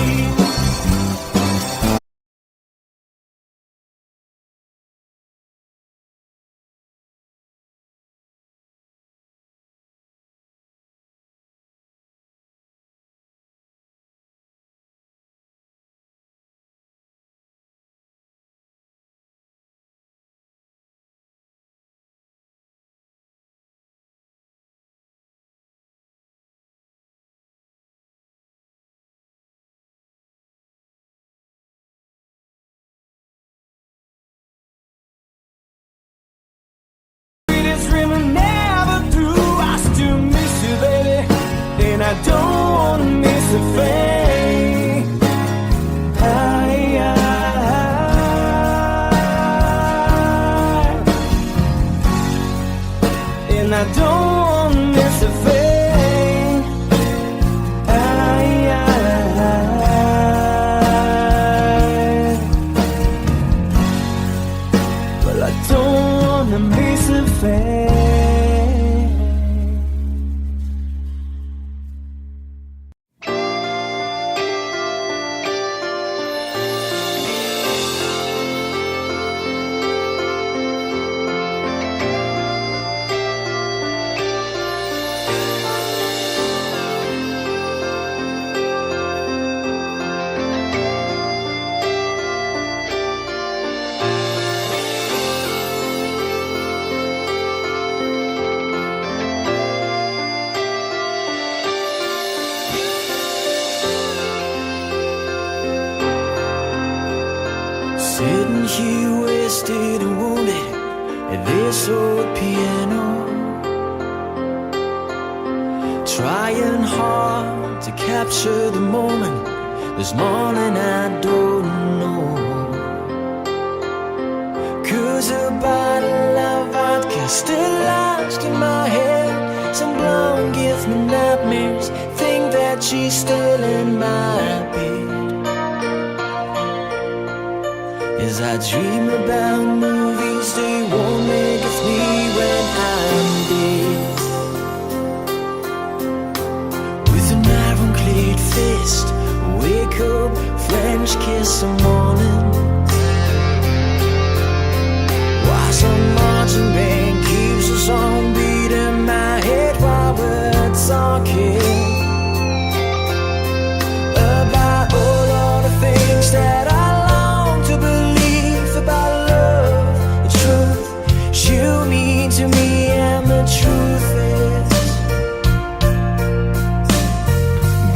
Sweetest dream I never through. I still miss you, baby, and I don't wanna miss a thing. And I don't wanna miss a thing. Well, I don't wanna miss a thing. Sitting here wasted and wounded at this old piano, trying hard to capture the moment. This morning I don't know, 'cause a bottle of vodka still lodged in my head. Some blonde gives me nightmares, think that she's still in my bed. As I dream about movies, they won't make it me when I'm dead. With an ironclad fist, wake up, French kiss some morning. Why some marching band keeps us on beat in my head while we're talking about all of the things that I long to believe about love, the truth you mean to me, and the truth is,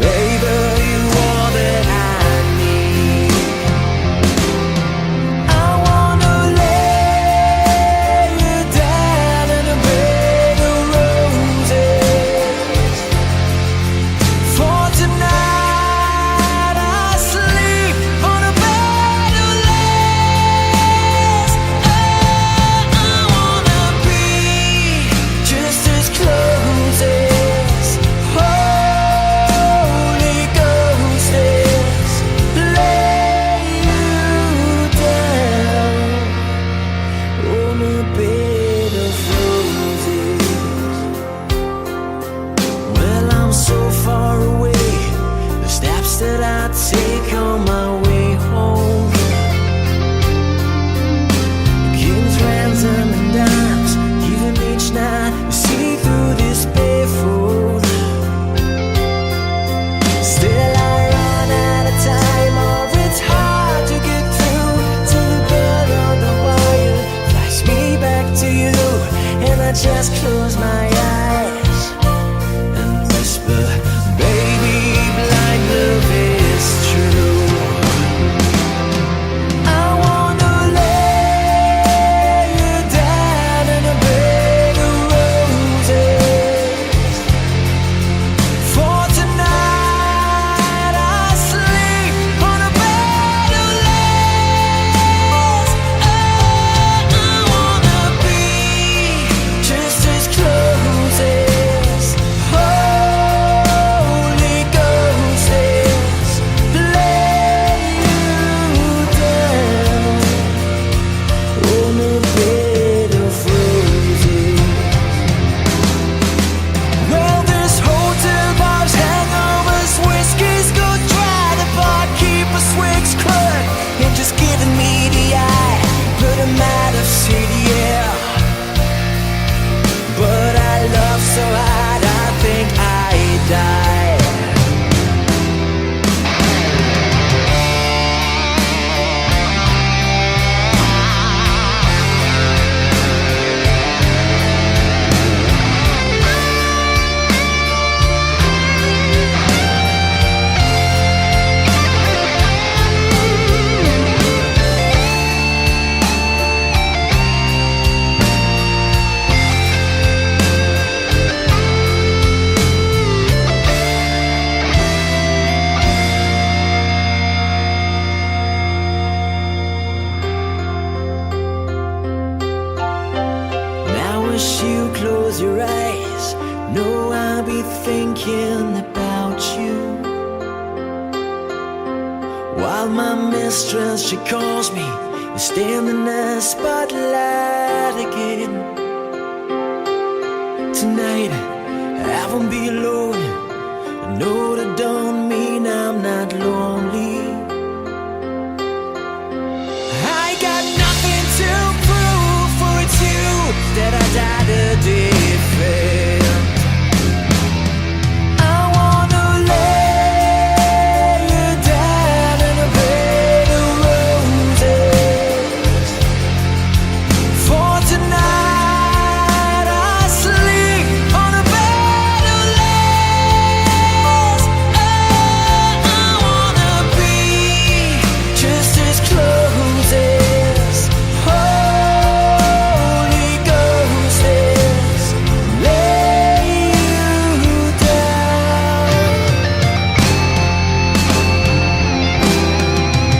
baby, you all that I need. Once you close your eyes, know I'll be thinking about you. While my mistress, she calls me, you stand in the spotlight again. Tonight, I won't be alone. I know that don't mean I'm not lonely. I got nothing to prove, for it's you that I died a defend. I wanna lay you down in a bed of roses. For tonight I sleep on a bed of lace. Oh, I wanna be just as close as Holy Ghost is. Lay you down.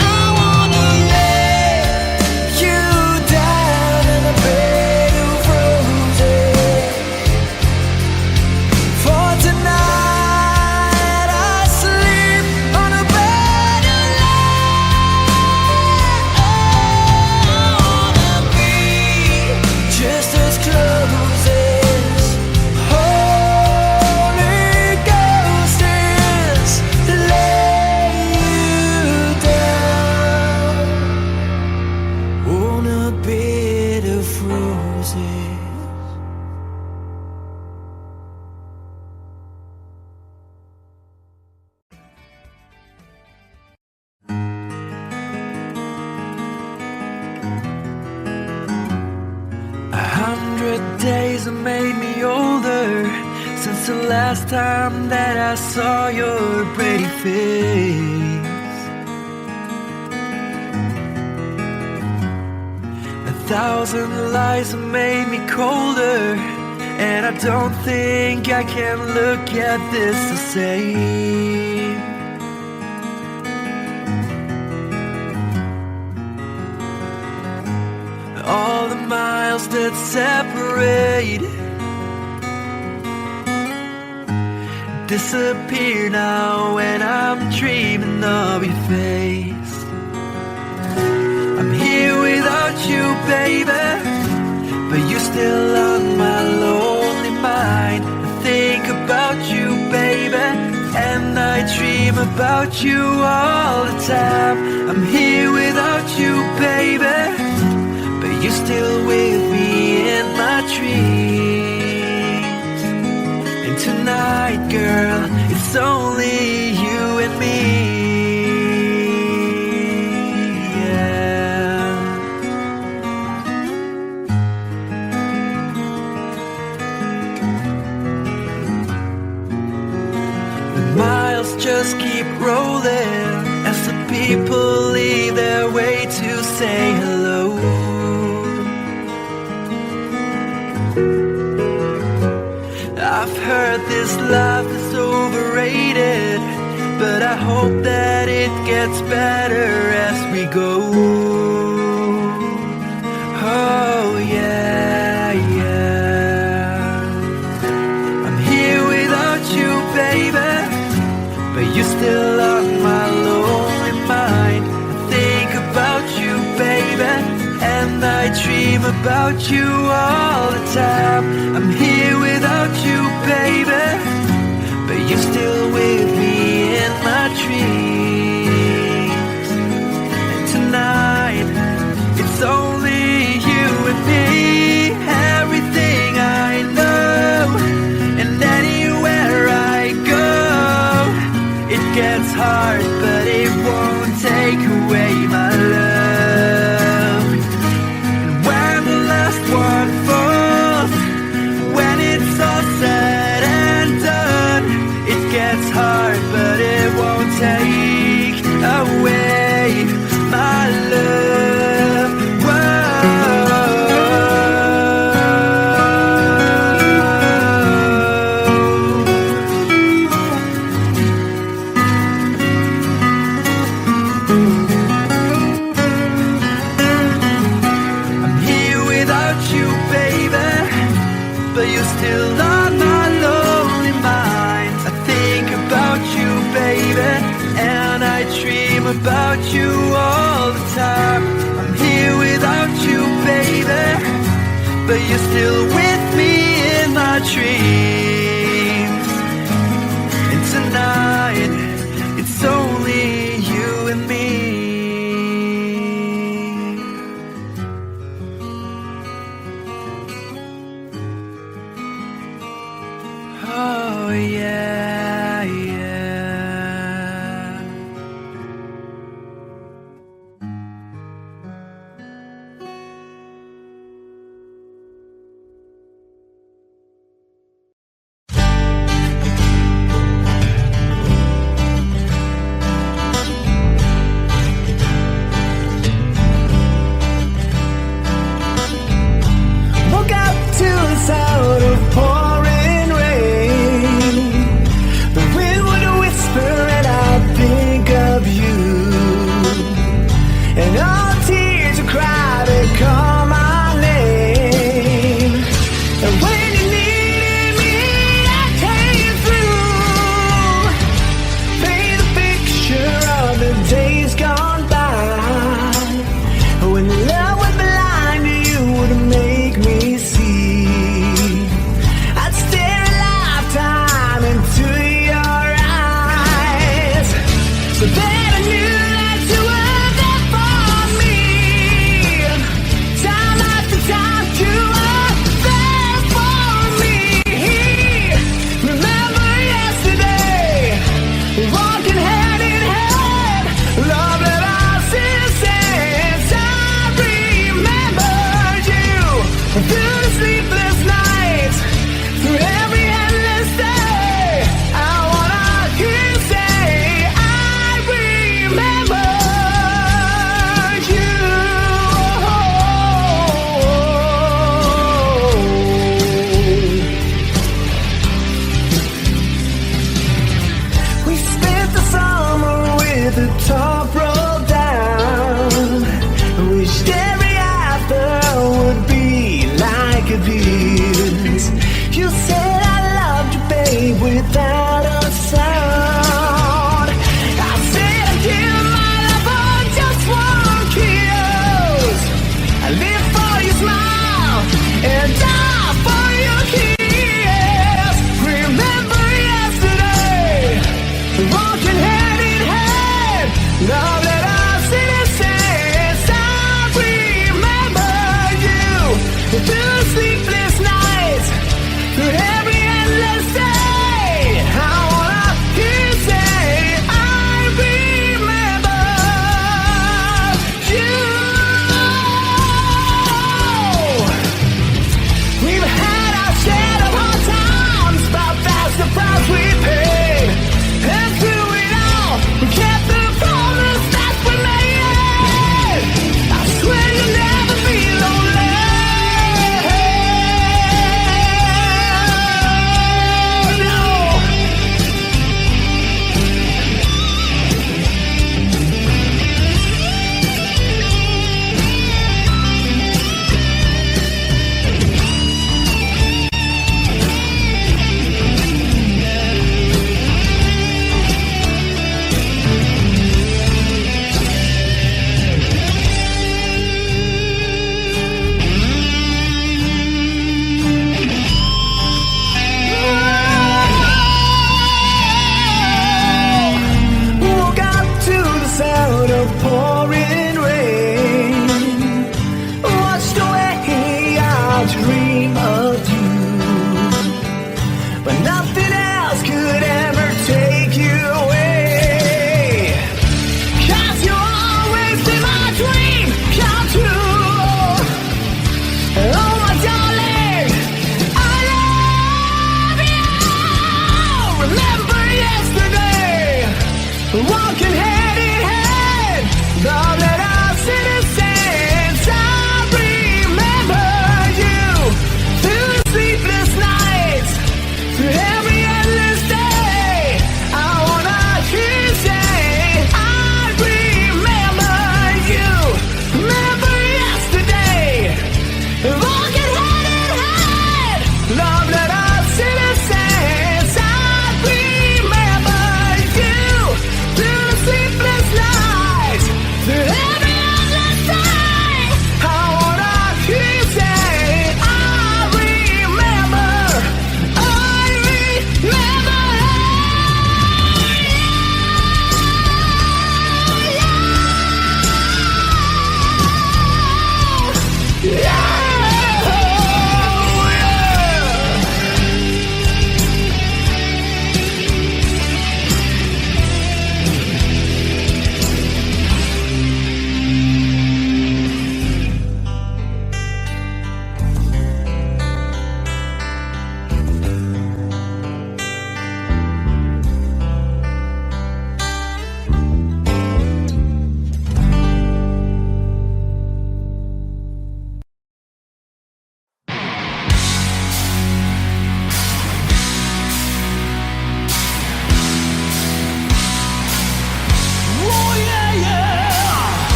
I wanna lay you down in a bed of roses. For tonight I sleep on a bed of lace. I wanna be just as close as Holy Ghost is. Lay you down on a bed of roses. A 100 days have made me older since the last time that I saw your pretty face. 1,000 lies have made me colder, and I don't think I can look at this the same. All the miles that separate disappear now when I'm dreaming of your face. I'm here without you, baby, but you're still on my lonely mind. I think about you, baby, and I dream about you all the time. I'm here without you, baby, but you're still with me in my dreams. And tonight, girl, it's only you and me. Yeah. The miles just keep rolling as the people leave their way to say hello. I've heard this life is overrated, but I hope that it gets better as we go. Oh yeah, yeah. I'm here without you, baby, but you're still on my lonely mind. I think about you, baby, and I dream about you all the time. I'm here without you, baby, but you're still with me in my dreams. And tonight, it's only you and me. Everything I know, and anywhere I go, it gets hard, but it won't take away my love. And when the last one falls, when it's all said and done, it gets hard, but it won't take away my love. I'm here without you, baby, all the time. I'm here without you, baby, but you're still with me in my dreams. And tonight, it's only you and me. Oh yeah, yeah.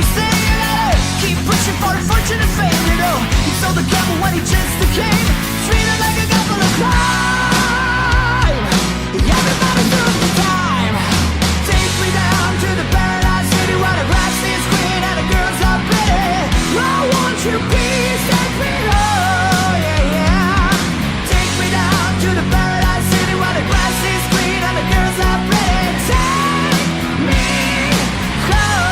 you say you gotta keep pushing for the fortune and fame, you know. He sold the gamble when he just came, treated like a guy full of crime. Everybody knows the time. Take me down to the paradise city where the grass is green and the girls are pretty. I want you, please take me home, yeah, yeah. Take me down to the paradise city where the grass is green and the girls are pretty. Take me home.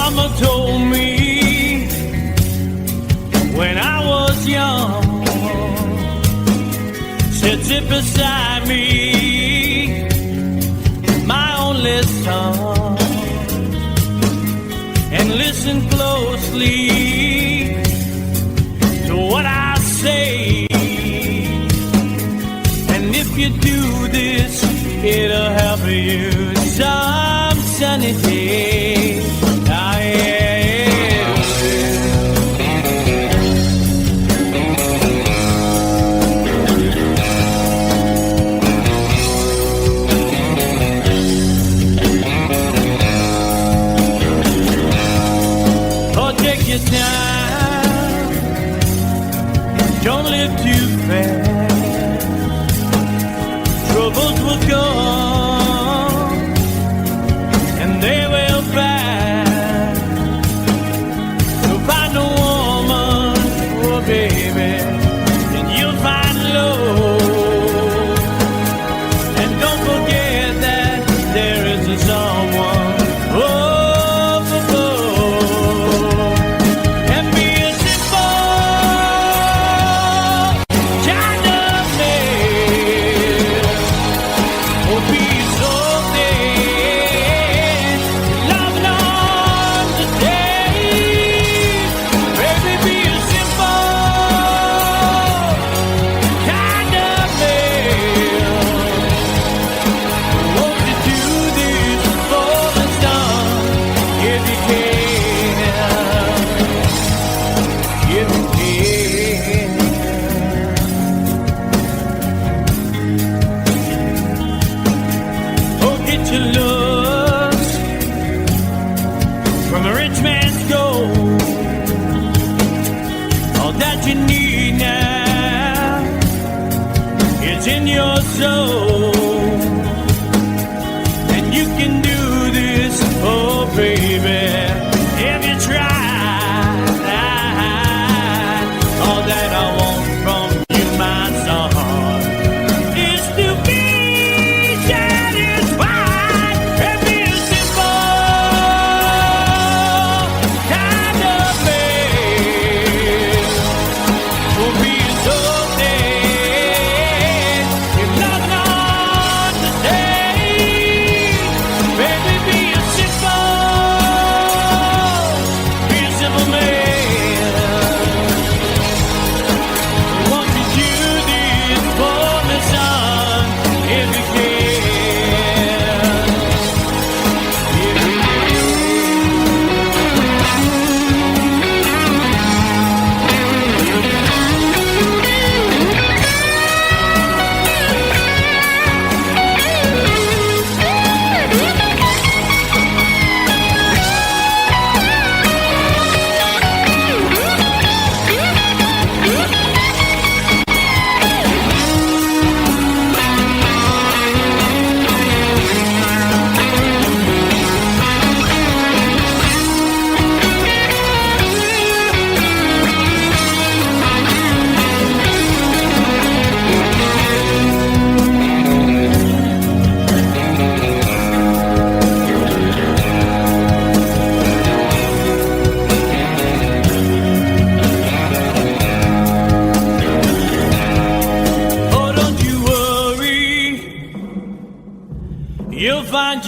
Mama told me when I was young, said sit beside me, my only son, and listen closely to what I say. And if you do this, it'll help you some sunny day. Ah, yeah. Your time, don't live too fast. Troubles will come and they will pass. You'll find a woman, oh baby, and you'll find love. And don't forget that there is a someone. Oh,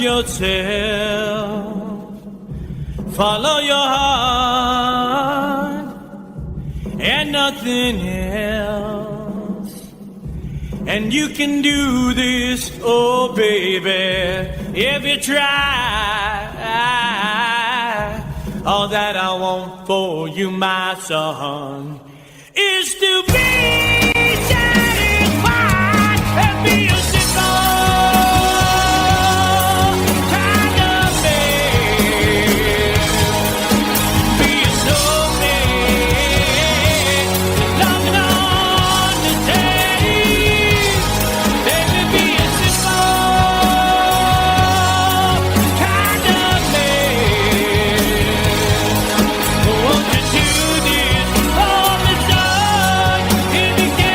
yourself, follow your heart and nothing else, and you can do this, oh baby, if you try. All that I want for you, my son, is to be satisfied and be a if you can.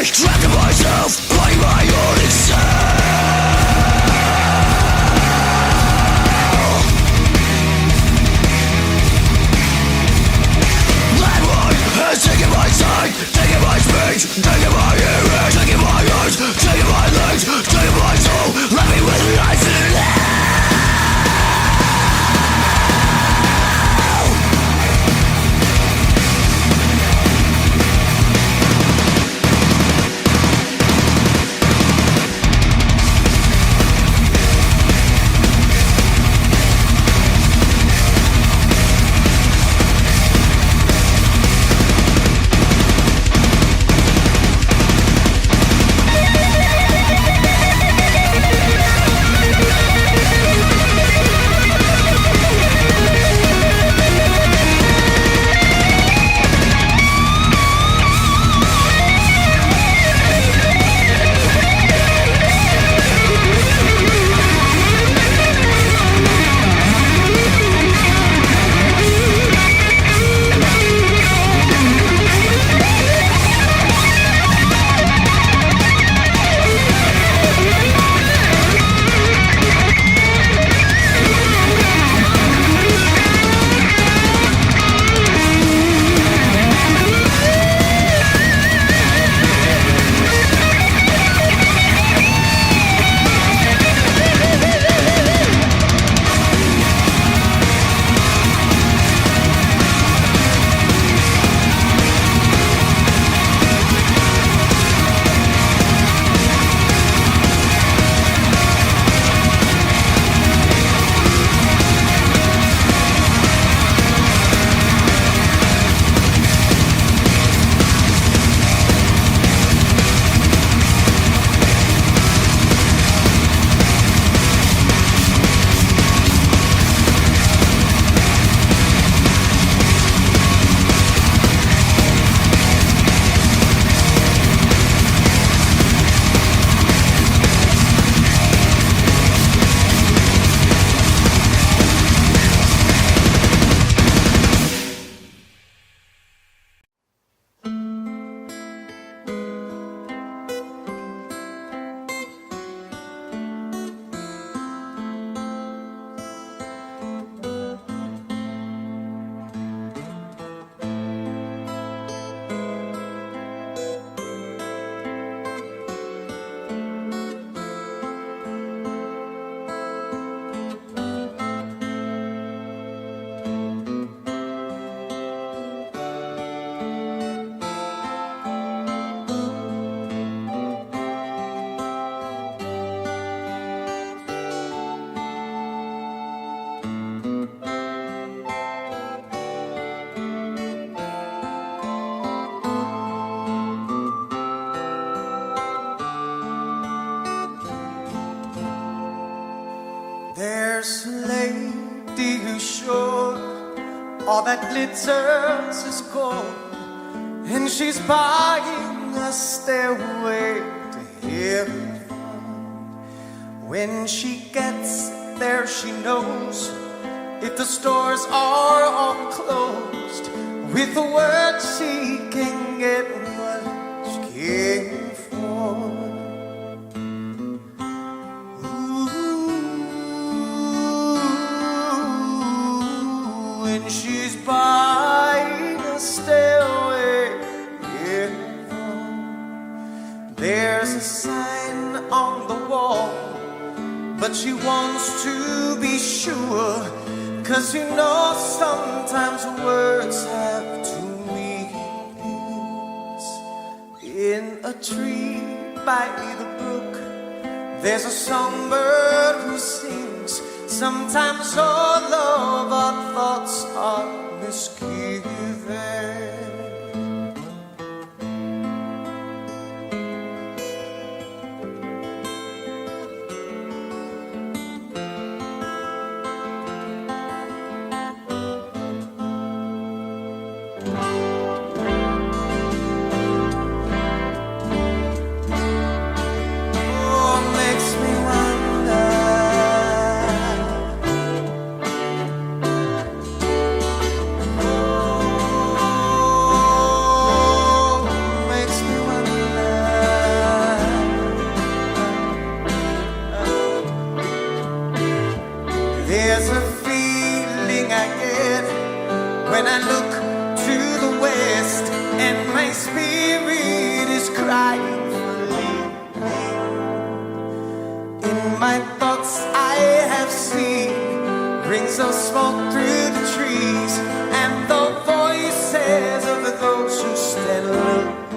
trapped in myself, by my own taking my time, taking my speech, taking my ears, taking my eyes, taking my legs, taking my soul, let me with life in hell. There's a lady who's sure all that glitters is gold, and she's buying a stairway to heaven. When she gets there, she knows if the stores are all closed, with a word she can get what she came for. She's buying a stairway in heaven. There's a sign on the wall, but she wants to be sure, 'cause you know sometimes words have two meanings. In a tree by the brook, there's a songbird who sings. Sometimes all of our thoughts are misgiven. my thoughts I have seen, rings of smoke through the trees, and the voices of those who stand alone.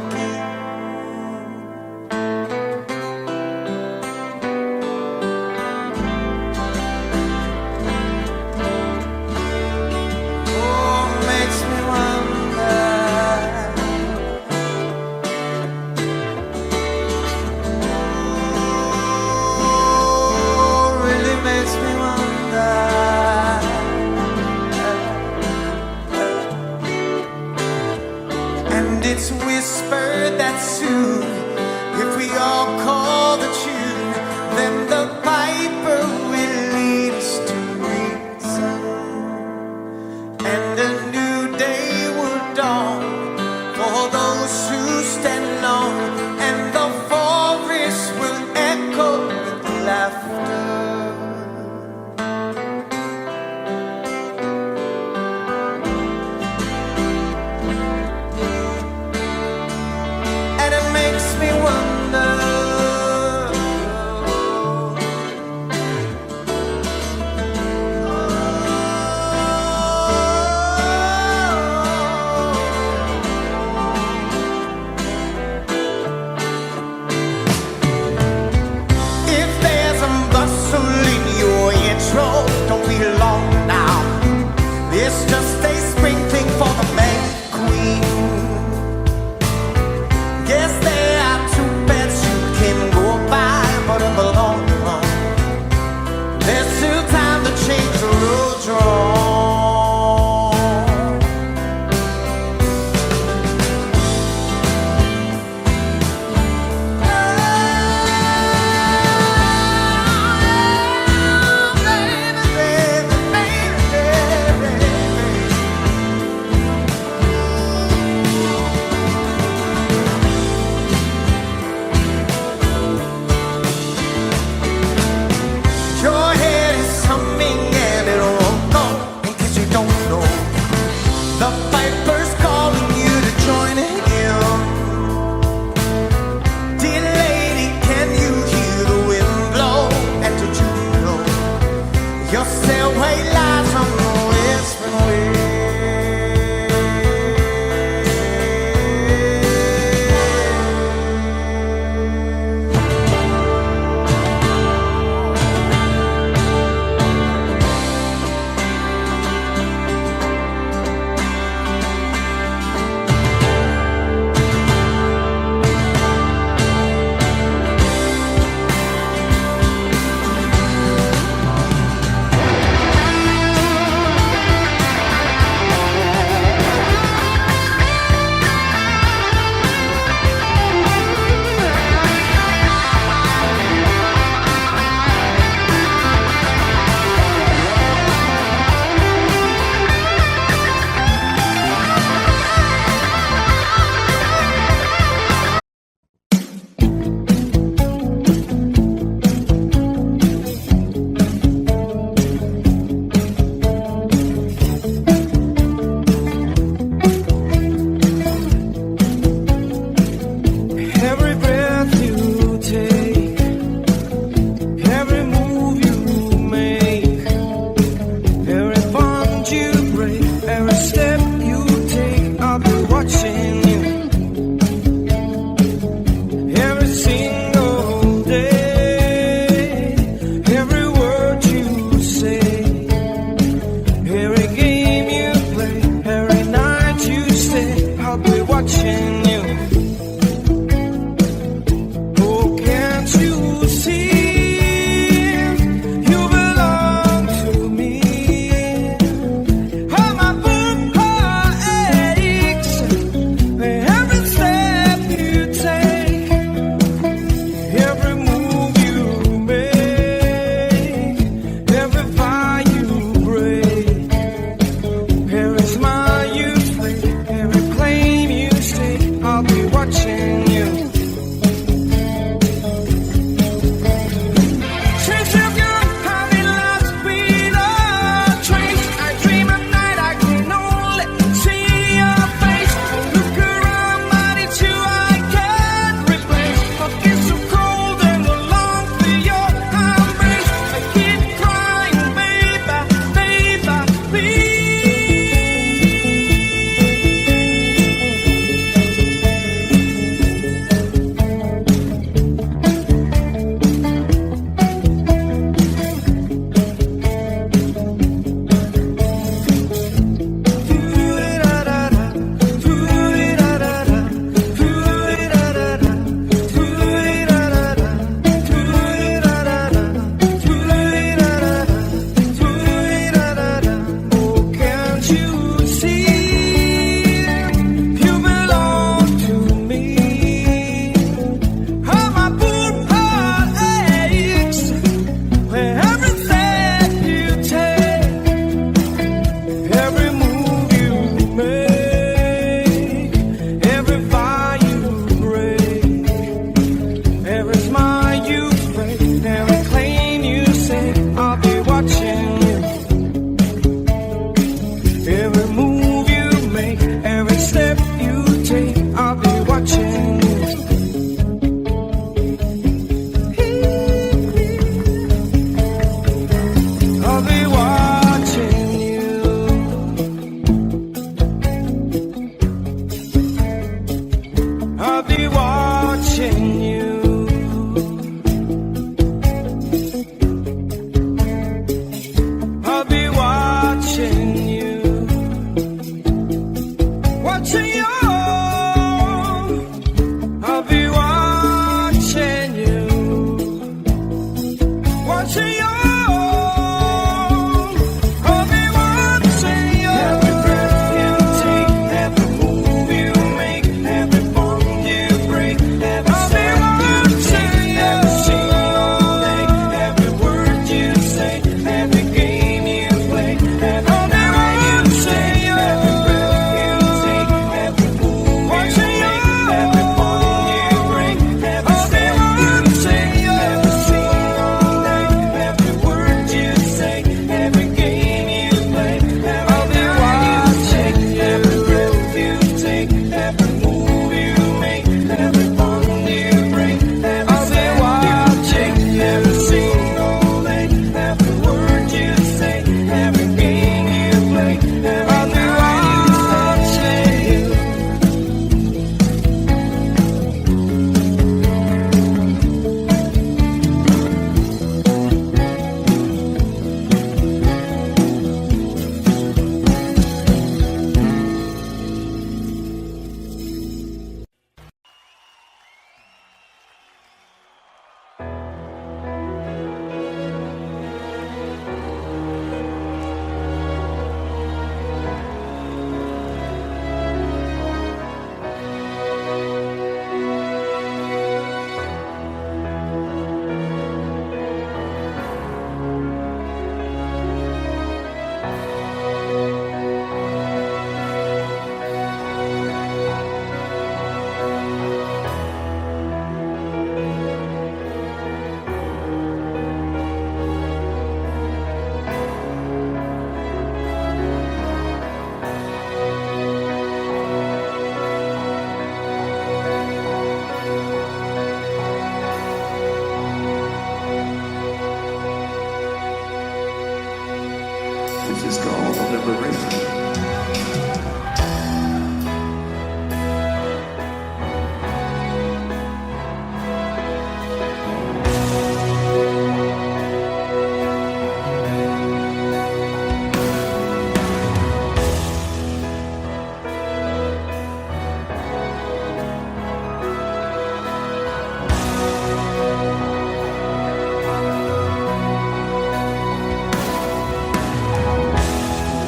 is called liberation.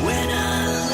When I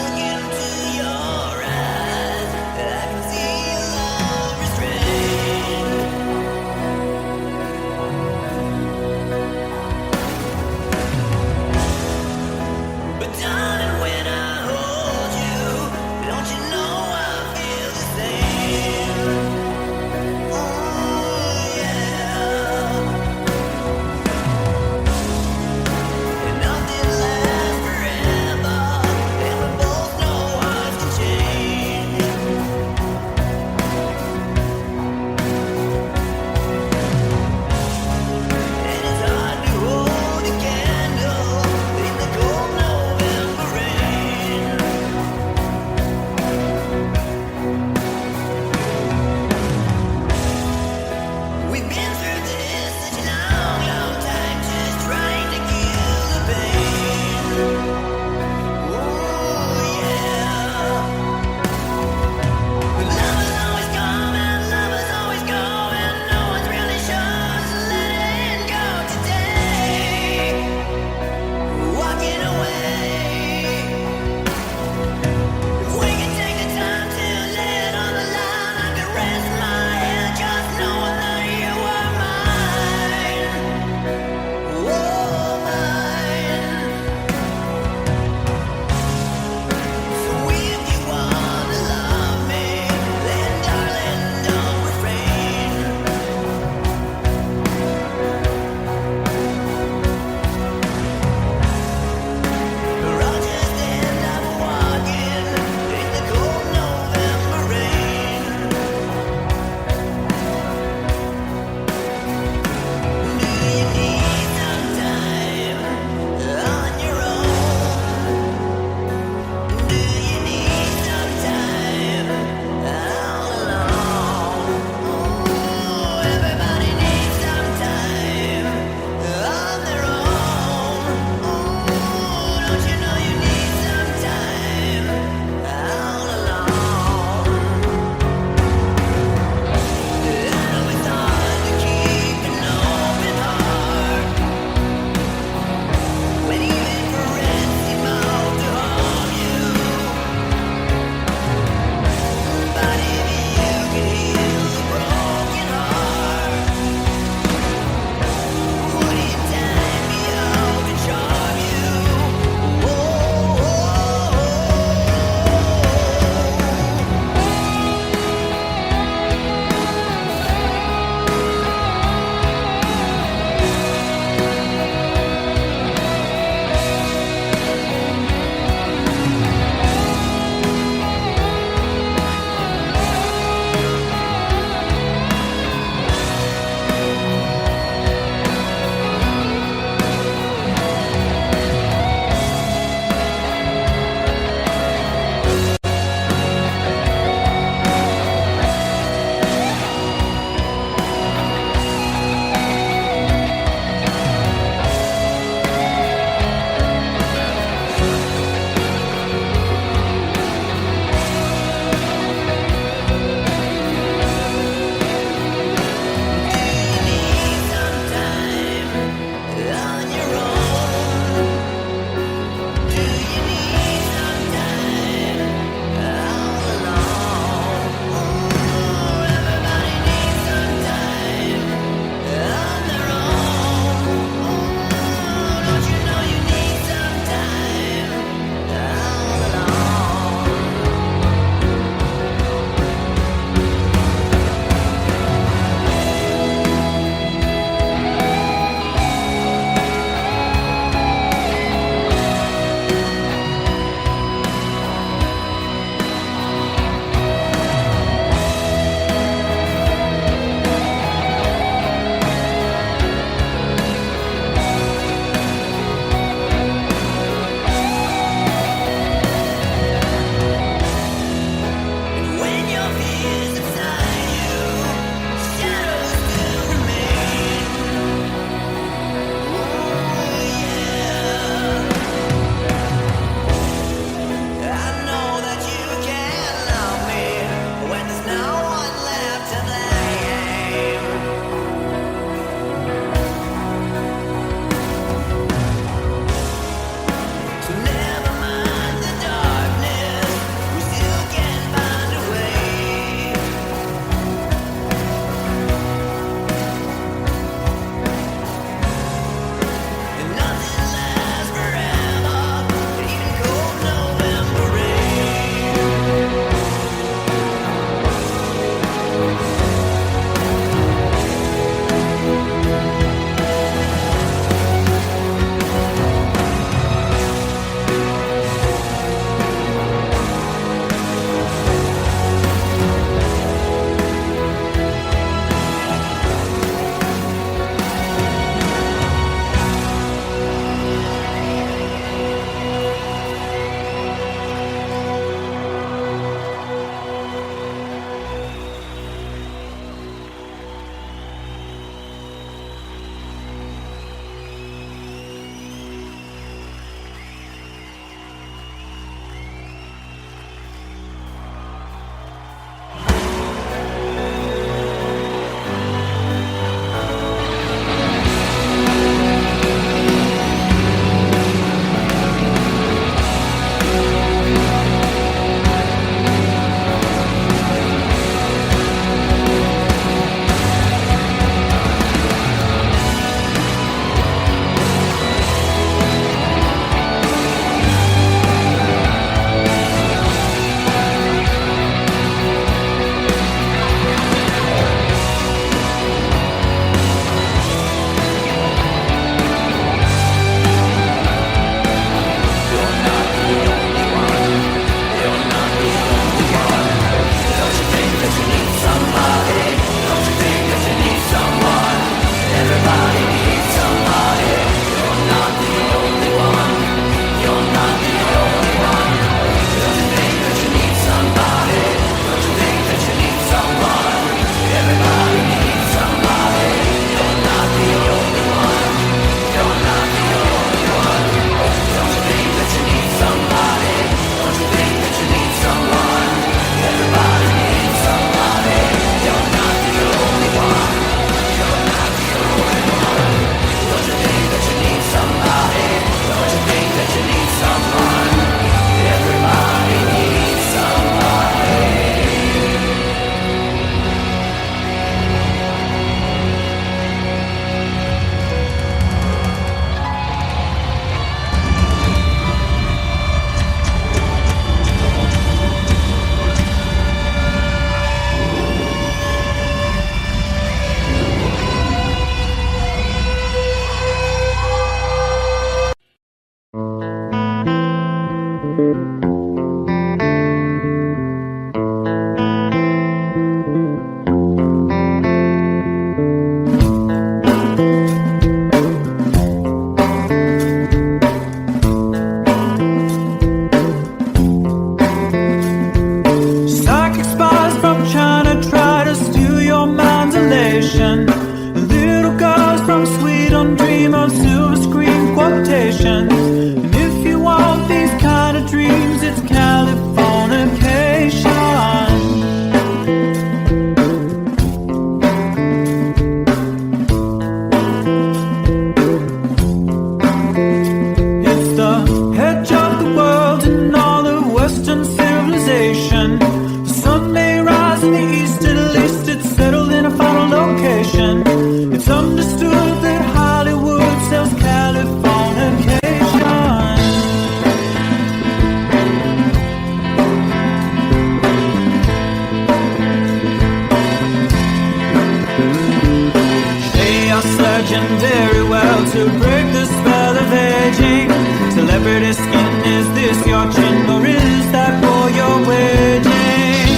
virgin very well to break the spell of aging. Celebrity skin, is this your chin or is that for your waging?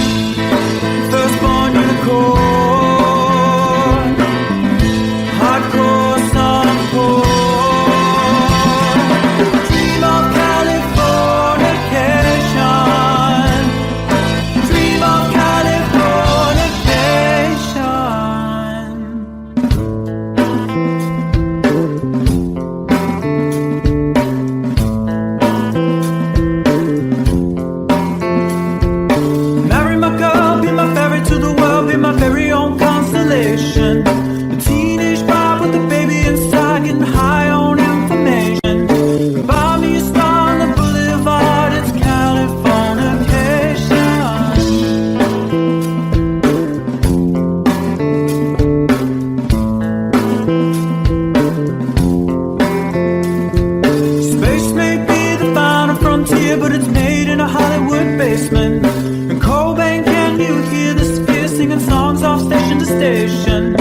Firstborn unicorn, hardcore softcore. Dream of Californication, dream of Californication. Marry my girl, be my ferry to the world, be my very own constellation. A teenage bride with a baby inside, getting high on information. Buy me a star on the boulevard, it's Californication. Space may be the final frontier, but it's made in a Hollywood basement. And Cobain, can you hear the sphere singing songs off station to station?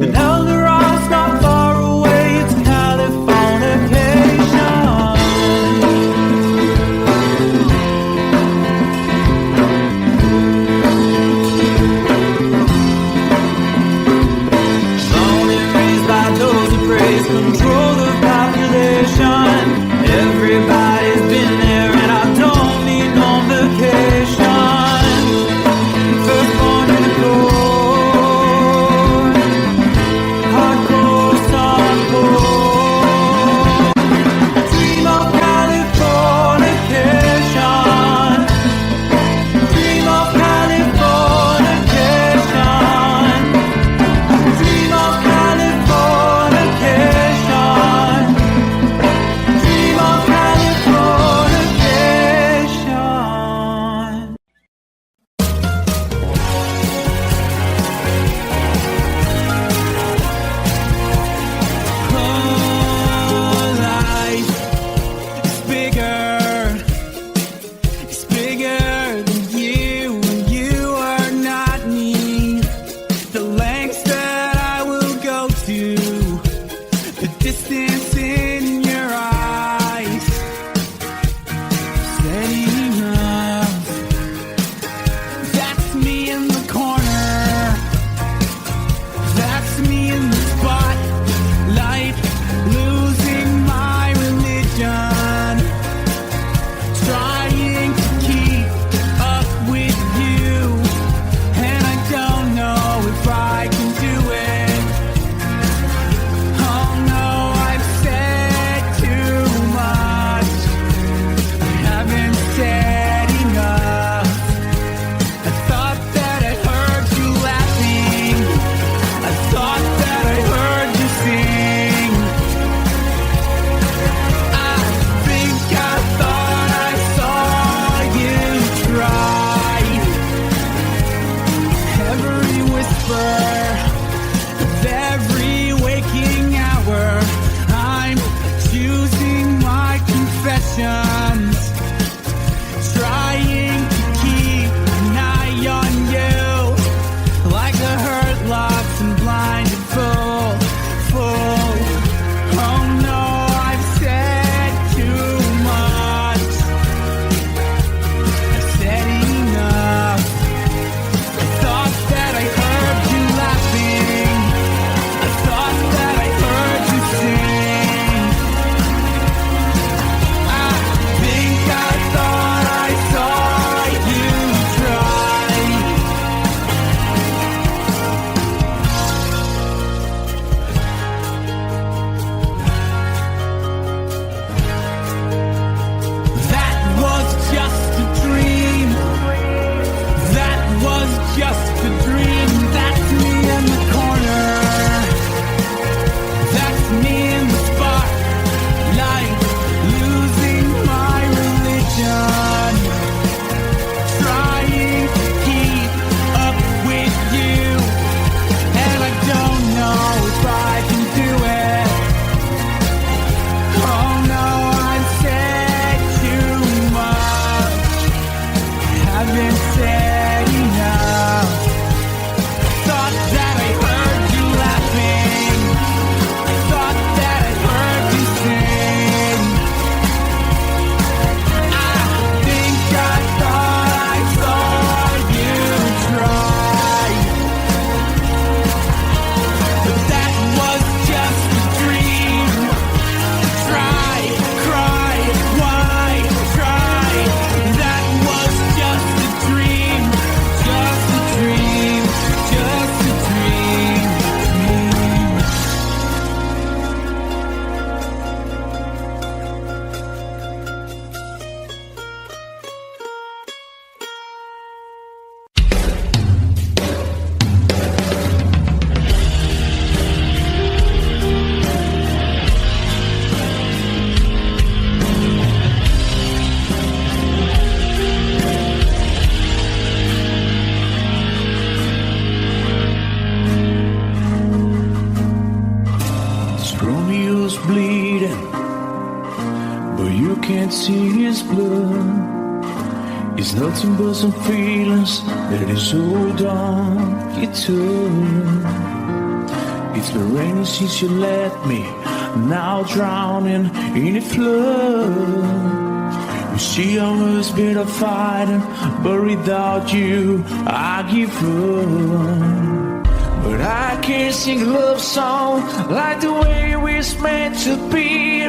And Eldorad's not far away, it's Californication. Born and raised by those who praise control the population. Everybody's been there and I don't need no vacation. Firstborn unicorn, hardcore softcore. Dream of Californication, dream of Californication, dream of Californication, dream of Californication. Life is bigger. It's bigger than you, and you are not me. The lengths that I will go to, the distance in your eyes. Steady enough. That's me in the corner. That's me in the spotlight, losing my religion, trying to keep up with you, and I don't know if I can do it. Oh no, I've said was bleeding, but you can't see his blood. It's nothing but some feelings that is hold on you to. It's been raining since you left me, now drowning in a flood. You see, I was better fighting, but without you, I give up. But I can't sing a love song like the way we're meant to be.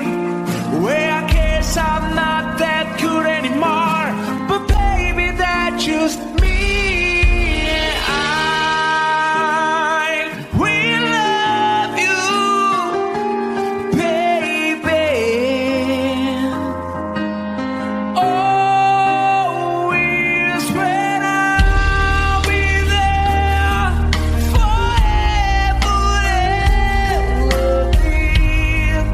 Well, I guess I'm not that good anymore, but baby, that's just me. I will love you, baby. Always when I'll be there forever and loving.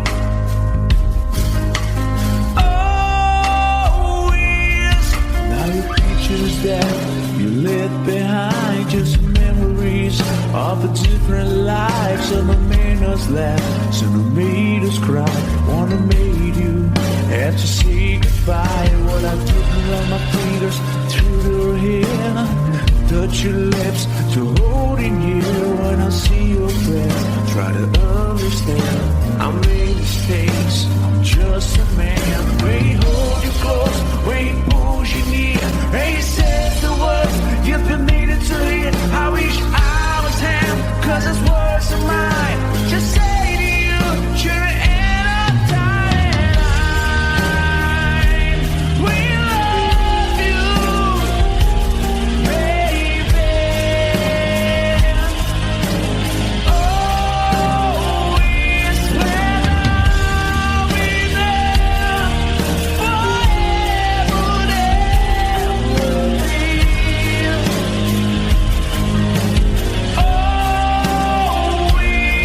Always. Now your pictures that you left behind, just memories of a different life. Some have made us laugh, some have made us cry. One have made you have to say goodbye. What I took around my fingers through your hair, touch your lips to holding you. When I see your face, try to understand. I made mistakes, I'm just a man. When he hold you close, when he pulls you near, and he says the words you've been needing to hear. I wish I was him, 'cause his words are mine. Just say to you, you're the end of time. We love you, baby. Always when I'll be there forever and loving. Always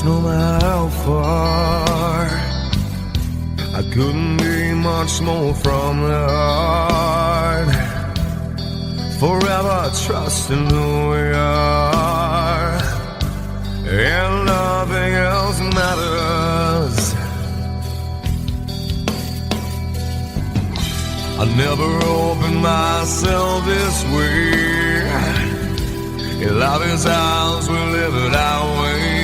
no matter how far. I couldn't be much more from the heart. Forever trusting who we are, and nothing else matters. I never opened myself this way. In love is ours, we live it our way.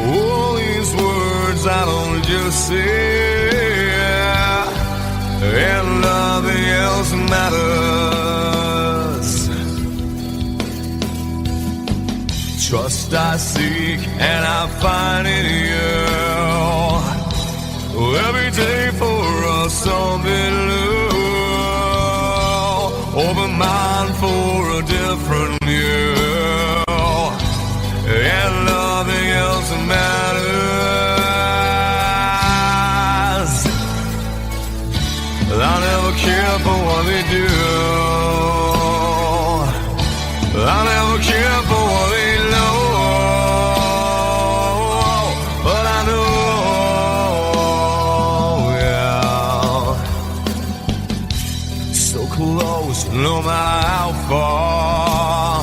All these words I don't just say, and nothing else matters. Trust I seek and I find in you. Every day for us something new. Open mind for a different view, and nothing else matters. I never care for what they do. I never care for what they know. But I know, yeah, so close, no matter how far.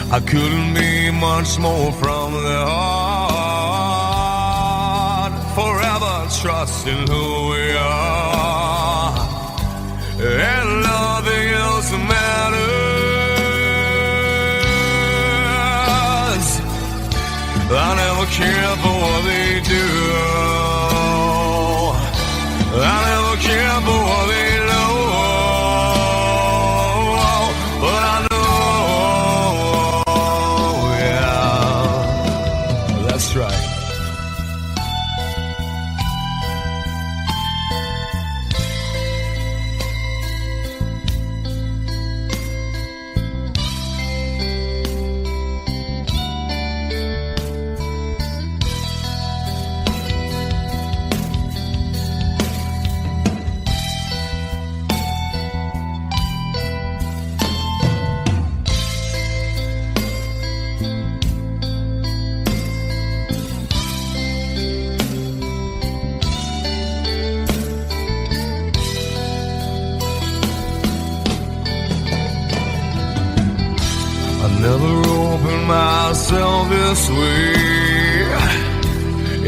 I couldn't be much more from the heart. Forever trusting who we are, and nothing else matters. I never care for what they do. I never care for what they know. But I know, yeah, that's right. Never opened myself this way.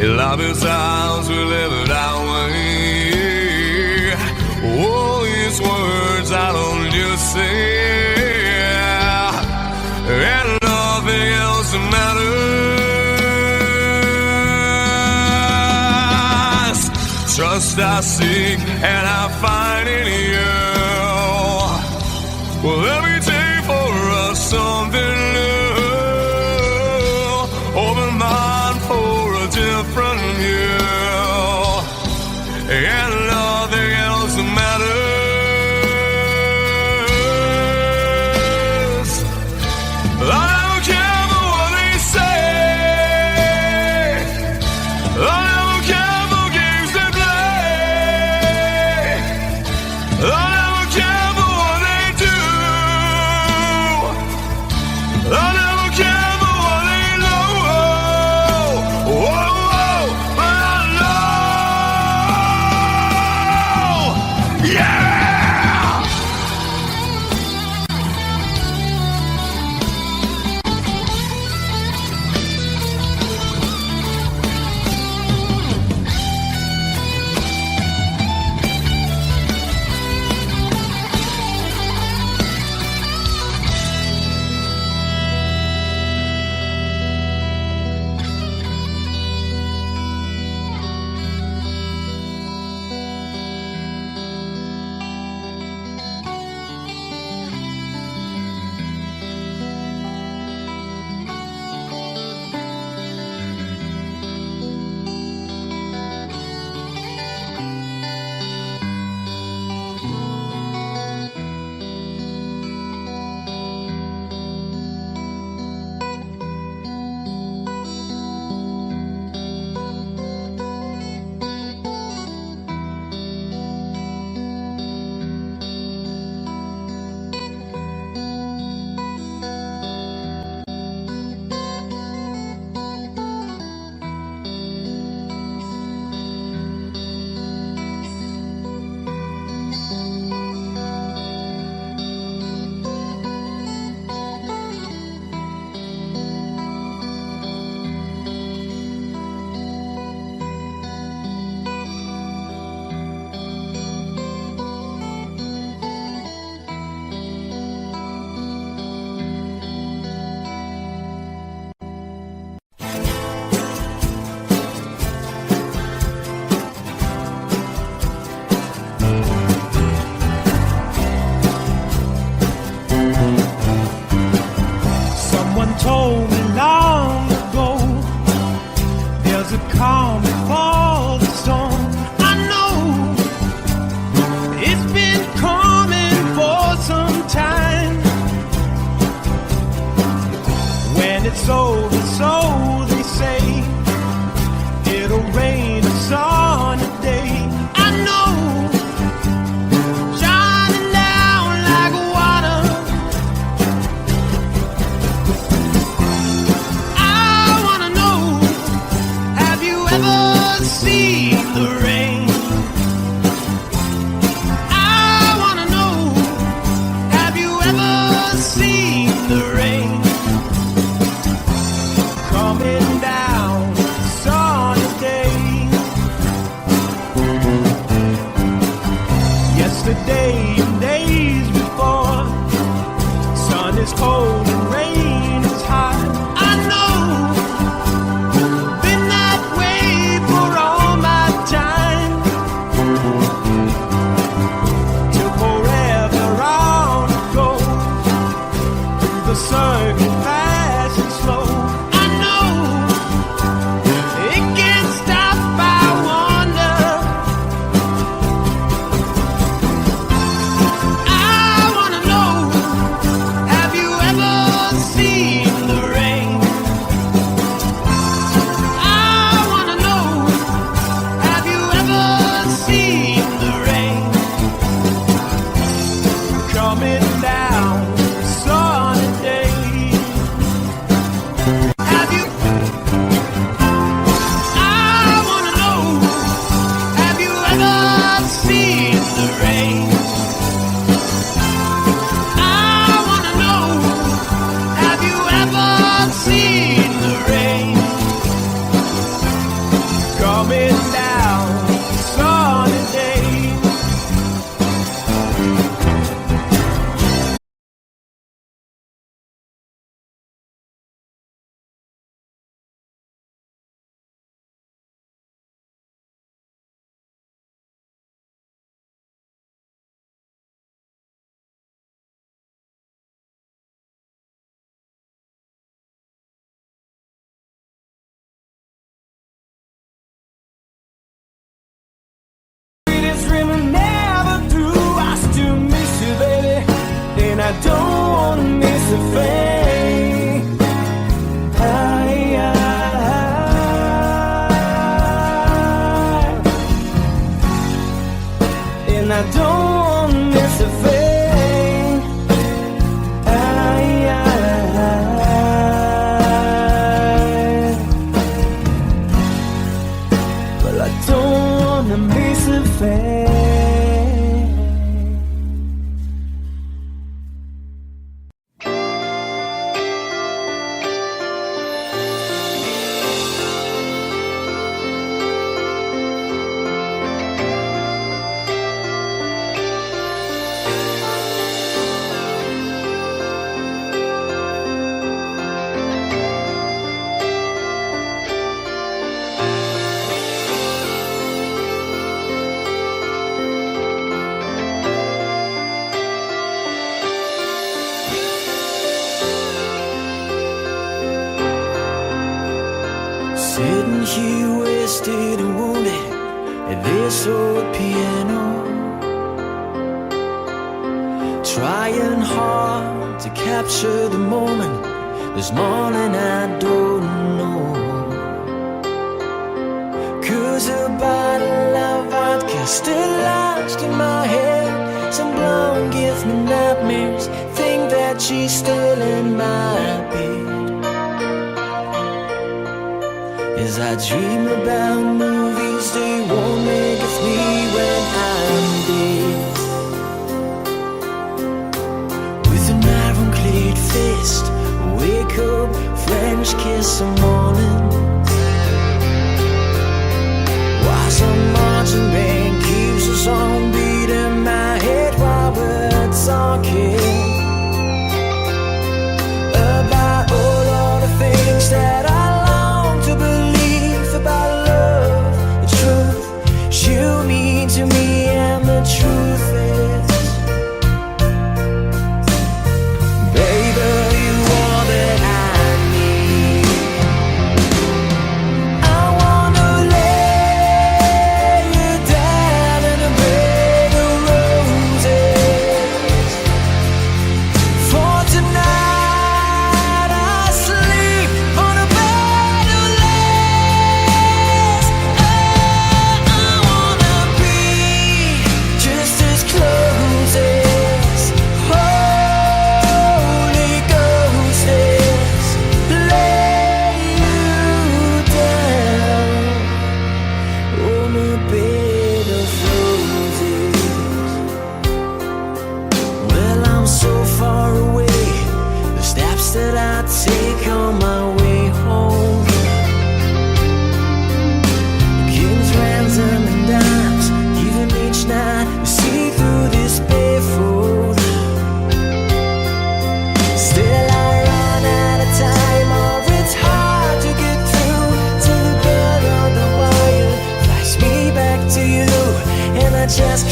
In love is ours, we live it our way. All these words I don't just say, and nothing else matters. Trust I seek and I find in you. Well, every day for us something new. Open mind for a different view, and nothing else matters. I don't care for what they say. I don't care for games they play. I way in days before. Sun is cold and rain is hot. I know, been that way for all my time. Till forever on it goes, through the circle fast and slow. I know, it can't stop, I wonder. I wanna know, have you ever seen the rain? I wanna know, have you ever seen the rain? Coming down sunny day. Have you? I wanna know, have you ever seen the rain? I wanna know, have you ever seen the rain? Coming down sunny day. Sweetest dream I never through. I still miss you, baby, and I don't wanna miss a thing. And I don't wanna miss a thing. Well, I don't wanna miss a thing. Sitting here wasted and wounded at this old piano, trying hard to capture the moment. This morning I don't know, 'cause a bottle of vodka still lodged in my head. Some blonde gives me nightmares, think that she's still in my bed. As I dream about movies they won't make of me when I'm dead. With an ironclad fist, wake up, French kiss some morning. While some marching band keeps a song beating my head while we're talking about all the things that I long to believe about love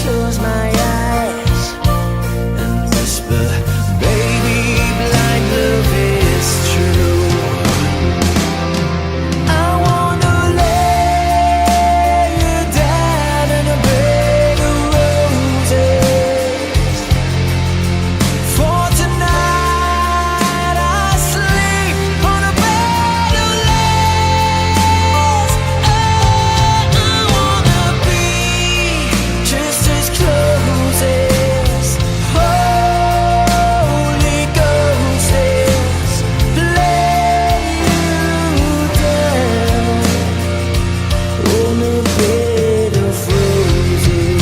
close my eyes and whisper, baby, blind love is true. I wanna lay you down in a bed of roses. For tonight I sleep on a bed of lace. Oh, I wanna be just as close as Holy Ghost is. Lay you down on a bed of roses.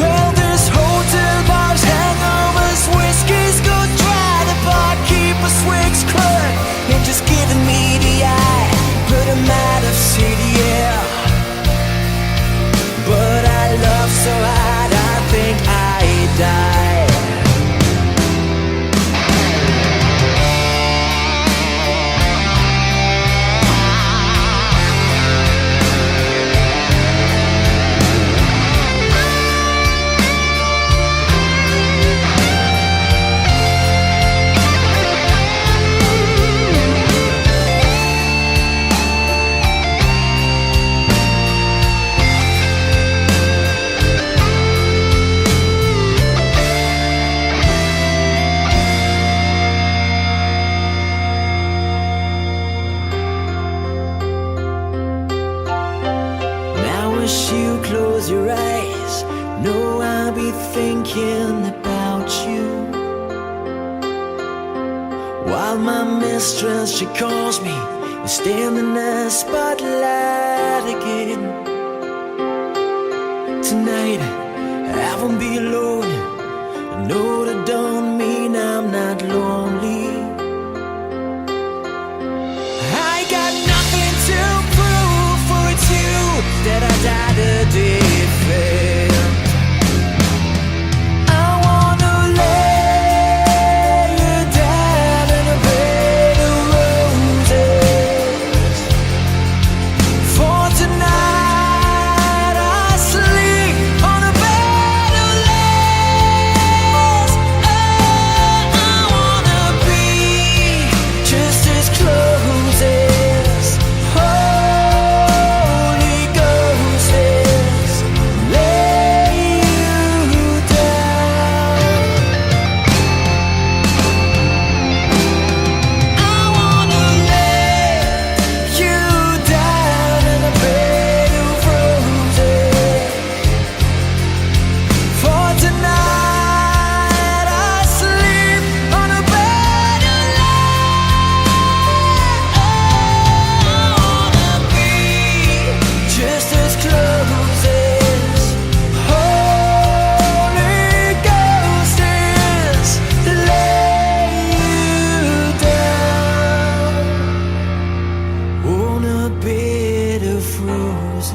Well, there's hotel bars, hangovers, whiskeys go dry. The barkeeper swigs crud and just giving me the eye. Put him out of city, yeah. But I love so hard, I think I die. Now as you close your eyes, know I'll be thinking about you. While my mistress, she calls me and stand in the spotlight again. Tonight I won't be alone. I know that don't mean I'm not lonely. I got nothing to prove, for it's you that I died to defend. I wanna lay you down in a bed of roses. For tonight I sleep on a bed of lace. Oh, I wanna be just as close as Holy Ghost is. Lay you down. I wanna lay you down in a bed of roses. For tonight I sleep on a bed of lace. I wanna be just as close as Holy Ghost is. Lay you down on a bed of roses.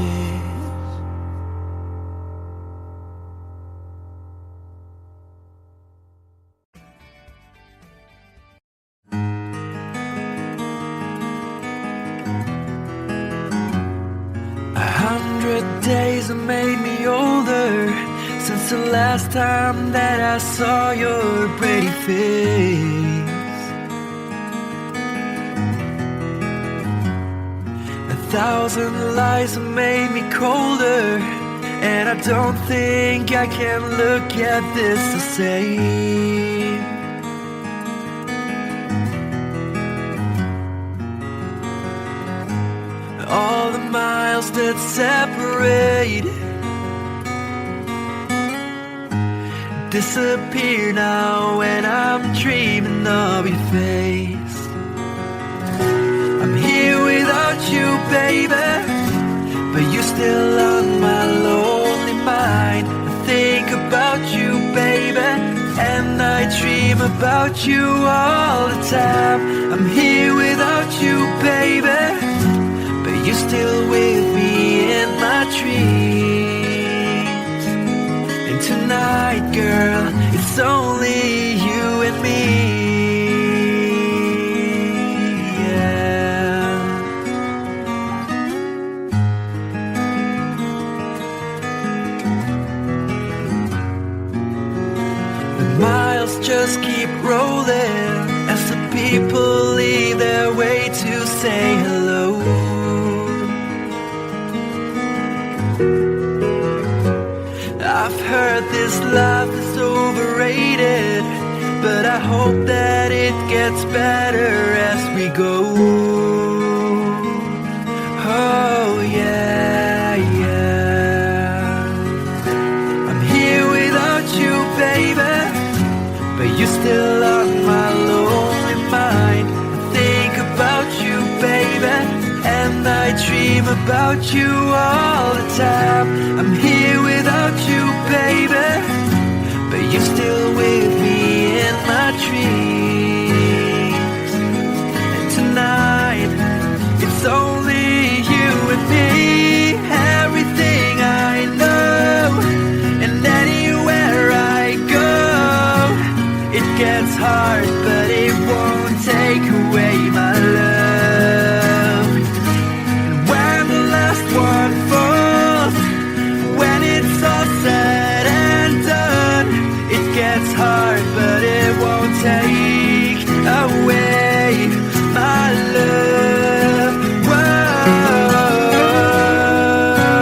A 100 days have made me older since the last time that I saw your pretty face. 1,000 lies have made me colder, and I don't think I can look at this the same. All the miles that separate disappear now when I'm dreaming of your face. I'm here without you, baby, but you're still on my lonely mind. I think about you, baby, and I dream about you all the time. I'm here without you, baby, but you're still with me in my dreams. And tonight, girl, it's only you and me. Yeah. just keep rolling as the people leave their way to say hello. I've heard this life is overrated, but I hope that it gets better as we go. Oh yeah, yeah. I'm here without you, baby, but you're still on my lonely mind. I think about you, baby, and I dream about you all the time. I'm here without you, baby, but you're still with